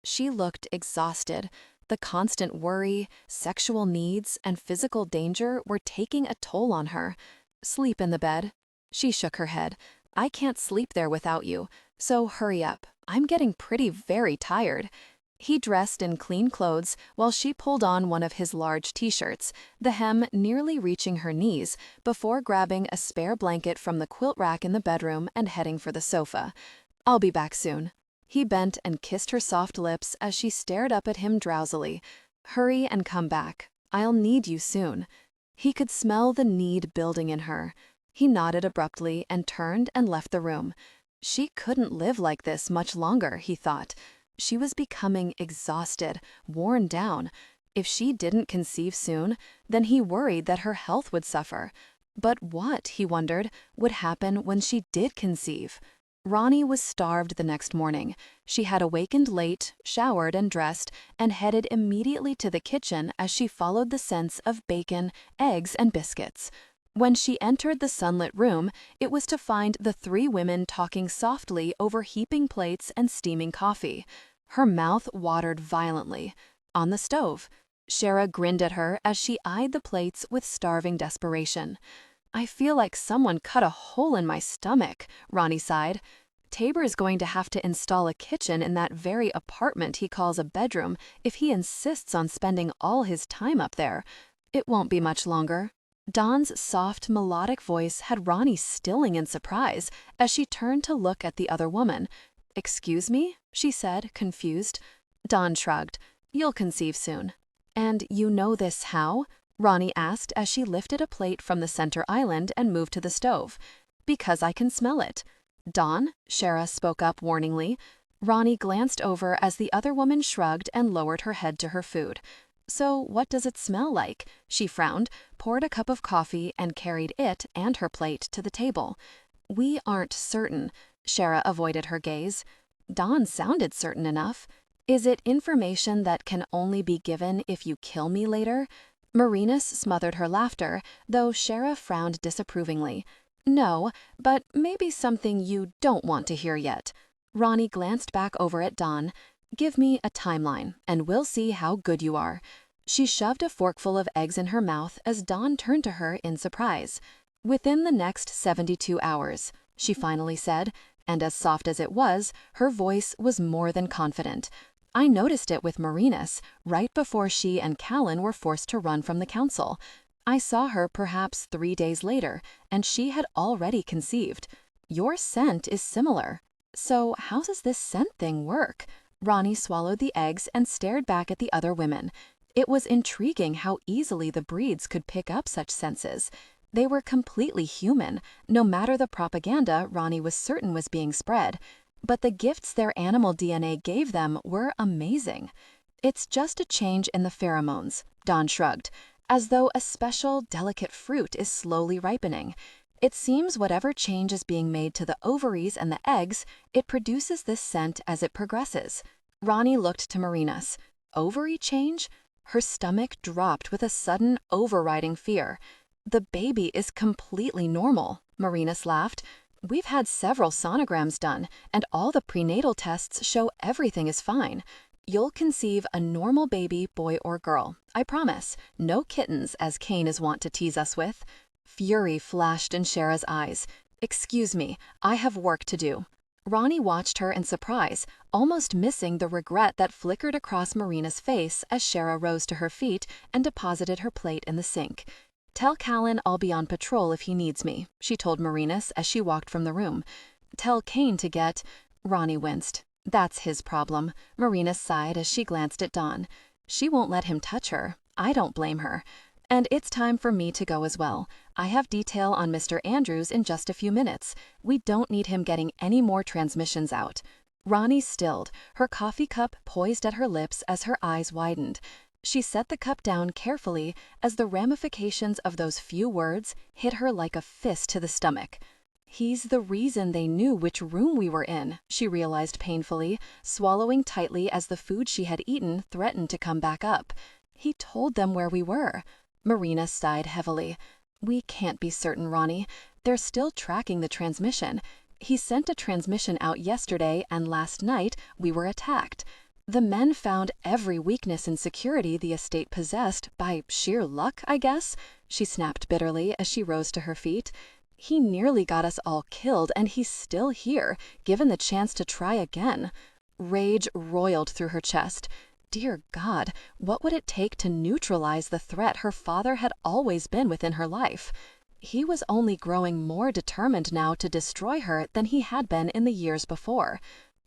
She looked exhausted. The constant worry, sexual needs, and physical danger were taking a toll on her. Sleep in the bed. She shook her head. I can't sleep there without you, so hurry up. I'm getting very tired. He dressed in clean clothes while she pulled on one of his large t-shirts, the hem nearly reaching her knees, before grabbing a spare blanket from the quilt rack in the bedroom and heading for the sofa. I'll be back soon. He bent and kissed her soft lips as she stared up at him drowsily. Hurry and come back. I'll need you soon. He could smell the need building in her. He nodded abruptly and turned and left the room. She couldn't live like this much longer, he thought. She was becoming exhausted, worn down. If she didn't conceive soon, then he worried that her health would suffer. But what, he wondered, would happen when she did conceive? Roni was starved the next morning. She had awakened late, showered and dressed, and headed immediately to the kitchen as she followed the scents of bacon, eggs, and biscuits. When she entered the sunlit room, it was to find the three women talking softly over heaping plates and steaming coffee. Her mouth watered violently. On the stove, Shara grinned at her as she eyed the plates with starving desperation. I feel like someone cut a hole in my stomach, Roni sighed. Tabor is going to have to install a kitchen in that very apartment he calls a bedroom if he insists on spending all his time up there. It won't be much longer. Dawn's soft, melodic voice had Roni stilling in surprise as she turned to look at the other woman. Excuse me? She said, confused. Dawn shrugged. You'll conceive soon. And you know this how? Roni asked as she lifted a plate from the center island and moved to the stove. Because I can smell it. Dawn? Shara spoke up warningly. Roni glanced over as the other woman shrugged and lowered her head to her food. So what does it smell like? She frowned, poured a cup of coffee, and carried it and her plate to the table. We aren't certain. Shara avoided her gaze. Dawn sounded certain enough. Is it information that can only be given if you kill me later? Marinus smothered her laughter, though Shara frowned disapprovingly. No, but maybe something you don't want to hear yet. Roni glanced back over at Dawn. Give me a timeline, and we'll see how good you are. She shoved a forkful of eggs in her mouth as Dawn turned to her in surprise. Within the next 72 hours, she finally said, and as soft as it was, her voice was more than confident. I noticed it with Marinus, right before she and Callan were forced to run from the council. I saw her perhaps 3 days later, and she had already conceived. Your scent is similar. So how does this scent thing work? Roni swallowed the eggs and stared back at the other women. It was intriguing how easily the breeds could pick up such senses. They were completely human, no matter the propaganda Roni was certain was being spread. But the gifts their animal DNA gave them were amazing. It's just a change in the pheromones, Dawn shrugged, as though a special, delicate fruit is slowly ripening. It seems whatever change is being made to the ovaries and the eggs, it produces this scent as it progresses. Roni looked to Marinus. Ovary change? Her stomach dropped with a sudden, overriding fear. The baby is completely normal, Marinus laughed. We've had several sonograms done, and all the prenatal tests show everything is fine. You'll conceive a normal baby, boy or girl. I promise. No kittens, as Cain is wont to tease us with. Fury flashed in Shara's eyes. Excuse me, I have work to do. Roni watched her in surprise, almost missing the regret that flickered across Marina's face as Shara rose to her feet and deposited her plate in the sink. Tell Callan I'll be on patrol if he needs me, she told Marinus as she walked from the room. Tell Cain to get... Roni winced. That's his problem, Marinus sighed as she glanced at Dawn. She won't let him touch her. I don't blame her. And it's time for me to go as well. I have detail on Mr. Andrews in just a few minutes. We don't need him getting any more transmissions out. Roni stilled, her coffee cup poised at her lips as her eyes widened. She set the cup down carefully as the ramifications of those few words hit her like a fist to the stomach. He's the reason they knew which room we were in, she realized painfully, swallowing tightly as the food she had eaten threatened to come back up. He told them where we were. Marina sighed heavily. We can't be certain, Roni. They're still tracking the transmission. He sent a transmission out yesterday, and last night we were attacked. The men found every weakness in security the estate possessed by sheer luck, I guess, she snapped bitterly as she rose to her feet. He nearly got us all killed, and he's still here, given the chance to try again. Rage roiled through her chest. Dear God, what would it take to neutralize the threat her father had always been within her life? He was only growing more determined now to destroy her than he had been in the years before.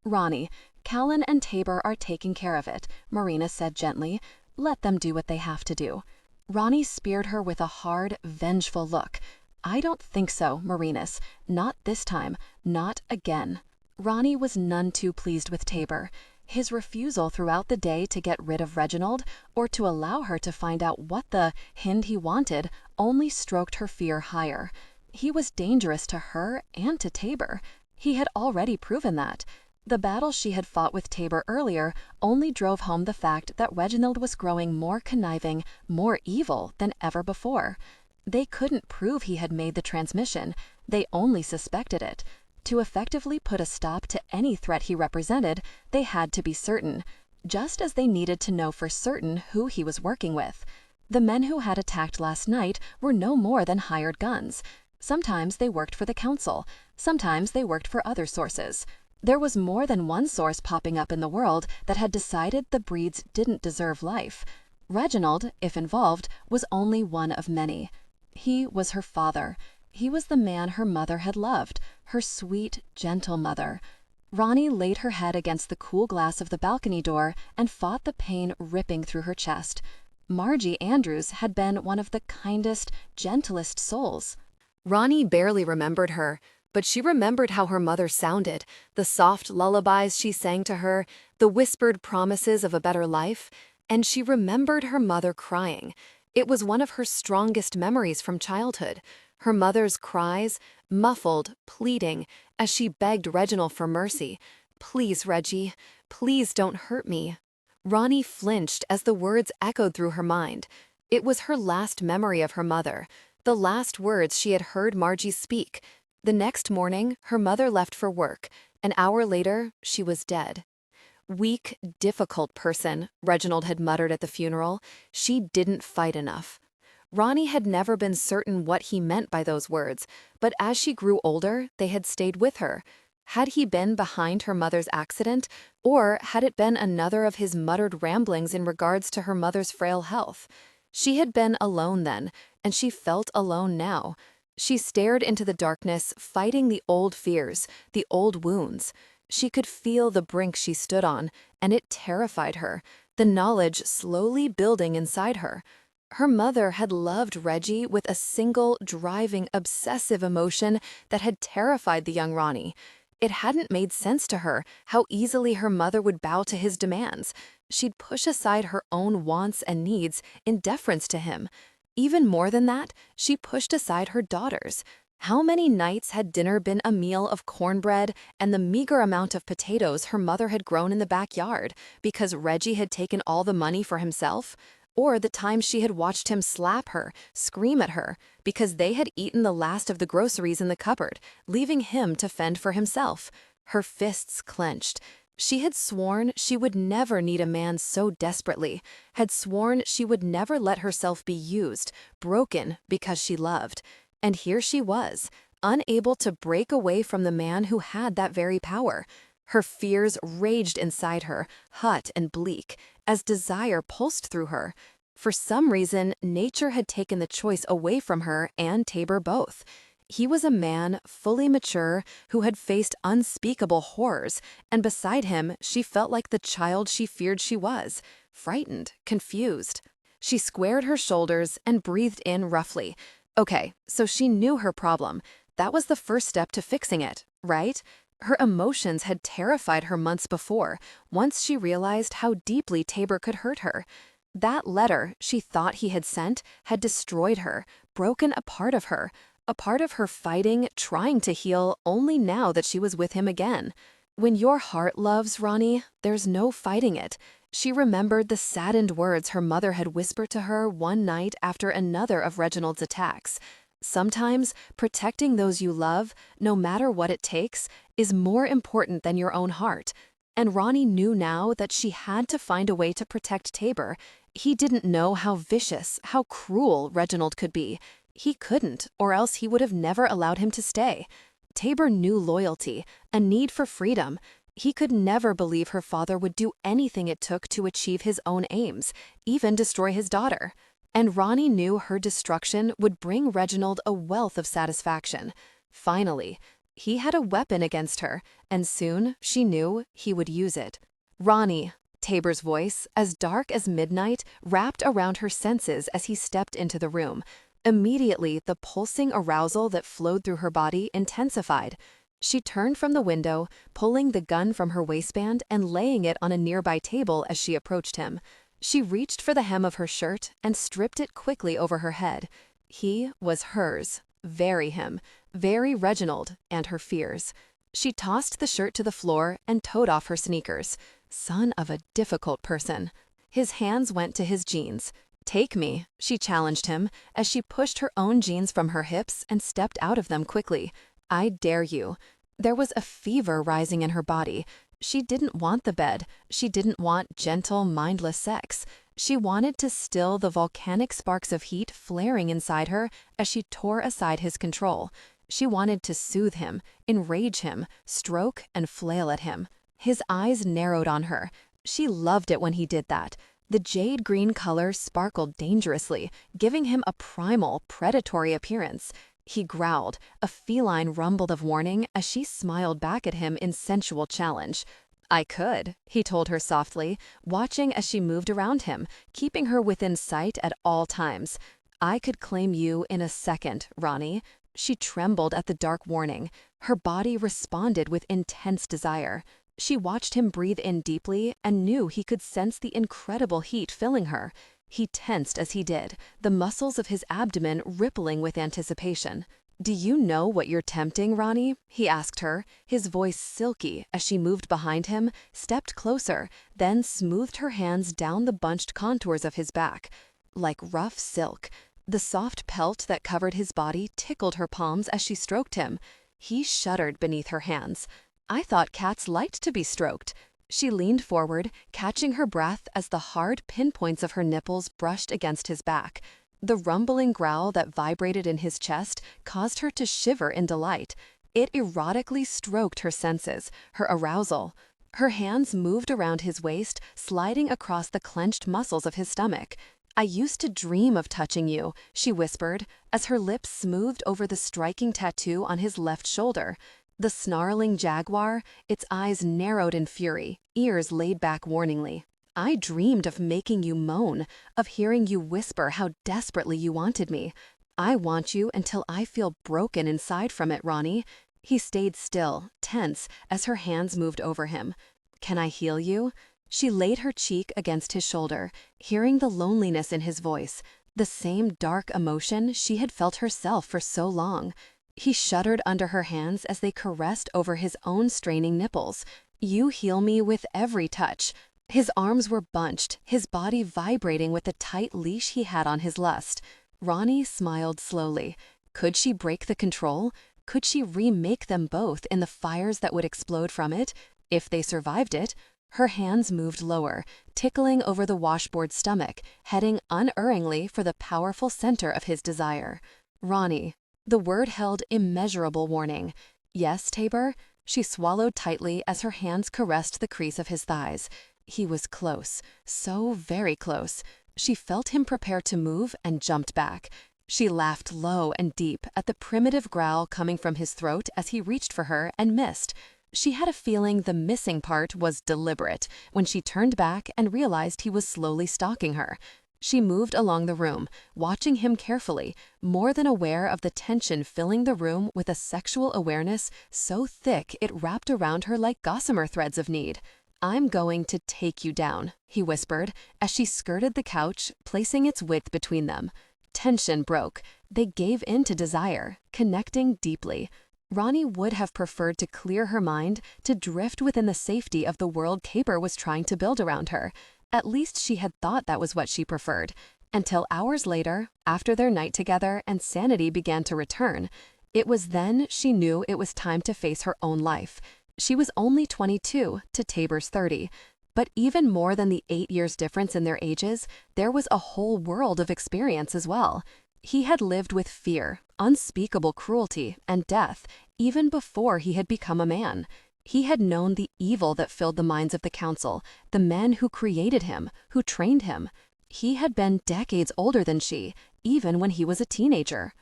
Roni, Callan and Tabor are taking care of it, Marina said gently. Let them do what they have to do. Roni speared her with a hard, vengeful look. I don't think so, Marinus. Not this time. Not again. Roni was none too pleased with Tabor. His refusal throughout the day to get rid of Reginald, or to allow her to find out what the Hind he wanted, only stroked her fear higher. He was dangerous to her and to Tabor. He had already proven that. The battle she had fought with Tabor earlier only drove home the fact that Reginald was growing more conniving, more evil than ever before. They couldn't prove he had made the transmission. They only suspected it. To effectively put a stop to any threat he represented, they had to be certain, just as they needed to know for certain who he was working with. The men who had attacked last night were no more than hired guns. Sometimes they worked for the council, sometimes they worked for other sources. There was more than one source popping up in the world that had decided the Breeds didn't deserve life. Reginald, if involved, was only one of many. He was her father. He was the man her mother had loved, her sweet, gentle mother. Roni laid her head against the cool glass of the balcony door and fought the pain ripping through her chest. Margie Andrews had been one of the kindest, gentlest souls. Roni barely remembered her, but she remembered how her mother sounded, the soft lullabies she sang to her, the whispered promises of a better life, and she remembered her mother crying. It was one of her strongest memories from childhood. Her mother's cries, muffled, pleading, as she begged Reginald for mercy. Please, Reggie, please don't hurt me. Roni flinched as the words echoed through her mind. It was her last memory of her mother, the last words she had heard Margie speak. The next morning, her mother left for work. An hour later, she was dead. Weak, difficult person, Reginald had muttered at the funeral. She didn't fight enough. Roni had never been certain what he meant by those words, but as she grew older, they had stayed with her. Had he been behind her mother's accident, or had it been another of his muttered ramblings in regards to her mother's frail health? She had been alone then, and she felt alone now. She stared into the darkness, fighting the old fears, the old wounds. She could feel the brink she stood on, and it terrified her, the knowledge slowly building inside her. Her mother had loved Reggie with a single, driving, obsessive emotion that had terrified the young Roni. It hadn't made sense to her how easily her mother would bow to his demands. She'd push aside her own wants and needs in deference to him. Even more than that, she pushed aside her daughters. How many nights had dinner been a meal of cornbread and the meager amount of potatoes her mother had grown in the backyard because Reggie had taken all the money for himself? Or the times she had watched him slap her, scream at her, because they had eaten the last of the groceries in the cupboard, leaving him to fend for himself. Her fists clenched. She had sworn she would never need a man so desperately, had sworn she would never let herself be used, broken because she loved. And here she was, unable to break away from the man who had that very power. Her fears raged inside her, hot and bleak, as desire pulsed through her. For some reason, nature had taken the choice away from her and Tabor both. He was a man, fully mature, who had faced unspeakable horrors, and beside him she felt like the child she feared she was, frightened, confused. She squared her shoulders and breathed in roughly. Okay, so she knew her problem. That was the first step to fixing it, right? Her emotions had terrified her months before, once she realized how deeply Tabor could hurt her. That letter she thought he had sent had destroyed her, broken a part of her fighting, trying to heal only now that she was with him again. When your heart loves, Roni, there's no fighting it. She remembered the saddened words her mother had whispered to her one night after another of Reginald's attacks. Sometimes, protecting those you love, no matter what it takes, is more important than your own heart. And Roni knew now that she had to find a way to protect Tabor. He didn't know how vicious, how cruel Reginald could be. He couldn't, or else he would have never allowed him to stay. Tabor knew loyalty, a need for freedom. He could never believe her father would do anything it took to achieve his own aims, even destroy his daughter. And Roni knew her destruction would bring Reginald a wealth of satisfaction. Finally, he had a weapon against her, and soon, she knew, he would use it. Roni, Tabor's voice, as dark as midnight, wrapped around her senses as he stepped into the room. Immediately, the pulsing arousal that flowed through her body intensified. She turned from the window, pulling the gun from her waistband and laying it on a nearby table as she approached him. She reached for the hem of her shirt and stripped it quickly over her head. He was hers, very him, very Reginald and her fears. She tossed the shirt to the floor and toed off her sneakers. Son of a difficult person. His hands went to his jeans. "Take me," she challenged him as she pushed her own jeans from her hips and stepped out of them quickly. "I dare you." There was a fever rising in her body. She didn't want the bed. She didn't want gentle, mindless sex. She wanted to still the volcanic sparks of heat flaring inside her as she tore aside his control. She wanted to soothe him, enrage him, stroke and flail at him. His eyes narrowed on her. She loved it when he did that. The jade green color sparkled dangerously, giving him a primal, predatory appearance. He growled, a feline rumble of warning as she smiled back at him in sensual challenge. "I could," he told her softly, watching as she moved around him, keeping her within sight at all times. "I could claim you in a second, Roni." She trembled at the dark warning. Her body responded with intense desire. She watched him breathe in deeply and knew he could sense the incredible heat filling her. He tensed as he did, the muscles of his abdomen rippling with anticipation. "Do you know what you're tempting, Roni?" he asked her, his voice silky as she moved behind him, stepped closer, then smoothed her hands down the bunched contours of his back. Like rough silk, the soft pelt that covered his body tickled her palms as she stroked him. He shuddered beneath her hands. "I thought cats liked to be stroked." She leaned forward, catching her breath as the hard pinpoints of her nipples brushed against his back. The rumbling growl that vibrated in his chest caused her to shiver in delight. It erotically stroked her senses, her arousal. Her hands moved around his waist, sliding across the clenched muscles of his stomach. "I used to dream of touching you," she whispered, as her lips smoothed over the striking tattoo on his left shoulder. The snarling jaguar, its eyes narrowed in fury, ears laid back warningly. "I dreamed of making you moan, of hearing you whisper how desperately you wanted me. I want you until I feel broken inside from it, Roni." He stayed still, tense, as her hands moved over him. "Can I heal you?" She laid her cheek against his shoulder, hearing the loneliness in his voice, the same dark emotion she had felt herself for so long. He shuddered under her hands as they caressed over his own straining nipples. "You heal me with every touch." His arms were bunched, his body vibrating with the tight leash he had on his lust. Roni smiled slowly. Could she break the control? Could she remake them both in the fires that would explode from it? If they survived it, her hands moved lower, tickling over the washboard stomach, heading unerringly for the powerful center of his desire. Roni. The word held immeasurable warning. Yes, Tabor? She swallowed tightly as her hands caressed the crease of his thighs. He was close, so very close. She felt him prepare to move and jumped back. She laughed low and deep at the primitive growl coming from his throat as he reached for her and missed. She had a feeling the missing part was deliberate when she turned back and realized he was slowly stalking her. She moved along the room, watching him carefully, more than aware of the tension filling the room with a sexual awareness so thick it wrapped around her like gossamer threads of need. "I'm going to take you down," he whispered as she skirted the couch, placing its width between them. Tension broke. They gave in to desire, connecting deeply. Roni would have preferred to clear her mind, to drift within the safety of the world Tabor was trying to build around her. At least she had thought that was what she preferred. Until hours later, after their night together and sanity began to return, it was then she knew it was time to face her own life. She was only 22 to Tabor's 30. But even more than the 8 years difference in their ages, there was a whole world of experience as well. He had lived with fear, unspeakable cruelty, and death, even before he had become a man. He had known the evil that filled the minds of the council, the men who created him, who trained him. He had been decades older than she, even when he was a teenager.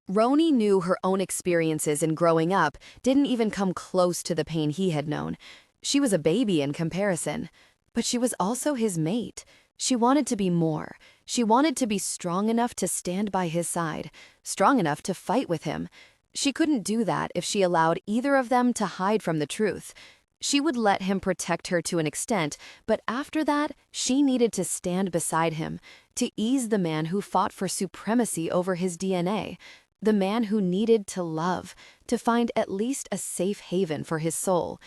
Roni knew her own experiences in growing up didn't even come close to the pain he had known. She was a baby in comparison, but she was also his mate. She wanted to be more. She wanted to be strong enough to stand by his side, strong enough to fight with him. She couldn't do that if she allowed either of them to hide from the truth. She would let him protect her to an extent, but after that, she needed to stand beside him, to ease the man who fought for supremacy over his DNA, the man who needed to love, to find at least a safe haven for his soul.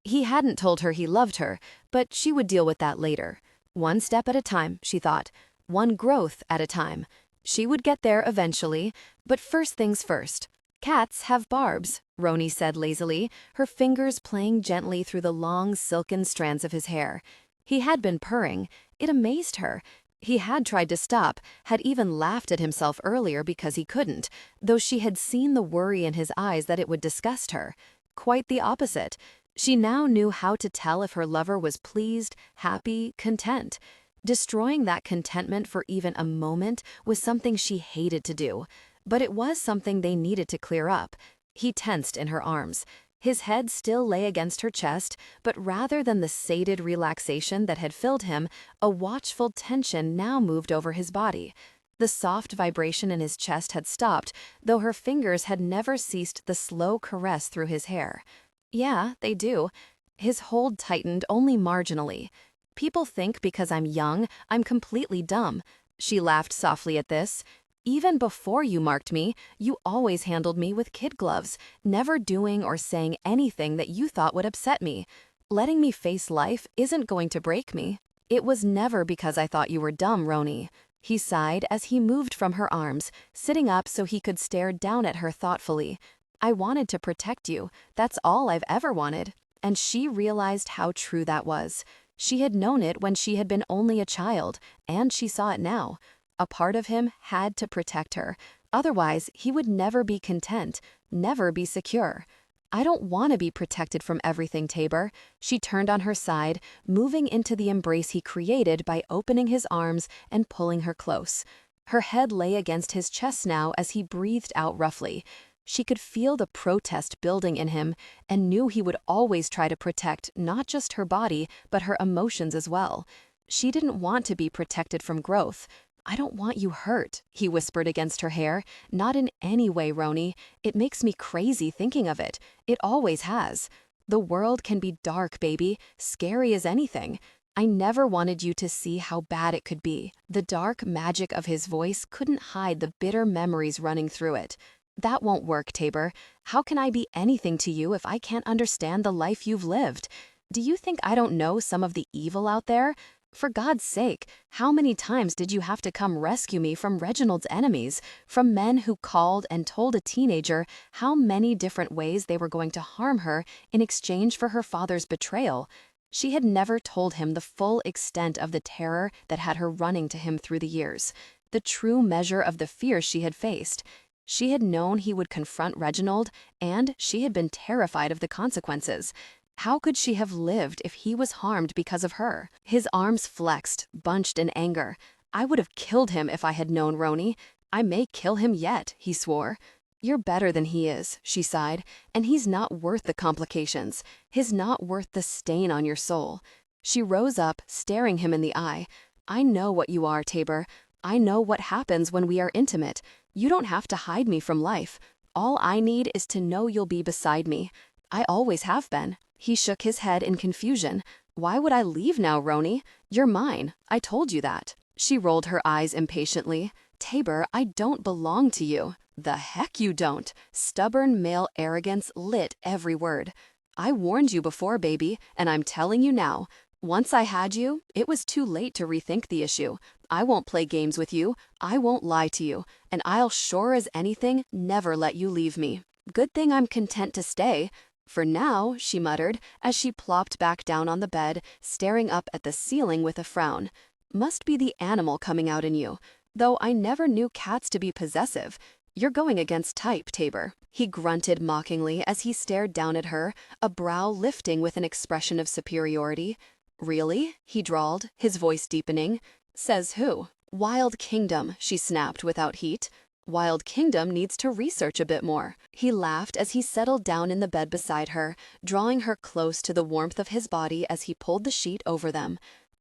He hadn't told her he loved her, but she would deal with that later. One step at a time, she thought. One growth at a time. She would get there eventually, but first things first. "Cats have barbs," Roni said lazily, her fingers playing gently through the long, silken strands of his hair. He had been purring. It amazed her. He had tried to stop, had even laughed at himself earlier because he couldn't, though she had seen the worry in his eyes that it would disgust her. Quite the opposite. She now knew how to tell if her lover was pleased, happy, content. Destroying that contentment for even a moment was something she hated to do, but it was something they needed to clear up. He tensed in her arms. His head still lay against her chest, but rather than the sated relaxation that had filled him, a watchful tension now moved over his body. The soft vibration in his chest had stopped, though her fingers had never ceased the slow caress through his hair. "Yeah, they do." His hold tightened only marginally. "People think because I'm young, I'm completely dumb." She laughed softly at this. "Even before you marked me, you always handled me with kid gloves, never doing or saying anything that you thought would upset me. Letting me face life isn't going to break me. It was never because I thought you were dumb, Roni." He sighed as he moved from her arms, sitting up so he could stare down at her thoughtfully. "I wanted to protect you. That's all I've ever wanted." And she realized how true that was. She had known it when she had been only a child, and she saw it now. A part of him had to protect her. Otherwise, he would never be content, never be secure. "I don't want to be protected from everything, Tabor." She turned on her side, moving into the embrace he created by opening his arms and pulling her close. Her head lay against his chest now as he breathed out roughly. She could feel the protest building in him and knew he would always try to protect not just her body, but her emotions as well. She didn't want to be protected from growth. "I don't want you hurt," he whispered against her hair. "Not in any way, Roni. It makes me crazy thinking of it. It always has. The world can be dark, baby, scary as anything. I never wanted you to see how bad it could be." The dark magic of his voice couldn't hide the bitter memories running through it. "That won't work, Tabor. How can I be anything to you if I can't understand the life you've lived? Do you think I don't know some of the evil out there? For God's sake, how many times did you have to come rescue me from Reginald's enemies, from men who called and told a teenager how many different ways they were going to harm her in exchange for her father's betrayal? She had never told him the full extent of the terror that had her running to him through the years, the true measure of the fear she had faced. She had known he would confront Reginald, and she had been terrified of the consequences. How could she have lived if he was harmed because of her? His arms flexed, bunched in anger. I would have killed him if I had known, Roni. I may kill him yet, he swore. You're better than he is, she sighed, and he's not worth the complications. He's not worth the stain on your soul. She rose up, staring him in the eye. I know what you are, Tabor. I know what happens when we are intimate. You don't have to hide me from life. All I need is to know you'll be beside me. I always have been. He shook his head in confusion. Why would I leave now, Roni? You're mine. I told you that. She rolled her eyes impatiently. Tabor, I don't belong to you. The heck you don't. Stubborn male arrogance lit every word. I warned you before, baby, and I'm telling you now. Once I had you, it was too late to rethink the issue. I won't play games with you. I won't lie to you. And I'll sure as anything never let you leave me. Good thing I'm content to stay. For now, she muttered, as she plopped back down on the bed, staring up at the ceiling with a frown. Must be the animal coming out in you. Though I never knew cats to be possessive. You're going against type, Tabor. He grunted mockingly as he stared down at her, a brow lifting with an expression of superiority. Really? He drawled, his voice deepening. Says who? Wild Kingdom, she snapped without heat. Wild Kingdom needs to research a bit more. He laughed as he settled down in the bed beside her, drawing her close to the warmth of his body as he pulled the sheet over them.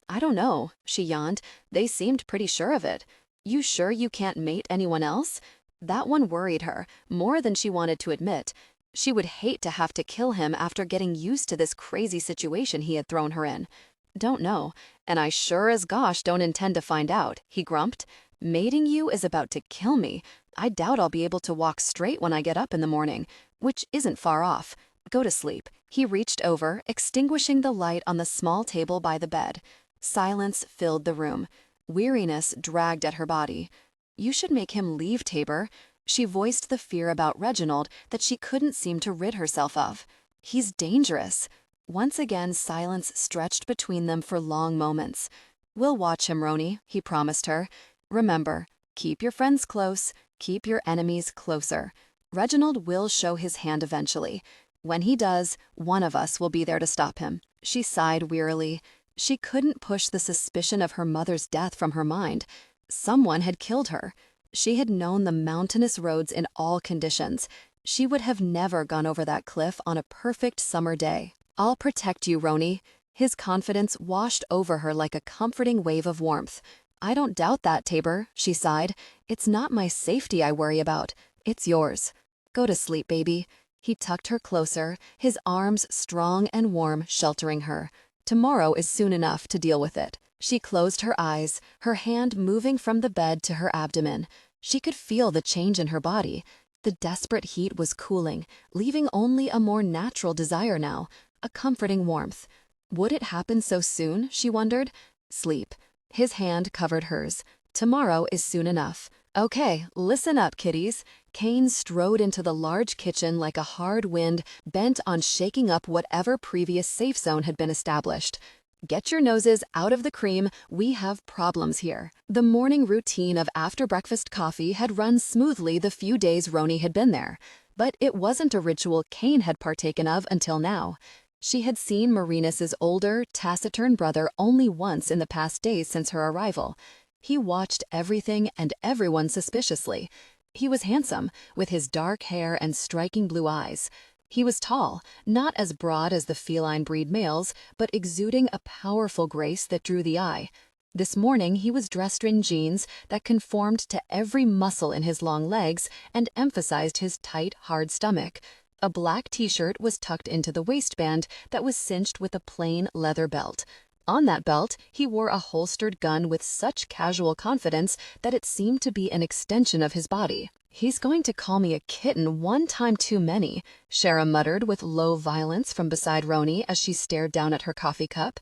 I don't know, she yawned. They seemed pretty sure of it. You sure you can't mate anyone else? That one worried her, more than she wanted to admit. She would hate to have to kill him after getting used to this crazy situation he had thrown her in. Don't know, and I sure as gosh don't intend to find out, he grumped. Mating you is about to kill me. I doubt I'll be able to walk straight when I get up in the morning, which isn't far off. Go to sleep. He reached over, extinguishing the light on the small table by the bed. Silence filled the room. Weariness dragged at her body. You should make him leave, Tabor. She voiced the fear about Reginald that she couldn't seem to rid herself of. He's dangerous. Once again, silence stretched between them for long moments. We'll watch him, Roni, he promised her. Remember, keep your friends close, keep your enemies closer. Reginald will show his hand eventually. When he does, one of us will be there to stop him. She sighed wearily. She couldn't push the suspicion of her mother's death from her mind. Someone had killed her. She had known the mountainous roads in all conditions. She would have never gone over that cliff on a perfect summer day. I'll protect you, Roni. His confidence washed over her like a comforting wave of warmth. I don't doubt that, Tabor, she sighed. It's not my safety I worry about. It's yours. Go to sleep, baby. He tucked her closer, his arms strong and warm, sheltering her. Tomorrow is soon enough to deal with it. She closed her eyes, her hand moving from the bed to her abdomen. She could feel the change in her body. The desperate heat was cooling, leaving only a more natural desire now, a comforting warmth. Would it happen so soon, she wondered? Sleep. His hand covered hers. Tomorrow is soon enough. Okay, listen up, kiddies. Kane strode into the large kitchen like a hard wind, bent on shaking up whatever previous safe zone had been established. Get your noses out of the cream, we have problems here. The morning routine of after-breakfast coffee had run smoothly the few days Roni had been there, but it wasn't a ritual Kane had partaken of until now. She had seen Marinus's older, taciturn brother only once in the past days since her arrival. He watched everything and everyone suspiciously. He was handsome, with his dark hair and striking blue eyes. He was tall, not as broad as the feline breed males, but exuding a powerful grace that drew the eye. This morning he was dressed in jeans that conformed to every muscle in his long legs and emphasized his tight, hard stomach. A black t-shirt was tucked into the waistband that was cinched with a plain leather belt. On that belt, he wore a holstered gun with such casual confidence that it seemed to be an extension of his body. He's going to call me a kitten one time too many, Shara muttered with low violence from beside Roni as she stared down at her coffee cup.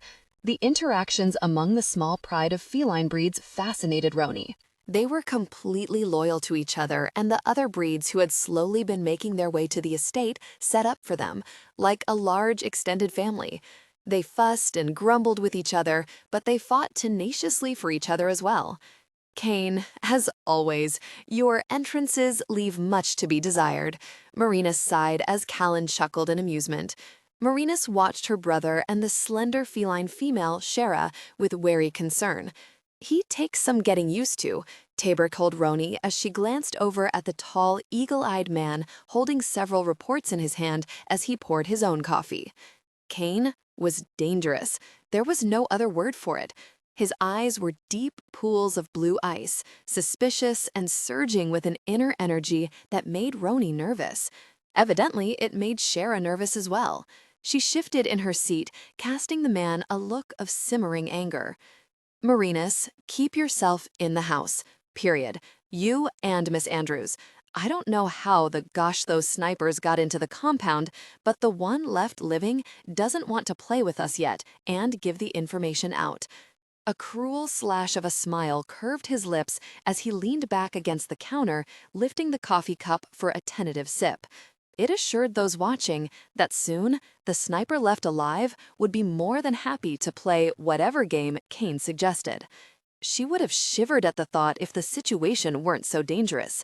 The interactions among the small pride of feline breeds fascinated Roni. They were completely loyal to each other, and the other breeds who had slowly been making their way to the estate set up for them, like a large extended family. They fussed and grumbled with each other, but they fought tenaciously for each other as well. Kane, as always, your entrances leave much to be desired. Marinus sighed as Callan chuckled in amusement. Marinus watched her brother and the slender feline female, Shara, with wary concern. He takes some getting used to, Tabor told Roni as she glanced over at the tall, eagle-eyed man holding several reports in his hand as he poured his own coffee. Kane was dangerous. There was no other word for it. His eyes were deep pools of blue ice, suspicious and surging with an inner energy that made Roni nervous. Evidently, it made Shara nervous as well. She shifted in her seat, casting the man a look of simmering anger. Marinus, keep yourself in the house, period. You and Miss Andrews. I don't know how the gosh those snipers got into the compound, but the one left living doesn't want to play with us yet and give the information out. A cruel slash of a smile curved his lips as he leaned back against the counter, lifting the coffee cup for a tentative sip. It assured those watching that soon the sniper left alive would be more than happy to play whatever game Kane suggested. She would have shivered at the thought if the situation weren't so dangerous.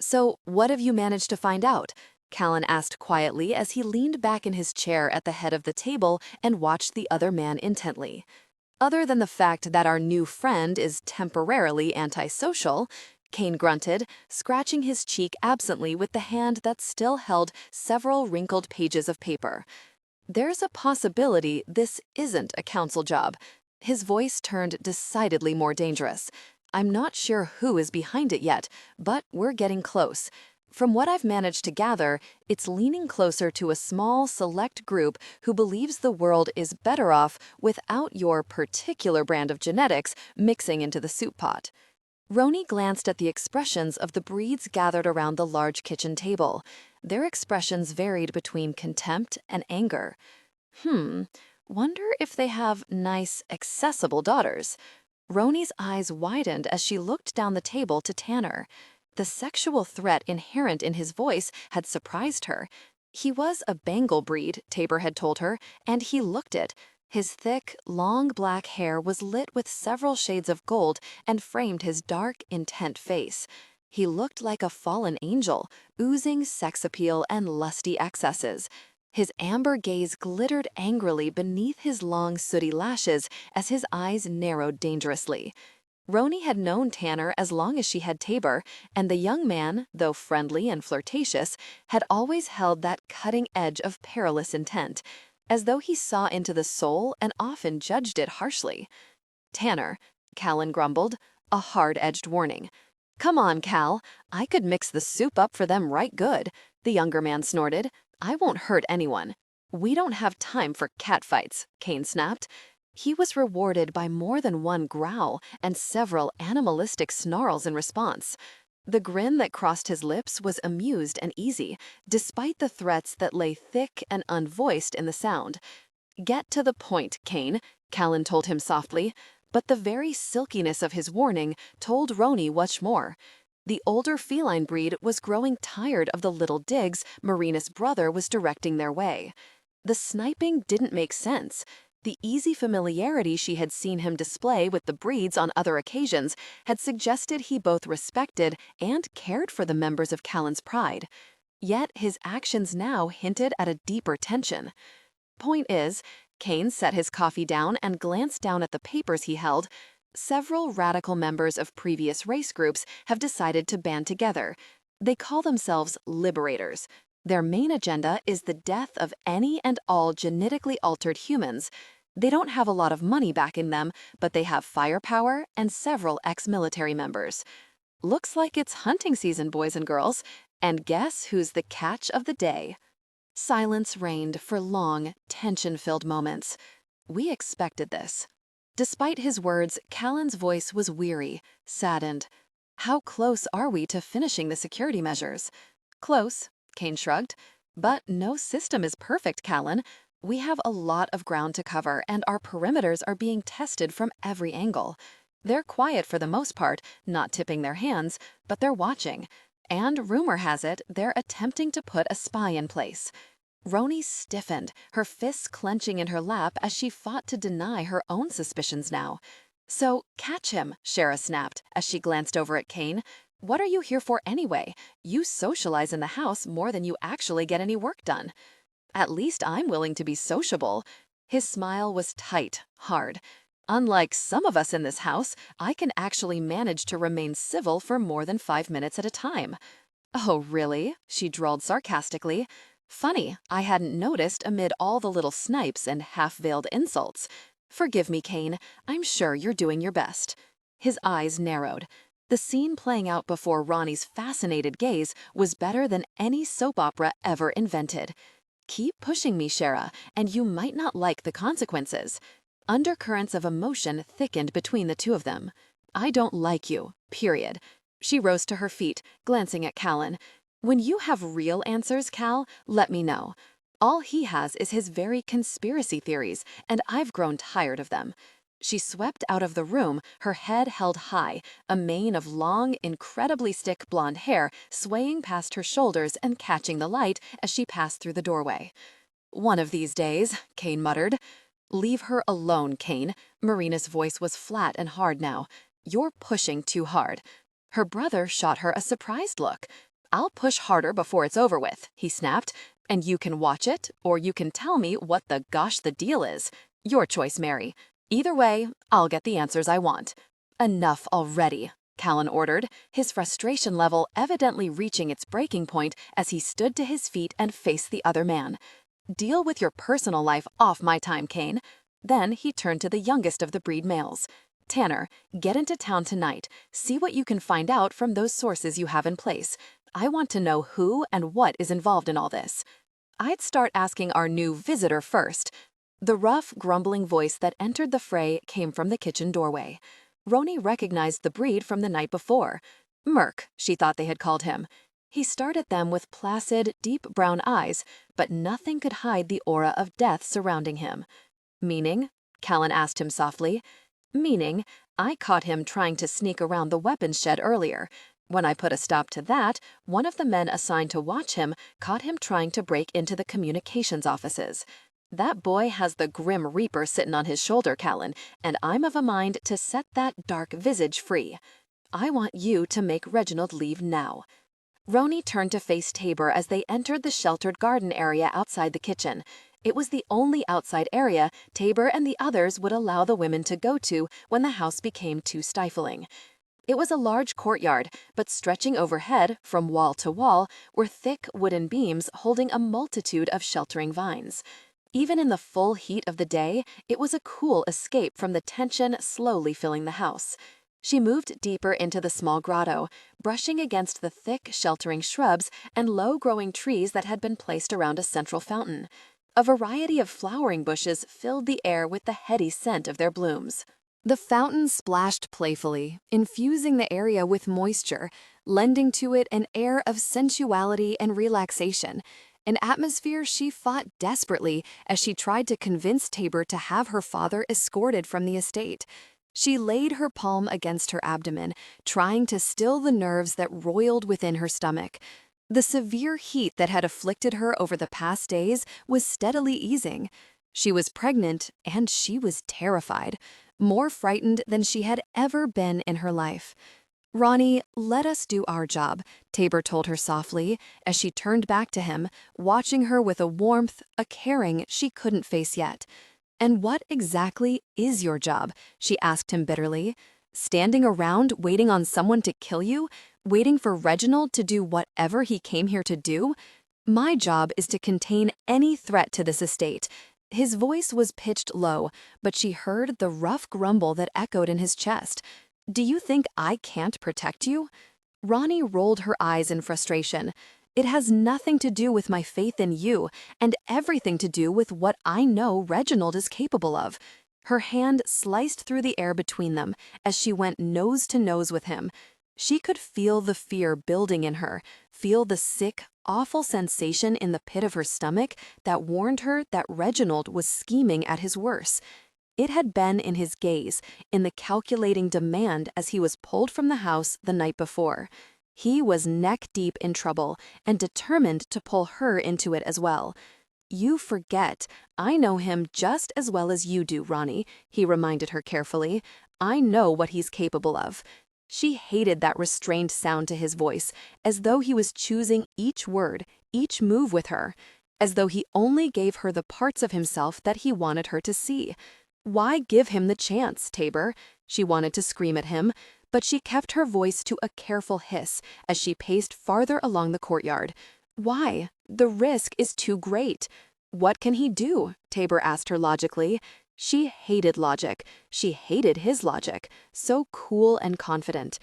"So, what have you managed to find out?" Callan asked quietly as he leaned back in his chair at the head of the table and watched the other man intently. "Other than the fact that our new friend is temporarily antisocial," Kane grunted, scratching his cheek absently with the hand that still held several wrinkled pages of paper. "There's a possibility this isn't a council job." His voice turned decidedly more dangerous. "I'm not sure who is behind it yet, but we're getting close. From what I've managed to gather, it's leaning closer to a small, select group who believes the world is better off without your particular brand of genetics mixing into the soup pot." Roni glanced at the expressions of the breeds gathered around the large kitchen table. Their expressions varied between contempt and anger. Wonder if they have nice, accessible daughters. Roni's eyes widened as she looked down the table to Tanner. The sexual threat inherent in his voice had surprised her. He was a Bengal breed, Tabor had told her, and he looked it. His thick, long black hair was lit with several shades of gold and framed his dark, intent face. He looked like a fallen angel, oozing sex appeal and lusty excesses. His amber gaze glittered angrily beneath his long, sooty lashes as his eyes narrowed dangerously. Roni had known Tanner as long as she had Tabor, and the young man, though friendly and flirtatious, had always held that cutting edge of perilous intent, as though he saw into the soul and often judged it harshly. "Tanner," Callan grumbled, a hard-edged warning. "Come on, Cal. I could mix the soup up for them right good," the younger man snorted. "I won't hurt anyone." "We don't have time for catfights," Kane snapped. He was rewarded by more than one growl and several animalistic snarls in response. The grin that crossed his lips was amused and easy, despite the threats that lay thick and unvoiced in the sound. "Get to the point, Kane," Callan told him softly, but the very silkiness of his warning told Roni much more. The older feline breed was growing tired of the little digs Marinus' brother was directing their way. The sniping didn't make sense. The easy familiarity she had seen him display with the breeds on other occasions had suggested he both respected and cared for the members of Callan's pride. Yet his actions now hinted at a deeper tension. Point is, Kane set his coffee down and glanced down at the papers he held. Several radical members of previous race groups have decided to band together. They call themselves liberators. Their main agenda is the death of any and all genetically altered humans. They don't have a lot of money backing them, but they have firepower and several ex-military members. Looks like it's hunting season, boys and girls. And guess who's the catch of the day? Silence reigned for long, tension-filled moments. We expected this. Despite his words, Callan's voice was weary, saddened. "How close are we to finishing the security measures?" "Close," Kane shrugged. "But no system is perfect, Callan. We have a lot of ground to cover, and our perimeters are being tested from every angle. They're quiet for the most part, not tipping their hands, but they're watching. And rumor has it, they're attempting to put a spy in place. Roni stiffened, her fists clenching in her lap as she fought to deny her own suspicions now. "So, catch him," Shara snapped as she glanced over at Kane. "What are you here for anyway? You socialize in the house more than you actually get any work done." "At least I'm willing to be sociable." His smile was tight, hard. "Unlike some of us in this house, I can actually manage to remain civil for more than 5 minutes at a time." "Oh, really?" she drawled sarcastically. "Funny, I hadn't noticed amid all the little snipes and half-veiled insults. Forgive me, Kane. I'm sure you're doing your best." His eyes narrowed. The scene playing out before Ronnie's fascinated gaze was better than any soap opera ever invented. "Keep pushing me, Shara, and you might not like the consequences." Undercurrents of emotion thickened between the two of them. "I don't like you, period." She rose to her feet, glancing at Callan. "When you have real answers, Cal, let me know. All he has is his very conspiracy theories, and I've grown tired of them." She swept out of the room, her head held high, a mane of long, incredibly thick blonde hair swaying past her shoulders and catching the light as she passed through the doorway. "One of these days," Kane muttered. "Leave her alone, Kane." Marina's voice was flat and hard now. "You're pushing too hard." Her brother shot her a surprised look. "I'll push harder before it's over with," he snapped. "And you can watch it, or you can tell me what the gosh the deal is. Your choice, Mary. Either way, I'll get the answers I want." "Enough already," Callan ordered, his frustration level evidently reaching its breaking point as he stood to his feet and faced the other man. "Deal with your personal life off my time, Kane." Then he turned to the youngest of the breed males. "Tanner, get into town tonight. See what you can find out from those sources you have in place. I want to know who and what is involved in all this." "I'd start asking our new visitor first." The rough, grumbling voice that entered the fray came from the kitchen doorway. Roni recognized the breed from the night before. Merc, she thought they had called him. He stared at them with placid, deep brown eyes, but nothing could hide the aura of death surrounding him. "Meaning?" Callan asked him softly. "Meaning, I caught him trying to sneak around the weapons shed earlier. When I put a stop to that, one of the men assigned to watch him caught him trying to break into the communications offices. That boy has the Grim Reaper sitting on his shoulder, Callan, and I'm of a mind to set that dark visage free. I want you to make Reginald leave now." Roni turned to face Tabor as they entered the sheltered garden area outside the kitchen. It was the only outside area Tabor and the others would allow the women to go to when the house became too stifling. It was a large courtyard, but stretching overhead, from wall to wall, were thick wooden beams holding a multitude of sheltering vines. Even in the full heat of the day, it was a cool escape from the tension slowly filling the house. She moved deeper into the small grotto, brushing against the thick, sheltering shrubs and low-growing trees that had been placed around a central fountain. A variety of flowering bushes filled the air with the heady scent of their blooms. The fountain splashed playfully, infusing the area with moisture, lending to it an air of sensuality and relaxation, an atmosphere she fought desperately as she tried to convince Tabor to have her father escorted from the estate. She laid her palm against her abdomen, trying to still the nerves that roiled within her stomach. The severe heat that had afflicted her over the past days was steadily easing. She was pregnant, and she was terrified, more frightened than she had ever been in her life. "Roni, let us do our job," Tabor told her softly as she turned back to him, watching her with a warmth, a caring she couldn't face yet. "And what exactly is your job?" she asked him bitterly. "Standing around waiting on someone to kill you? Waiting for Reginald to do whatever he came here to do? My job is to contain any threat to this estate." His voice was pitched low, but she heard the rough grumble that echoed in his chest. "Do you think I can't protect you?" Roni rolled her eyes in frustration. "It has nothing to do with my faith in you, and everything to do with what I know Reginald is capable of." Her hand sliced through the air between them as she went nose to nose with him. She could feel the fear building in her, feel the sick, awful sensation in the pit of her stomach that warned her that Reginald was scheming at his worst. It had been in his gaze, in the calculating demand as he was pulled from the house the night before. He was neck-deep in trouble and determined to pull her into it as well. "You forget, I know him just as well as you do, Roni," he reminded her carefully. "I know what he's capable of." She hated that restrained sound to his voice, as though he was choosing each word, each move with her, as though he only gave her the parts of himself that he wanted her to see. Why give him the chance, Tabor? She wanted to scream at him, but she kept her voice to a careful hiss as she paced farther along the courtyard. Why? The risk is too great. What can he do? Tabor asked her logically. She hated logic. She hated his logic. So cool and confident.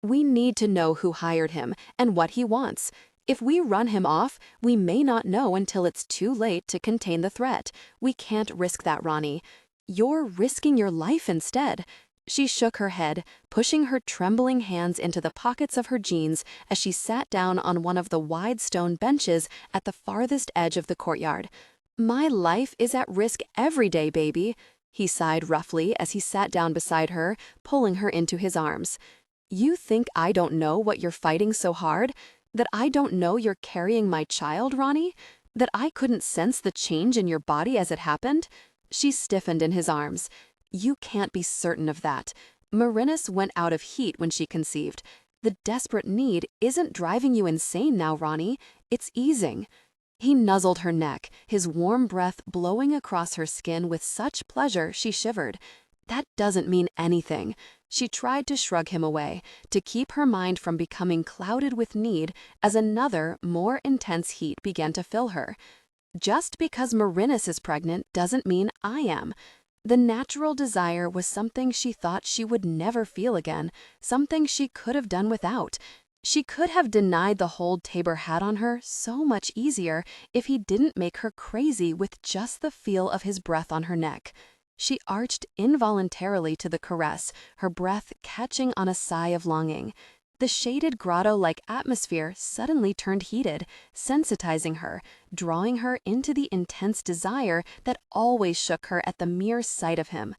We need to know who hired him and what he wants. If we run him off, we may not know until it's too late to contain the threat. We can't risk that, Roni. You're risking your life instead. She shook her head, pushing her trembling hands into the pockets of her jeans as she sat down on one of the wide stone benches at the farthest edge of the courtyard. "My life is at risk every day, baby," he sighed roughly as he sat down beside her, pulling her into his arms. "You think I don't know what you're fighting so hard? That I don't know you're carrying my child, Roni? That I couldn't sense the change in your body as it happened?" She stiffened in his arms. "You can't be certain of that. Marinus went out of heat when she conceived. The desperate need isn't driving you insane now, Roni. It's easing." He nuzzled her neck, his warm breath blowing across her skin with such pleasure she shivered. "That doesn't mean anything." She tried to shrug him away, to keep her mind from becoming clouded with need as another, more intense heat began to fill her. "Just because Marinus is pregnant doesn't mean I am." The natural desire was something she thought she would never feel again, something she could have done without. She could have denied the hold Tabor had on her so much easier if he didn't make her crazy with just the feel of his breath on her neck. She arched involuntarily to the caress, her breath catching on a sigh of longing. The shaded grotto-like atmosphere suddenly turned heated, sensitizing her, drawing her into the intense desire that always shook her at the mere sight of him.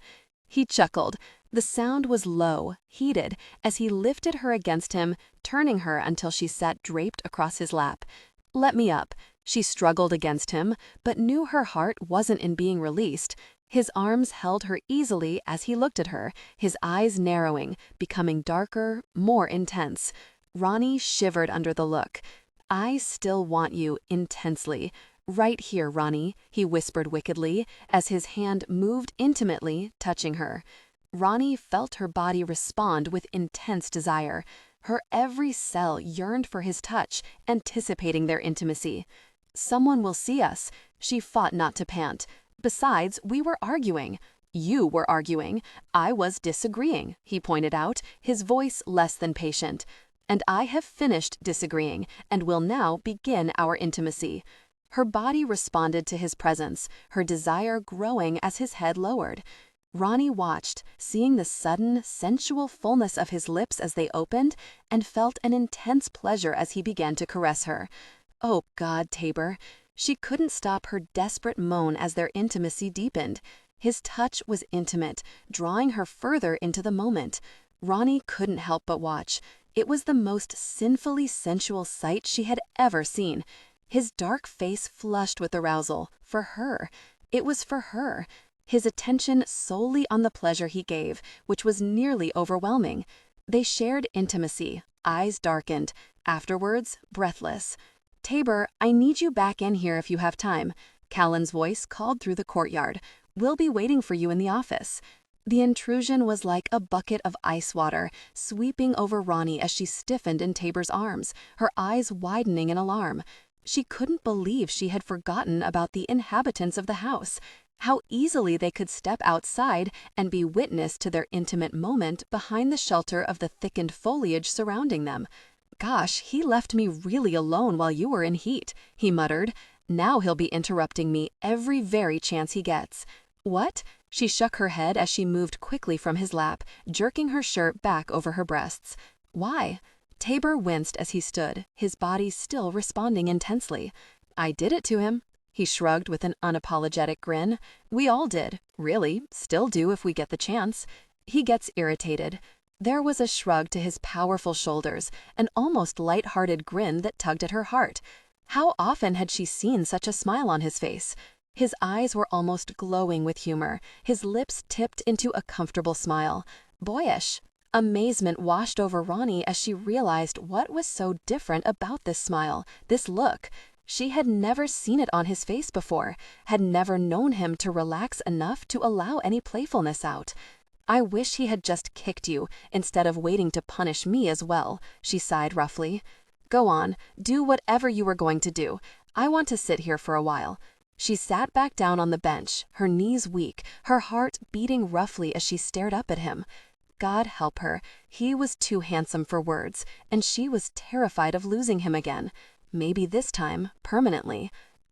He chuckled. The sound was low, heated, as he lifted her against him, turning her until she sat draped across his lap. "Let me up." She struggled against him, but knew her heart wasn't in being released. His arms held her easily as he looked at her, his eyes narrowing, becoming darker, more intense. Roni shivered under the look. "I still want you intensely. Right here, Roni," he whispered wickedly, as his hand moved intimately, touching her. Roni felt her body respond with intense desire. Her every cell yearned for his touch, anticipating their intimacy. "Someone will see us." She fought not to pant. "Besides, we were arguing." "You were arguing. I was disagreeing," he pointed out, his voice less than patient. "And I have finished disagreeing, and will now begin our intimacy." Her body responded to his presence, her desire growing as his head lowered. Roni watched, seeing the sudden, sensual fullness of his lips as they opened, and felt an intense pleasure as he began to caress her. Oh God, Tabor. She couldn't stop her desperate moan as their intimacy deepened. His touch was intimate, drawing her further into the moment. Roni couldn't help but watch. It was the most sinfully sensual sight she had ever seen. His dark face flushed with arousal, for her. It was for her. His attention solely on the pleasure he gave, which was nearly overwhelming. They shared intimacy, eyes darkened, afterwards breathless. "Tabor, I need you back in here if you have time." Callan's voice called through the courtyard. "We'll be waiting for you in the office." The intrusion was like a bucket of ice water, sweeping over Roni as she stiffened in Tabor's arms, her eyes widening in alarm. She couldn't believe she had forgotten about the inhabitants of the house. How easily they could step outside and be witness to their intimate moment behind the shelter of the thickened foliage surrounding them. "Gosh, he left me really alone while you were in heat," he muttered. "Now he'll be interrupting me every very chance he gets." "What?" She shook her head as she moved quickly from his lap, jerking her shirt back over her breasts. "Why?" Tabor winced as he stood, his body still responding intensely. I did it to him. He shrugged with an unapologetic grin. We all did, really, still do if we get the chance. He gets irritated. There was a shrug to his powerful shoulders, an almost light-hearted grin that tugged at her heart. How often had she seen such a smile on his face? His eyes were almost glowing with humor, his lips tipped into a comfortable smile. Boyish. Amazement washed over Roni as she realized what was so different about this smile, this look. She had never seen it on his face before, had never known him to relax enough to allow any playfulness out. I wish he had just kicked you, instead of waiting to punish me as well, she sighed roughly. Go on, do whatever you were going to do. I want to sit here for a while. She sat back down on the bench, her knees weak, her heart beating roughly as she stared up at him. God help her, he was too handsome for words, and she was terrified of losing him again. Maybe this time, permanently.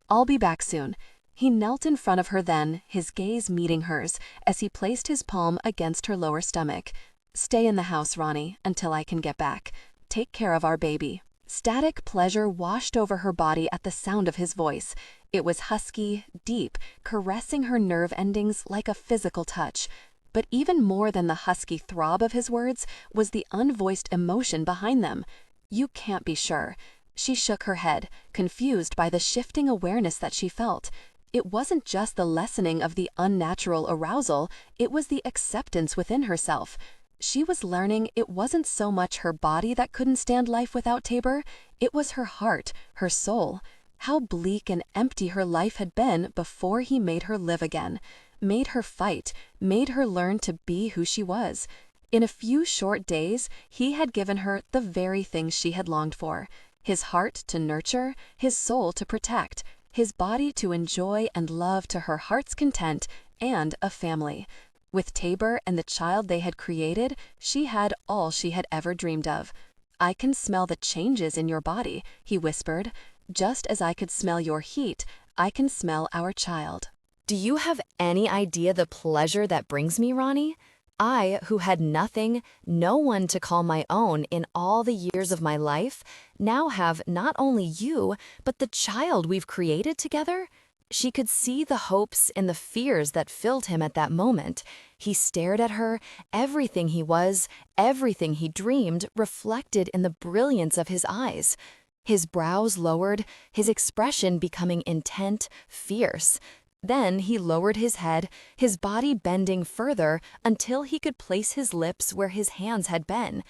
I'll be back soon. He knelt in front of her then, his gaze meeting hers, as he placed his palm against her lower stomach. Stay in the house, Roni, until I can get back. Take care of our baby. Static pleasure washed over her body at the sound of his voice. It was husky, deep, caressing her nerve endings like a physical touch. But even more than the husky throb of his words was the unvoiced emotion behind them. You can't be sure. She shook her head, confused by the shifting awareness that she felt. It wasn't just the lessening of the unnatural arousal, it was the acceptance within herself. She was learning it wasn't so much her body that couldn't stand life without Tabor, it was her heart, her soul. How bleak and empty her life had been before he made her live again, made her fight, made her learn to be who she was. In a few short days, he had given her the very things she had longed for. His heart to nurture, his soul to protect, his body to enjoy and love to her heart's content, and a family. With Tabor and the child they had created, she had all she had ever dreamed of. I can smell the changes in your body, he whispered. Just as I could smell your heat, I can smell our child. Do you have any idea the pleasure that brings me, Roni? I, who had nothing, no one to call my own in all the years of my life, now have not only you, but the child we've created together? She could see the hopes and the fears that filled him at that moment. He stared at her, everything he was, everything he dreamed, reflected in the brilliance of his eyes. His brows lowered, his expression becoming intent, fierce. Then he lowered his head, his body bending further until he could place his lips where his hands had been.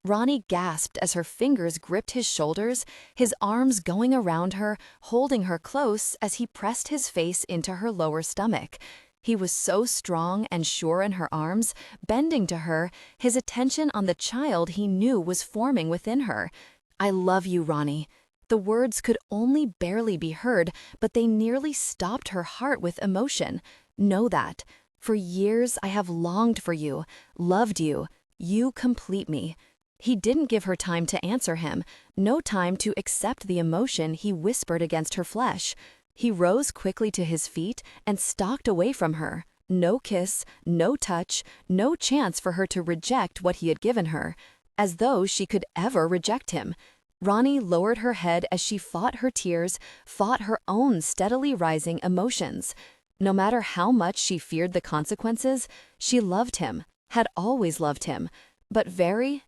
Roni gasped as her fingers gripped his shoulders, his arms going around her, holding her close as he pressed his face into her lower stomach. He was so strong and sure in her arms, bending to her, his attention on the child he knew was forming within her. I love you, Roni. The words could only barely be heard, but they nearly stopped her heart with emotion. Know that. For years I have longed for you, loved you. You complete me. He didn't give her time to answer him, no time to accept the emotion he whispered against her flesh. He rose quickly to his feet and stalked away from her. No kiss, no touch, no chance for her to reject what he had given her. As though she could ever reject him. Roni lowered her head as she fought her tears, fought her own steadily rising emotions. No matter how much she feared the consequences, she loved him, had always loved him, but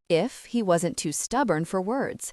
if he wasn't too stubborn for words.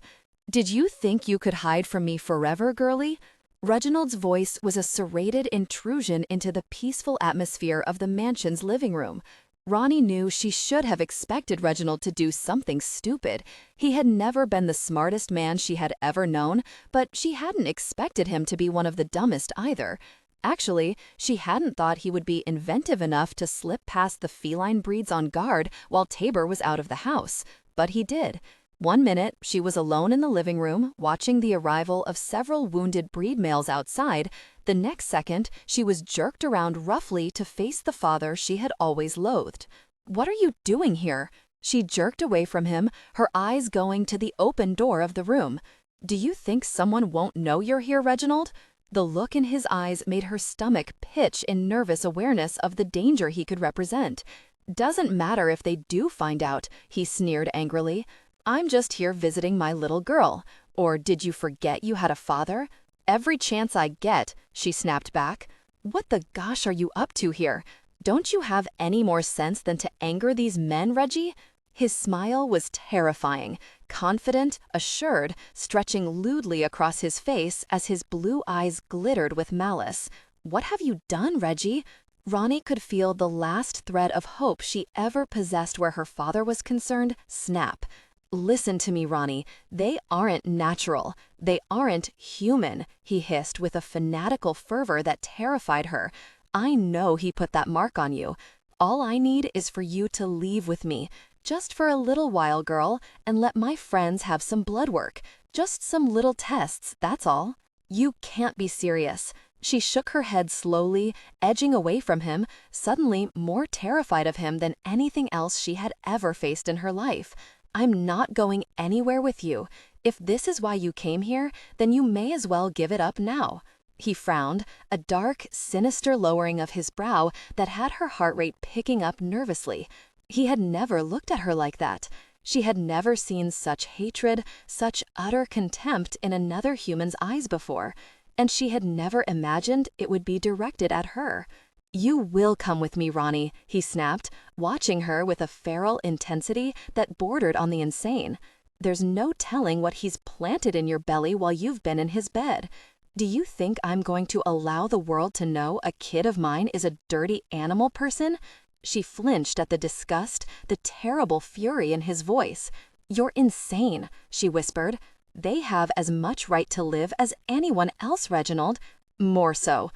Did you think you could hide from me forever, girlie? Reginald's voice was a serrated intrusion into the peaceful atmosphere of the mansion's living room. Roni knew she should have expected Reginald to do something stupid. He had never been the smartest man she had ever known, but she hadn't expected him to be one of the dumbest either. Actually, she hadn't thought he would be inventive enough to slip past the Feline Breeds on guard while Tabor was out of the house. But he did. One minute, she was alone in the living room, watching the arrival of several wounded breed males outside. The next second, she was jerked around roughly to face the father she had always loathed. "What are you doing here?" She jerked away from him, her eyes going to the open door of the room. "Do you think someone won't know you're here, Reginald?" The look in his eyes made her stomach pitch in nervous awareness of the danger he could represent. "Doesn't matter if they do find out," he sneered angrily. I'm just here visiting my little girl. Or did you forget you had a father? Every chance I get, she snapped back. What the gosh are you up to here? Don't you have any more sense than to anger these men, Reggie? His smile was terrifying, confident, assured, stretching lewdly across his face as his blue eyes glittered with malice. What have you done, Reggie? Roni could feel the last thread of hope she ever possessed where her father was concerned snap. Listen to me, Roni. They aren't natural. They aren't human, he hissed with a fanatical fervor that terrified her. I know he put that mark on you. All I need is for you to leave with me, just for a little while, girl, and let my friends have some blood work. Just some little tests, that's all. You can't be serious. She shook her head slowly, edging away from him, suddenly more terrified of him than anything else she had ever faced in her life. I'm not going anywhere with you. If this is why you came here, then you may as well give it up now. He frowned, a dark, sinister lowering of his brow that had her heart rate picking up nervously. He had never looked at her like that. She had never seen such hatred, such utter contempt in another human's eyes before, and she had never imagined it would be directed at her. You will come with me, Roni, he snapped, watching her with a feral intensity that bordered on the insane. There's no telling what he's planted in your belly while you've been in his bed. Do you think I'm going to allow the world to know a kid of mine is a dirty animal person? She flinched at the disgust, the terrible fury in his voice. You're insane, she whispered. They have as much right to live as anyone else, Reginald. More so.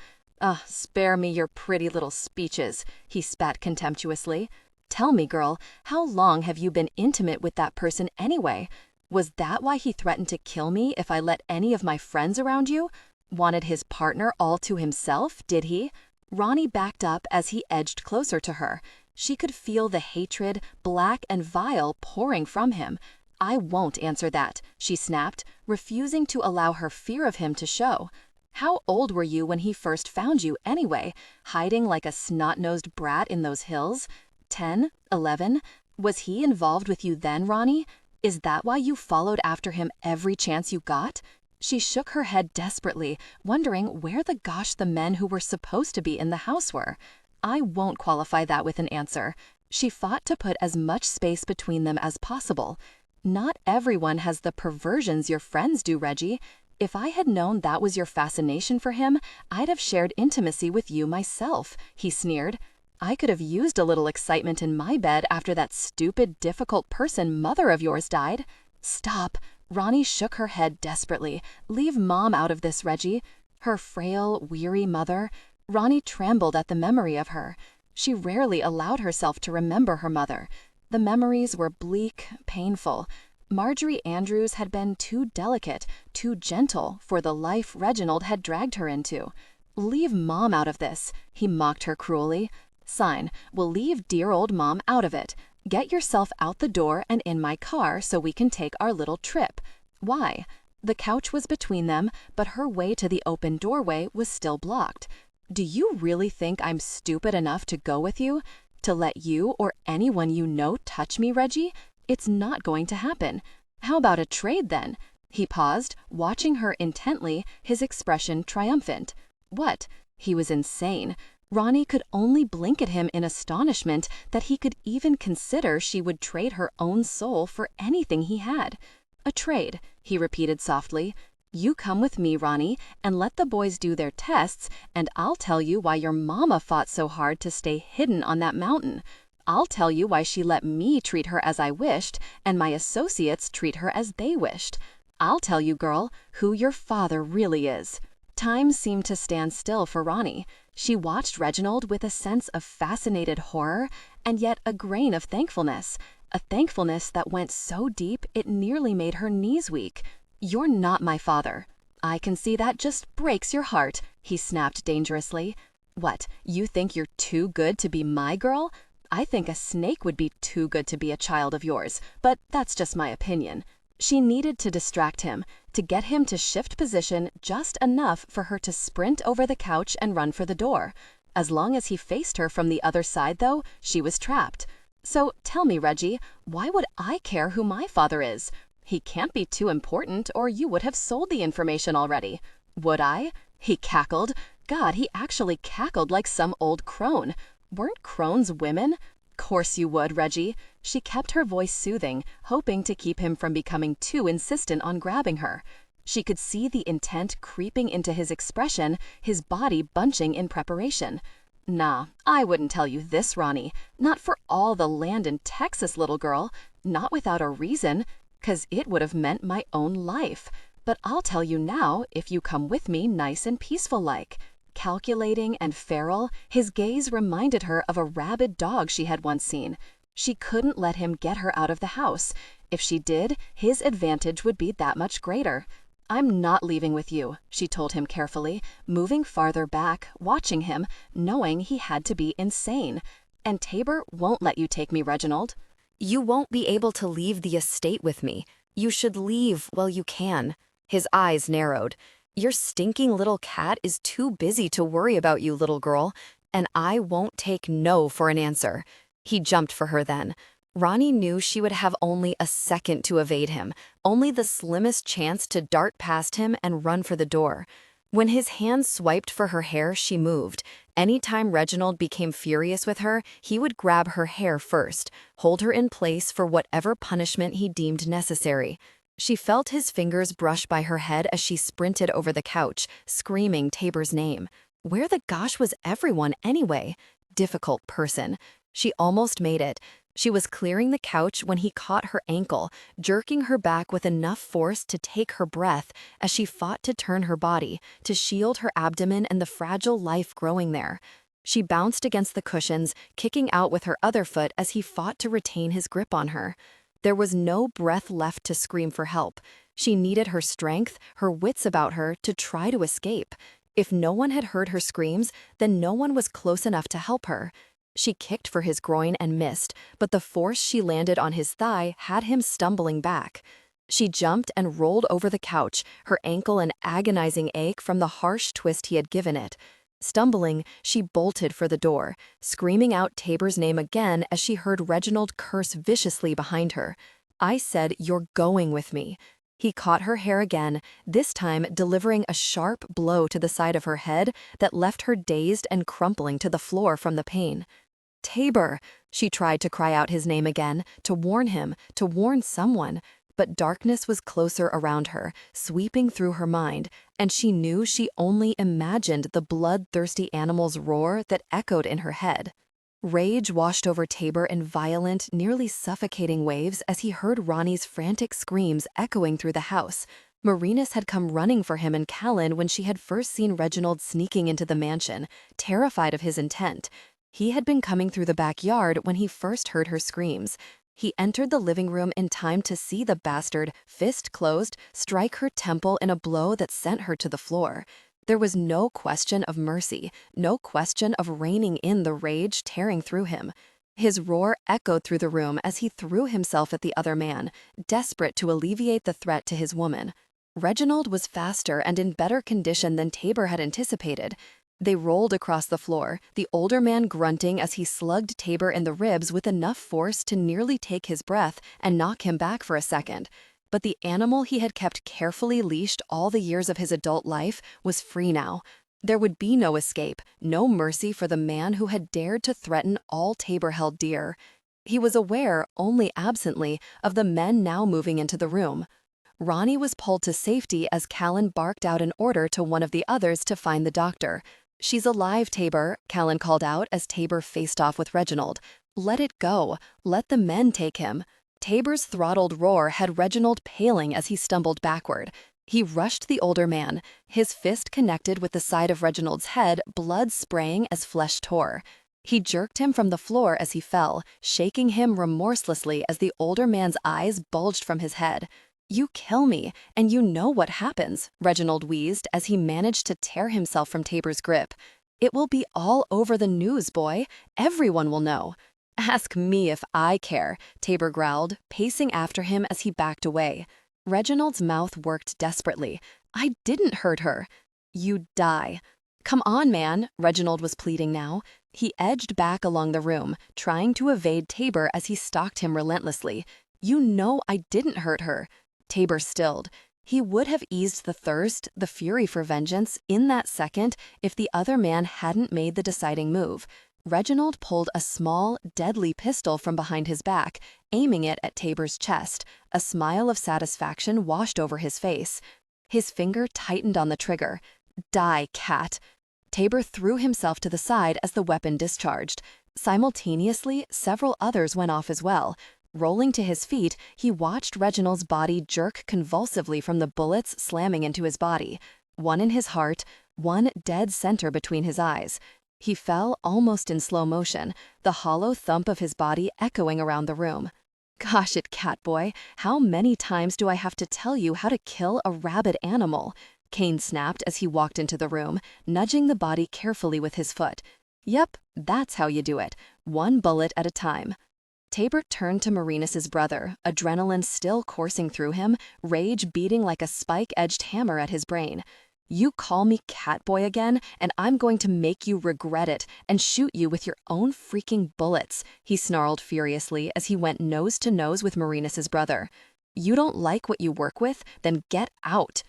Spare me your pretty little speeches, he spat contemptuously. Tell me, girl, how long have you been intimate with that person anyway? Was that why he threatened to kill me if I let any of my friends around you? Wanted his partner all to himself, did he? Roni backed up as he edged closer to her. She could feel the hatred, black and vile, pouring from him. I won't answer that, she snapped, refusing to allow her fear of him to show. How old were you when he first found you anyway, hiding like a snot-nosed brat in those hills? 10? 11? Was he involved with you then, Roni? Is that why you followed after him every chance you got? She shook her head desperately, wondering where the gosh the men who were supposed to be in the house were. I won't qualify that with an answer. She fought to put as much space between them as possible. Not everyone has the perversions your friends do, Reggie. If I had known that was your fascination for him, I'd have shared intimacy with you myself, he sneered. I could have used a little excitement in my bed after that stupid, difficult person mother of yours died. Stop. Roni shook her head desperately. Leave Mom out of this, Reggie. Her frail, weary mother. Roni trembled at the memory of her. She rarely allowed herself to remember her mother. The memories were bleak, painful. Marjorie Andrews had been too delicate, too gentle for the life Reginald had dragged her into. Leave Mom out of this, he mocked her cruelly. Sign, we'll leave dear old Mom out of it. Get yourself out the door and in my car so we can take our little trip. Why? The couch was between them, but her way to the open doorway was still blocked. Do you really think I'm stupid enough to go with you? To let you or anyone you know touch me, Reggie? It's not going to happen. How about a trade then? He paused, watching her intently, his expression triumphant. What? He was insane. Roni could only blink at him in astonishment that he could even consider she would trade her own soul for anything he had. A trade, he repeated softly. You come with me, Roni, and let the boys do their tests, and I'll tell you why your mama fought so hard to stay hidden on that mountain. I'll tell you why she let me treat her as I wished, and my associates treat her as they wished. I'll tell you, girl, who your father really is. Time seemed to stand still for Roni. She watched Reginald with a sense of fascinated horror, and yet a grain of thankfulness. A thankfulness that went so deep it nearly made her knees weak. You're not my father. I can see that just breaks your heart, he snapped dangerously. What, you think you're too good to be my girl? I think a snake would be too good to be a child of yours, but that's just my opinion. She needed to distract him, to get him to shift position just enough for her to sprint over the couch and run for the door. As long as he faced her from the other side, though, she was trapped. So tell me, Reggie, why would I care who my father is? He can't be too important, or you would have sold the information already. Would I? He cackled. God, he actually cackled like some old crone. Weren't crones women? Course you would, Reggie. She kept her voice soothing, hoping to keep him from becoming too insistent on grabbing her. She could see the intent creeping into his expression, his body bunching in preparation. Nah, I wouldn't tell you this, Roni. Not for all the land in Texas, little girl. Not without a reason, 'cause it would have meant my own life. But I'll tell you now if you come with me nice and peaceful like. Calculating and feral, his gaze reminded her of a rabid dog she had once seen. She couldn't let him get her out of the house. If she did, his advantage would be that much greater. I'm not leaving with you, she told him carefully, moving farther back, watching him, knowing he had to be insane. And Tabor won't let you take me, Reginald. You won't be able to leave the estate with me. You should leave while you can. His eyes narrowed. Your stinking little cat is too busy to worry about you, little girl, and I won't take no for an answer. He jumped for her then. Roni knew she would have only a second to evade him, only the slimmest chance to dart past him and run for the door. When his hand swiped for her hair, she moved. Anytime Reginald became furious with her, he would grab her hair first, hold her in place for whatever punishment he deemed necessary. She felt his fingers brush by her head as she sprinted over the couch, screaming Tabor's name. Where the gosh was everyone anyway? Difficult person. She almost made it. She was clearing the couch when he caught her ankle, jerking her back with enough force to take her breath as she fought to turn her body, to shield her abdomen and the fragile life growing there. She bounced against the cushions, kicking out with her other foot as he fought to retain his grip on her. There was no breath left to scream for help. She needed her strength, her wits about her, to try to escape. If no one had heard her screams, then no one was close enough to help her. She kicked for his groin and missed, but the force she landed on his thigh had him stumbling back. She jumped and rolled over the couch, her ankle an agonizing ache from the harsh twist he had given it. Stumbling, she bolted for the door, screaming out Tabor's name again as she heard Reginald curse viciously behind her. I said, "You're going with me." He caught her hair again, this time delivering a sharp blow to the side of her head that left her dazed and crumpling to the floor from the pain. Tabor! She tried to cry out his name again, to warn him, to warn someone, but darkness was closer around her, sweeping through her mind, and she knew she only imagined the bloodthirsty animal's roar that echoed in her head. Rage washed over Tabor in violent, nearly suffocating waves as he heard Roni's frantic screams echoing through the house. Marinus had come running for him and Callan when she had first seen Reginald sneaking into the mansion, terrified of his intent. He had been coming through the backyard when he first heard her screams. He entered the living room in time to see the bastard, fist closed, strike her temple in a blow that sent her to the floor. There was no question of mercy, no question of reining in the rage tearing through him. His roar echoed through the room as he threw himself at the other man, desperate to alleviate the threat to his woman. Reginald was faster and in better condition than Tabor had anticipated. They rolled across the floor, the older man grunting as he slugged Tabor in the ribs with enough force to nearly take his breath and knock him back for a second. But the animal he had kept carefully leashed all the years of his adult life was free now. There would be no escape, no mercy for the man who had dared to threaten all Tabor held dear. He was aware, only absently, of the men now moving into the room. Roni was pulled to safety as Callan barked out an order to one of the others to find the doctor. "She's alive, Tabor," Callan called out as Tabor faced off with Reginald. "Let it go. Let the men take him." Tabor's throttled roar had Reginald paling as he stumbled backward. He rushed the older man, his fist connected with the side of Reginald's head, blood spraying as flesh tore. He jerked him from the floor as he fell, shaking him remorselessly as the older man's eyes bulged from his head. "You kill me, and you know what happens," Reginald wheezed as he managed to tear himself from Tabor's grip. "It will be all over the news, boy. Everyone will know." "Ask me if I care," Tabor growled, pacing after him as he backed away. Reginald's mouth worked desperately. "I didn't hurt her." "You die." Come on, man, Reginald was pleading now. He edged back along the room, trying to evade Tabor as he stalked him relentlessly. You know I didn't hurt her. Tabor stilled. He would have eased the thirst, the fury for vengeance, in that second if the other man hadn't made the deciding move. Reginald pulled a small, deadly pistol from behind his back, aiming it at Tabor's chest. A smile of satisfaction washed over his face. His finger tightened on the trigger. Die, cat. Tabor threw himself to the side as the weapon discharged. Simultaneously, several others went off as well. Rolling to his feet, he watched Reginald's body jerk convulsively from the bullets slamming into his body. One in his heart, one dead center between his eyes. He fell almost in slow motion, the hollow thump of his body echoing around the room. Gosh it, Catboy, how many times do I have to tell you how to kill a rabid animal? Kane snapped as he walked into the room, nudging the body carefully with his foot. Yep, that's how you do it, one bullet at a time. Tabor turned to Marinus's brother, adrenaline still coursing through him, rage beating like a spike-edged hammer at his brain. You call me Catboy again, and I'm going to make you regret it and shoot you with your own freaking bullets, he snarled furiously as he went nose to nose with Marinus's brother. You don't like what you work with? Then get out.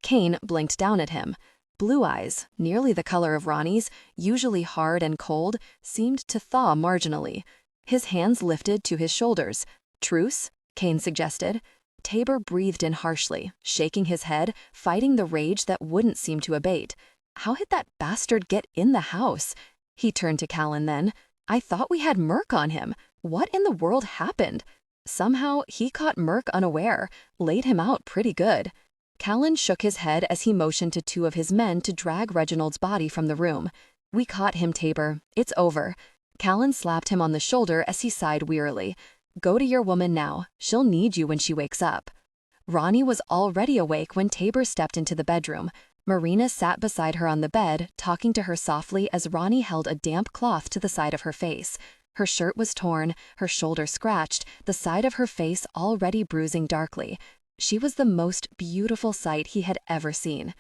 Kane blinked down at him. Blue eyes, nearly the color of Roni's, usually hard and cold, seemed to thaw marginally. His hands lifted to his shoulders. Truce? Kane suggested. Tabor breathed in harshly, shaking his head, fighting the rage that wouldn't seem to abate. How had that bastard get in the house? He turned to Callan then. I thought we had Merc on him. What in the world happened? Somehow he caught Merc unaware, laid him out pretty good. Callan shook his head as he motioned to two of his men to drag Reginald's body from the room. We caught him, Tabor. It's over. Callan slapped him on the shoulder as he sighed wearily. Go to your woman now. She'll need you when she wakes up. Roni was already awake when Tabor stepped into the bedroom. Marina sat beside her on the bed, talking to her softly as Roni held a damp cloth to the side of her face. Her shirt was torn, her shoulder scratched, the side of her face already bruising darkly. She was the most beautiful sight he had ever seen.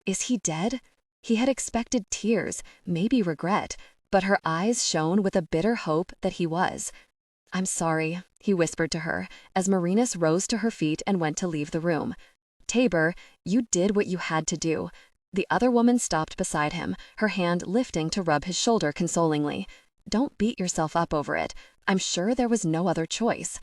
Is he dead? He had expected tears, maybe regret, but her eyes shone with a bitter hope that he was. I'm sorry, he whispered to her, as Marinus rose to her feet and went to leave the room. Tabor, you did what you had to do. The other woman stopped beside him, her hand lifting to rub his shoulder consolingly. Don't beat yourself up over it. I'm sure there was no other choice.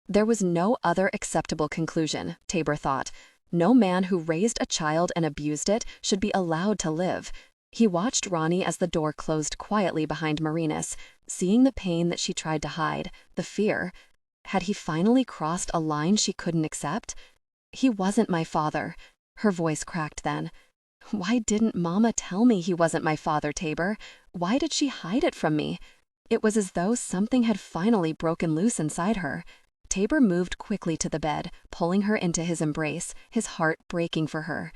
There was no other acceptable conclusion, Tabor thought. No man who raised a child and abused it should be allowed to live. He watched Roni as the door closed quietly behind Marinus, seeing the pain that she tried to hide, the fear. Had he finally crossed a line she couldn't accept? He wasn't my father. Her voice cracked then. Why didn't Mama tell me he wasn't my father, Tabor? Why did she hide it from me? It was as though something had finally broken loose inside her. Tabor moved quickly to the bed, pulling her into his embrace, his heart breaking for her.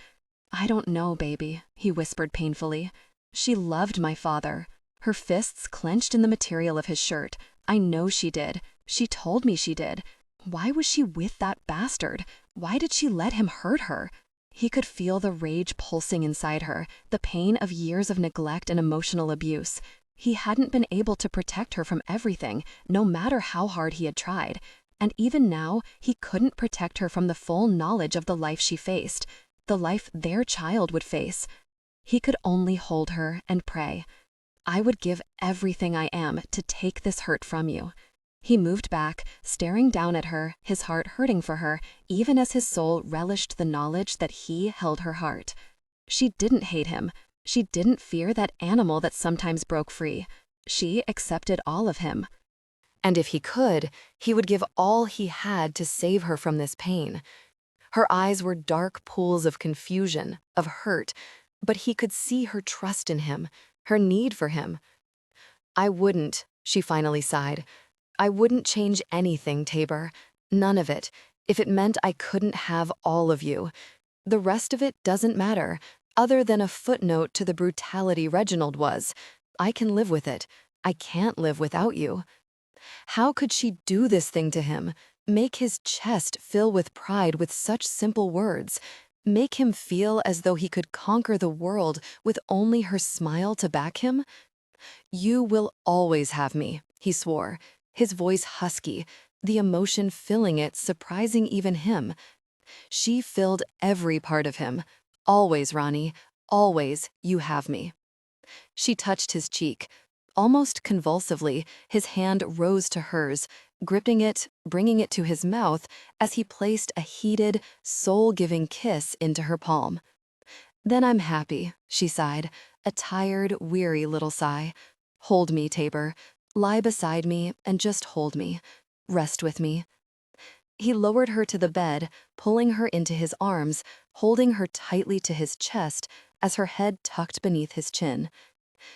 I don't know, baby, he whispered painfully. She loved my father. Her fists clenched in the material of his shirt. I know she did. She told me she did. Why was she with that bastard? Why did she let him hurt her? He could feel the rage pulsing inside her, the pain of years of neglect and emotional abuse. He hadn't been able to protect her from everything, no matter how hard he had tried. And even now, he couldn't protect her from the full knowledge of the life she faced, the life their child would face. He could only hold her and pray. I would give everything I am to take this hurt from you. He moved back, staring down at her, his heart hurting for her, even as his soul relished the knowledge that he held her heart. She didn't hate him. She didn't fear that animal that sometimes broke free. She accepted all of him. And if he could, he would give all he had to save her from this pain. Her eyes were dark pools of confusion, of hurt, but he could see her trust in him, her need for him. I wouldn't, she finally sighed. I wouldn't change anything, Tabor. None of it, if it meant I couldn't have all of you. The rest of it doesn't matter, other than a footnote to the brutality Reginald was. I can live with it. I can't live without you. How could she do this thing to him, make his chest fill with pride with such simple words? Make him feel as though he could conquer the world with only her smile to back him? "You will always have me," he swore, his voice husky, the emotion filling it, surprising even him. She filled every part of him. "Always, Roni, always you have me." She touched his cheek. Almost convulsively, his hand rose to hers, gripping it, bringing it to his mouth as he placed a heated, soul-giving kiss into her palm. "Then I'm happy," she sighed, a tired, weary little sigh. "Hold me, Tabor. Lie beside me and just hold me. Rest with me." He lowered her to the bed, pulling her into his arms, holding her tightly to his chest as her head tucked beneath his chin.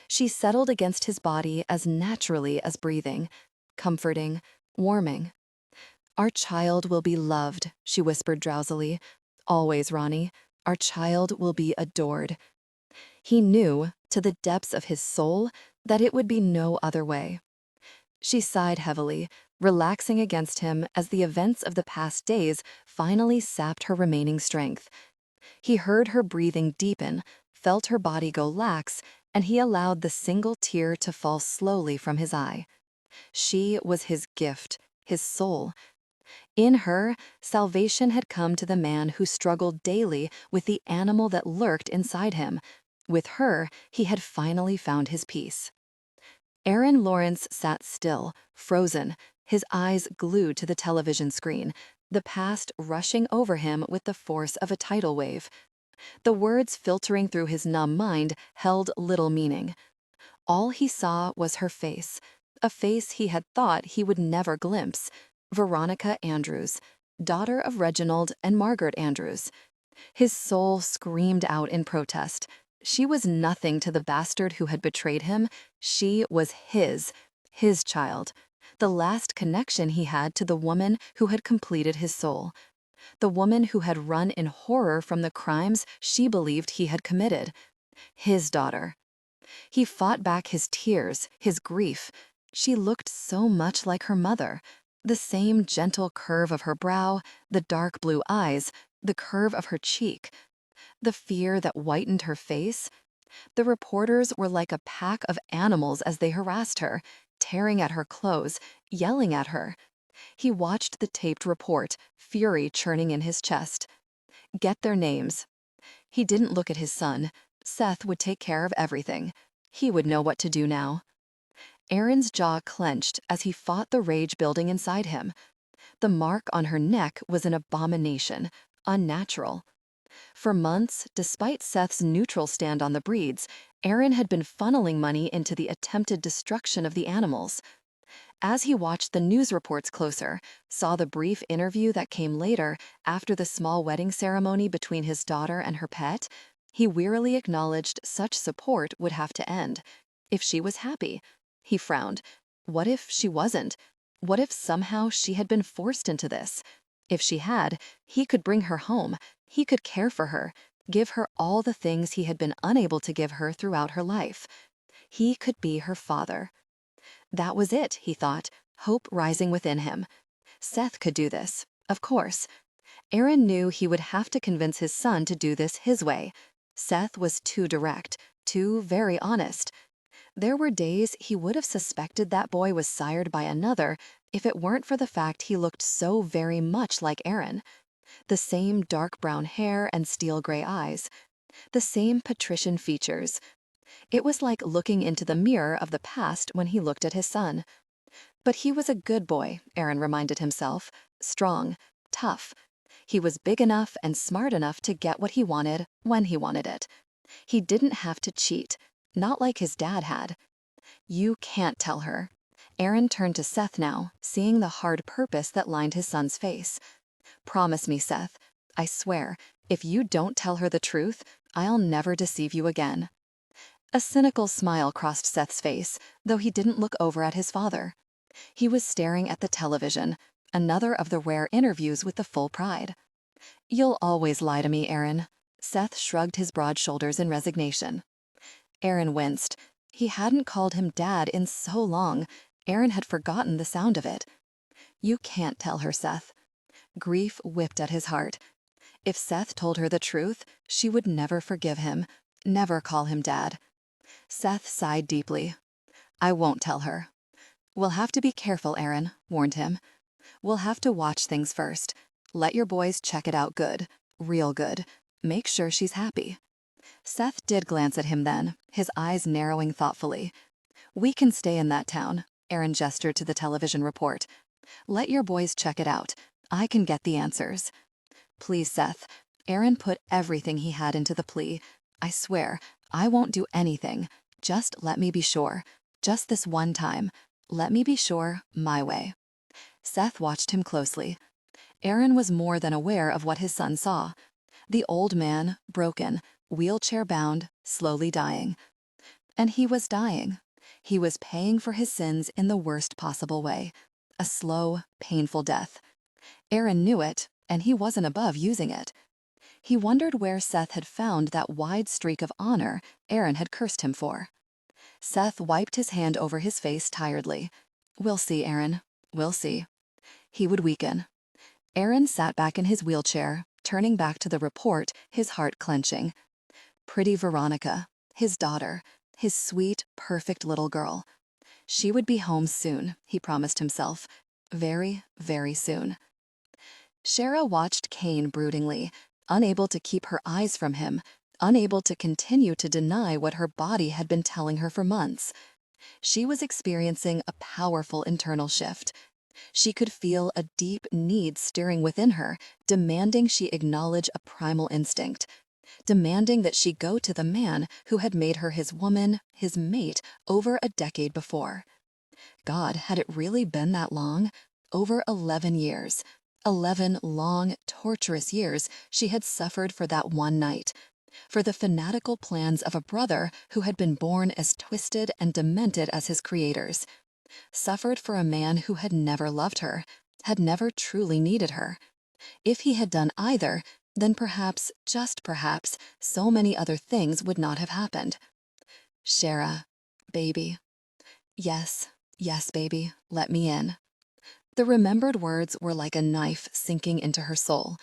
She settled against his body as naturally as breathing, comforting, warming. "Our child will be loved," she whispered drowsily. "Always, Roni. Our child will be adored." He knew, to the depths of his soul, that it would be no other way. She sighed heavily, relaxing against him as the events of the past days finally sapped her remaining strength. He heard her breathing deepen, felt her body go lax, and he allowed the single tear to fall slowly from his eye. She was his gift, his soul. In her, salvation had come to the man who struggled daily with the animal that lurked inside him. With her, he had finally found his peace. Aaron Lawrence sat still, frozen, his eyes glued to the television screen, the past rushing over him with the force of a tidal wave. The words filtering through his numb mind held little meaning. All he saw was her face, a face he had thought he would never glimpse. Veronica Andrews, daughter of Reginald and Margaret Andrews. His soul screamed out in protest. She was nothing to the bastard who had betrayed him. She was his child, the last connection he had to the woman who had completed his soul, the woman who had run in horror from the crimes she believed he had committed. His daughter. He fought back his tears, his grief. She looked so much like her mother. The same gentle curve of her brow, the dark blue eyes, the curve of her cheek. The fear that whitened her face. The reporters were like a pack of animals as they harassed her, tearing at her clothes, yelling at her. He watched the taped report, fury churning in his chest. Get their names. He didn't look at his son. Seth would take care of everything. He would know what to do now. Aaron's jaw clenched as he fought the rage building inside him. The mark on her neck was an abomination, unnatural. For months, despite Seth's neutral stand on the breeds, Aaron had been funneling money into the attempted destruction of the animals. As he watched the news reports closer, saw the brief interview that came later after the small wedding ceremony between his daughter and her pet, he wearily acknowledged such support would have to end. If she was happy. He frowned. What if she wasn't? What if somehow she had been forced into this? If she had, he could bring her home. He could care for her, give her all the things he had been unable to give her throughout her life. He could be her father. That was it, he thought, hope rising within him. Seth could do this, of course. Aaron knew he would have to convince his son to do this his way. Seth was too direct, too very honest. There were days he would have suspected that boy was sired by another if it weren't for the fact he looked so very much like Aaron. The same dark brown hair and steel gray eyes. The same patrician features. It was like looking into the mirror of the past when he looked at his son. But he was a good boy, Aaron reminded himself. Strong, tough. He was big enough and smart enough to get what he wanted when he wanted it. He didn't have to cheat, not like his dad had. You can't tell her. Aaron turned to Seth now, seeing the hard purpose that lined his son's face. Promise me, Seth. I swear, if you don't tell her the truth, I'll never deceive you again. A cynical smile crossed Seth's face, though he didn't look over at his father. He was staring at the television, another of the rare interviews with the full pride. You'll always lie to me, Aaron. Seth shrugged his broad shoulders in resignation. Aaron winced. He hadn't called him Dad in so long. Aaron had forgotten the sound of it. You can't tell her, Seth. Grief whipped at his heart. If Seth told her the truth, she would never forgive him, never call him Dad. Seth sighed deeply. I won't tell her. We'll have to be careful, Aaron, warned him. We'll have to watch things first. Let your boys check it out good, real good. Make sure she's happy. Seth did glance at him then, his eyes narrowing thoughtfully. We can stay in that town, Aaron gestured to the television report. Let your boys check it out. I can get the answers. Please, Seth. Aaron put everything he had into the plea. I swear, I won't do anything. Just let me be sure. Just this one time. Let me be sure, my way. Seth watched him closely. Aaron was more than aware of what his son saw. The old man, broken, wheelchair-bound, slowly dying. And he was dying. He was paying for his sins in the worst possible way. A slow, painful death. Aaron knew it, and he wasn't above using it. He wondered where Seth had found that wide streak of honor Aaron had cursed him for. Seth wiped his hand over his face tiredly. We'll see, Aaron. We'll see. He would weaken. Aaron sat back in his wheelchair, turning back to the report, his heart clenching. Pretty Veronica, his daughter, his sweet, perfect little girl. She would be home soon, he promised himself. Very, very soon. Shara watched Kane broodingly, unable to keep her eyes from him, unable to continue to deny what her body had been telling her for months. She was experiencing a powerful internal shift. She could feel a deep need stirring within her, demanding she acknowledge a primal instinct, demanding that she go to the man who had made her his woman, his mate, over a decade before. God, had it really been that long? Over 11 years. 11 long, torturous years she had suffered for that one night, for the fanatical plans of a brother who had been born as twisted and demented as his creators. Suffered for a man who had never loved her, had never truly needed her. If he had done either, then perhaps, just perhaps, so many other things would not have happened. Shara, baby. Yes, yes, baby, let me in. The remembered words were like a knife sinking into her soul.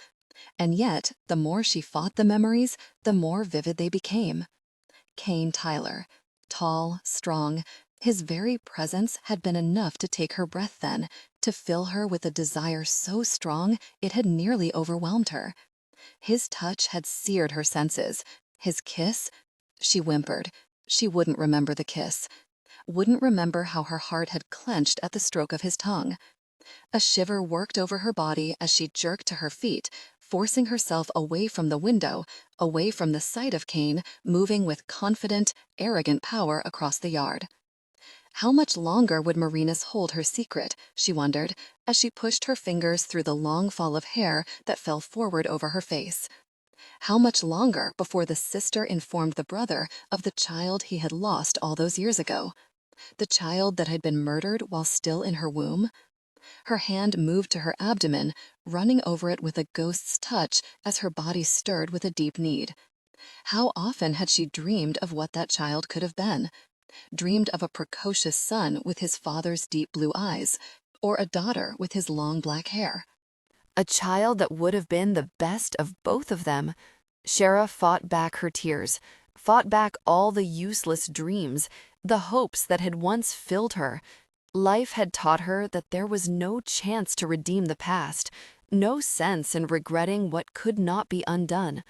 And yet, the more she fought the memories, the more vivid they became. Kane Tyler, tall, strong, his very presence had been enough to take her breath then, to fill her with a desire so strong it had nearly overwhelmed her. His touch had seared her senses. His kiss? She whimpered. She wouldn't remember the kiss. Wouldn't remember how her heart had clenched at the stroke of his tongue. A shiver worked over her body as she jerked to her feet, forcing herself away from the window, away from the sight of Kane, moving with confident, arrogant power across the yard. How much longer would Marinus hold her secret, she wondered, as she pushed her fingers through the long fall of hair that fell forward over her face. How much longer before the sister informed the brother of the child he had lost all those years ago? The child that had been murdered while still in her womb? Her hand moved to her abdomen, running over it with a ghost's touch as her body stirred with a deep need. How often had she dreamed of what that child could have been? Dreamed of a precocious son with his father's deep blue eyes, or a daughter with his long black hair. A child that would have been the best of both of them. Shara fought back her tears, fought back all the useless dreams, the hopes that had once filled her. Life had taught her that there was no chance to redeem the past, no sense in regretting what could not be undone.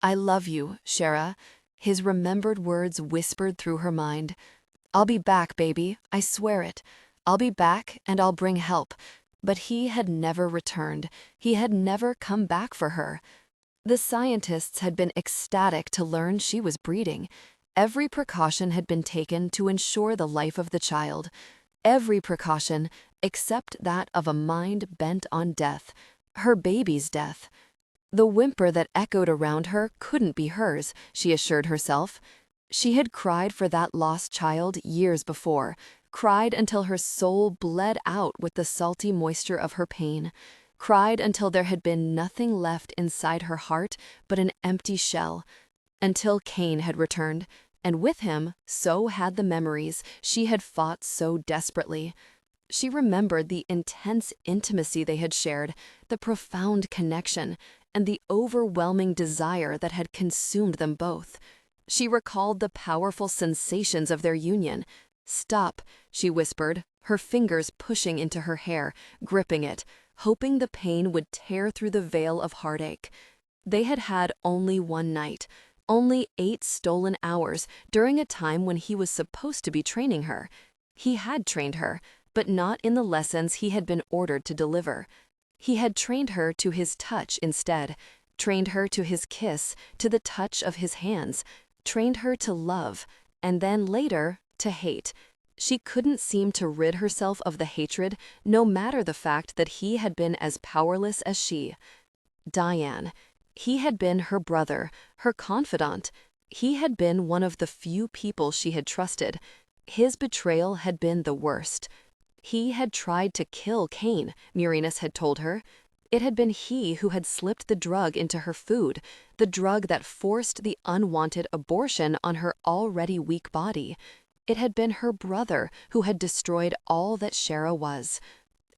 I love you, Shara, his remembered words whispered through her mind. I'll be back, baby, I swear it. I'll be back and I'll bring help. But he had never returned. He had never come back for her. The scientists had been ecstatic to learn she was breeding. Every precaution had been taken to ensure the life of the child. Every precaution except that of a mind bent on death, her baby's death. The whimper that echoed around her couldn't be hers, she assured herself. She had cried for that lost child years before, cried until her soul bled out with the salty moisture of her pain, cried until there had been nothing left inside her heart but an empty shell, until Kane had returned. And with him, so had the memories she had fought so desperately. She remembered the intense intimacy they had shared, the profound connection, and the overwhelming desire that had consumed them both. She recalled the powerful sensations of their union. "Stop," she whispered, her fingers pushing into her hair, gripping it, hoping the pain would tear through the veil of heartache. They had had only one night, only 8 stolen hours during a time when he was supposed to be training her. He had trained her, but not in the lessons he had been ordered to deliver. He had trained her to his touch instead, trained her to his kiss, to the touch of his hands, trained her to love, and then later, to hate. She couldn't seem to rid herself of the hatred, no matter the fact that he had been as powerless as she. Diane. He had been her brother, her confidant. He had been one of the few people she had trusted. His betrayal had been the worst. He had tried to kill Cain, Murinus had told her. It had been he who had slipped the drug into her food, the drug that forced the unwanted abortion on her already weak body. It had been her brother who had destroyed all that Shara was.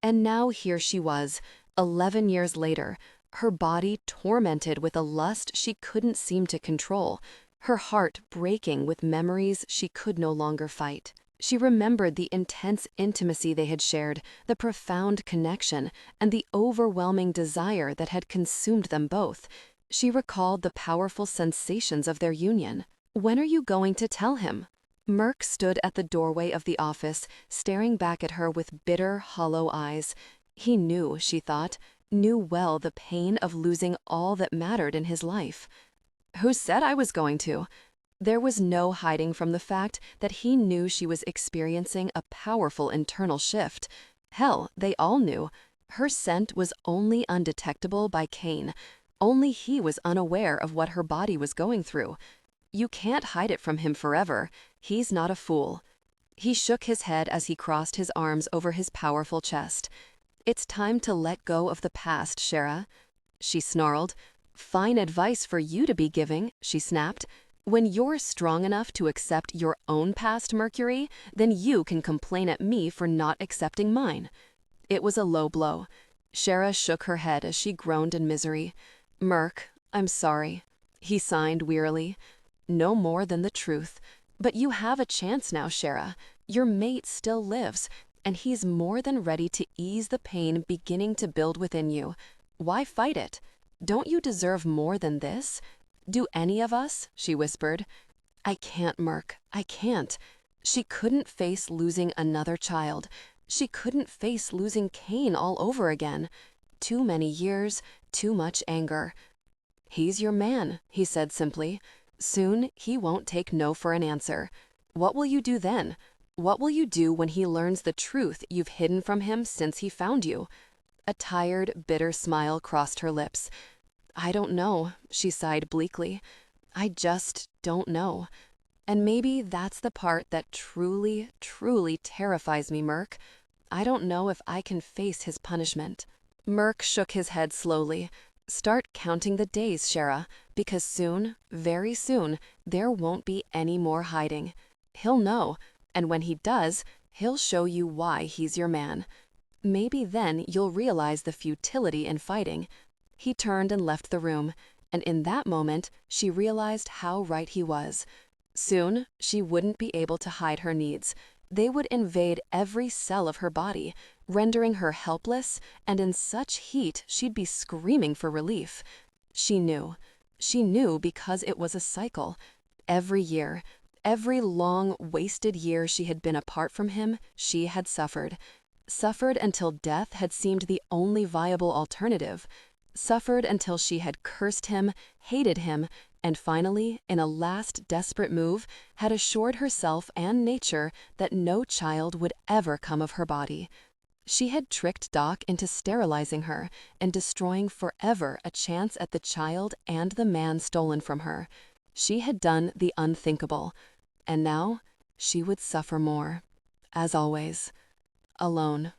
And now here she was, 11 years later, her body tormented with a lust she couldn't seem to control, her heart breaking with memories she could no longer fight. She remembered the intense intimacy they had shared, the profound connection, and the overwhelming desire that had consumed them both. She recalled the powerful sensations of their union. "When are you going to tell him?" Merck stood at the doorway of the office, staring back at her with bitter, hollow eyes. He knew, she thought, knew well the pain of losing all that mattered in his life. "Who said I was going to?" There was no hiding from the fact that he knew she was experiencing a powerful internal shift. Hell, they all knew. Her scent was only undetectable by Cain. Only he was unaware of what her body was going through. You can't hide it from him forever. He's not a fool. He shook his head as he crossed his arms over his powerful chest. "It's time to let go of the past, Shara." She snarled. "Fine advice for you to be giving," she snapped. "When you're strong enough to accept your own past, Mercury, then you can complain at me for not accepting mine." It was a low blow. Shara shook her head as she groaned in misery. "Merc, I'm sorry." He signed wearily. "No more than the truth. But you have a chance now, Shara. Your mate still lives, and he's more than ready to ease the pain beginning to build within you. Why fight it? Don't you deserve more than this? Do any of us?" she whispered. "I can't, Merc. I can't." She couldn't face losing another child. She couldn't face losing Cain all over again. Too many years, too much anger. "He's your man," he said simply. "Soon he won't take no for an answer. What will you do then? What will you do when he learns the truth you've hidden from him since he found you?" A tired, bitter smile crossed her lips. "I don't know," she sighed bleakly. "I just don't know. And maybe that's the part that truly, truly terrifies me, Merc. I don't know if I can face his punishment." Merc shook his head slowly. "Start counting the days, Shara, because soon, very soon, there won't be any more hiding. He'll know, and when he does, he'll show you why he's your man. Maybe then you'll realize the futility in fighting." He turned and left the room, and in that moment she realized how right he was. Soon she wouldn't be able to hide her needs. They would invade every cell of her body, rendering her helpless, and in such heat she'd be screaming for relief. She knew. She knew because it was a cycle. Every year, every long, wasted year she had been apart from him, she had suffered. Suffered until death had seemed the only viable alternative. Suffered until she had cursed him, hated him, and finally, in a last desperate move, had assured herself and nature that no child would ever come of her body. She had tricked Doc into sterilizing her and destroying forever a chance at the child and the man stolen from her. She had done the unthinkable, and now she would suffer more. As always, alone.